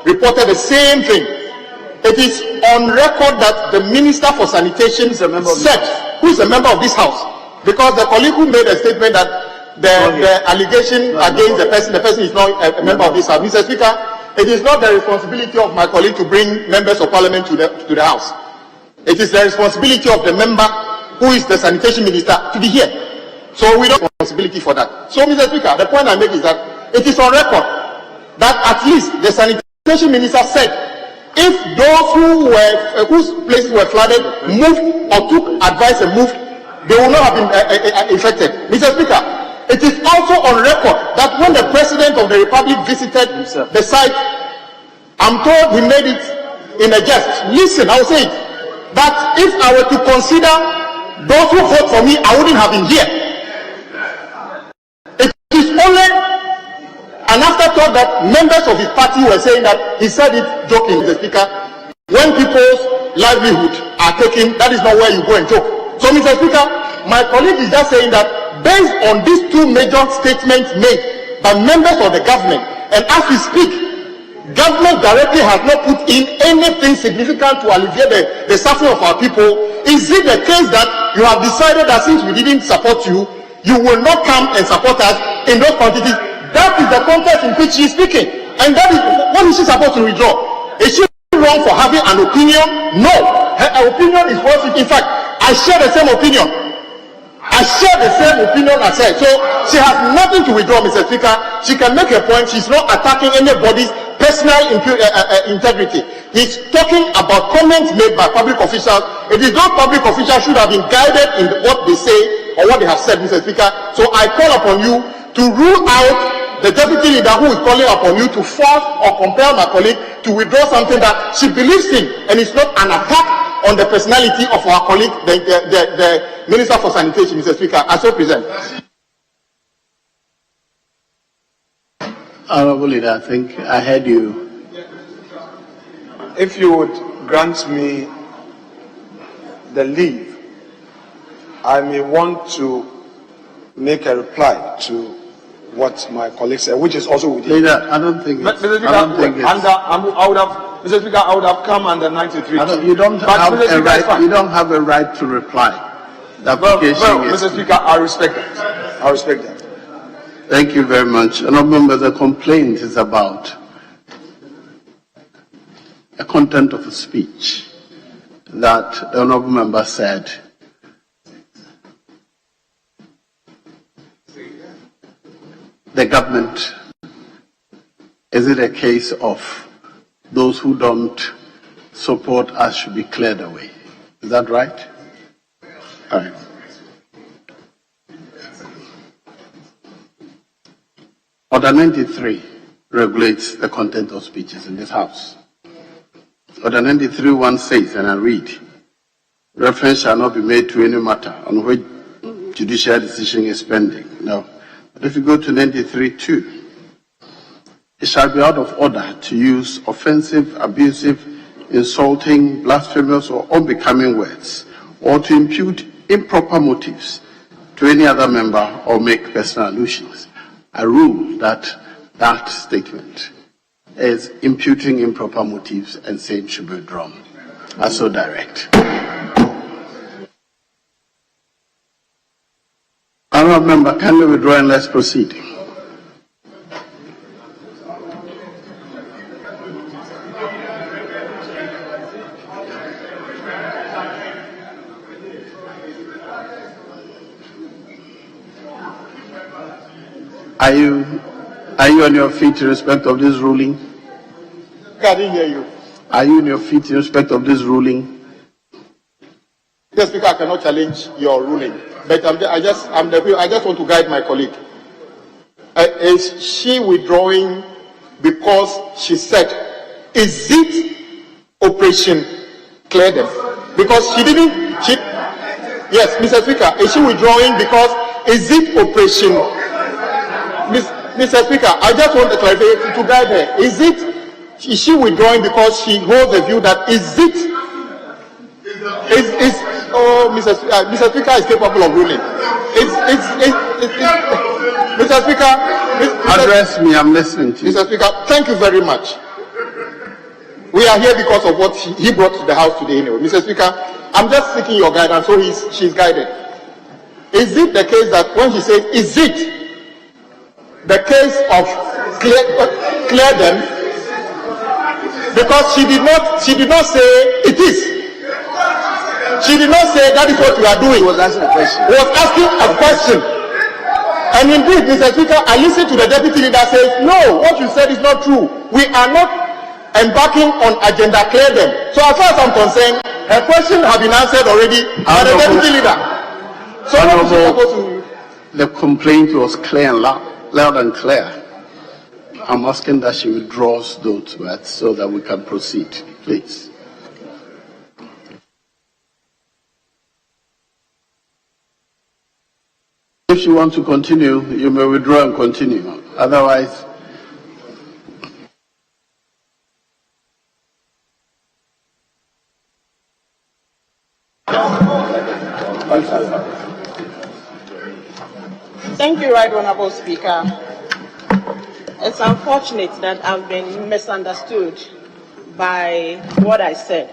reported the same thing. It is on record that the Minister for Sanitation said, who is a member of this house, because the colleague who made a statement that the allegation against the person is not a member of this house. Mr. Speaker, it is not the responsibility of my colleague to bring members of parliament to the house. It is the responsibility of the member who is the sanitation minister to be here. So we don't have responsibility for that. So, Mr. Speaker, the point I make is that it is on record that at least the sanitation minister said if those whose places were flooded moved or took advice and moved, they will not have been infected. Mr. Speaker, it is also on record that when the President of the Republic visited the site, I'm told he made it in a jest. Listen, I will say it, that if I were to consider those who vote for me, I wouldn't have been here. thought that members of his party were saying that he said it joking, Mr. Speaker. When people's livelihood are taken, that is not where you go and joke. So, Mr. Speaker, my colleague is just saying that based on these two major statements made by members of the government, and as we speak, government directly has not put in anything significant to alleviate the suffering of our people. Is it the case that you have decided that since we didn't support you, you will not come and support us in those quantities? That is the context in which she is speaking. And that is, what is she supposed to withdraw? Is she wrong for having an opinion? No. Her opinion is worth it. In fact, I share the same opinion. I share the same opinion as her. So she has nothing to withdraw, Mr. Speaker. She can make a point. She's not attacking anybody's personal integrity. He's talking about comments made by public officials. It is those public officials should have been guided in what they say or what they have said, Mr. Speaker. So I call upon you to rule out the deputy leader who is calling upon you to force or compel my colleague to withdraw something that she believes in, and it's not an attack on the personality of our colleague, the Minister for Sanitation, Mr. Speaker. I so present. Honorable Leader, I think I heard you. If you would grant me the leave, I may want to make a reply to what my colleague said, which is also within. Leader, I don't think it's, Mr. Speaker, I would have come under 93. You don't have a right. You don't have a right to reply. The application Mr. Speaker, I respect that. I respect that. Thank you very much. Honourable Member, the complaint is about a content of a speech that the Honourable Member said the government, is it a case of those who don't support us should be cleared away? Is that right? All right. Order 93 regulates the content of speeches in this House. Order 93.1 says, and I read, reference shall not be made to any matter on which judicial decision is pending. No. But if you go to 93.2, it shall be out of order to use offensive, abusive, insulting, blasphemous, or unbecoming words, or to impute improper motives to any other member or make personal allusions. I rule that that statement is imputing improper motives and same should be withdrawn. I so direct. Honourable Member, can we withdraw and let's proceed? Are you on your feet in respect of this ruling? I didn't hear you. Are you on your feet in respect of this ruling? Yes, Speaker, I cannot challenge your ruling, but I just want to guide my colleague. Is she withdrawing because she said, is it Operation Clear Them? Because she didn't. Yes, Mr. Speaker, is she withdrawing because is it Operation? Mr. Speaker, I just want to clarify to guide her. Is she withdrawing because she holds the view that Mr. Speaker is capable of ruling? Mr. Speaker, address me. I'm listening to you. Mr. Speaker, thank you very much. We are here because of what he brought to the House today anyway. Mr. Speaker, I'm just seeking your guidance, so she's guided. Is it the case that when she says, is it the case of clear them, because she did not say it is. She did not say that is what we are doing. She was asking a question. Was asking a question. And indeed, Mr. Speaker, I listened to the deputy leader say, no, what you said is not true. We are not embarking on agenda clear them. So as far as I'm concerned, her question has been answered already by the deputy leader. So what is she supposed to? The complaint was clear and loud and clear. I'm asking that she withdraws those words so that we can proceed, please. If you want to continue, you may withdraw and continue. Otherwise, Thank you, Right Honorable Speaker. It's unfortunate that I've been misunderstood by what I said.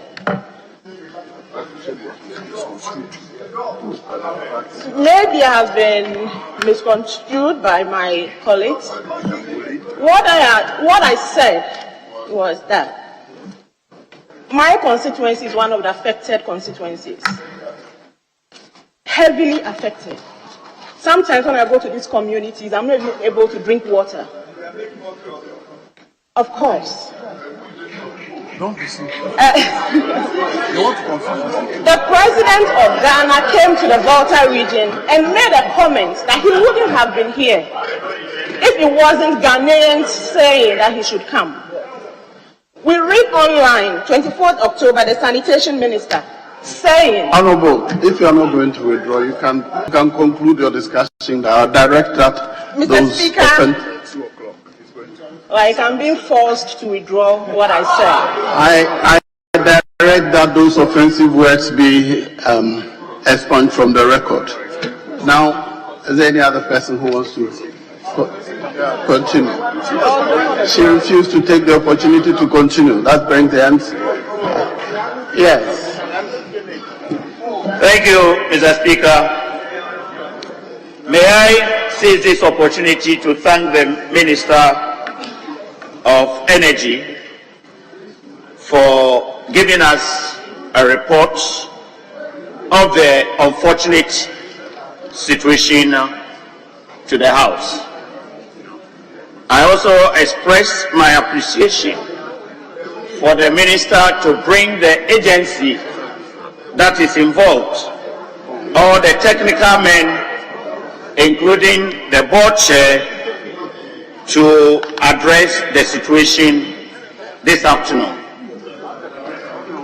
Maybe I have been misconstrued by my colleagues. What I said was that my constituency is one of the affected constituencies, heavily affected. Sometimes when I go to these communities, I'm not even able to drink water. Of course. Don't listen. The president of Ghana came to the Volta region and made a comment that he wouldn't have been here if it wasn't Ghanaians saying that he should come. We read online, 24th October, the sanitation minister saying... Honorable, if you are not going to withdraw, you can conclude your discussion. I'll direct that. Mr. Speaker, like I'm being forced to withdraw what I said. I direct that those offensive words be expunged from the record. Now, is there any other person who wants to continue? She refused to take the opportunity to continue. That brings the end. Yes. Thank you, Mr. Speaker. May I seize this opportunity to thank the Minister of Energy for giving us a report of the unfortunate situation to the House. I also express my appreciation for the Minister to bring the agency that is involved, all the technical men, including the board chair, to address the situation this afternoon.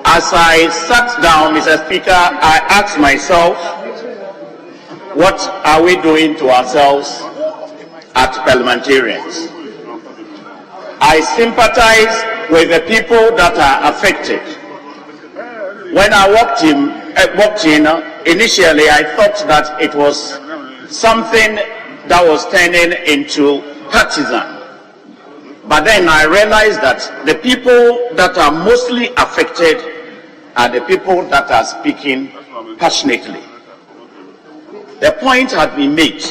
As I sat down, Mr. Speaker, I asked myself, what are we doing to ourselves as parliamentarians? I sympathize with the people that are affected. When I walked in, initially I thought that it was something that was turning into partisan. But then I realized that the people that are mostly affected are the people that are speaking passionately. The point had been made.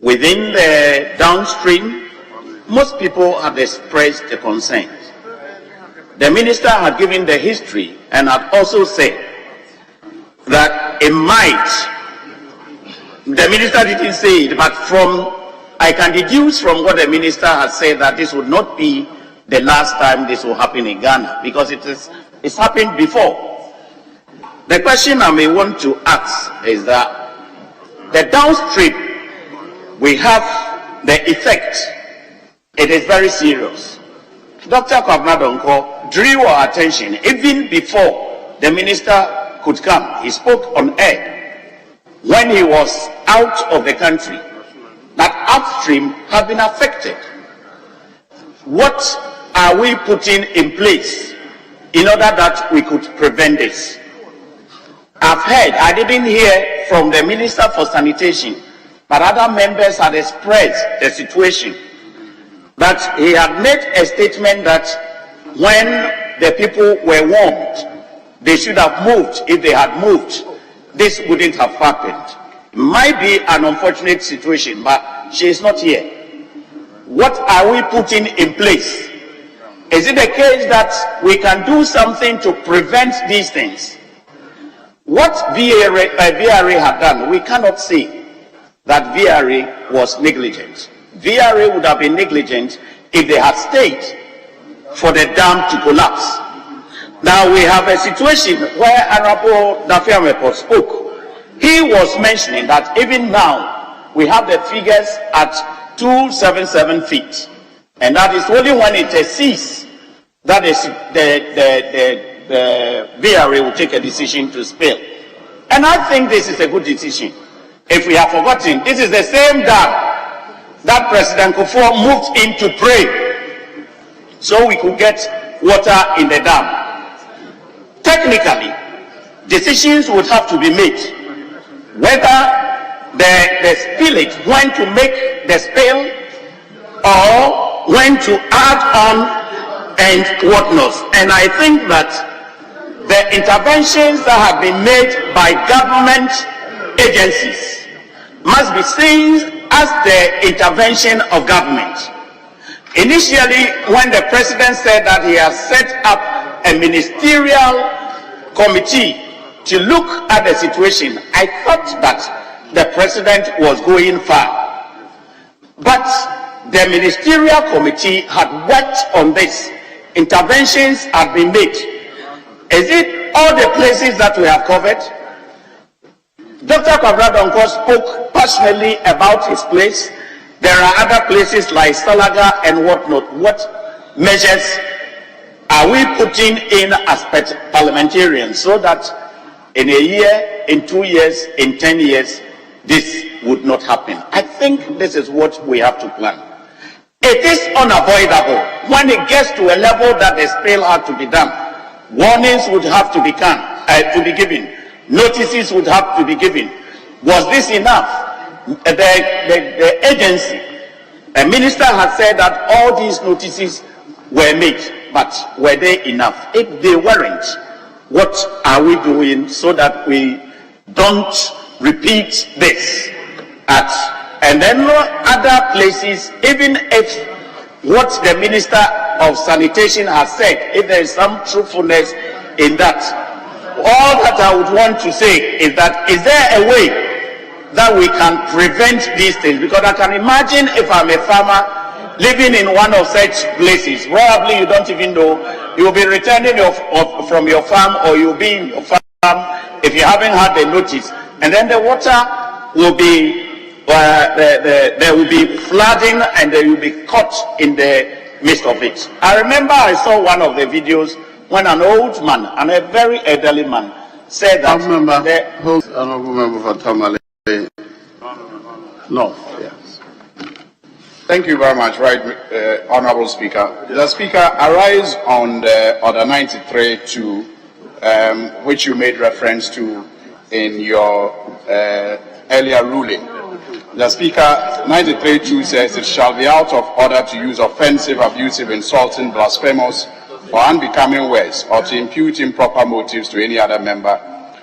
Within the downstream, most people had expressed the concerns. The minister had given the history and had also said that it might, the minister didn't say it, but I can deduce from what the minister has said that this would not be the last time this will happen in Ghana, because it's happened before. The question I may want to ask is that the downstream, we have the effect. It is very serious. Dr. Kwabena drew our attention even before the minister could come. He spoke on air when he was out of the country that upstream have been affected. What are we putting in place in order that we could prevent this? I've heard, I didn't hear from the Minister for Sanitation, but other members had expressed the situation, that he had made a statement that when the people were warned, they should have moved. If they had moved, this wouldn't have happened. It might be an unfortunate situation, but she is not here. What are we putting in place? Is it the case that we can do something to prevent these things? What VRA had done, we cannot say that VRA was negligent. VRA would have been negligent if they had stayed for the dam to collapse. Now we have a situation where Honorable Appiah spoke. He was mentioning that even now we have the figures at 277 feet, and that is only when it exceeds that is the VRA will take a decision to spill. And I think this is a good decision. If we have forgotten, this is the same dam that President Kufuor moved in to pray so we could get water in the dam. Technically, decisions would have to be made whether the spillage, when to make the spill or when to add on and whatnot. And I think that the interventions that have been made by government agencies must be seen as the intervention of government. Initially, when the president said that he has set up a ministerial committee to look at the situation, I thought that the president was going far. But the ministerial committee had worked on this. Interventions had been made. Is it all the places that we have covered? Dr. Kwabena spoke passionately about his place. There are other places like Salaga and whatnot. What measures are we putting in as parliamentarians so that in a year, in 2 years, in 10 years, this would not happen? I think this is what we have to plan. It is unavoidable. When it gets to a level that the spill had to be done, warnings would have to be given. Notices would have to be given. Was this enough? The agency, a minister has said that all these notices were made, but were they enough? If they weren't, what are we doing so that we don't repeat this? And then other places, even if what the Minister of Sanitation has said, if there is some truthfulness in that, all that I would want to say is that, is there a way that we can prevent these things? Because I can imagine if I'm a farmer living in one of such places, probably you don't even know, you'll be returning from your farm, or you'll be in your farm if you haven't had the notice, and then the water will be there will be flooding and they will be caught in the midst of it. I remember I saw one of the videos when an old man, and a very elderly man, said that Honorable Member for Tamale. No. Yes. Thank you very much, Honorable Speaker. The Speaker, I rise on the Order 93-2, which you made reference to in your earlier ruling. The Speaker, 93-2 says it shall be out of order to use offensive, abusive, insulting, blasphemous, or unbecoming words, or to impute improper motives to any other member,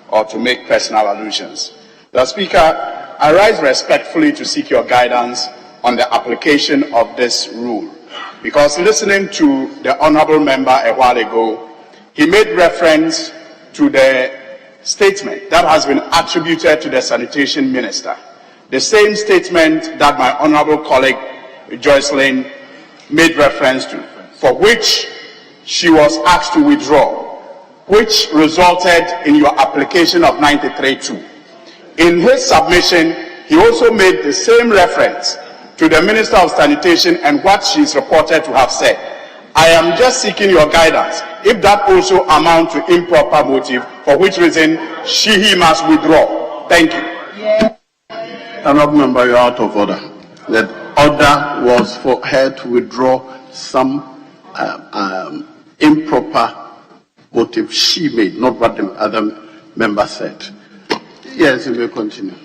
or to make personal allusions. The Speaker, I rise respectfully to seek your guidance on the application of this rule, because listening to the honourable member a while ago, he made reference to the statement that has been attributed to the sanitation minister, the same statement that my honourable colleague Joycelyn made reference to, for which she was asked to withdraw, which resulted in your application of 93-2. In his submission, he also made the same reference to the Minister of Sanitation and what she is reported to have said. I am just seeking your guidance, if that also amounts to improper motive, for which reason he must withdraw. Thank you. Yeah. Honourable Member, you are out of order. The order was for her to withdraw some improper motive she made, not what the other member said. Yes, you may continue.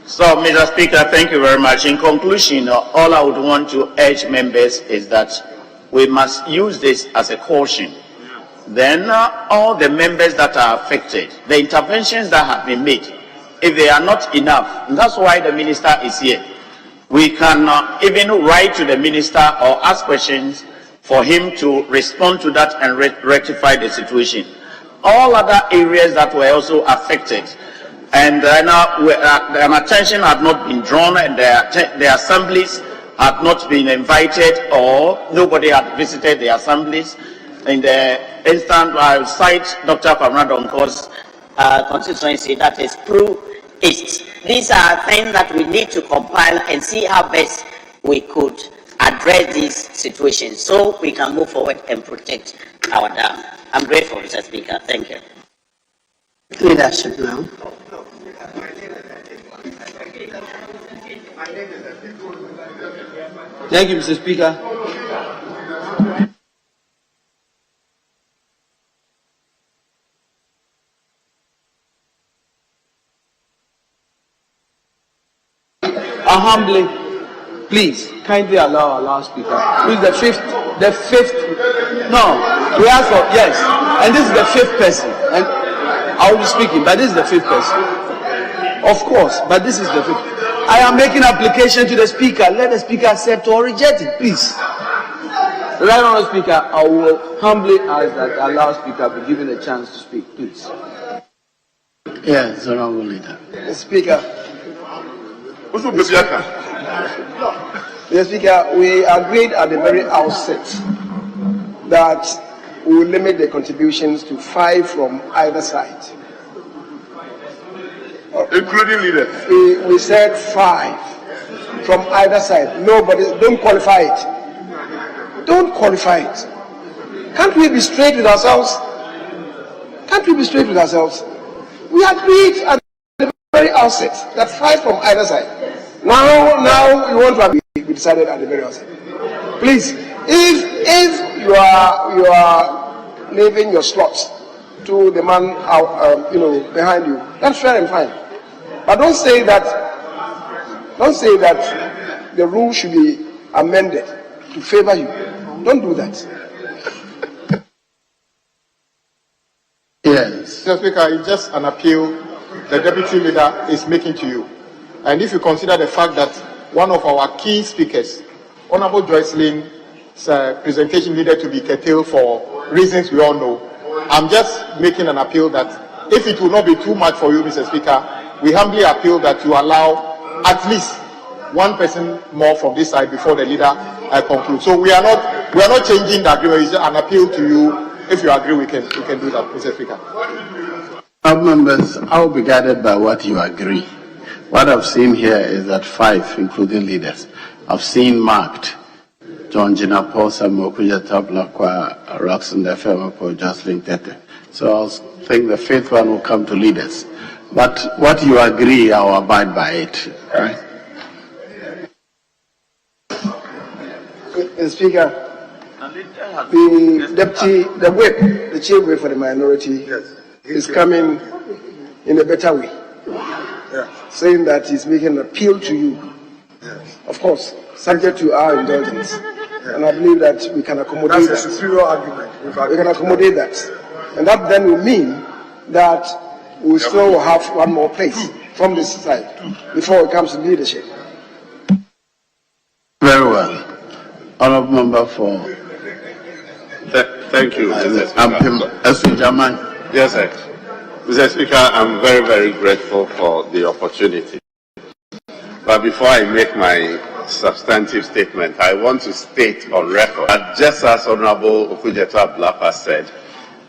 So, Mr. Speaker, thank you very much. In conclusion, all I would want to urge members is that we must use this as a caution. Then all the members that are affected, the interventions that have been made, if they are not enough, and that's why the minister is here, we can even write to the minister or ask questions for him to respond to that and rectify the situation. All other areas that were also affected, and an attention had not been drawn, and the assemblies had not been invited, or nobody had visited the assemblies. In the instant, I'll cite Dr. Kwabena constituency, that is Pro East. These are things that we need to compile and see how best we could address these situations so we can move forward and protect our dam. I'm grateful, Mr. Speaker. Thank you. Leadership now. Thank you, Mr. Speaker. humbly, please, kindly allow our last speaker. Who is the fifth? No, we ask for, yes. And this is the fifth person. And I will be speaking, but this is the fifth person. Of course, but this is the fifth. I am making application to the speaker. Let the speaker accept or reject it, please. Right Honourable Speaker, I will humbly ask that our last speaker be given a chance to speak, please. Yes, Honourable Leader. Mr. Speaker. Mr. Speaker, we agreed at the very outset that we will limit the contributions to 5 from either side. Including leaders. We said 5 from either side. Nobody, don't qualify it. Don't qualify it. Can't we be straight with ourselves? Can't we be straight with ourselves? We agreed at the very outset that 5 from either side. Now we want to agree. We decided at the very outset. Please, if you are leaving your slots to the man out, behind you, that's fair and fine. But don't say that the rule should be amended to favor you. Don't do that. Yes. Mr. Speaker, it's just an appeal the Deputy Leader is making to you. And if you consider the fact that one of our key speakers, Honorable Joycelyn's presentation needed to be curtailed for reasons we all know, I'm just making an appeal that if it will not be too much for you, Mr. Speaker, we humbly appeal that you allow at least one person more from this side before the leader concludes. So we are not changing the agreement. It's an appeal to you. If you agree, we can do that, Mr. Speaker. Members, I will be guided by what you agree. What I've seen here is that 5, including leaders, I've seen marked John Jinapo, Samuel Kujata, Blakwa, Roxanne Defemapo, Jocelyn Tete. So I think the 5th one will come to leaders. But what you agree, I will abide by it. Right? Mr. Speaker, the whip, the chief whip for the minority, is coming in a better way. Saying that he's making an appeal to you. Of course, subject to our indulgence. And I believe that we can accommodate that. That's a superior argument. We can accommodate that. And that then will mean that we still will have one more place from this side before it comes to leadership. Very well. Honourable Member for... Thank you, Mr. Speaker. Yes, sir. Mr. Speaker, I'm very, very grateful for the opportunity. But before I make my substantive statement, I want to state on record that just as Honourable Okudzeto Ablakwa said,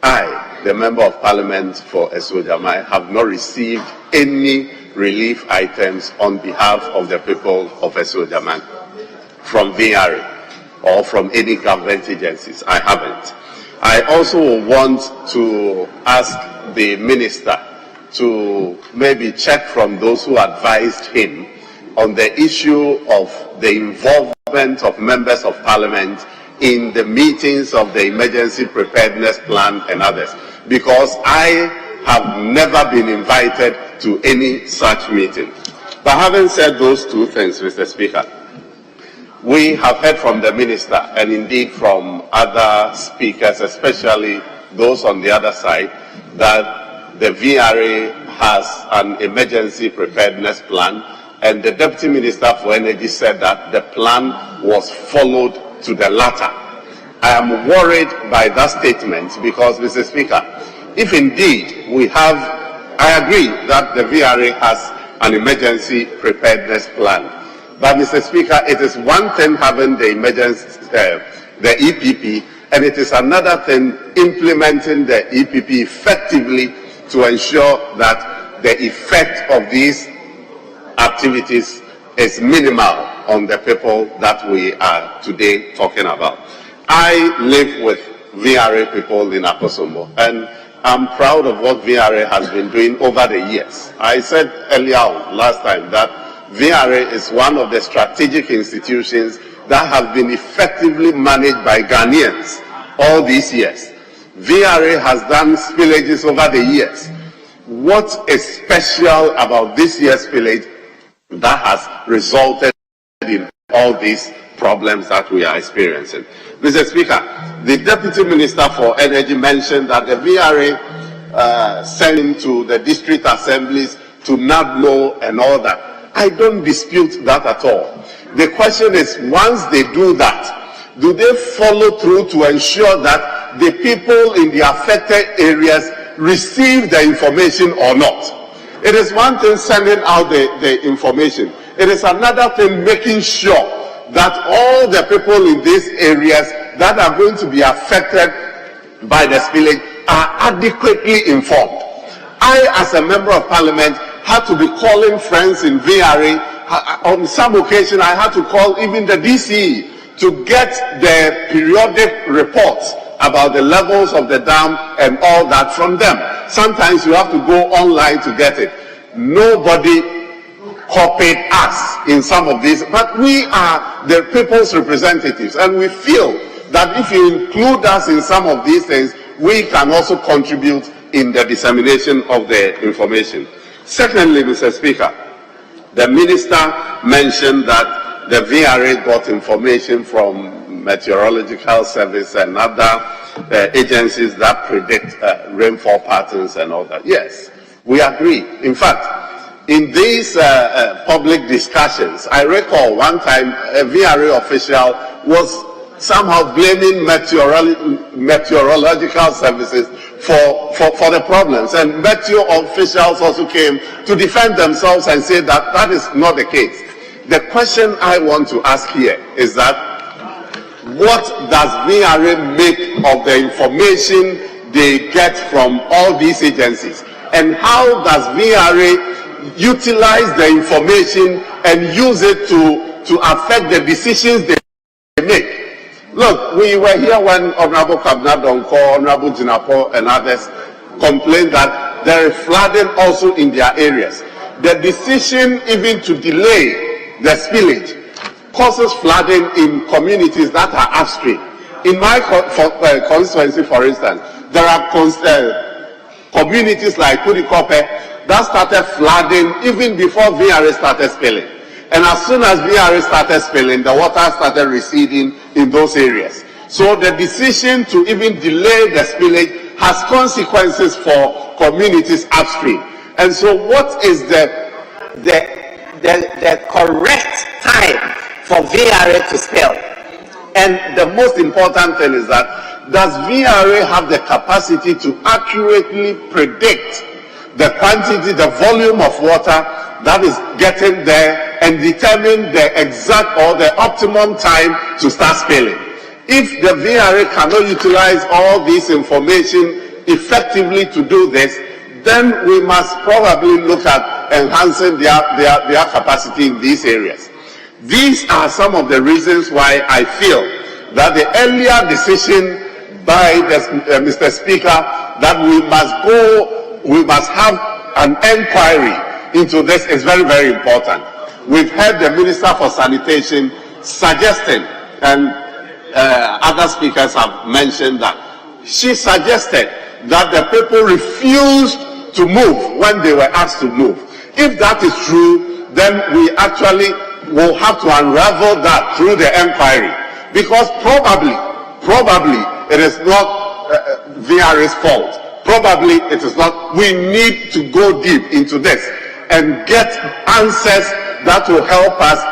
I, the Member of Parliament for Esojamai, have not received any relief items on behalf of the people of Esojamai from VRA or from any government agencies. I haven't. I also want to ask the Minister to maybe check from those who advised him on the issue of the involvement of members of Parliament in the meetings of the Emergency Preparedness Plan and others, because I have never been invited to any such meeting. But having said those two things, Mr. Speaker, we have heard from the Minister and indeed from other speakers, especially those on the other side, that the VRA has an emergency preparedness plan, and the Deputy Minister for Energy said that the plan was followed to the latter. I am worried by that statement because, Mr. Speaker, if indeed we have, I agree that the VRA has an emergency preparedness plan. But, Mr. Speaker, it is one thing having the emergency, the EPP, and it is another thing implementing the EPP effectively to ensure that the effect of these activities is minimal on the people that we are today talking about. I live with VRA people in Akosombo, and I'm proud of what VRA has been doing over the years. I said earlier on, last time, that VRA is one of the strategic institutions that have been effectively managed by Ghanaians all these years. VRA has done spillages over the years. What is special about this year's spillage that has resulted in all these problems that we are experiencing. Mr. Speaker, the Deputy Minister for Energy mentioned that the VRA sent to the district assemblies to not know and all that. I don't dispute that at all. The question is, once they do that, do they follow through to ensure that the people in the affected areas receive the information or not? It is one thing sending out the information. It is another thing making sure that all the people in these areas that are going to be affected by the spillage are adequately informed. I, as a member of parliament, had to be calling friends in VRA. On some occasion, I had to call even the DCE to get the periodic reports about the levels of the dam and all that from them. Sometimes you have to go online to get it. Nobody copied us in some of these, but we are the people's representatives, and we feel that if you include us in some of these things, we can also contribute in the dissemination of the information. Secondly, Mr. Speaker, the minister mentioned that the VRA got information from Meteorological Service and other agencies that predict rainfall patterns and all that. Yes, we agree. In fact, in these public discussions, I recall one time a VRA official was somehow blaming meteorological services for the problems, and meteo officials also came to defend themselves and say that that is not the case. The question I want to ask here is that what does VRA make of the information they get from all these agencies, and how does VRA utilize the information and use it to affect the decisions they make? Look, we were here when Honorable Kwabena Appiah, Honorable Jinapo and others complained that there is flooding also in their areas. The decision even to delay the spillage causes flooding in communities that are upstream. In my constituency, for instance, there are communities like Kurikope that started flooding even before VRA started spilling. And as soon as VRA started spilling, the water started receding in those areas. So the decision to even delay the spillage has consequences for communities upstream. And so what is the correct time for VRA to spill? And the most important thing is that, does VRA have the capacity to accurately predict the quantity, the volume of water that is getting there and determine the exact or the optimum time to start spilling? If the VRA cannot utilize all this information effectively to do this, then we must probably look at enhancing their capacity in these areas. These are some of the reasons why I feel that the earlier decision by Mr. Speaker that we must have an inquiry into this is very, very important. We've heard the Minister for Sanitation suggesting, and other speakers have mentioned that, she suggested that the people refused to move when they were asked to move. If that is true, then we actually will have to unravel that through the inquiry, because probably it is not VRA's fault. Probably it is not. We need to go deep into this and get answers that will help us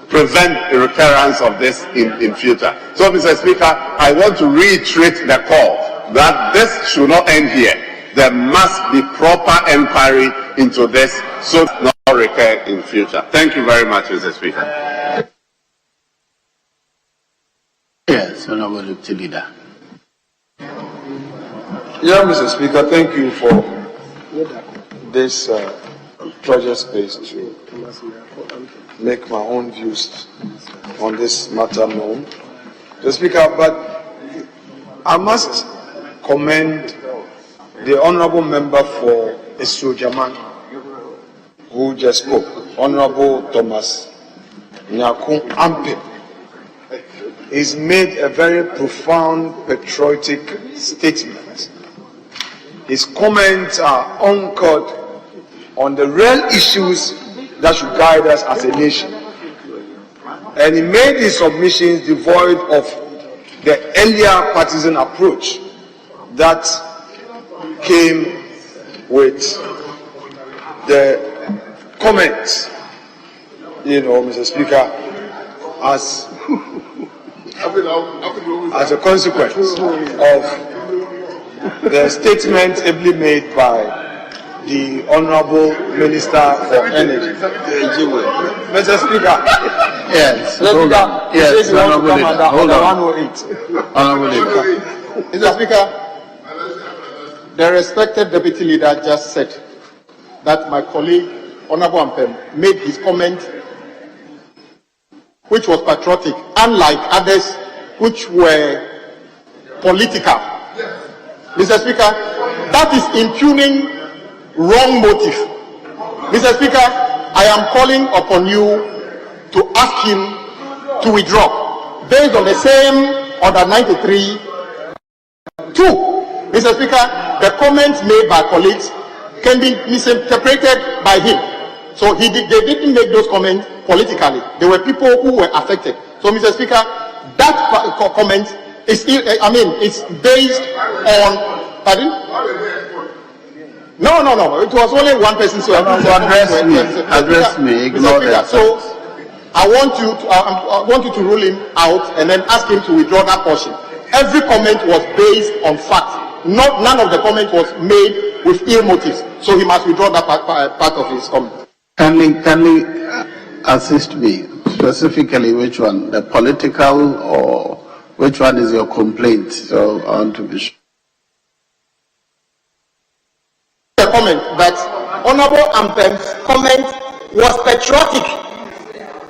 prevent the recurrence of this in future. So, Mr. Speaker, I want to reiterate the call that this should not end here. There must be proper inquiry into this so it does not recur in future. Thank you very much, Mr. Speaker. Yes, Honorable Deputy Leader. Yeah, Mr. Speaker, thank you for this project space to make my own views on this matter known. Mr. Speaker, but I must commend the Honorable Member for Esojaman who just spoke, Honorable Thomas Nyaku Ampe. He's made a very profound patriotic statement. His comments are anchored on the real issues that should guide us as a nation. And he made his submissions devoid of the earlier partisan approach that came with the comments, Mr. Speaker, as a consequence of the statement ably made by the Honorable Minister for Energy. Mr. Speaker. Yes. Yes, Honorable Leader. Hold on. 108. Honorable Leader. Mr. Speaker, the respected Deputy Leader just said that my colleague, Honorable Ampem, made his comment which was patriotic, unlike others which were political. Mr. Speaker, that is impugning wrong motive. Mr. Speaker, I am calling upon you to ask him to withdraw based on the same Order 93. 2. Mr. Speaker, the comments made by colleagues can be misinterpreted by him. So they didn't make those comments politically. There were people who were affected. So, Mr. Speaker, that comment is, it's based on, pardon? No. It was only one person. So address me. Ignore that. So, I want you to rule him out and then ask him to withdraw that portion. Every comment was based on fact. None of the comment was made with ill motives. So he must withdraw that part of his comment. Kindly assist me specifically. Which one? The political, or which one is your complaint? So I want to be sure. The comment that Honorable Ampem's comment was patriotic,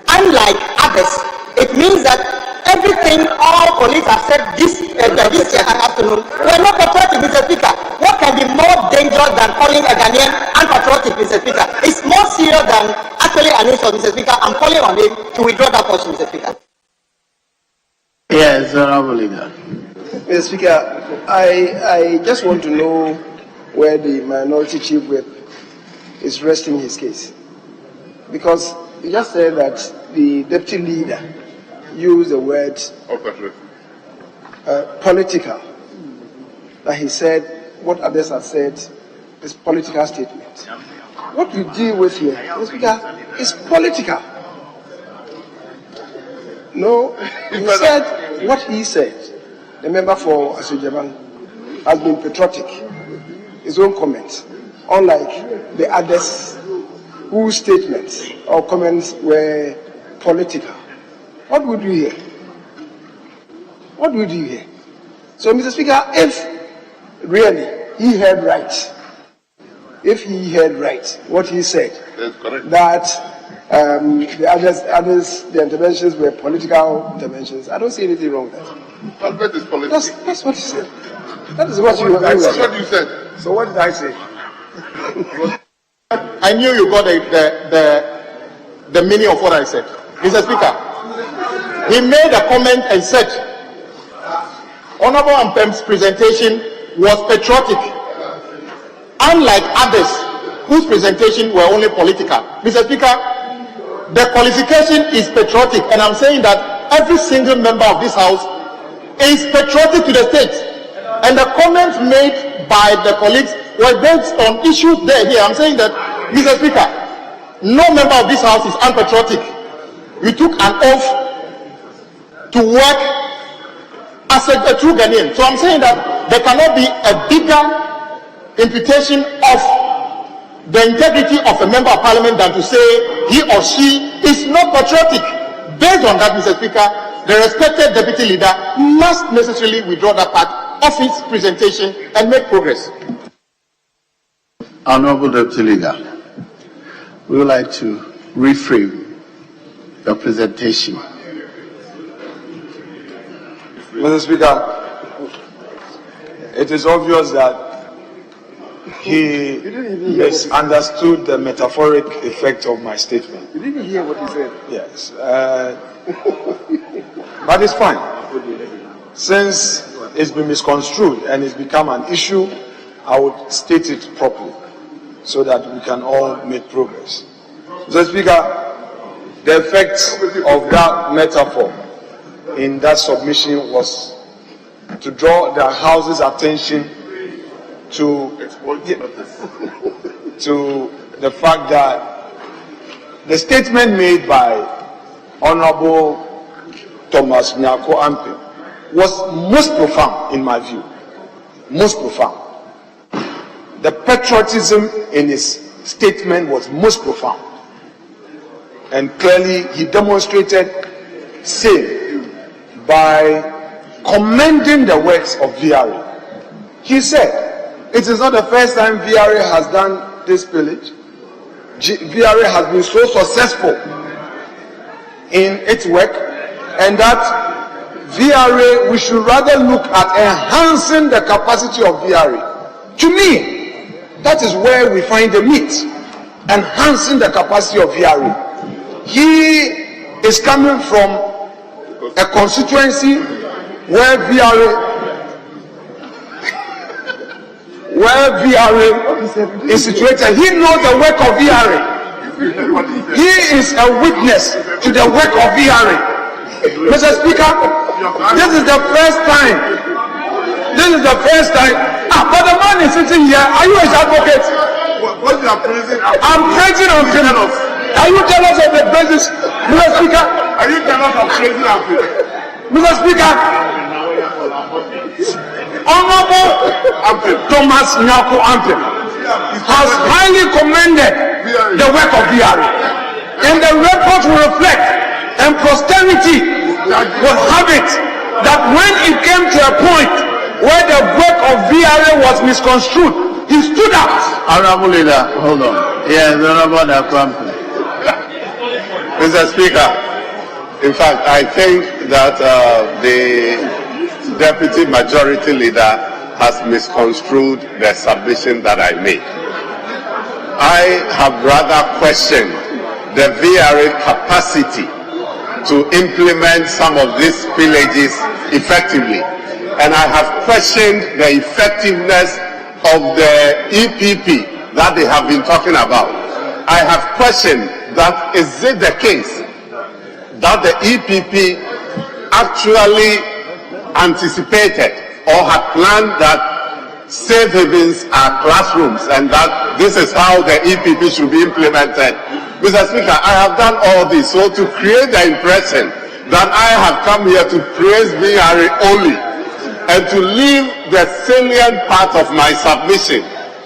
unlike others. It means that everything all colleagues have said this afternoon were not patriotic, Mr. Speaker. What can be more dangerous than calling a Ghanaian unpatriotic, Mr. Speaker? It's more serious than actually an insult, Mr. Speaker. I'm calling on him to withdraw that portion, Mr. Speaker. Yes, Honorable Leader. Mr. Speaker, I just want to know where the minority chief whip is resting his case. Because he just said that the deputy leader used the word political. That he said what others have said is political statement. What you deal with here, Mr. Speaker, is political. No, he said what he said. The member for Asujaman has been patriotic. His own comments, unlike the others whose statements or comments were political. What would you hear? What would you hear? So, Mr. Speaker, if really he heard right, what he said, that the interventions were political interventions, I don't see anything wrong with that. Albert is political. That's what he said. That is what you That's what you said. So what did I say? I knew you got the meaning of what I said. Mr. Speaker, he made a comment and said, Honorable Ampem's presentation was patriotic, unlike others whose presentation were only political. Mr. Speaker, the qualification is patriotic, and I'm saying that every single member of this House is patriotic to the state. And the comments made by the colleagues were based on issues here. I'm saying that, Mr. Speaker, no member of this House is unpatriotic. We took an oath to work as a true Ghanaian. So I'm saying that there cannot be a bigger imputation of the integrity of a member of parliament than to say he or she is not patriotic. Based on that, Mr. Speaker, the respected deputy leader must necessarily withdraw that part of his presentation and make progress. Honorable Deputy Leader, we would like to reframe your presentation. Mr. Speaker, it is obvious that he misunderstood the metaphoric effect of my statement. You didn't hear what he said? Yes. But it's fine. Since it's been misconstrued and it's become an issue, I would state it properly so that we can all make progress. Mr. Speaker, the effect of that metaphor in that submission was to draw the House's attention to the fact that the statement made by Honorable Thomas Nyako Ampim was most profound in my view. Most profound. The patriotism in his statement was most profound. And clearly he demonstrated same by commending the works of VRA. He said, it is not the first time VRA has done this spillage. VRA has been so successful in its work, and that VRA, we should rather look at enhancing the capacity of VRA. To me, that is where we find the meat, enhancing the capacity of VRA. He is coming from a constituency where VRA is situated. He knows the work of VRA. He is a witness to the work of VRA. Mr. Speaker, this is the first time. But the man is sitting here. Are you his advocate? What you are praising? I'm praising on criminals. Are you jealous of the basis? Mr. Speaker? Are you jealous of praising Ampim? Mr. Speaker? Honorable Thomas Nyako Ampim has highly commended the work of VRA. And the record will reflect, and posterity will have it, that when it came to a point where the work of VRA was misconstrued, he stood out. Honorable Leader, hold on. Yes, Honorable Ampim. Mr. Speaker, in fact, I think that the Deputy Majority Leader has misconstrued the submission that I made. I have rather questioned the VRA capacity to implement some of these pillages effectively. And I have questioned the effectiveness of the EPP that they have been talking about. I have questioned that is it the case that the EPP actually anticipated or had planned that safe havens are classrooms and that this is how the EPP should be implemented. Mr. Speaker, I have done all this so to create the impression that I have come here to praise VRA only and to leave the salient part of my submission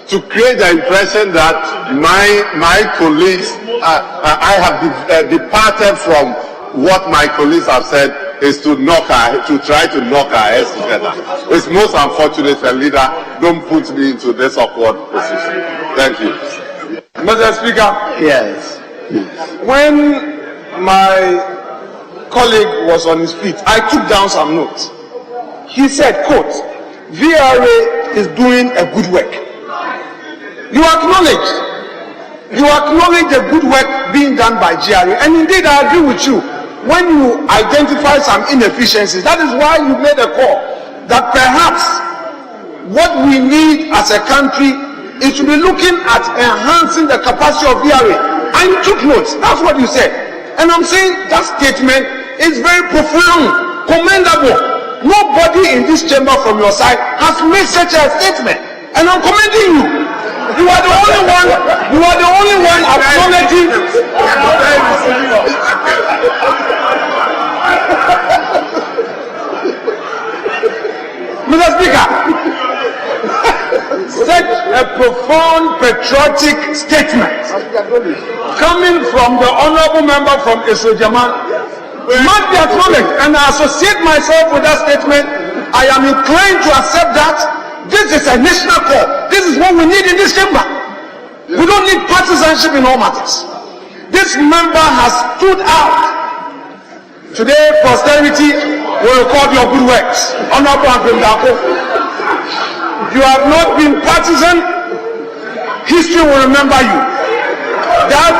to create the impression that my colleagues, I have departed from what my colleagues have said is to try to knock our heads together. It's most unfortunate, Leader, don't put me into this awkward position. Thank you. Mr. Speaker. Yes. When my colleague was on his feet, I took down some notes. He said, quote, VRA is doing a good work. You acknowledge the good work being done by GRA, and indeed I agree with you. When you identify some inefficiencies, that is why you made a call that perhaps what we need as a country is to be looking at enhancing the capacity of VRA. And you took notes. That's what you said. And I'm saying that statement is very profound, commendable. Nobody in this chamber from your side has made such a statement. And I'm commending you. You are the only one acknowledging. Mr. Speaker, such a profound patriotic statement coming from the honorable member from Esojaman must be acknowledged, and I associate myself with that statement. I am inclined to accept that. This is a national call. This is what we need in this chamber. We don't need partisanship in all matters. This member has stood out. Today, posterity will record your good works. Honorable Ampim Dako, you have not been partisan. History will remember you. That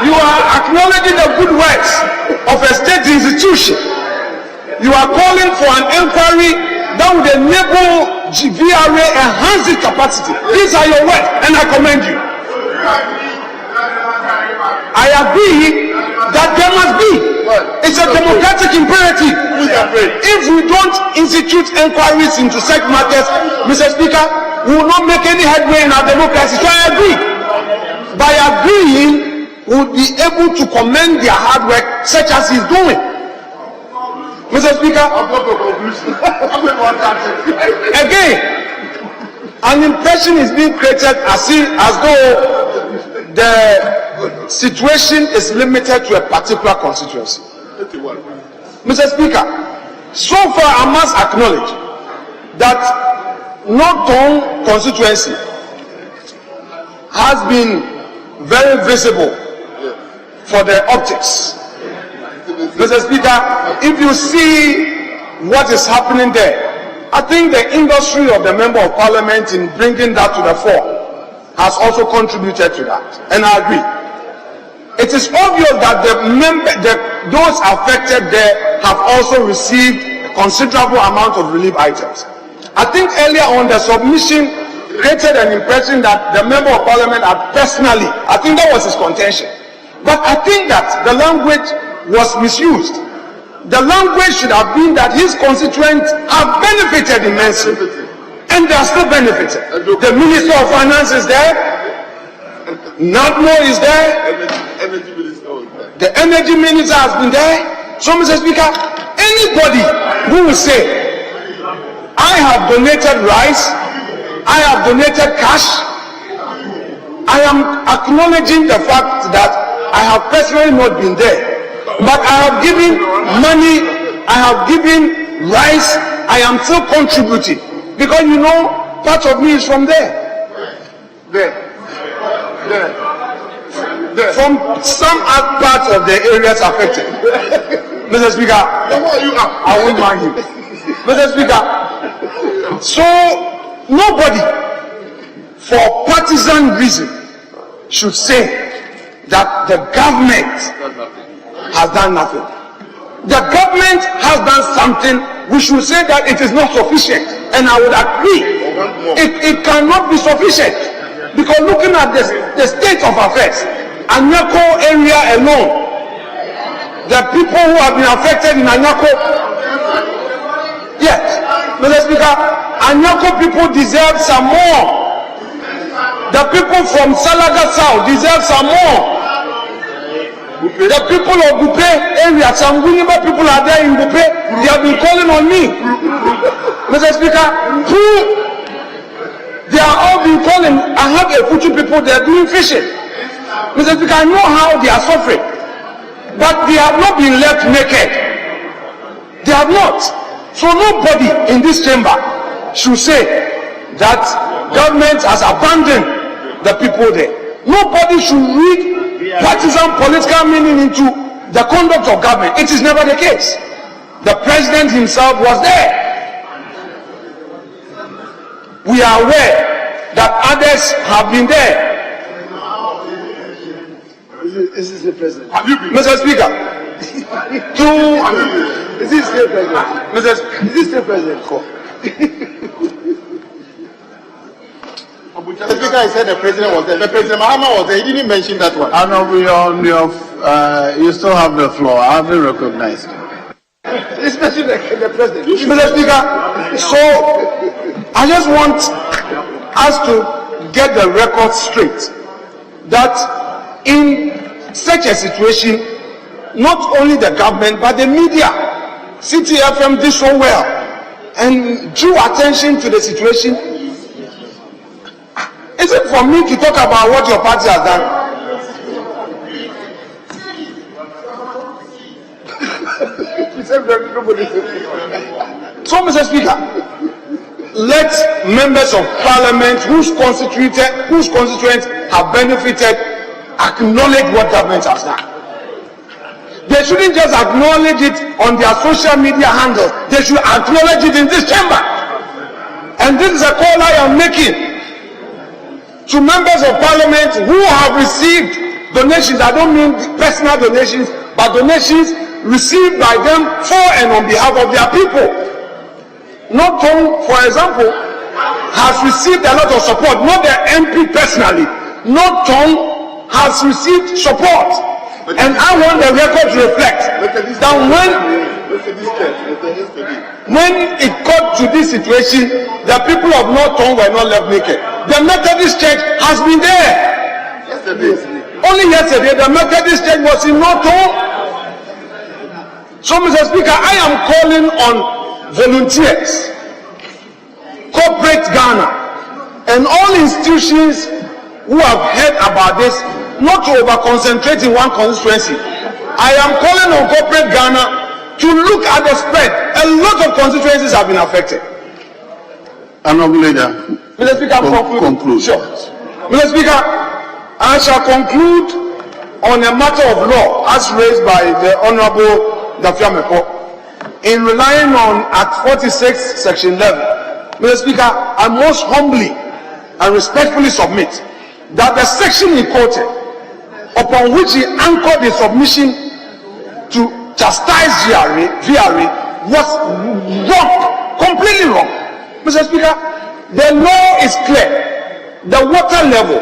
you are acknowledging the good works of a state institution. You are calling for an inquiry that would enable VRA enhance its capacity. These are your words, and I commend you. agree that there must be. It's a democratic imperative. If we don't institute inquiries into such matters, Mr. Speaker, we will not make any headway in our democracy. So I agree. By agreeing, we will be able to commend their hard work, such as he's doing. Mr. Speaker, again, an impression is being created as though the situation is limited to a particular constituency. Mr. Speaker, so far I must acknowledge that North constituency has been very visible for the optics. Mr. Speaker, if you see what is happening there, I think the industry of the Member of Parliament in bringing that to the fore has also contributed to that, and I agree. It is obvious that those affected there have also received a considerable amount of relief items. I think earlier on the submission created an impression that the Member of Parliament had personally, I think that was his contention. But I think that the language was misused. The language should have been that his constituents have benefited immensely, and they are still benefiting. The Minister of Finance is there, NADMO is there, the Energy Minister has been there. So, Mr. Speaker, anybody who will say, I have donated rice, I have donated cash, I am acknowledging the fact that I have personally not been there, but I have given money, I have given rice, I am still contributing, because you know part of me is from there. From some parts of the areas affected. Mr. Speaker, I won't mind you. Mr. Speaker, so nobody for partisan reason should say that the government has done nothing. The government has done something. We should say that it is not sufficient, and I would agree. It cannot be sufficient, because looking at the state of affairs, Anyako area alone, the people who have been affected in Anyako, yes, Mr. Speaker, Anyako people deserve some more. The people from Salaga South deserve some more. The people of Bupe area, some Winneba people are there in Bupe, they have been calling on me. Mr. Speaker, they are all been calling. I have a Futu people, they are doing fishing. Mr. Speaker, I know how they are suffering, but they have not been left naked. They have not. So nobody in this chamber should say that government has abandoned the people there. Nobody should read partisan political meaning into the conduct of government. It is never the case. The president himself was there. We are aware that others have been there. Is this the president? Mr. Speaker, is this the president? Is this the president? Mr. Speaker, I said the president was there. The President Mahama was there. He didn't mention that one. You still have the floor. I haven't recognized you. Especially the president. Mr. Speaker, so I just want us to get the record straight that in such a situation, not only the government but the media, CTFM did so well and drew attention to the situation. Is it for me to talk about what your party has done? So, Mr. Speaker, let members of Parliament whose constituents have benefited acknowledge what government has done. They shouldn't just acknowledge it on their social media handles. They should acknowledge it in this chamber. And this is a call I am making to members of Parliament who have received donations. I don't mean personal donations, but donations received by them for and on behalf of their people. Norton, for example, has received a lot of support, not the MP personally. Norton has received support And I want the record to reflect that when it got to this situation, the people of North Tongue were not left naked. The Methodist Church has been there. Only yesterday, the Methodist Church was in North Tongue. So, Mr. Speaker, I am calling on volunteers, corporate Ghana, and all institutions who have heard about this not to over-concentrate in one constituency. I am calling on corporate Ghana to look at the spread. A lot of constituencies have been affected. Honorable Leader, Mr. Speaker, conclude. Sure. Mr. Speaker, I shall conclude on a matter of law as raised by the Honorable Dafiameko in relying on Act 46, Section 11. Mr. Speaker, I most humbly and respectfully submit that the section he quoted, upon which he anchored his submission to chastise VRA, was wrong, completely wrong. Mr. Speaker, the law is clear. The water level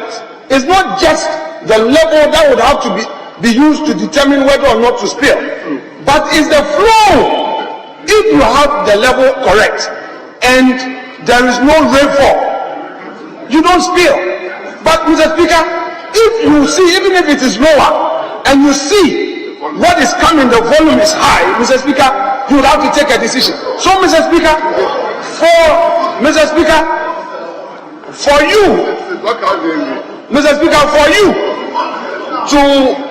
is not just the level that would have to be used to determine whether or not to spill, but is the flow. If you have the level correct and there is no rainfall, you don't spill. But Mr. Speaker, if you see, even if it is lower, and you see what is coming, the volume is high, Mr. Speaker, you will have to take a decision. So, Mr. Speaker, for you, Mr. Speaker, for you to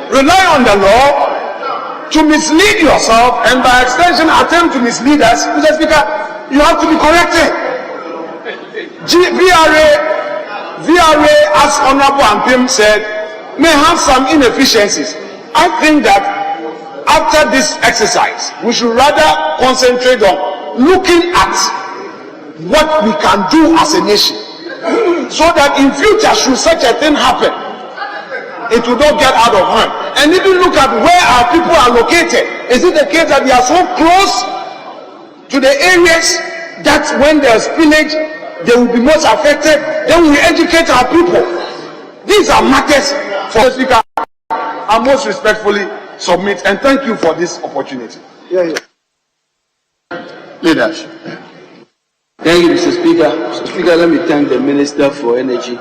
rely on the law, to mislead yourself, and by extension attempt to mislead us, Mr. Speaker, you have to be corrected. VRA, as Honorable Ampim said, may have some inefficiencies. I think that after this exercise, we should rather concentrate on looking at what we can do as a nation, so that in future, should such a thing happen, it will not get out of hand. And even look at where our people are located. Is it the case that they are so close to the areas that when there's spillage, they will be most affected? Then we educate our people. These are matters for the Speaker. I most respectfully submit and thank you for this opportunity. Leadership. Thank you, Mr. Speaker. Mr. Speaker, let me thank the Minister for Energy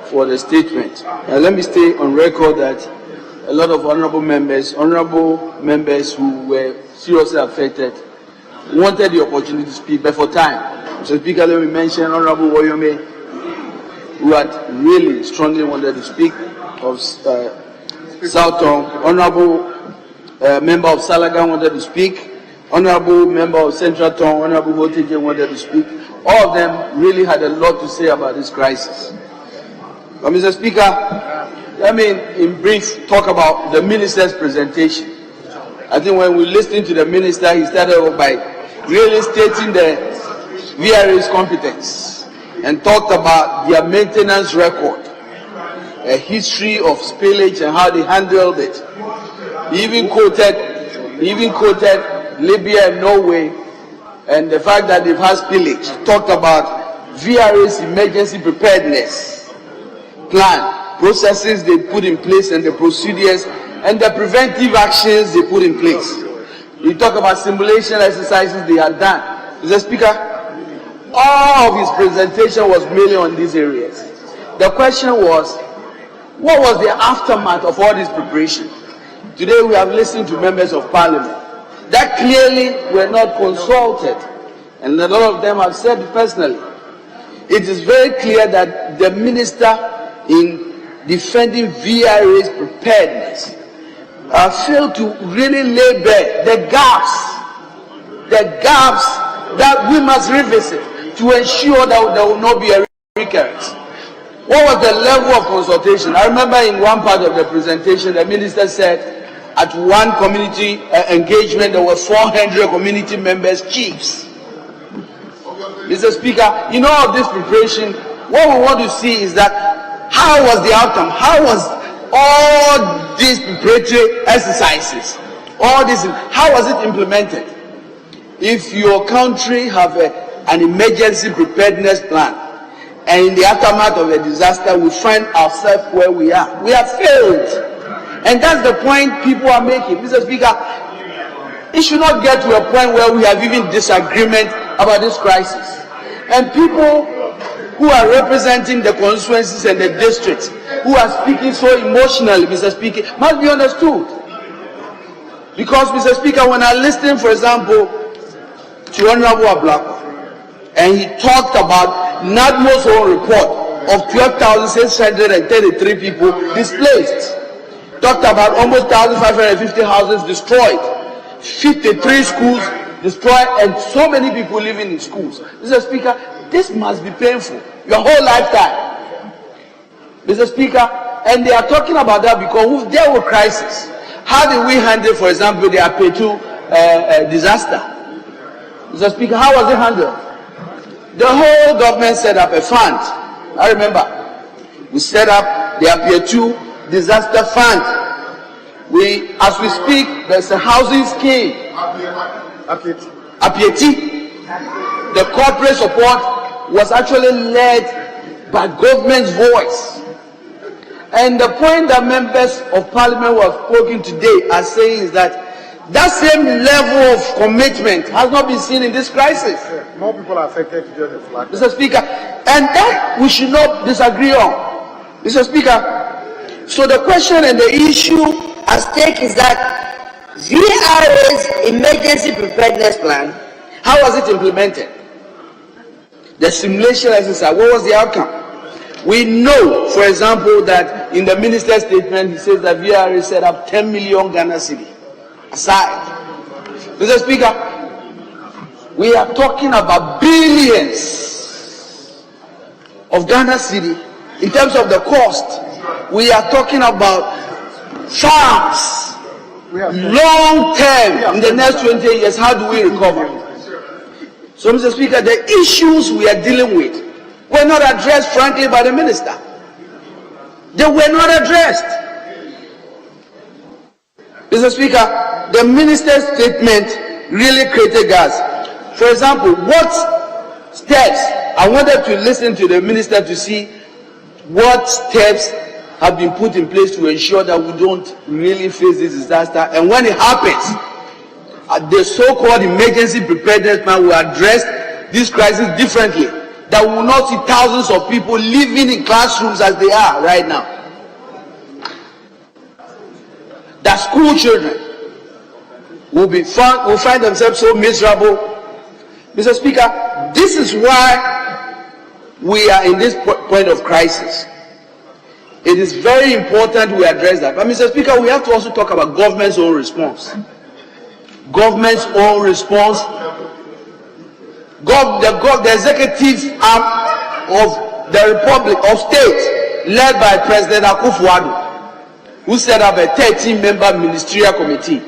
for the statement. And let me stay on record that a lot of honorable members who were seriously affected, wanted the opportunity to speak, but for time. Mr. Speaker, let me mention Honorable Woyome, who had really strongly wanted to speak, of South Tongue. Honorable member of Salaga wanted to speak. Honorable member of Central Tongue, Honorable Voltage wanted to speak. All of them really had a lot to say about this crisis. But Mr. Speaker, let me in brief talk about the minister's presentation. I think when we listened to the minister, he started off by really stating the VRA's competence and talked about their maintenance record, a history of spillage and how they handled it. He even quoted Libya and Norway and the fact that they've had spillage. Talked about VRA's emergency preparedness plan, processes they put in place and the procedures and the preventive actions they put in place. You talk about simulation exercises they had done. Mr. Speaker, all of his presentation was mainly on these areas. The question was, what was the aftermath of all this preparation? Today we have listened to members of Parliament that clearly were not consulted, and a lot of them have said personally. It is very clear that the minister in defending VRA's preparedness failed to really lay bare the gaps that we must revisit to ensure that there will not be a recurrence. What was the level of consultation? I remember in one part of the presentation, the minister said at one community engagement there were 400 community members, chiefs. Mr. Speaker, in all of this preparation, what we want to see is that how was the outcome? How was all these preparatory exercises, how was it implemented? If your country have an emergency preparedness plan, and in the aftermath of a disaster we find ourselves where we are, we have failed. And that's the point people are making. Mr. Speaker, it should not get to a point where we have even disagreement about this crisis. And people who are representing the constituencies and the districts, who are speaking so emotionally, Mr. Speaker, must be understood. Because, Mr. Speaker, when I listen, for example, to Honorable Ablako, and he talked about NADMO's own report of 12,633 people displaced, talked about almost 1,550 houses destroyed, 53 schools destroyed, and so many people living in schools. Mr. Speaker, this must be painful, your whole lifetime. Mr. Speaker, and they are talking about that because there were crises. How did we handle, for example, the Appiah disaster? Mr. Speaker, how was it handled? The whole government set up a fund. I remember. We set up the Appiah disaster fund. As we speak, there's a housing scheme. Appiah. The corporate support was actually led by government's voice. And the point that members of parliament were spoken today are saying is that that same level of commitment has not been seen in this crisis. More people are affected to join the flag. Mr. Speaker, and that we should not disagree on. Mr. Speaker, so the question and the issue at stake is that VRA's emergency preparedness plan, how was it implemented? The simulation exercise, what was the outcome? We know, for example, that in the minister's statement, he says that VRA set up 10 million Ghana cedi aside. Mr. Speaker, we are talking about billions of Ghana cedi in terms of the cost. We are talking about farms, long term, in the next 20 years. How do we recover? So, Mr. Speaker, the issues we are dealing with were not addressed, frankly, by the minister. They were not addressed. Mr. Speaker, the minister's statement really created gas. For example, what steps, I wanted to listen to the minister to see what steps have been put in place to ensure that we don't really face this disaster. And when it happens, the so-called emergency preparedness plan will address this crisis differently. That we will not see thousands of people living in classrooms as they are right now. That school children will find themselves so miserable. Mr. Speaker, this is why we are in this point of crisis. It is very important we address that. But Mr. Speaker, we have to also talk about government's own response. Government's own response. The executive arm of the Republic of State, led by President Akufo-Addo, who set up a 13-member ministerial committee.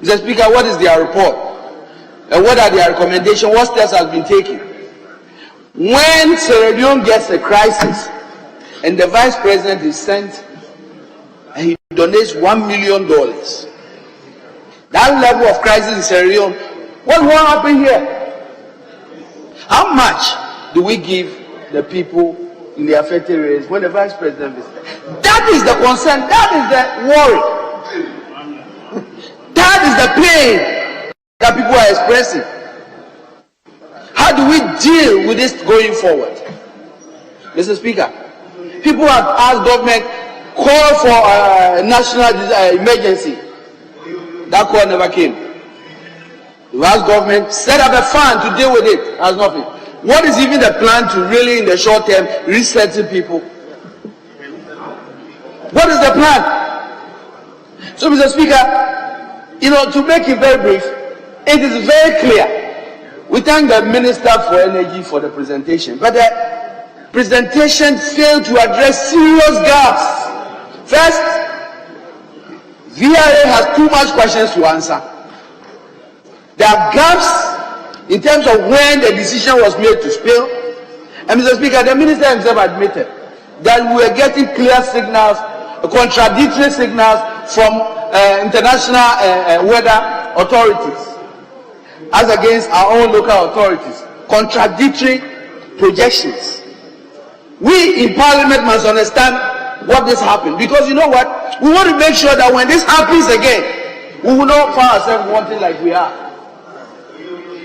Mr. Speaker, what is their report? And what are their recommendations? What steps have been taken? When Sierra Leone gets a crisis, and the vice president is sent, and he donates $1 million, that level of crisis in Sierra Leone, what will happen here? How much do we give the people in the affected areas when the vice president is there? That is the concern. That is the worry. That is the pain that people are expressing. How do we deal with this going forward? Mr. Speaker, people have asked government, call for a national emergency. That call never came. The asked government, set up a fund to deal with it. Has nothing. What is even the plan to really, in the short term, resettle people? What is the plan? So, Mr. Speaker, to make it very brief, it is very clear. We thank the Minister for Energy for the presentation, but the presentation failed to address serious gaps. First, VRA has too much questions to answer. There are gaps in terms of when the decision was made to spill. And Mr. Speaker, the minister himself admitted that we were getting clear signals, contradictory signals from international weather authorities as against our own local authorities. Contradictory projections. We in Parliament must understand what this happened. Because you know what? We want to make sure that when this happens again, we will not find ourselves wanting like we are.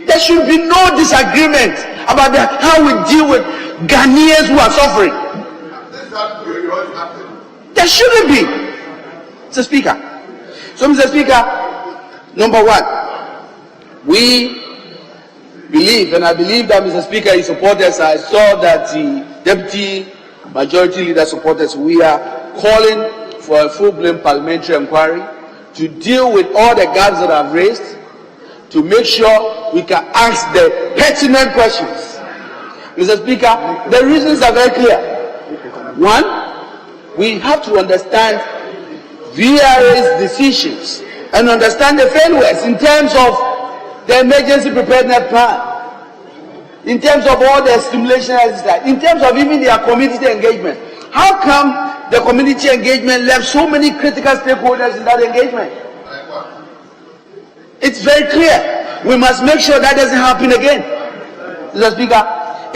There should be no disagreement about how we deal with Ghanaians who are suffering. There shouldn't be. Mr. Speaker. So, Mr. Speaker, number one, we believe, and I believe that Mr. Speaker, his supporters, I saw that the Deputy Majority Leader supporters, we are calling for a full-blown parliamentary inquiry to deal with all the gaps that I've raised, to make sure we can ask the pertinent questions. Mr. Speaker, the reasons are very clear. One, we have to understand VRA's decisions and understand the failures in terms of the emergency preparedness plan, in terms of all the stimulation exercise, in terms of even their community engagement. How come the community engagement left so many critical stakeholders in that engagement? It's very clear. We must make sure that doesn't happen again. Mr. Speaker,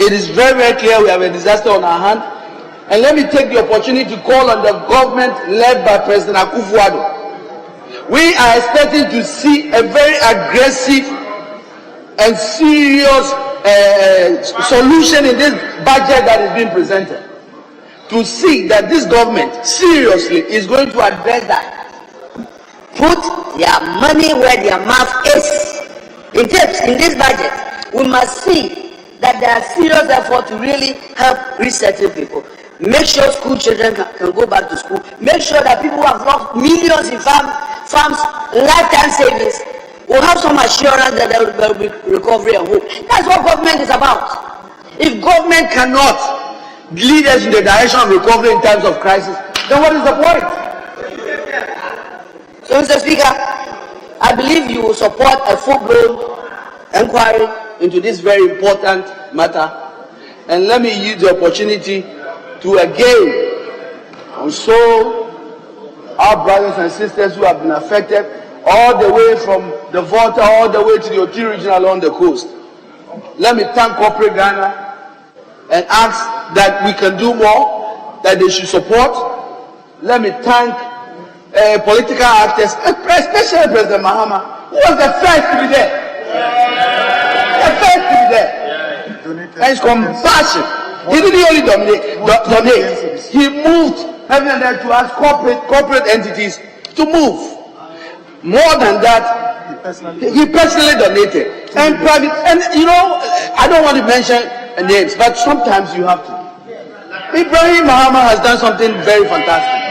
it is very, very clear we have a disaster on our hand. And let me take the opportunity to call on the government led by President Akufo-Addo. We are expecting to see a very aggressive and serious solution in this budget that is being presented. To see that this government seriously is going to address that. Put their money where their mouth is. In this budget, we must see that there are serious efforts to really help resettle people. Make sure school children can go back to school. Make sure that people who have lost millions in farms, lifetime savings, will have some assurance that there will be recovery and hope. That's what government is about. If government cannot lead us in the direction of recovery in times of crisis, then what is the point? So, Mr. Speaker, I believe you will support a full-blown inquiry into this very important matter. And let me use the opportunity to again console our brothers and sisters who have been affected all the way from the Volta all the way to the Oti region along the coast. Let me thank corporate Ghana and ask that we can do more, that they should support. Let me thank political actors, especially President Mahama, who was the first to be there. The first to be there. And his compassion. He didn't only donate. He moved heaven and earth to ask corporate entities to move. More than that, he personally donated. And private, and you know, I don't want to mention names, but sometimes you have to. Ibrahim Mahama has done something very fantastic.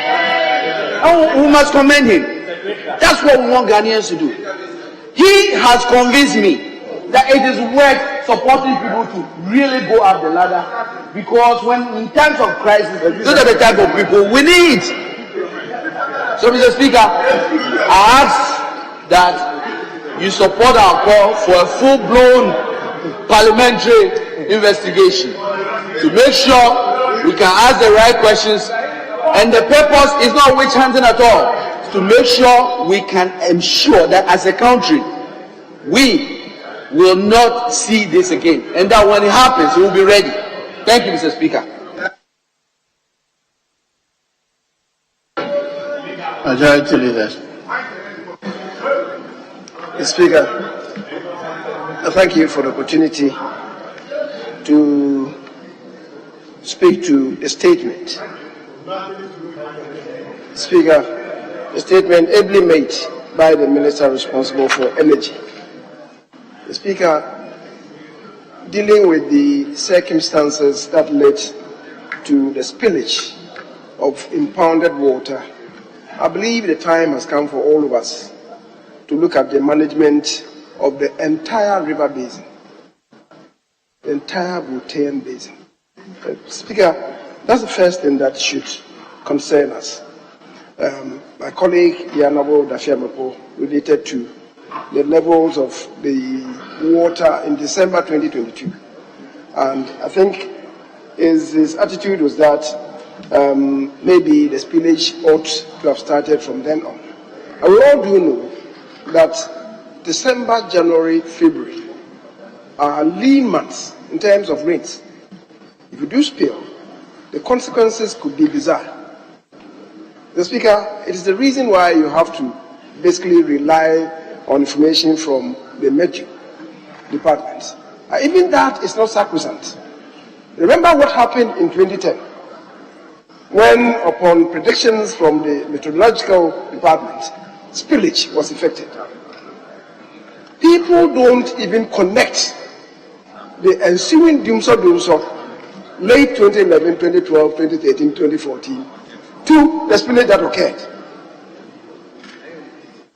And we must commend him. That's what we want Ghanaians to do. He has convinced me that it is worth supporting people to really go up the ladder, because when in times of crisis, those are the type of people we need. So, Mr. Speaker, I ask that you support our call for a full-blown parliamentary investigation to make sure we can ask the right questions, and the purpose is not witch hunting at all, to make sure we can ensure that as a country we will not see this again, and that when it happens, we will be ready. Thank you, Mr. Speaker. Majority Leader. Mr. Speaker, I thank you for the opportunity to speak to a statement. Speaker, a statement ably made by the Minister responsible for energy. The Speaker, dealing with the circumstances that led to the spillage of impounded water, I believe the time has come for all of us to look at the management of the entire river basin, the entire Bhutan basin. Speaker, that's the first thing that should concern us. My colleague, the Honorable Dafiamapo, related to the levels of the water in December 2022. And I think his attitude was that maybe the spillage ought to have started from then on. And we all do know that December, January, February are lean months in terms of rains. If you do spill, the consequences could be bizarre. Mr. Speaker, it is the reason why you have to basically rely on information from the Metro department. Even that is not sacrosanct. Remember what happened in 2010 when, upon predictions from the meteorological department, spillage was affected. People don't even connect the ensuing doomsday late 2011, 2012, 2013, 2014 to the spillage that occurred.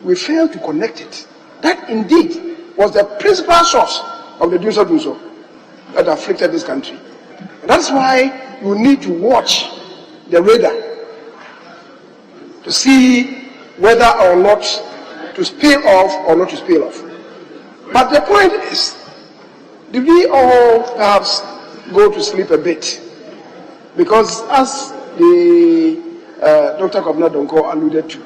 We failed to connect it. That indeed was the principal source of the doomsday that afflicted this country. And that's why you need to watch the radar to see whether or not to spill off or not to spill off. But the point is, did we all perhaps go to sleep a bit? Because as the Dr. Kwabena alluded to,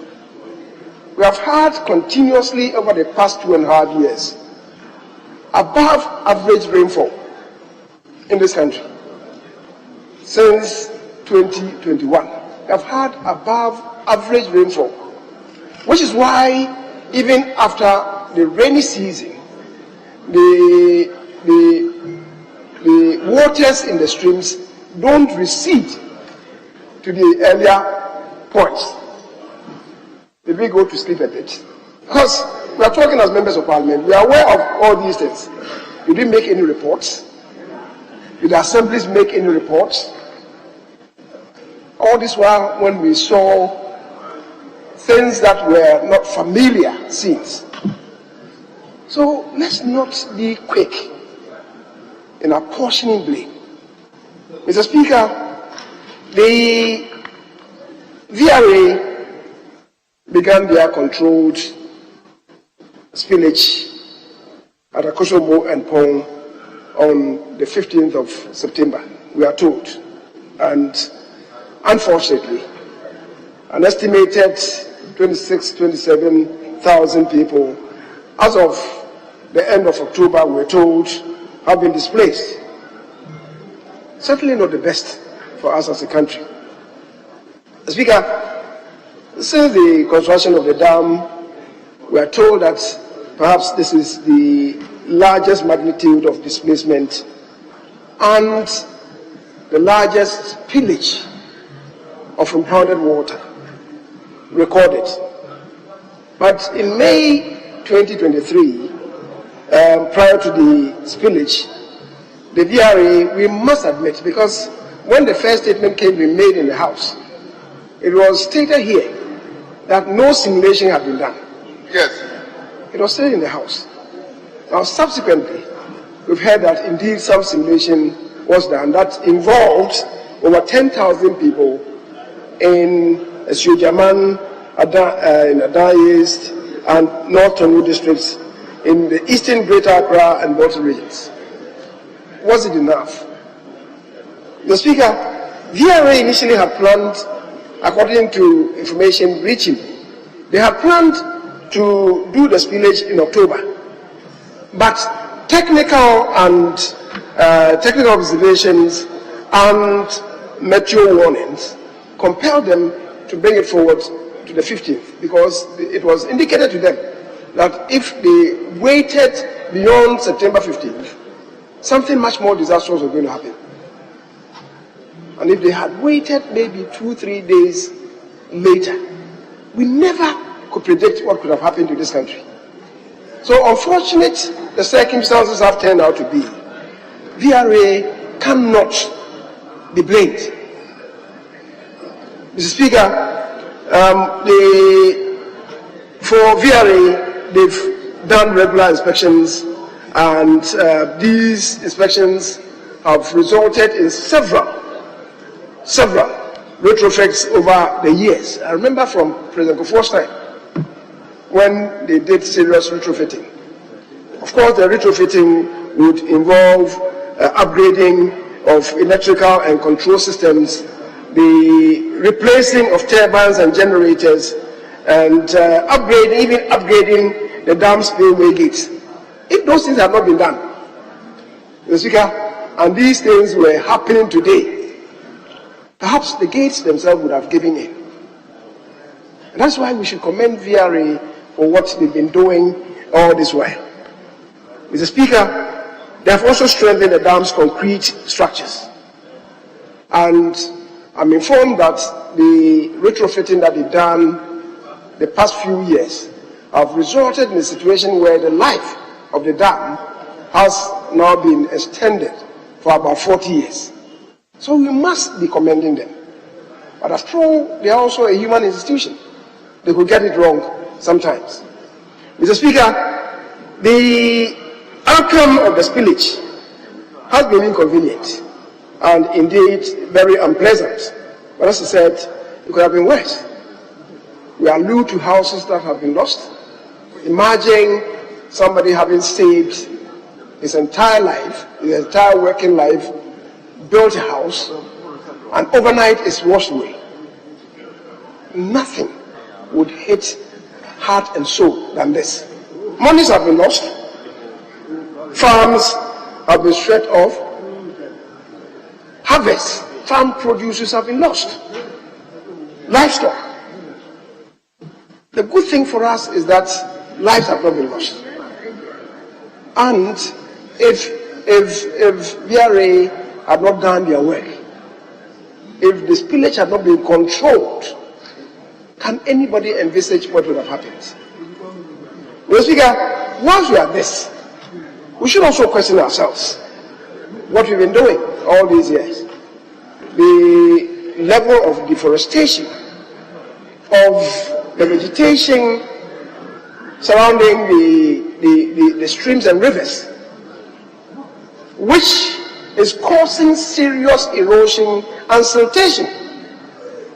we have had continuously over the past 2.5 years above average rainfall in this country. Since 2021, we have had above average rainfall, which is why even after the rainy season, the waters in the streams don't recede to the earlier points. Did we go to sleep a bit? Because we are talking as members of parliament, we are aware of all these things. We didn't make any reports. Did the assemblies make any reports? All this while, when we saw things that were not familiar scenes. So let's not be quick in apportioning blame. Mr. Speaker, the VRA began their controlled spillage at Akosombo and Pong on the 15th of September, we are told. And unfortunately, an estimated 27,000 people, as of the end of October, we're told, have been displaced. Certainly not the best for us as a country. Speaker, since the construction of the dam, we are told that perhaps this is the largest magnitude of displacement and the largest spillage of impounded water recorded. But in May 2023, prior to the spillage, the VRA, we must admit, because when the first statement came to be made in the House, it was stated here that no simulation had been done. Yes. It was stated in the House. Now, subsequently, we've heard that indeed some simulation was done that involved over 10,000 people in Sujaman, in Adina East, and North Tongu districts in the eastern Greater Accra and Bottom regions. Was it enough? The Speaker, VRA initially had planned, according to information reaching, they had planned to do the spillage in October. But technical observations and meteo warnings compelled them to bring it forward to the 15th, because it was indicated to them that if they waited beyond September 15th, something much more disastrous was going to happen. And if they had waited maybe 2-3 days later, we never could predict what could have happened to this country. So unfortunate the circumstances have turned out to be, VRA cannot be blamed. Mr. Speaker, for VRA, they've done regular inspections, and these inspections have resulted in several retrofits over the years. I remember from President Kufuor's time when they did serious retrofitting. Of course, the retrofitting would involve upgrading of electrical and control systems, the replacing of turbines and generators, and upgrading the dam spillway gates. If those things have not been done, Mr. Speaker, and these things were happening today, perhaps the gates themselves would have given in. And that's why we should commend VRA for what they've been doing all this while. Mr. Speaker, they have also strengthened the dam's concrete structures. And I'm informed that the retrofitting that they've done the past few years have resulted in a situation where the life of the dam has now been extended for about 40 years. So we must be commending them. But after all, they are also a human institution. They could get it wrong sometimes. Mr. Speaker, the outcome of the spillage has been inconvenient and indeed very unpleasant. But as I said, it could have been worse. We allude to houses that have been lost. Imagine somebody having saved his entire life, his entire working life, built a house, and overnight it's washed away. Nothing would hit heart and soul than this. Monies have been lost. Farms have been stripped off. Harvests, farm produces have been lost. Livestock. The good thing for us is that lives have not been lost. And if VRA had not done their work, if the spillage had not been controlled, can anybody envisage what would have happened? Mr. Speaker, once we are this, we should also question ourselves what we've been doing all these years. The level of deforestation, of the vegetation surrounding the streams and rivers, which is causing serious erosion and siltation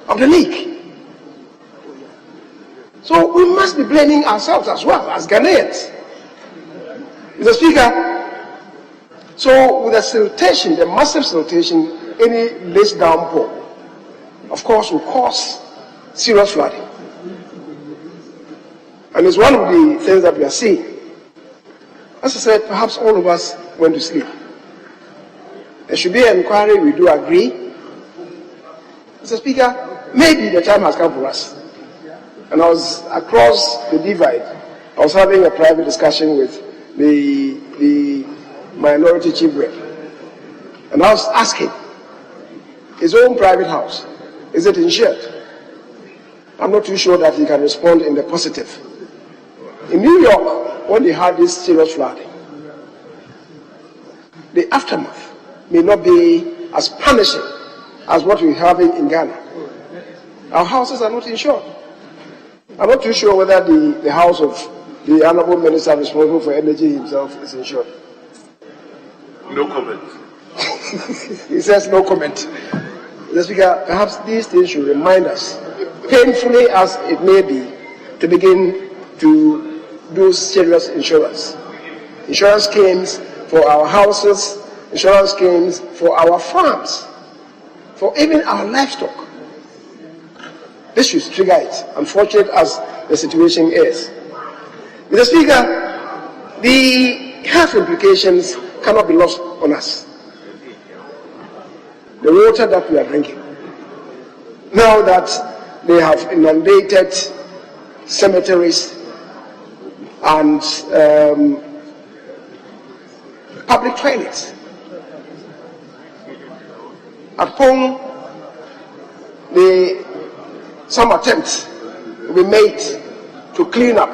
of the lake. So we must be blaming ourselves as well as Ghanaians. Mr. Speaker, so with the siltation, the massive siltation, any less downpour, of course, will cause serious flooding. And it's one of the things that we are seeing. As I said, perhaps all of us went to sleep. There should be an inquiry, we do agree. Mr. Speaker, maybe the time has come for us. And I was across the divide. I was having a private discussion with the minority chief rep. And I was asking, his own private house, is it insured? I'm not too sure that he can respond in the positive. In New York, when they had this serious flooding, the aftermath may not be as punishing as what we're having in Ghana. Our houses are not insured. I'm not too sure whether the house of the Honorable Minister responsible for energy himself is insured. No comment. He says no comment. Mr. Speaker, perhaps these things should remind us, painfully as it may be, to begin to do serious insurance. Insurance schemes for our houses, insurance schemes for our farms, for even our livestock. This should trigger it, unfortunate as the situation is. Mr. Speaker, the health implications cannot be lost on us. The water that we are drinking, now that they have inundated cemeteries and public toilets, upon some attempts will be made to clean up.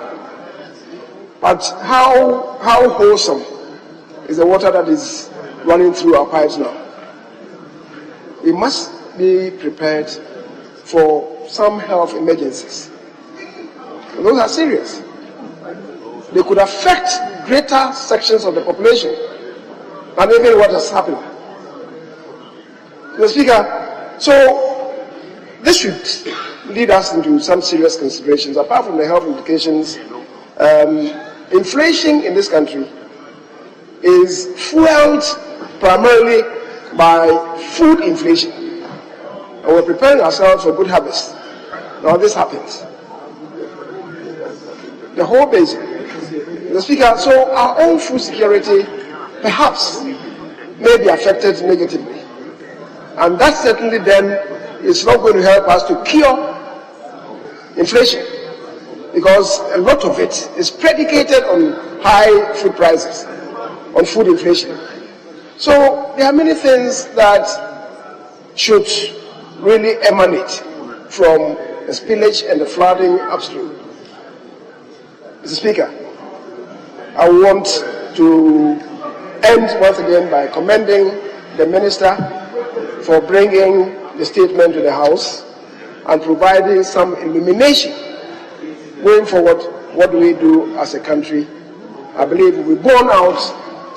But how wholesome is the water that is running through our pipes now? We must be prepared for some health emergencies. And those are serious. They could affect greater sections of the population than even what has happened. Mr. Speaker, so this should lead us into some serious considerations. Apart from the health implications, inflation in this country is fueled primarily by food inflation. And we're preparing ourselves for good harvest. Now this happens. The whole basin. Mr. Speaker, so our own food security perhaps may be affected negatively. And that certainly then is not going to help us to cure inflation, because a lot of it is predicated on high food prices, on food inflation. So there are many things that should really emanate from the spillage and the flooding upstream. Mr. Speaker, I want to end once again by commending the Minister for bringing the statement to the House and providing some illumination going forward. What do we do as a country? I believe we'll be borne out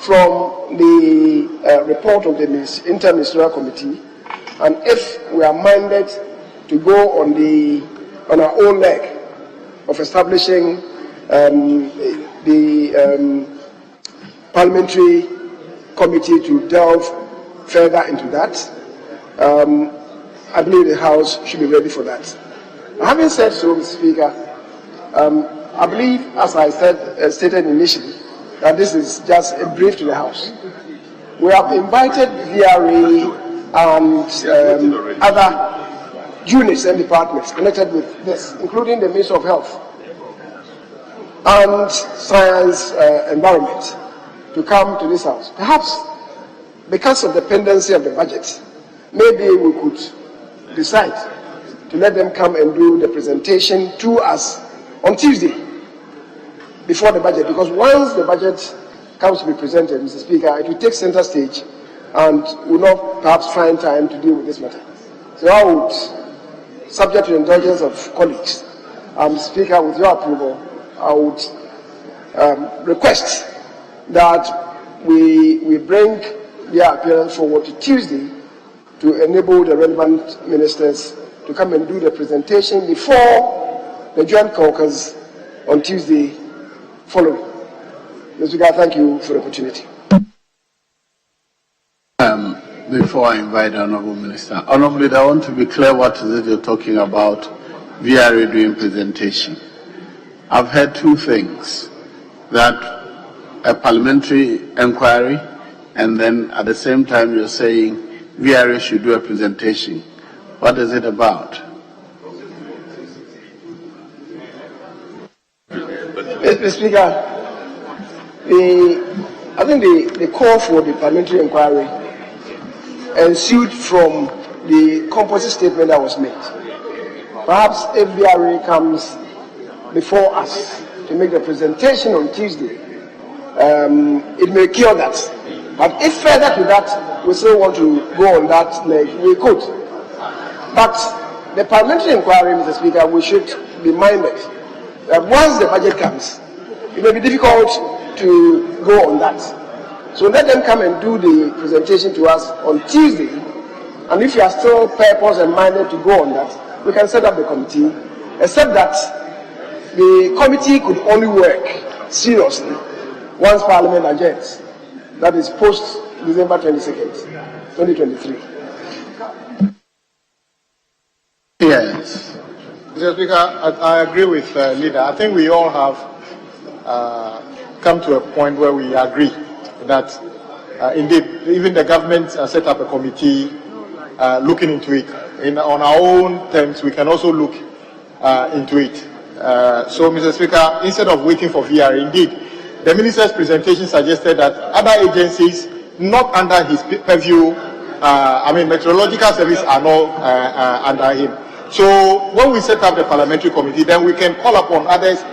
from the report of the Interministerial Committee, and if we are minded to go on our own leg of establishing the Parliamentary Committee to delve further into that, I believe the House should be ready for that. Having said so, Mr. Speaker, I believe, as I stated initially, that this is just a brief to the House. We have invited VRA and other units and departments connected with this, including the Ministry of Health and Science Environment, to come to this House. Perhaps because of the pendency of the budget, maybe we could decide to let them come and do the presentation to us on Tuesday before the budget, because once the budget comes to be presented, Mr. Speaker, it will take center stage and will not perhaps find time to deal with this matter. So I would, subject to the indulgence of colleagues, Speaker, with your approval, I would request that we bring their appearance forward to Tuesday to enable the relevant ministers to come and do the presentation before the joint caucus on Tuesday following. Mr. Speaker, thank you for the opportunity. Before I invite the Honourable Minister, Honourable Leader, I want to be clear what is it you're talking about, VRA doing presentation. I've heard two things, that a parliamentary inquiry, and then at the same time you're saying VRA should do a presentation. What is it about? Mr. Speaker, I think the call for the parliamentary inquiry ensued from the composite statement that was made. Perhaps if VRA comes before us to make the presentation on Tuesday, it may cure that. But if further to that, we still want to go on that leg, we could. But the parliamentary inquiry, Mr. Speaker, we should be minded that once the budget comes, it may be difficult to go on that. So let them come and do the presentation to us on Tuesday, and if you are still purpose and minded to go on that, we can set up the committee, except that the committee could only work seriously once Parliament adjourns. That is post December 22nd, 2023. Yes. Mr. Speaker, I agree with Leader. I think we all have come to a point where we agree that indeed, even the government set up a committee looking into it. On our own terms, we can also look into it. So, Mr. Speaker, instead of waiting for VR, indeed, the Minister's presentation suggested that other agencies not under his purview, Meteorological Service are not under him. So, when we set up the Parliamentary Committee, then we can call upon others.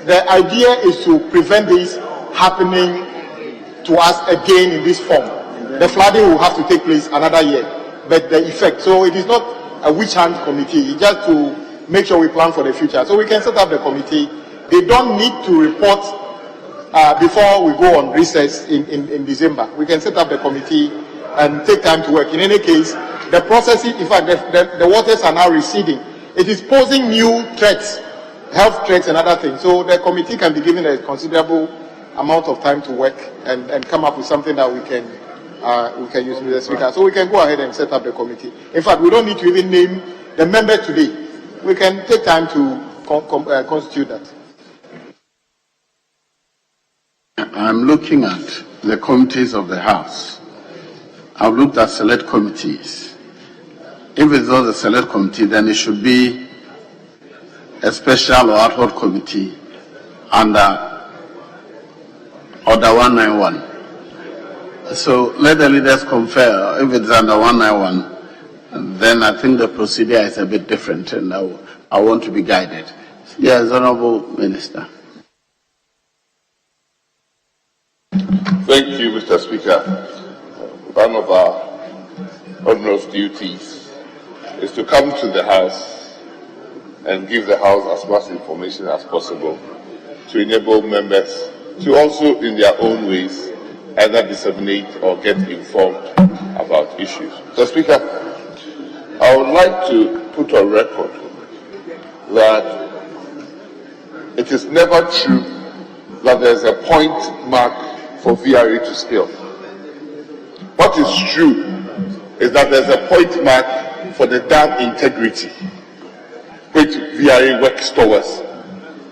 The idea is to prevent this happening to us again in this form. The flooding will have to take place another year, but the effect. So it is not a witch hunt committee, it's just to make sure we plan for the future. So we can set up the committee. They don't need to report before we go on recess in December. We can set up the committee and take time to work. In any case, the process, in fact, the waters are now receding. It is posing new threats, health threats and other things. So the committee can be given a considerable amount of time to work and come up with something that we can use, Mr. Speaker. So we can go ahead and set up the committee. In fact, we don't need to even name the members today. We can take time to constitute that. I'm looking at the committees of the House. I've looked at select committees. If it's not a select committee, then it should be a special or ad hoc committee under Order 191. So let the leaders confer. If it's under 191, then I think the procedure is a bit different, and I want to be guided. Yes, Honorable Minister. Thank you, Mr. Speaker. One of our onerous duties is to come to the House and give the House as much information as possible to enable members to also, in their own ways, either disseminate or get informed about issues. Mr. Speaker, I would like to put on record that it is never true that there is a point mark for VRA to spill. What is true is that there's a point mark for the dam integrity, which VRA works towards,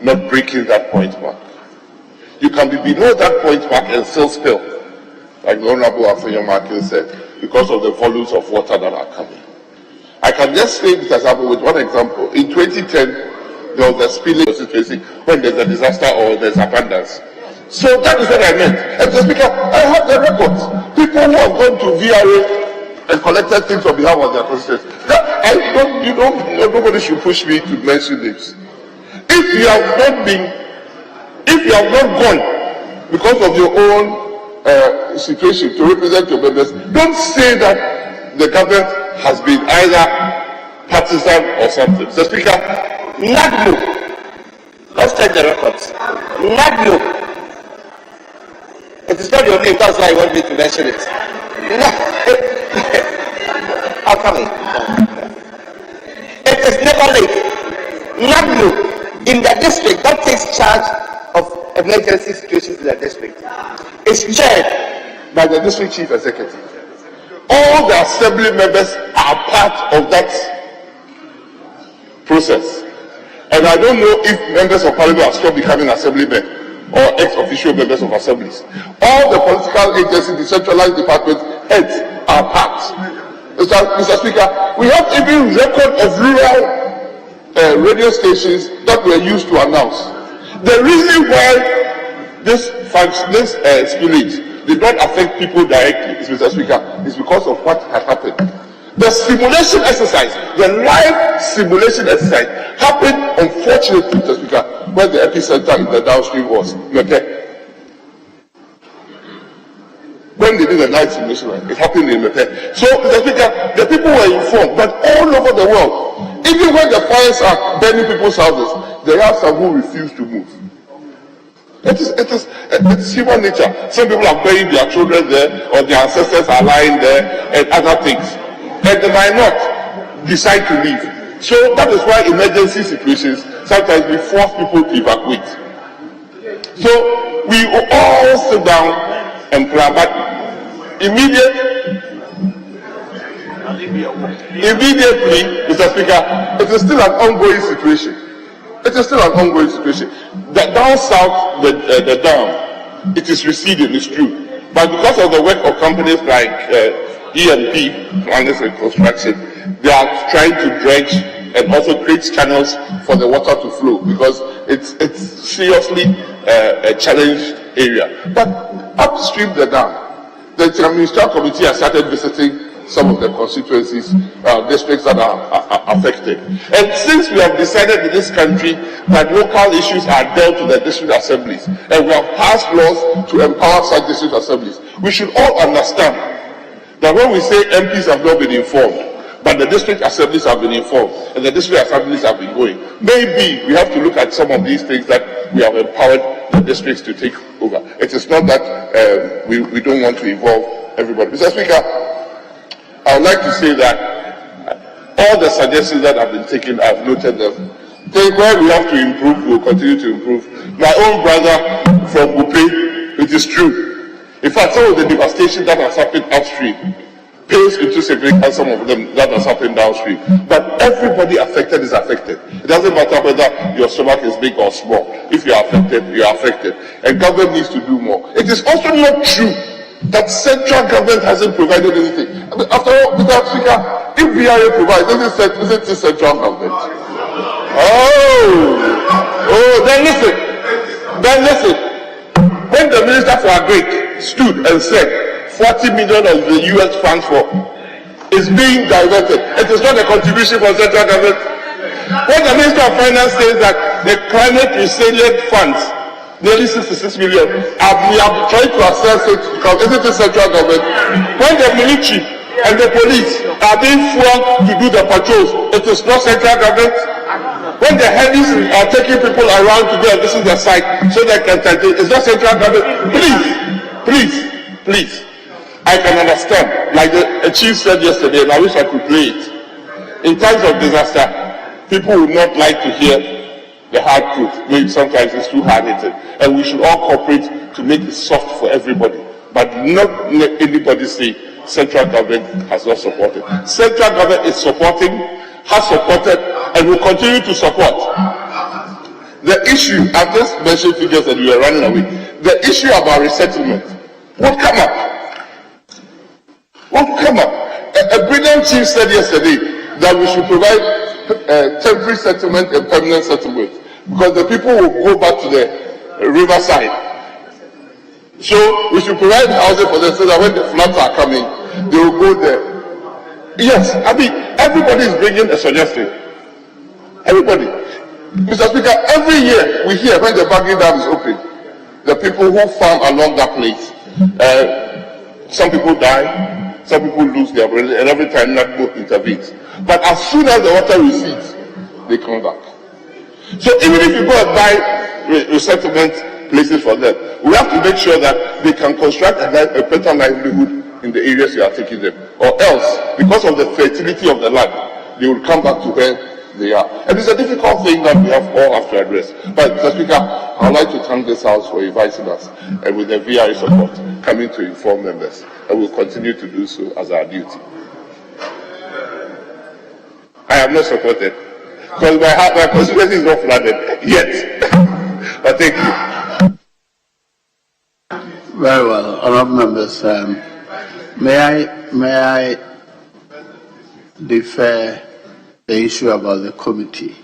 not breaking that point mark. You can be below that point mark and still spill, like the Honorable Appiah Sakyi said, because of the volumes of water that are coming. I can just say this example with one example. In 2010, there was a spillage situation when there's a disaster or there's abundance. So that is what I meant. And Mr. Speaker, I have the records. People who have gone to VRA and collected things on behalf of their constituents. Nobody should push me to mention names. If you have not gone because of your own situation to represent your members, don't say that the government has been either partisan or something. Mr. Speaker, NADLO, let's check the records. NADLO, it is not your name, that's why I want me to mention it. How come it? It is never late. NADLO, in the district that takes charge of emergency situations in the district, is chaired by the district chief executive. All the assembly members are part of that process. And I don't know if members of parliament are still becoming assemblymen or ex-official members of assemblies. All the political agencies, decentralized departments, heads are part. Mr. Speaker, we have even record of rural radio stations that were used to announce. The reason why this spillage did not affect people directly, Mr. Speaker, is because of what had happened. The simulation exercise, the live simulation exercise, happened, unfortunately, Mr. Speaker, where the epicenter in the downstream was Mepe. When they did the live simulation, it happened in Mepe. So, Mr. Speaker, the people were informed, but all over the world, even when the fires are burning people's houses, there are some who refuse to move. It's human nature. Some people are burying their children there, or their ancestors are lying there, and other things. And they might not decide to leave. So that is why emergency situations, sometimes we force people to evacuate. So we all sit down and plan, but immediately, Mr. Speaker, it is still an ongoing situation. It is still an ongoing situation. Down south, the dam, it is receding, it's true. But because of the work of companies like ENP, Planners and Construction, they are trying to dredge and also create channels for the water to flow, because it's seriously a challenged area. But upstream the dam, the Ministerial Committee has started visiting some of the constituencies, districts that are affected. And since we have decided in this country that local issues are dealt to the district assemblies, and we have passed laws to empower such district assemblies, we should all understand that when we say MPs have not been informed, but the district assemblies have been informed, and the district assemblies have been going, maybe we have to look at some of these things that we have empowered the districts to take over. It is not that we don't want to involve everybody. Mr. Speaker, I would like to say that all the suggestions that have been taken, I've noted them. Where we have to improve, we will continue to improve. My own brother from Upe, it is true. In fact, some of the devastation that has happened upstream pays into significance some of them that has happened downstream. But everybody affected is affected. It doesn't matter whether your stomach is big or small. If you are affected, you are affected. And government needs to do more. It is also not true that central government hasn't provided anything. After all, Mr. Speaker, if VRA provides, isn't it central government? Then listen. When the Minister for Agric stood and said 40 million of the US funds is being diverted, it is not a contribution from central government. When the Minister of Finance says that the climate resilient funds, nearly 66 million, we are trying to assess it because it is central government. When the military and the police are being flogged to do the patrols, it is not central government. When the headies are taking people around to go and visit the site so they can tell you, it's not central government. Please. I can understand, like the chief said yesterday, and I wish I could play it. In times of disaster, people would not like to hear the hard truth. Maybe sometimes it's too hard-hitting. And we should all cooperate to make it soft for everybody. But not anybody say central government has not supported. Central government is supporting, has supported, and will continue to support. The issue, I've just mentioned figures and we are running away. The issue about resettlement will come up. A brilliant chief said yesterday that we should provide temporary settlement and permanent settlement because the people will go back to the riverside. So we should provide housing for them so that when the floods are coming, they will go there. Yes, I mean, everybody is bringing a suggestion. Everybody. Mr. Speaker, every year we hear when the Bagri Dam is open, the people who farm along that place, some people die, some people lose their bread, and every time NAGBO intervenes. But as soon as the water recedes, they come back. So even if you go and buy resettlement places for them, we have to make sure that they can construct a better livelihood in the areas you are taking them. Or else, because of the fertility of the land, they will come back to where they are. And it's a difficult thing that we all have to address. But Mr. Speaker, I would like to thank this House for inviting us and with the VRA support coming to inform members. And we'll continue to do so as our duty. I am not supported because my constituency is not flooded yet. But thank you. Very well, honourable members. May I defer the issue about the committee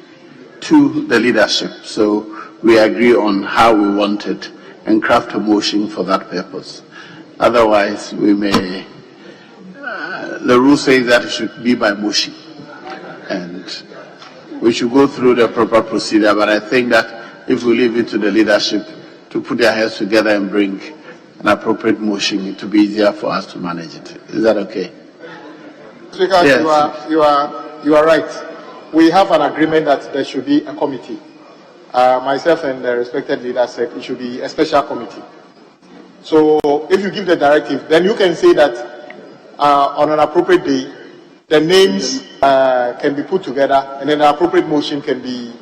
to the leadership, so we agree on how we want it and craft a motion for that purpose. Otherwise, we may. The rule says that it should be by motion, and we should go through the proper procedure. But I think that if we leave it to the leadership to put their heads together and bring an appropriate motion, it will be easier for us to manage it. Is that okay? Speaker, yes. You are right. We have an agreement that there should be a committee. Myself and the respected leader said it should be a special committee. So if you give the directive, then you can say that on an appropriate day, the names can be put together, and then the appropriate motion can be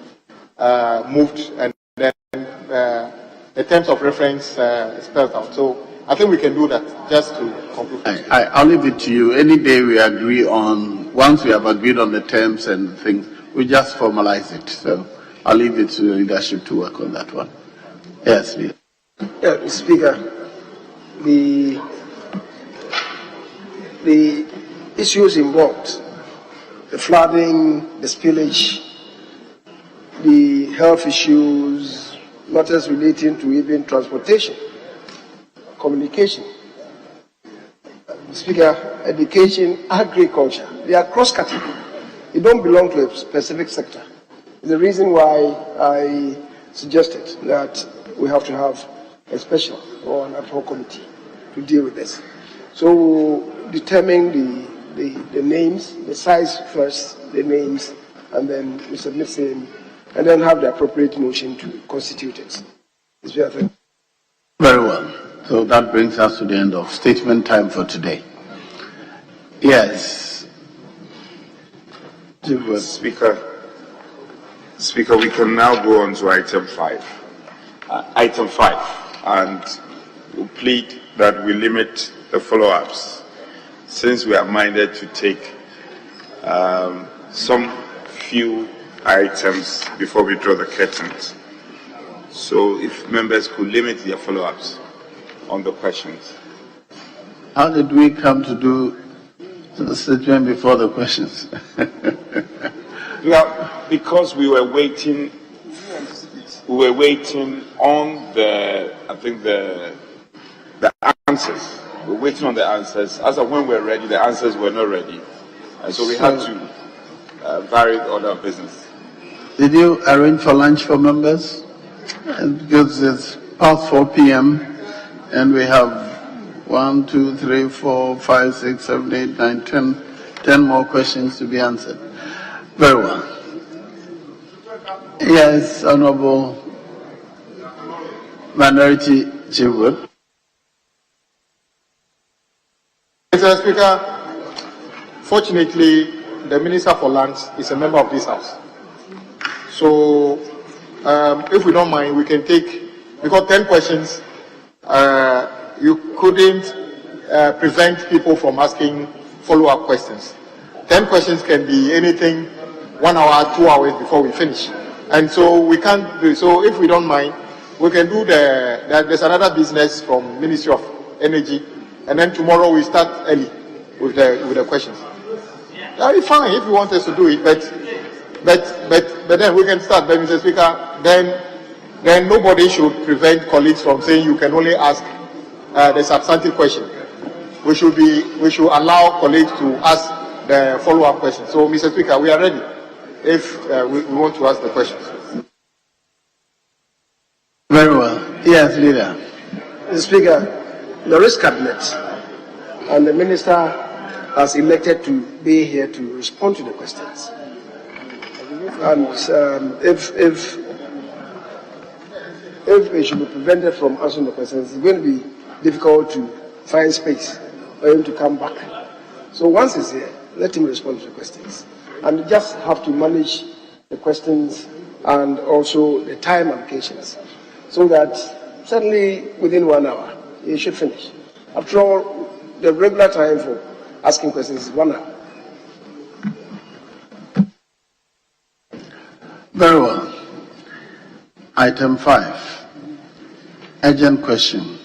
moved, and then the terms of reference spelled out. So I think we can do that, just to conclude. I'll leave it to you. Any day we agree on, once we have agreed on the terms and things, we just formalize it. So I'll leave it to the leadership to work on that one. Yes, please. Yeah, Mr. Speaker, the issues involved, the flooding, the spillage, the health issues, matters relating to even transportation, communication, Speaker, education, agriculture, they are cross-cutting. They don't belong to a specific sector. The reason why I suggested that we have to have a special or an ad hoc committee to deal with this. So we'll determine the names, the size first, the names, and then we submit them, and then have the appropriate motion to constitute it. Very well. So that brings us to the end of statement time for today. Yes. Speaker, we can now go on to item 5. Item 5, and we plead that we limit the follow-ups, since we are minded to take some few items before we draw the curtains. So if members could limit their follow-ups on the questions. How did we come to do the statement before the questions? Well, because we were waiting on the answers. We were waiting on the answers. As of when we were ready, the answers were not ready. And so we had to vary the order of business. Did you arrange for lunch for members? Because it's past 4 p.m. and we have 1, 2, 3, 4, 5, 6, 7, 8, 9, 10 more questions to be answered. Very well. Yes, Honorable Minority Chief Whip. Mr. Speaker, fortunately, the Minister for Lands is a member of this House. So, if we don't mind, we can take, because 10 questions, you couldn't prevent people from asking follow-up questions. 10 questions can be anything 1 hour, 2 hours before we finish. And so we can't do, so if we don't mind, we can do there's another business from Ministry of Energy, and then tomorrow we start early with the questions. That'll be fine if you want us to do it, but then we can start. But Mr. Speaker, then nobody should prevent colleagues from saying you can only ask the substantive question. We should allow colleagues to ask the follow-up question. So, Mr. Speaker, we are ready if we want to ask the questions. Very well. Yes, Leader. Mr. Speaker, there is cabinet, and the minister has elected to be here to respond to the questions. And if it should be prevented from answering the questions, it's going to be difficult to find space for him to come back. So once he's here, let him respond to the questions. And you just have to manage the questions and also the time allocations, so that certainly within 1 hour, you should finish. After all, the regular time for asking questions is 1 hour. Very well. Item 5. Urgent question.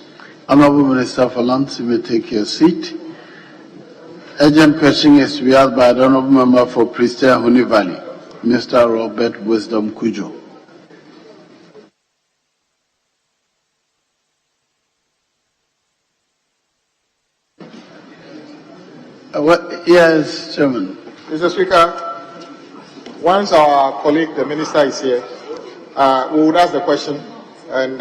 Honorable Minister for Lands, you may take your seat. Urgent question is to be asked by the Honorable Member for Prestea Huni Valley, Mr. Robert Wisdom Kujo. Yes, Chairman. Mr. Speaker, once our colleague, the Minister, is here, we would ask the question, and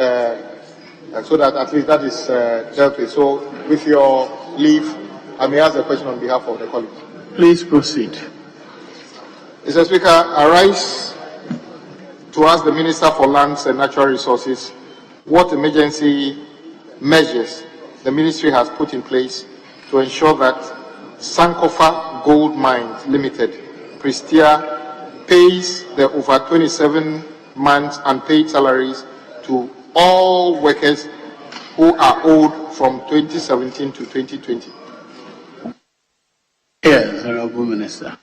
so that at least that is dealt with. So, with your leave, I may ask the question on behalf of the colleague. Please proceed. Mr. Speaker, I rise to ask the Minister for Lands and Natural Resources what emergency measures the Ministry has put in place to ensure that Sankofa Gold Mines Limited, Prestea, pays the over 27 months unpaid salaries to all workers who are owed from 2017 to 2020. Yes, Honorable Minister.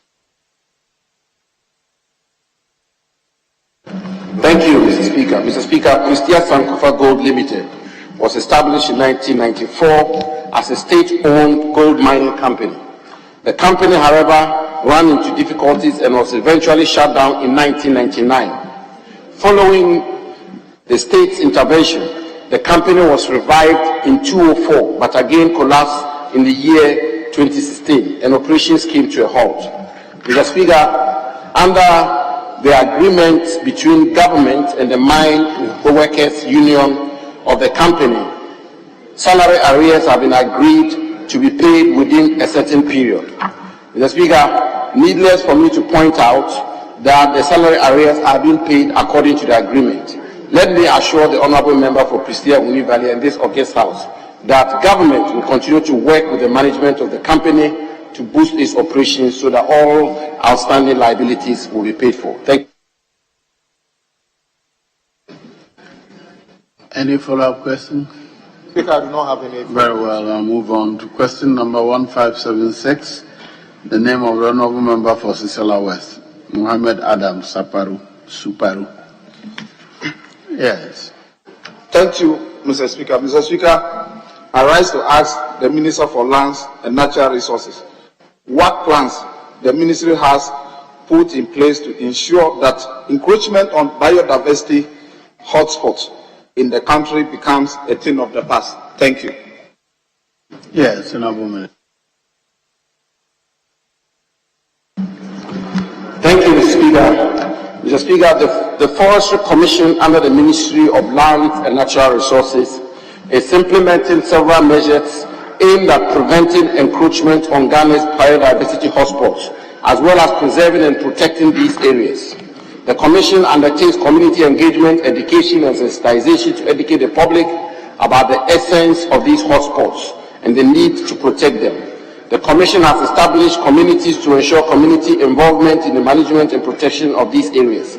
Thank you, Mr. Speaker. Mr. Speaker, Prestea Sankofa Gold Limited was established in 1994 as a state-owned gold mining company. The company, however, ran into difficulties and was eventually shut down in 1999. Following the state's intervention, the company was revived in 2004, but again collapsed in the year 2016, and operations came to a halt. Mr. Speaker, under the agreement between government and the mine workers union of the company, salary arrears have been agreed to be paid within a certain period. Mr. Speaker, needless for me to point out that the salary arrears are being paid according to the agreement. Let me assure the Honourable Member for Prestea Huni Valley and this August House that government will continue to work with the management of the company to boost its operations so that all outstanding liabilities will be paid for. Thank you. Any follow-up questions? Speaker, I do not have any. Very well, I'll move on to question number 1576. The name of the Honourable Member for Sisela West, Muhammad Adam Suparu. Yes. Thank you, Mr. Speaker. Mr. Speaker, I rise to ask the Minister for Lands and Natural Resources what plans the Ministry has put in place to ensure that encroachment on biodiversity hotspots in the country becomes a thing of the past. Thank you. Yes, Honorable Minister. Thank you, Mr. Speaker. Mr. Speaker, the Forestry Commission under the Ministry of Lands and Natural Resources is implementing several measures aimed at preventing encroachment on Ghana's biodiversity hotspots, as well as preserving and protecting these areas. The Commission undertakes community engagement, education, and sensitization to educate the public about the essence of these hotspots and the need to protect them. The Commission has established committees to ensure community involvement in the management and protection of these areas.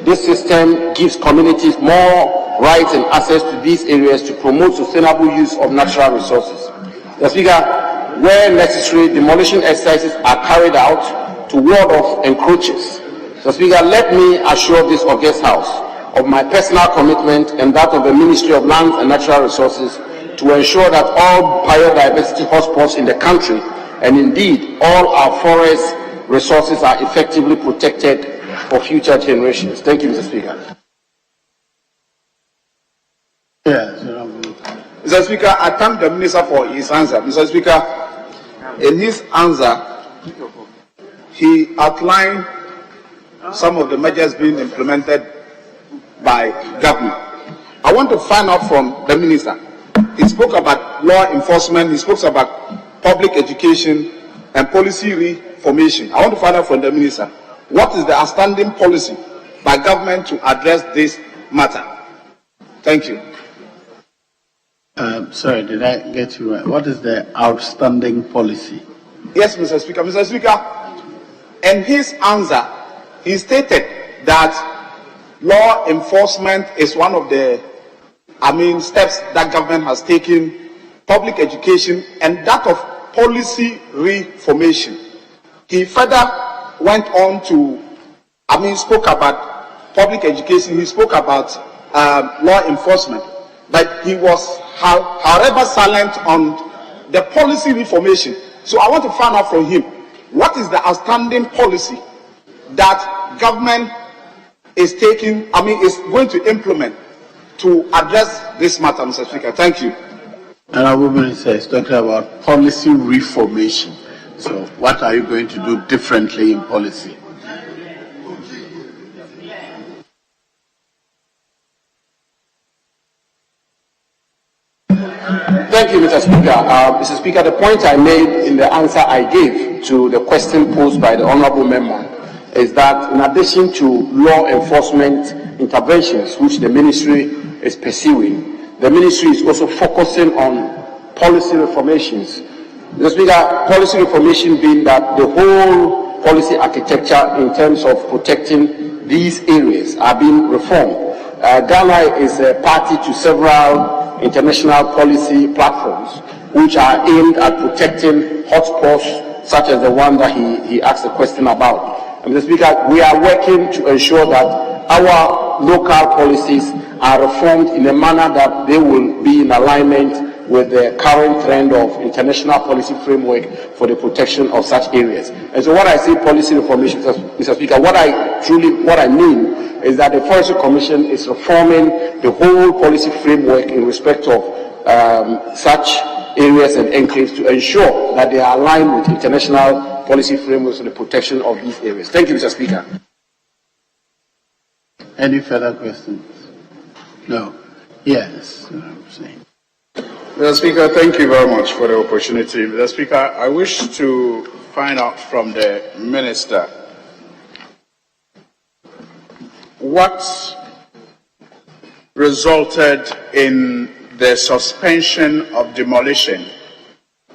This system gives communities more rights and access to these areas to promote sustainable use of natural resources. Mr. Speaker, where necessary, demolition exercises are carried out to ward off encroachers. Mr. Speaker, let me assure this august House of my personal commitment and that of the Ministry of Lands and Natural Resources to ensure that all biodiversity hotspots in the country, and indeed all our forest resources, are effectively protected for future generations. Thank you, Mr. Speaker. Yes, Mr. Speaker, I thank the Minister for his answer. Mr. Speaker, in his answer, he outlined some of the measures being implemented by government. I want to find out from the Minister. He spoke about law enforcement, he spoke about public education and policy reformation. I want to find out from the Minister, what is the outstanding policy by government to address this matter? Thank you. Sorry, did I get you right? What is the outstanding policy? Yes, Mr. Speaker. Mr. Speaker, in his answer, he stated that law enforcement is one of the steps that government has taken, public education, and that of policy reformation. He further went on to, spoke about public education, he spoke about law enforcement, but he was, however, silent on the policy reformation. So I want to find out from him, what is the outstanding policy that government is taking, is going to implement to address this matter, Mr. Speaker? Thank you. Honorable Minister is talking about policy reformation. So what are you going to do differently in policy? Thank you, Mr. Speaker. Mr. Speaker, the point I made in the answer I gave to the question posed by the Honourable Member is that in addition to law enforcement interventions which the Ministry is pursuing, the Ministry is also focusing on policy reformations. Mr. Speaker, policy reformation being that the whole policy architecture in terms of protecting these areas are being reformed. Ghana is a party to several international policy platforms which are aimed at protecting hotspots such as the one that he asked a question about. And Mr. Speaker, we are working to ensure that our local policies are reformed in a manner that they will be in alignment with the current trend of international policy framework for the protection of such areas. And so when I say policy reformation, Mr. Speaker, what I mean is that the Forestry Commission is reforming the whole policy framework in respect of such areas and enclaves to ensure that they are aligned with international policy frameworks for the protection of these areas. Thank you, Mr. Speaker. Any further questions? No. Yes. Mr. Speaker, thank you very much for the opportunity. Mr. Speaker, I wish to find out from the Minister what resulted in the suspension of demolition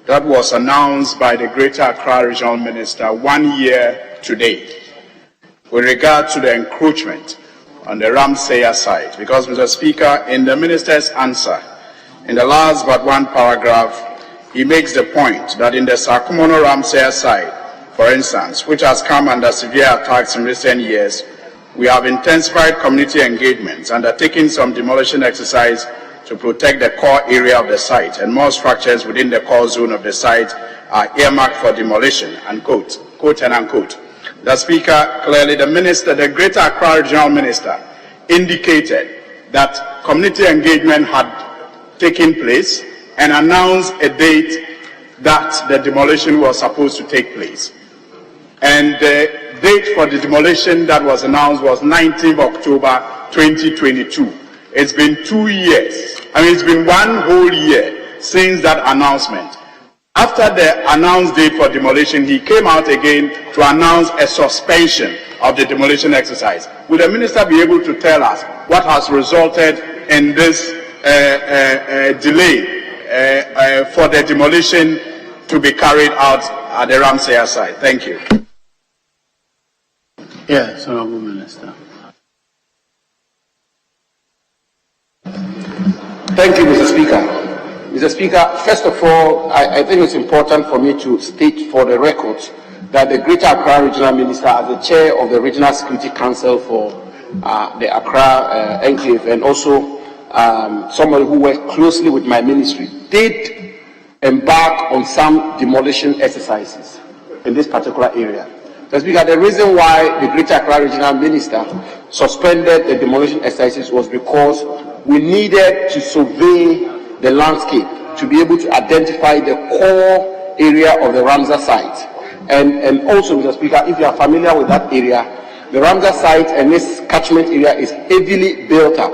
that was announced by the Greater Accra Regional Minister 1 year today with regard to the encroachment on the Ramsaya site. Because, Mr. Speaker, in the Minister's answer, in the last but one paragraph, he makes the point that in the Sakumono Ramsaya site, for instance, which has come under severe attacks in recent years, we have intensified community engagements, undertaking some demolition exercise to protect the core area of the site, and more structures within the core zone of the site are earmarked for demolition, unquote, quote and unquote. The Speaker, clearly the Minister, the Greater Accra Regional Minister, indicated that community engagement had taken place and announced a date that the demolition was supposed to take place. And the date for the demolition that was announced was 19th October 2022. It's been 2 years. It's been 1 whole year since that announcement. After the announced date for demolition, he came out again to announce a suspension of the demolition exercise. Will the Minister be able to tell us what has resulted in this delay for the demolition to be carried out at the Ramsey site? Thank you. Yes, Honourable Minister. Thank you, Mr. Speaker. Mr. Speaker, first of all, I think it's important for me to state for the record that the Greater Accra Regional Minister, as the chair of the Regional Security Council for the Accra Enclave, and also somebody who worked closely with my ministry, did embark on some demolition exercises in this particular area. Mr. Speaker, the reason why the Greater Accra Regional Minister suspended the demolition exercises was because we needed to survey the landscape to be able to identify the core area of the Ramsar site. And also, Mr. Speaker, if you are familiar with that area, the Ramsar site and this catchment area is heavily built up.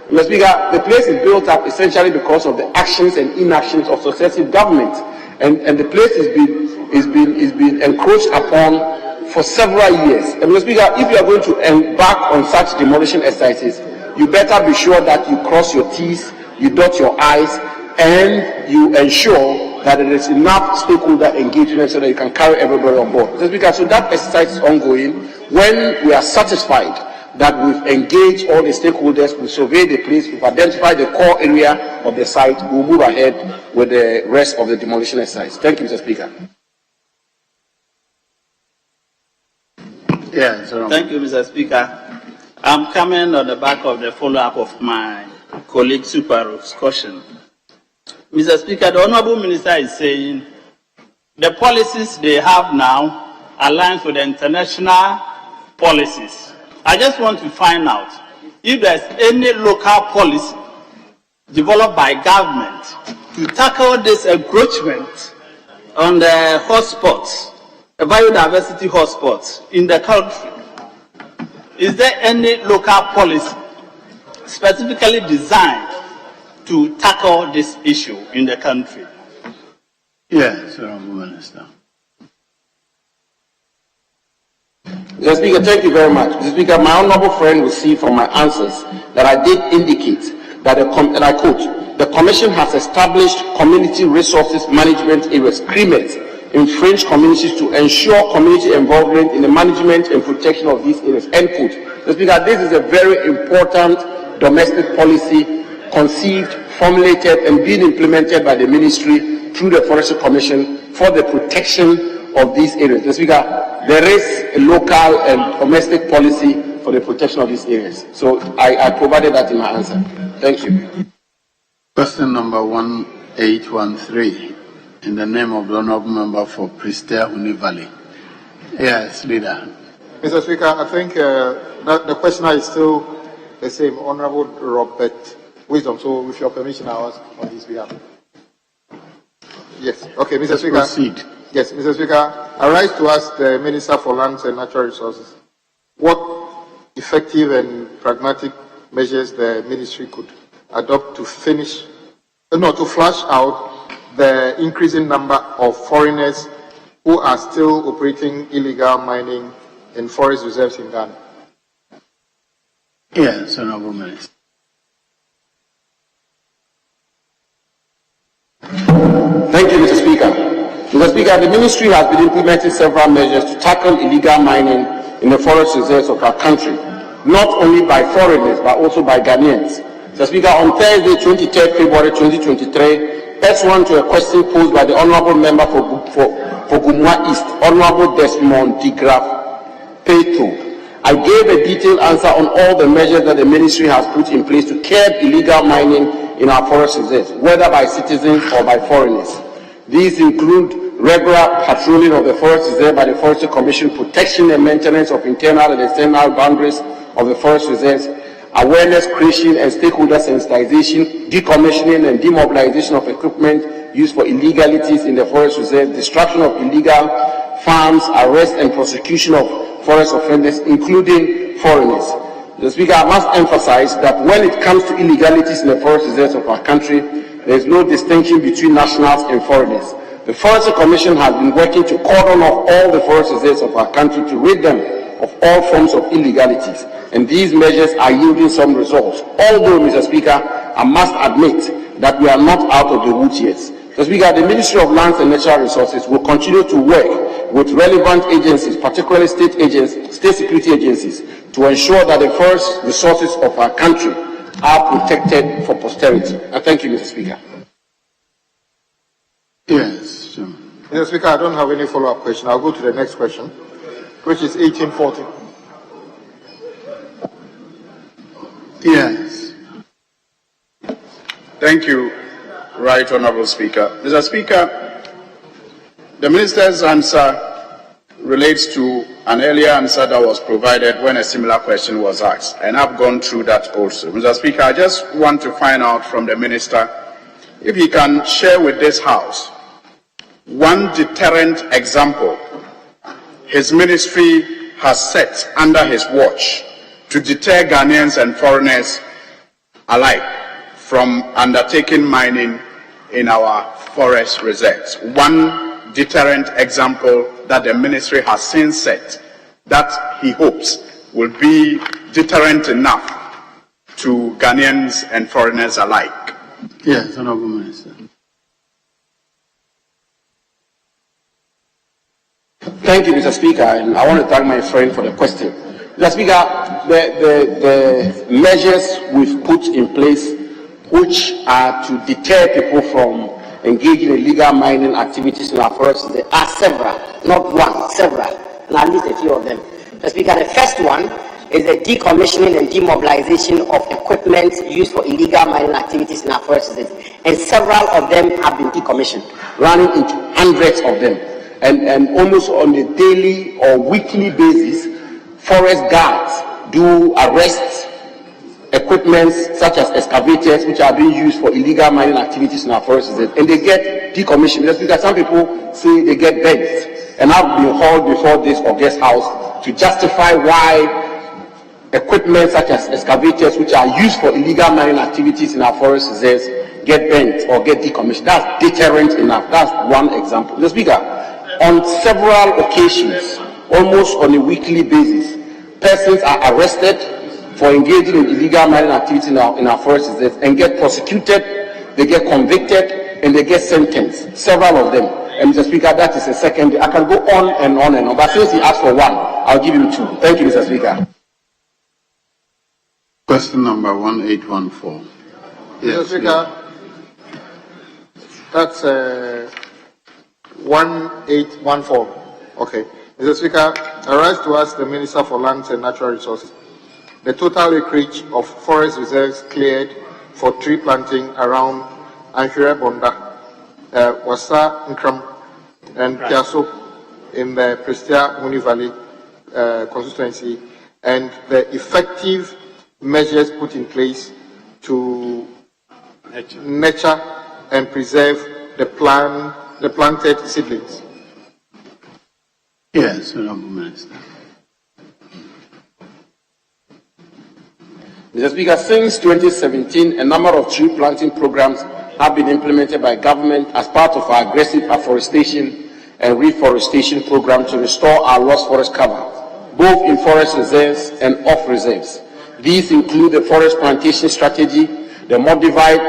Mr. Speaker, the place is built up essentially because of the actions and inactions of successive governments. And the place is being encroached upon for several years. And Mr. Speaker, if you are going to embark on such demolition exercises, you better be sure that you cross your T's, you dot your I's, and you ensure that there is enough stakeholder engagement so that you can carry everybody on board. Mr. Speaker, so that exercise is ongoing. When we are satisfied that we've engaged all the stakeholders, we've surveyed the place, we've identified the core area of the site, we'll move ahead with the rest of the demolition exercise. Thank you, Mr. Speaker. Yes, thank you, Mr. Speaker. I'm coming on the back of the follow-up of my colleague Super's question. Mr. Speaker, the Honourable Minister is saying the policies they have now align with the international policies. I just want to find out if there's any local policy developed by government to tackle this encroachment on the hotspots, the biodiversity hotspots in the country. Is there any local policy specifically designed to tackle this issue in the country? Yes, Honourable Minister. Mr. Speaker, thank you very much. Mr. Speaker, my honourable friend will see from my answers that I did indicate that, and I quote, the Commission has established community resources management areas, CREMET, in French communities to ensure community involvement in the management and protection of these areas. End quote. Mr. Speaker, this is a very important domestic policy conceived, formulated, and being implemented by the ministry through the Forestry Commission for the protection of these areas. Mr. Speaker, there is a local and domestic policy for the protection of these areas. So I provided that in my answer. Thank you. Question number 1813, in the name of the Honourable Member for Prestea Huni Valley. Yes, Leader. Mr. Speaker, I think that the questioner is still the same, Honourable Robert Wisdom. So, with your permission, I ask on his behalf. Yes. Okay, Mr. Speaker. Proceed. Yes, Mr. Speaker. I rise to ask the Minister for Lands and Natural Resources what effective and pragmatic measures the ministry could adopt to flush out the increasing number of foreigners who are still operating illegal mining in forest reserves in Ghana. Yes, Honourable Minister. Thank you, Mr. Speaker. Mr. Speaker, the ministry has been implementing several measures to tackle illegal mining in the forest reserves of our country, not only by foreigners but also by Ghanaians. Mr. Speaker, on Thursday, 23rd February 2023, pursuant to a question posed by the Honourable Member for Gumwa East, Honourable Desmond DeGraff Petro, I gave a detailed answer on all the measures that the ministry has put in place to curb illegal mining in our forest reserves, whether by citizens or by foreigners. These include regular patrolling of the forest reserve by the Forestry Commission, protection and maintenance of internal and external boundaries of the forest reserves, awareness creation and stakeholder sensitization, decommissioning and demobilization of equipment used for illegalities in the forest reserve, destruction of illegal farms, arrest and prosecution of forest offenders, including foreigners. The Speaker, I must emphasize that when it comes to illegalities in the forest reserves of our country, there is no distinction between nationals and foreigners. The Forestry Commission has been working to cordon off all the forest reserves of our country to rid them of all forms of illegalities, and these measures are yielding some results. Although, Mr. Speaker, I must admit that we are not out of the woods yet. Mr. Speaker, the Ministry of Lands and Natural Resources will continue to work with relevant agencies, particularly state security agencies, to ensure that the forest resources of our country are protected for posterity. I thank you, Mr. Speaker. Yes, sure. Mr. Speaker, I don't have any follow-up question. I'll go to the next question, which is 1840. Yes. Thank you, Right Honourable Speaker. Mr. Speaker, the Minister's answer relates to an earlier answer that was provided when a similar question was asked, and I've gone through that also. Mr. Speaker, I just want to find out from the Minister if he can share with this House one deterrent example his ministry has set under his watch to deter Ghanaians and foreigners alike from undertaking mining in our forest reserves. One deterrent example that the ministry has since set that he hopes will be deterrent enough to Ghanaians and foreigners alike. Yes, Honourable Minister. Thank you, Mr. Speaker, and I want to thank my friend for the question. Mr. Speaker, the measures we've put in place, which are to deter people from engaging in illegal mining activities in our forests, there are several, not one, several, and I'll list a few of them. Mr. Speaker, the first one is the decommissioning and demobilization of equipment used for illegal mining activities in our forests, and several of them have been decommissioned, running into hundreds of them. And almost on a daily or weekly basis, forest guards do arrest equipment such as excavators which are being used for illegal mining activities in our forests, and they get decommissioned. Just because some people say they get bent, and I've been hauled before this August House to justify why equipment such as excavators which are used for illegal mining activities in our forest reserves get bent or get decommissioned. That's deterrent enough. That's one example. Mr. Speaker, on several occasions, almost on a weekly basis, persons are arrested for engaging in illegal mining activities in our forest reserves and get prosecuted, they get convicted, and they get sentenced. Several of them. And Mr. Speaker, that is a second. I can go on and on and on, but since he asked for one, I'll give him two. Thank you, Mr. Speaker. Question number 1814. Yes, Mr. Speaker, that's 1814. Okay. Mr. Speaker, I rise to ask the Minister for Lands and Natural Resources the total acreage of forest reserves cleared for tree planting around Anhwere Bonda, Wasa Nkram, and Piaso in the Prestia Muni Valley constituency, and the effective measures put in place to nurture and preserve the planted seedlings. Yes, Honourable Minister. Mr. Speaker, since 2017, a number of tree planting programs have been implemented by government as part of our aggressive afforestation and reforestation program to restore our lost forest cover, both in forest reserves and off reserves. These include the forest plantation strategy, the modified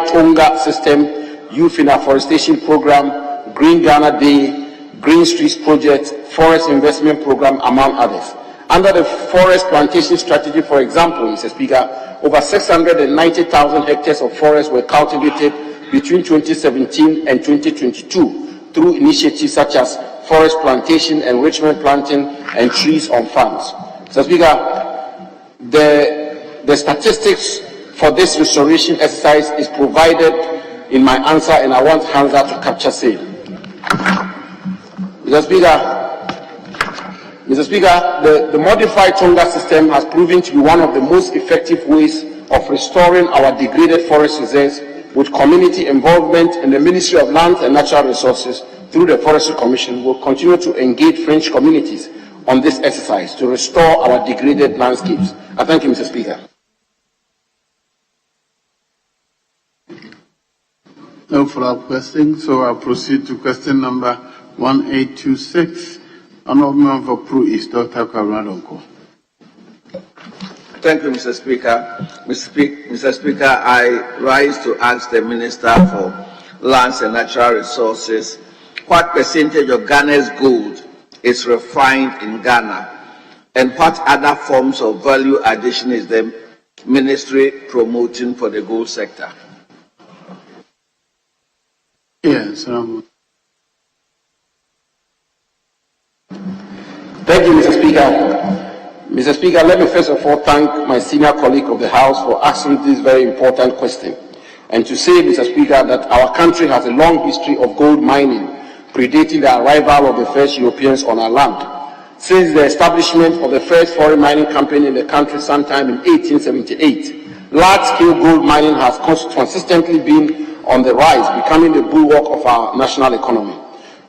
Tonga system, youth in afforestation program, Green Ghana Day, Green Streets project, forest investment program, among others. Under the forest plantation strategy, for example, Mr. Speaker, over 690,000 hectares of forest were cultivated between 2017 and 2022 through initiatives such as forest plantation, enrichment planting, and trees on farms. Mr. Speaker, the statistics for this restoration exercise is provided in my answer, and I want Hamza to capture same. Mr. Speaker, the modified Tonga system has proven to be one of the most effective ways of restoring our degraded forest reserves, with community involvement, and the Ministry of Lands and Natural Resources through the Forestry Commission will continue to engage French communities on this exercise to restore our degraded landscapes. I thank you, Mr. Speaker. No follow-up question, so I'll proceed to question number 1826. Honourable Member for Pro East, Dr. Kwabena Appiah. Thank you, Mr. Speaker. Mr. Speaker, I rise to ask the Minister for Lands and Natural Resources what percentage of Ghana's gold is refined in Ghana, and what other forms of value addition is the Ministry promoting for the gold sector? Yes, Thank you, Mr. Speaker. Mr. Speaker, let me first of all thank my senior colleague of the House for asking this very important question, and to say, Mr. Speaker, that our country has a long history of gold mining, predating the arrival of the first Europeans on our land. Since the establishment of the first foreign mining company in the country sometime in 1878, large-scale gold mining has consistently been on the rise, becoming the bulwark of our national economy.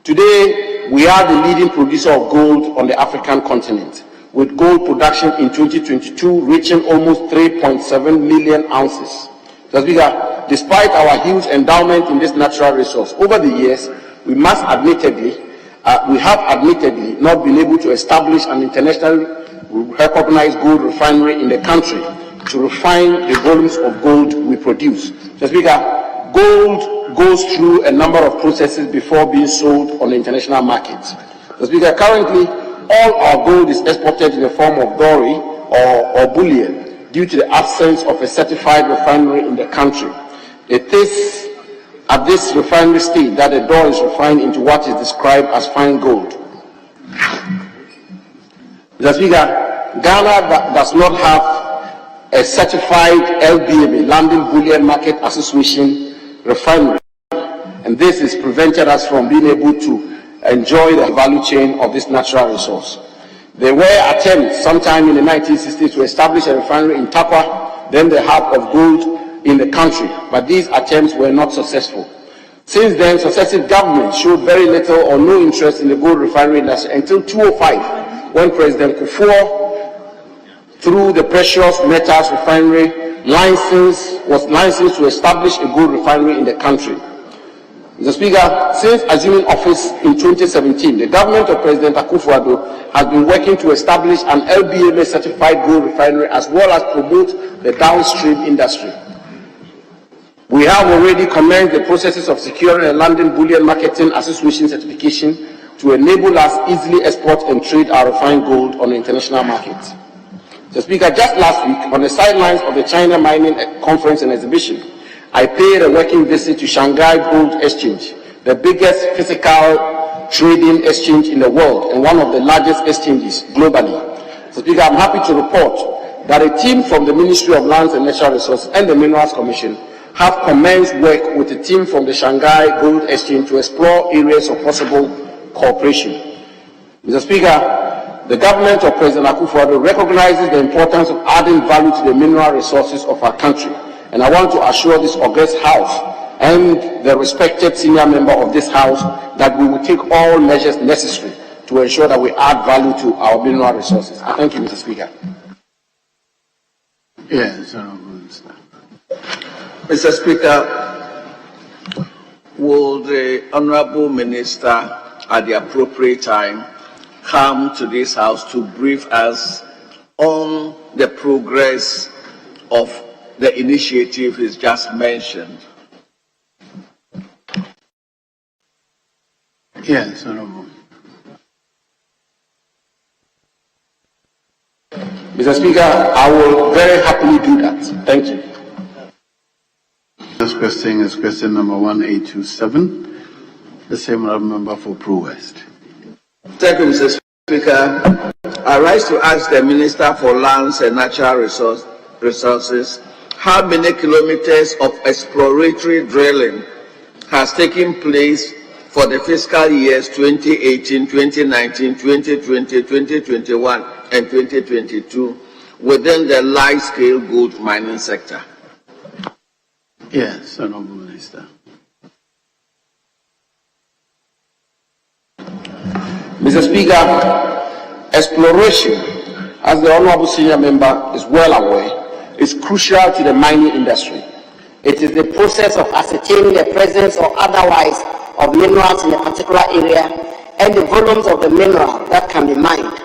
Today, we are the leading producer of gold on the African continent, with gold production in 2022 reaching almost 3.7 million ounces. Mr. Speaker, despite our huge endowment in this natural resource, over the years, we have admittedly not been able to establish an internationally recognized gold refinery in the country to refine the volumes of gold we produce. Mr. Speaker, gold goes through a number of processes before being sold on the international markets. Mr. Speaker, currently, all our gold is exported in the form of dory or bullion due to the absence of a certified refinery in the country. It is at this refinery stage that the dory is refined into what is described as fine gold. Mr. Speaker, Ghana does not have a certified LBMA, London Bullion Market Association refinery, and this has prevented us from being able to enjoy the value chain of this natural resource. There were attempts sometime in the 1960s to establish a refinery in Tapa, then the hub of gold in the country, but these attempts were not successful. Since then, successive governments showed very little or no interest in the gold refinery industry until 2005, when President Kufuor, through the Precious Metals Refinery, was licensed to establish a gold refinery in the country. Mr. Speaker, since assuming office in 2017, the government of President Akufo-Addo has been working to establish an LBMA certified gold refinery as well as promote the downstream industry. We have already commenced the processes of securing a London Bullion Marketing Association certification to enable us easily export and trade our refined gold on the international market. Mr. Speaker, just last week, on the sidelines of the China Mining Conference and Exhibition, I paid a working visit to Shanghai Gold Exchange, the biggest physical trading exchange in the world and one of the largest exchanges globally. Mr. Speaker, I'm happy to report that a team from the Ministry of Lands and Natural Resources and the Minerals Commission have commenced work with a team from the Shanghai Gold Exchange to explore areas of possible cooperation. Mr. Speaker, the government of President Akufo-Addo recognizes the importance of adding value to the mineral resources of our country. And I want to assure this august House and the respected senior member of this House that we will take all measures necessary to ensure that we add value to our mineral resources. I thank you, Mr. Speaker. Yes, Mr. Speaker, will the Honourable Minister at the appropriate time come to this House to brief us on the progress of the initiative he's just mentioned? Yes, Honourable. Mr. Speaker, I will very happily do that. Thank you. This question is question number 1827. The same member for Pro West. Thank you, Mr. Speaker. I rise to ask the Minister for Lands and Natural Resources how many kilometers of exploratory drilling has taken place for the fiscal years 2018, 2019, 2020, 2021, and 2022 within the large-scale gold mining sector? Yes, Honorable Minister. Mr. Speaker, exploration, as the Honorable Senior Member is well aware, is crucial to the mining industry. It is the process of ascertaining the presence or otherwise of minerals in a particular area and the volumes of the mineral that can be mined.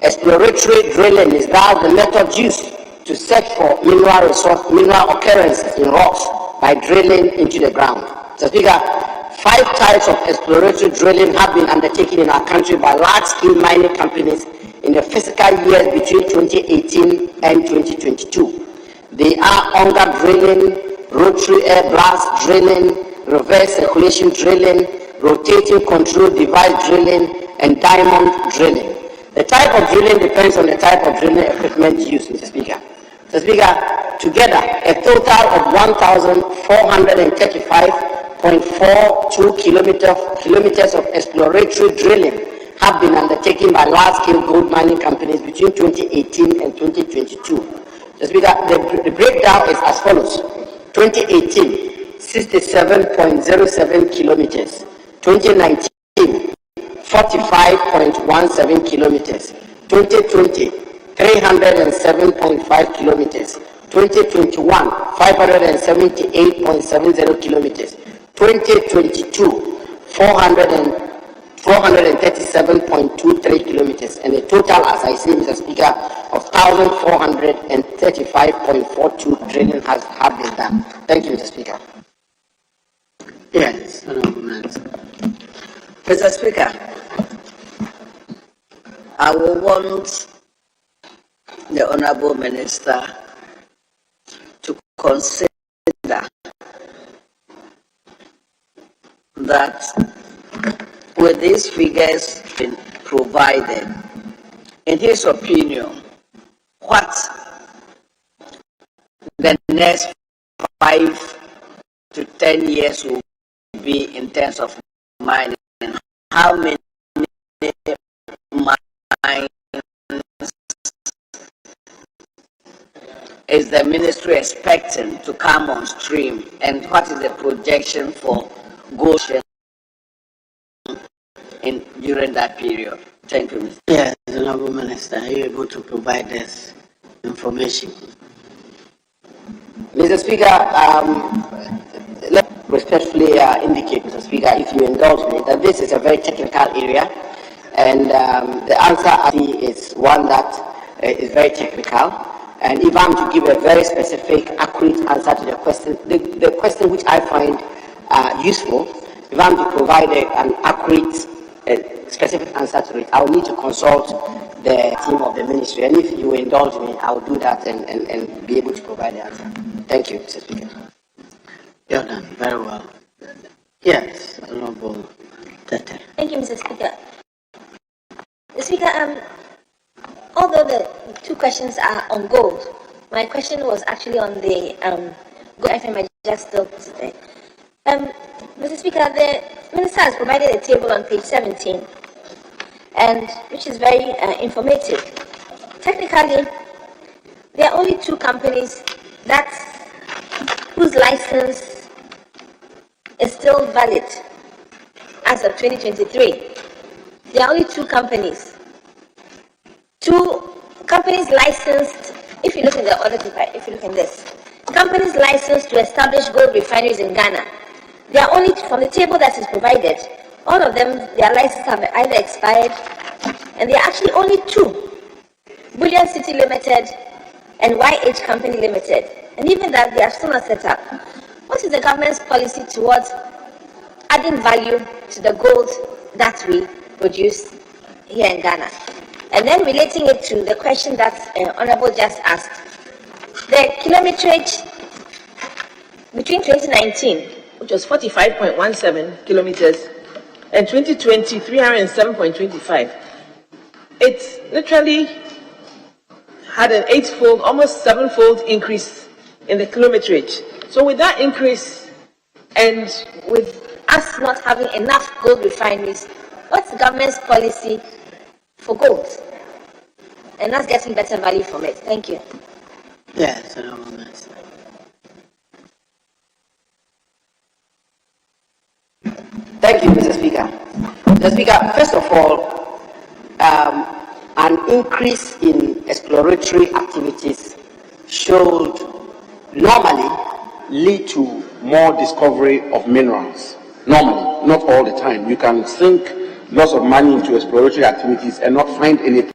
Exploratory drilling is thus the method used to search for mineral occurrences in rocks by drilling into the ground. Mr. Speaker, 5 types of exploratory drilling have been undertaken in our country by large-scale mining companies in the fiscal years between 2018 and 2022. They are onga drilling, rotary air blast drilling, reverse circulation drilling, rotating control device drilling, and diamond drilling. The type of drilling depends on the type of drilling equipment used, Mr. Speaker. Mr. Speaker, together, a total of 1,435.42 kilometers of exploratory drilling have been undertaken by large-scale gold mining companies between 2018 and 2022. Mr. Speaker, the breakdown is as follows. 2018, 67.07 kilometers. 2019, 45.17 kilometers. 2020, 307.5 kilometers. 2021, 578.70 kilometers. 2022, 437.23 kilometers, and a total, as I say, Mr. Speaker, of 1,435.42 drilling have been done. Thank you, Mr. Speaker. Yes, Honorable Minister. Mr. Speaker, I will want the Honorable Minister to consider that with these figures being provided, in his opinion, what the next 5 to 10 years will be in terms of mining? How many mines is the ministry expecting to come on stream, and what is the projection for gold during that period? Thank you, Mr. Yes, Honorable Minister, are you able to provide this information? Mr. Speaker, let me respectfully indicate, Mr. Speaker, if you indulge me, that this is a very technical area, and the answer I see is one that is very technical. And if I'm to give a very specific, accurate answer to the question, the question which I find useful, if I'm to provide an accurate, specific answer to it, I will need to consult the team of the ministry. And if you indulge me, I will do that and be able to provide the answer. Thank you, Mr. Speaker. You're done. Very well. Yes, Honorable Tete. Thank you, Mr. Speaker. Mr. Speaker, although the 2 questions are on gold, my question was actually on the gold item I just still today. Mr. Speaker, the Minister has provided a table on page 17, and which is very informative. Technically, there are only 2 companies whose license is still valid as of 2023. There are only 2 companies. 2 companies licensed, if you look in the order, if you look in this, companies licensed to establish gold refineries in Ghana. They are only, from the table that is provided, all of them, their licenses have either expired, and there are actually only 2, Bullion City Limited and YH Company Limited. And even that, they are still not set up. What is the government's policy towards adding value to the gold that we produce here in Ghana? And then relating it to the question that Honorable just asked, the kilometerage between 2019, which was 45.17 kilometers, and 2020, 307.25, it literally had an 8-fold, almost 7-fold increase in the kilometerage. So with that increase, and with us not having enough gold refineries, what's the government's policy for gold? And us getting better value from it. Thank you. Yes, Thank you, Mr. Speaker. Mr. Speaker, first of all, an increase in exploratory activities should normally lead to more discovery of minerals. Normally, not all the time. You can sink lots of money into exploratory activities and not find anything.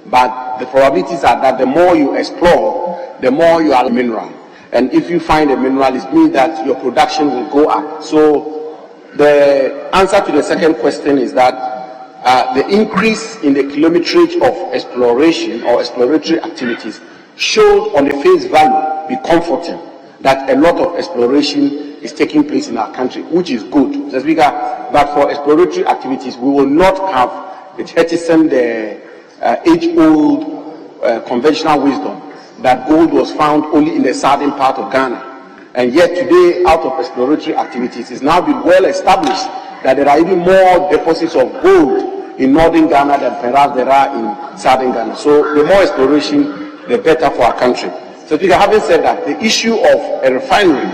But the probabilities are that the more you explore, the more you are a mineral. And if you find a mineral, it means that your production will go up. So the answer to the second question is that the increase in the kilometerage of exploration or exploratory activities should, on the face value, be comforting that a lot of exploration is taking place in our country, which is good, Mr. Speaker. But for exploratory activities, we will not have the age-old conventional wisdom that gold was found only in the southern part of Ghana. And yet today, out of exploratory activities, it's now been well established that there are even more deposits of gold in northern Ghana than perhaps there are in southern Ghana. So the more exploration, the better for our country. So Speaker, having said that, the issue of a refinery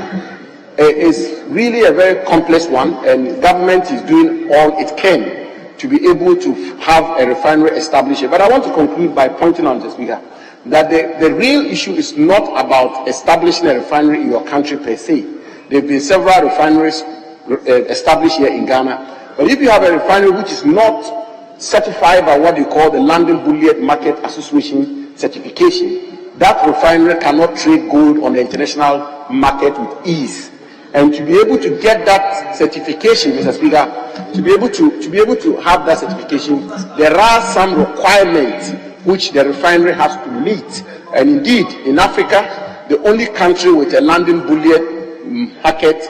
is really a very complex one, and government is doing all it can to be able to have a refinery established. But I want to conclude by pointing out, Mr. Speaker, that the real issue is not about establishing a refinery in your country per se. There have been several refineries established here in Ghana. But if you have a refinery which is not certified by what you call the London Bullion Market Association certification, that refinery cannot trade gold on the international market with ease. And to be able to get that certification, Mr. Speaker, to be able to have that certification, there are some requirements which the refinery has to meet. And indeed, in Africa, the only country with a London Bullion Market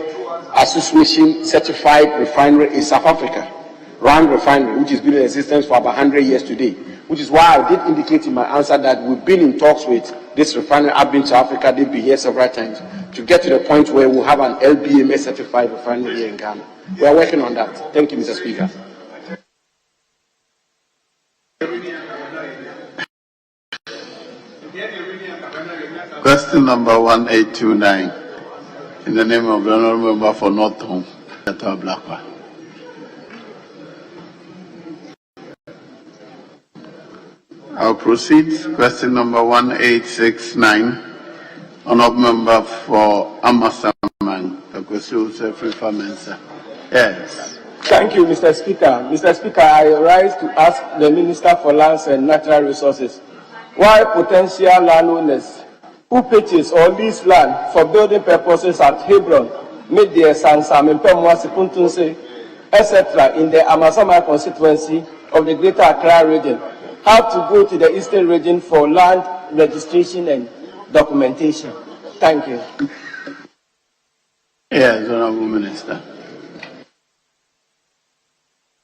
Association certified refinery is South Africa, Rand Refinery, which has been in existence for about 100 years today. Which is why I did indicate in my answer that we've been in talks with this refinery. I've been to Africa, they've been here several times, to get to the point where we'll have an LBMA certified refinery here in Ghana. We are working on that. Thank you, Mr. Speaker. Question number 1829. In the name of the Honourable Member for North Home, Dr. Blackwell. I'll proceed. Question number 1869. Honourable Member for Amasaman, the question is free for answer. Yes. Thank you, Mr. Speaker. Mr. Speaker, I rise to ask the Minister for Lands and Natural Resources why potential landowners who purchase or lease land for building purposes at Hebron, Media, Sansam, Mpemwa, Sipuntunse, etc. in the Amasama constituency of the Greater Accra region have to go to the Eastern region for land registration and documentation. Thank you. Yes, Honourable Minister.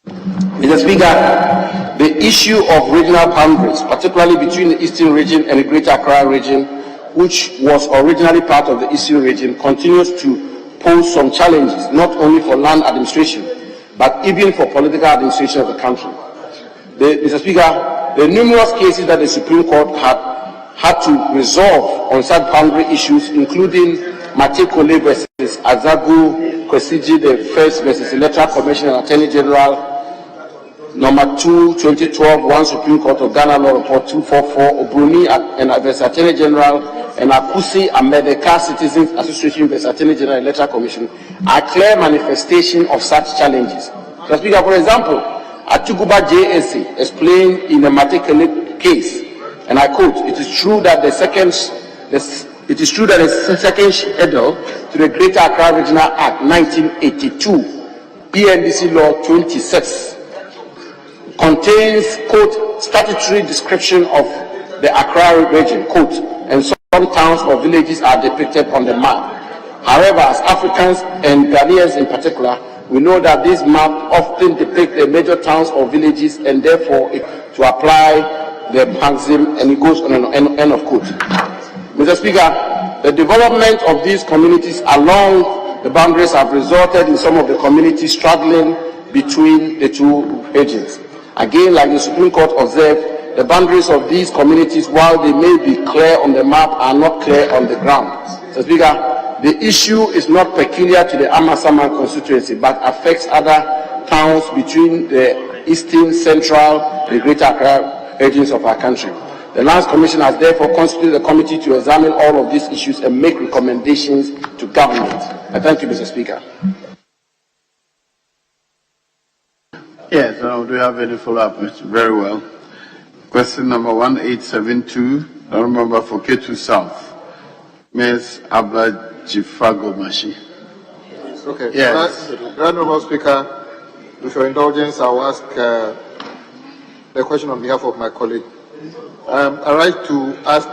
Mr. Speaker, the issue of regional boundaries, particularly between the Eastern region and the Greater Accra region, which was originally part of the Eastern region, continues to pose some challenges, not only for land administration, but even for political administration of the country. Mr. Speaker, the numerous cases that the Supreme Court had to resolve on such boundary issues, including Matekole versus Azagu, Kwesiji the First versus Electoral Commission and Attorney General, Number 2, 2012, 1 Supreme Court of Ghana Law Report 244, Obroni and versus Attorney General, and Akusi Amedeka Citizens Association versus Attorney General Electoral Commission are clear manifestation of such challenges. Mr. Speaker, for example, Atuguba JSC explained in the Matekele case, and I quote, it is true that the second schedule to the Greater Accra Regional Act 1982, PNDC Law 26, contains, quote, statutory description of the Accra region, quote, and some towns or villages are depicted on the map. However, as Africans and Ghanaians in particular, we know that this map often depicts the major towns or villages, and therefore to apply the maxim, and it goes on and end of quote. Mr. Speaker, the development of these communities along the boundaries have resulted in some of the communities struggling between the two regions. Again, like the Supreme Court observed, the boundaries of these communities, while they may be clear on the map, are not clear on the ground. So, Speaker, the issue is not peculiar to the Amasaman constituency, but affects other towns between the eastern, central, and greater Accra regions of our country. The Lands Commission has therefore constituted a committee to examine all of these issues and make recommendations to government. I thank you, Mr. Speaker. Yes, do you have any follow-up? Very well. Question number 1872, the member for K2 South, Ms. Abba Jifago-Mashi. Okay. Yes. Honorable Speaker, with your indulgence, I will ask the question on behalf of my colleague. I rise to ask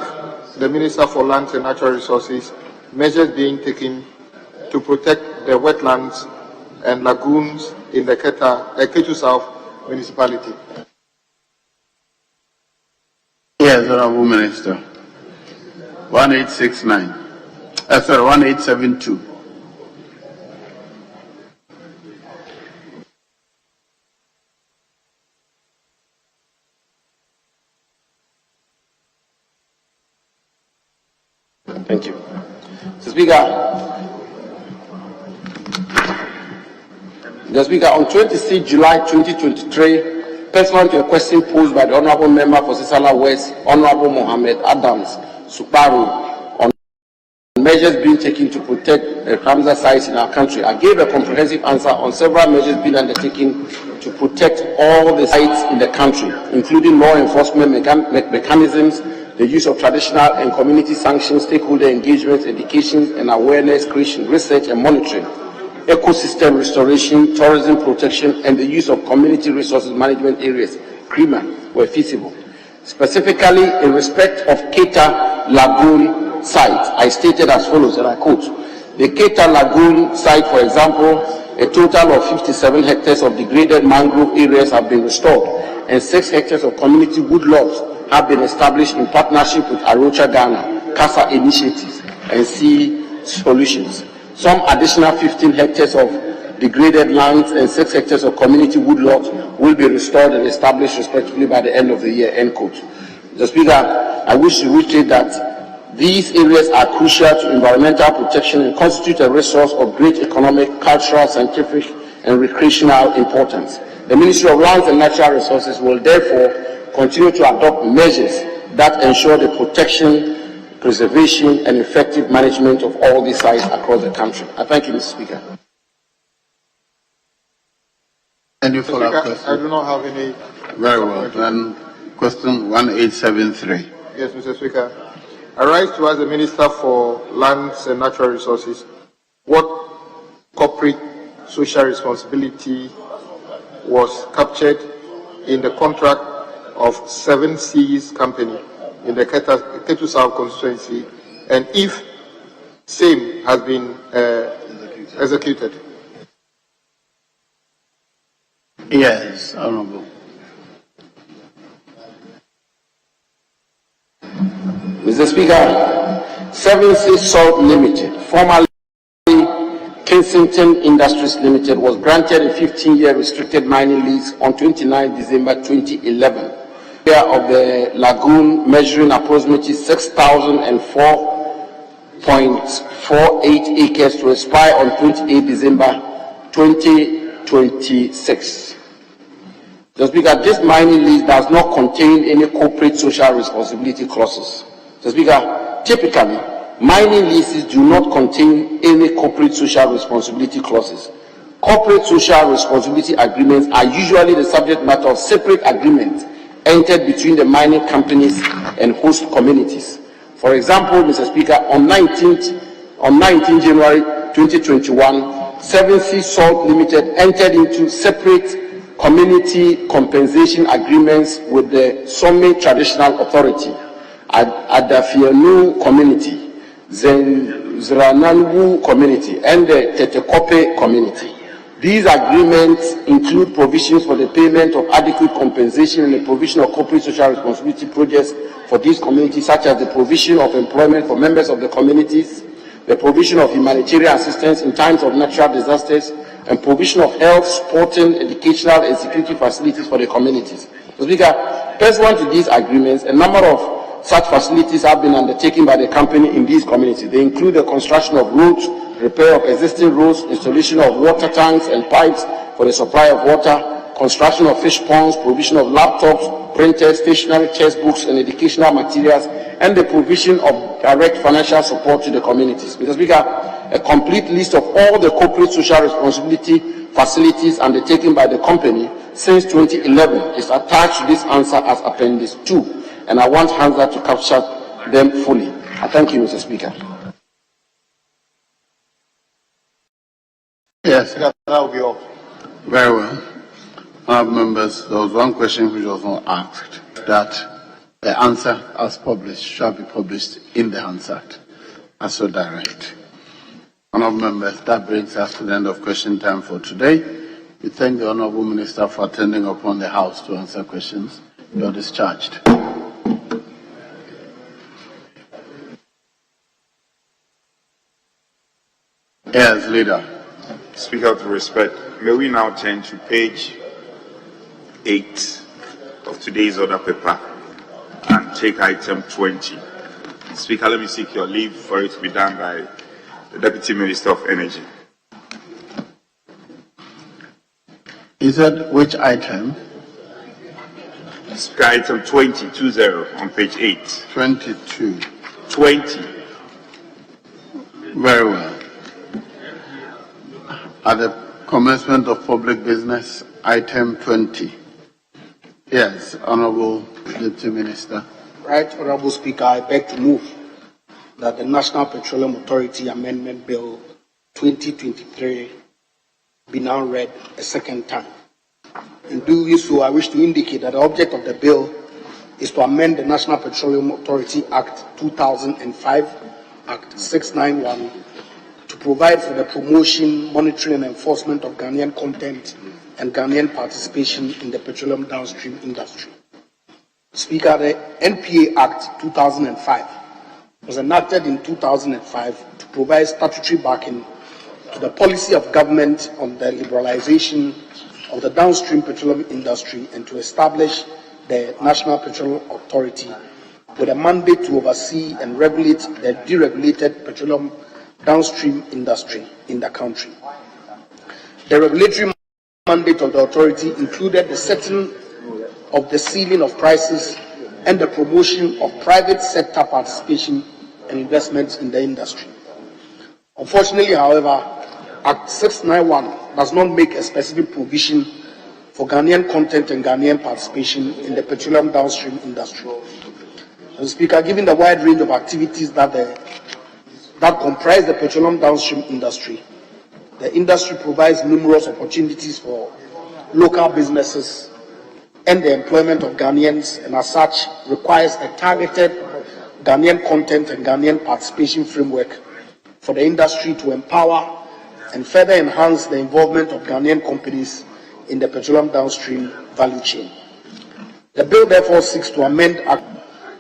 the Minister for Lands and Natural Resources measures being taken to protect the wetlands and lagoons in the K2 South municipality. Yes, Honorable Minister. 1869. 1872. Thank you. Mr. Speaker, on 26 July 2023, pursuant to a question posed by the Honourable Member for Sisala West, Honourable Mohammed Adams Subaru, on measures being taken to protect the Ramsar sites in our country, I gave a comprehensive answer on several measures being undertaken to protect all the sites in the country, including law enforcement mechanisms, the use of traditional and community sanctions, stakeholder engagement, education and awareness creation, research and monitoring, ecosystem restoration, tourism protection, and the use of community resources management areas, CREMA, were feasible. Specifically, in respect of Keita Lagoon site, I stated as follows, and I quote, the Keita Lagoon site, for example, a total of 57 hectares of degraded mangrove areas have been restored, and 6 hectares of community woodlots have been established in partnership with Arocha Ghana, CASA Initiatives, and Sea Solutions. Some additional 15 hectares of degraded lands and 6 hectares of community woodlots will be restored and established respectively by the end of the year, end quote. Mr. Speaker, I wish to reiterate that these areas are crucial to environmental protection and constitute a resource of great economic, cultural, scientific, and recreational importance. The Ministry of Lands and Natural Resources will therefore continue to adopt measures that ensure the protection, preservation, and effective management of all these sites across the country. I thank you, Mr. Speaker. Any follow-up question? I do not have any. Very well. Then, question 1873. Yes, Mr. Speaker. I rise to ask the Minister for Lands and Natural Resources what corporate social responsibility was captured in the contract of 7 Seas Company in the K2 South constituency, and if same has been executed. Yes, Honourable. Mr. Speaker, 7 Seas Salt Limited, formerly Kensington Industries Limited, was granted a 15-year restricted mining lease on 29 December 2011. Of the lagoon measuring approximately 6,004.48 acres to expire on 28 December 2026. Mr. Speaker, this mining lease does not contain any corporate social responsibility clauses. Mr. Speaker, typically, mining leases do not contain any corporate social responsibility clauses. Corporate social responsibility agreements are usually the subject matter of separate agreements entered between the mining companies and host communities. For example, Mr. Speaker, on 19 January 2021, 7 Seas Salt Limited entered into separate community compensation agreements with the Some Traditional Authority, Adafianu Community, Zrananwu Community, and the Tetekope Community. These agreements include provisions for the payment of adequate compensation and the provision of corporate social responsibility projects for these communities, such as the provision of employment for members of the communities, the provision of humanitarian assistance in times of natural disasters, and provision of health, sporting, educational, and security facilities for the communities. Mr. Speaker, pursuant to these agreements, a number of such facilities have been undertaken by the company in these communities. They include the construction of roads, repair of existing roads, installation of water tanks and pipes for the supply of water, construction of fish ponds, provision of laptops, printers, stationery, textbooks, and educational materials, and the provision of direct financial support to the communities. Mr. Speaker, a complete list of all the corporate social responsibility facilities undertaken by the company since 2011 is attached to this answer as Appendix 2, and I want Hansa to capture them fully. I thank you, Mr. Speaker. Yes, that will be all. Very well. Members, there was one question which was not asked, that the answer as published shall be published in the Hansard, as so direct. Honourable members, that brings us to the end of question time for today. We thank the Honourable Minister for attending upon the House to answer questions. You are discharged. Yes, Leader. Speaker, with respect, may we now turn to page 8 of today's order paper and take item 20. Speaker, let me seek your leave for it to be done by the Deputy Minister of Energy. He said which item? Speaker, item 20 on page 8. 22. 20. Very well. At the commencement of public business, item 20. Yes, Honourable Deputy Minister. Right, Honourable Speaker, I beg to move that the National Petroleum Authority Amendment Bill 2023 be now read a second time. In doing so, I wish to indicate that the object of the bill is to amend the National Petroleum Authority Act 2005, Act 691, to provide for the promotion, monitoring, and enforcement of Ghanaian content and Ghanaian participation in the petroleum downstream industry. Speaker, the NPA Act 2005 was enacted in 2005 to provide statutory backing to the policy of government on the liberalization of the downstream petroleum industry and to establish the National Petroleum Authority with a mandate to oversee and regulate the deregulated petroleum downstream industry in the country. The regulatory mandate of the authority included the setting of the ceiling of prices and the promotion of private sector participation and investments in the industry. Unfortunately, however, Act 691 does not make a specific provision for Ghanaian content and Ghanaian participation in the petroleum downstream industry. Mr. Speaker, given the wide range of activities that comprise the petroleum downstream industry, the industry provides numerous opportunities for local businesses and the employment of Ghanaians, and as such requires a targeted Ghanaian content and Ghanaian participation framework for the industry to empower and further enhance the involvement of Ghanaian companies in the petroleum downstream value chain. The bill therefore seeks to amend Act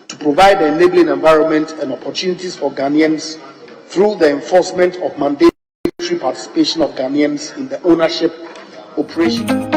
to provide the enabling environment and opportunities for Ghanaians through the enforcement of mandatory participation of Ghanaians in the ownership, operation,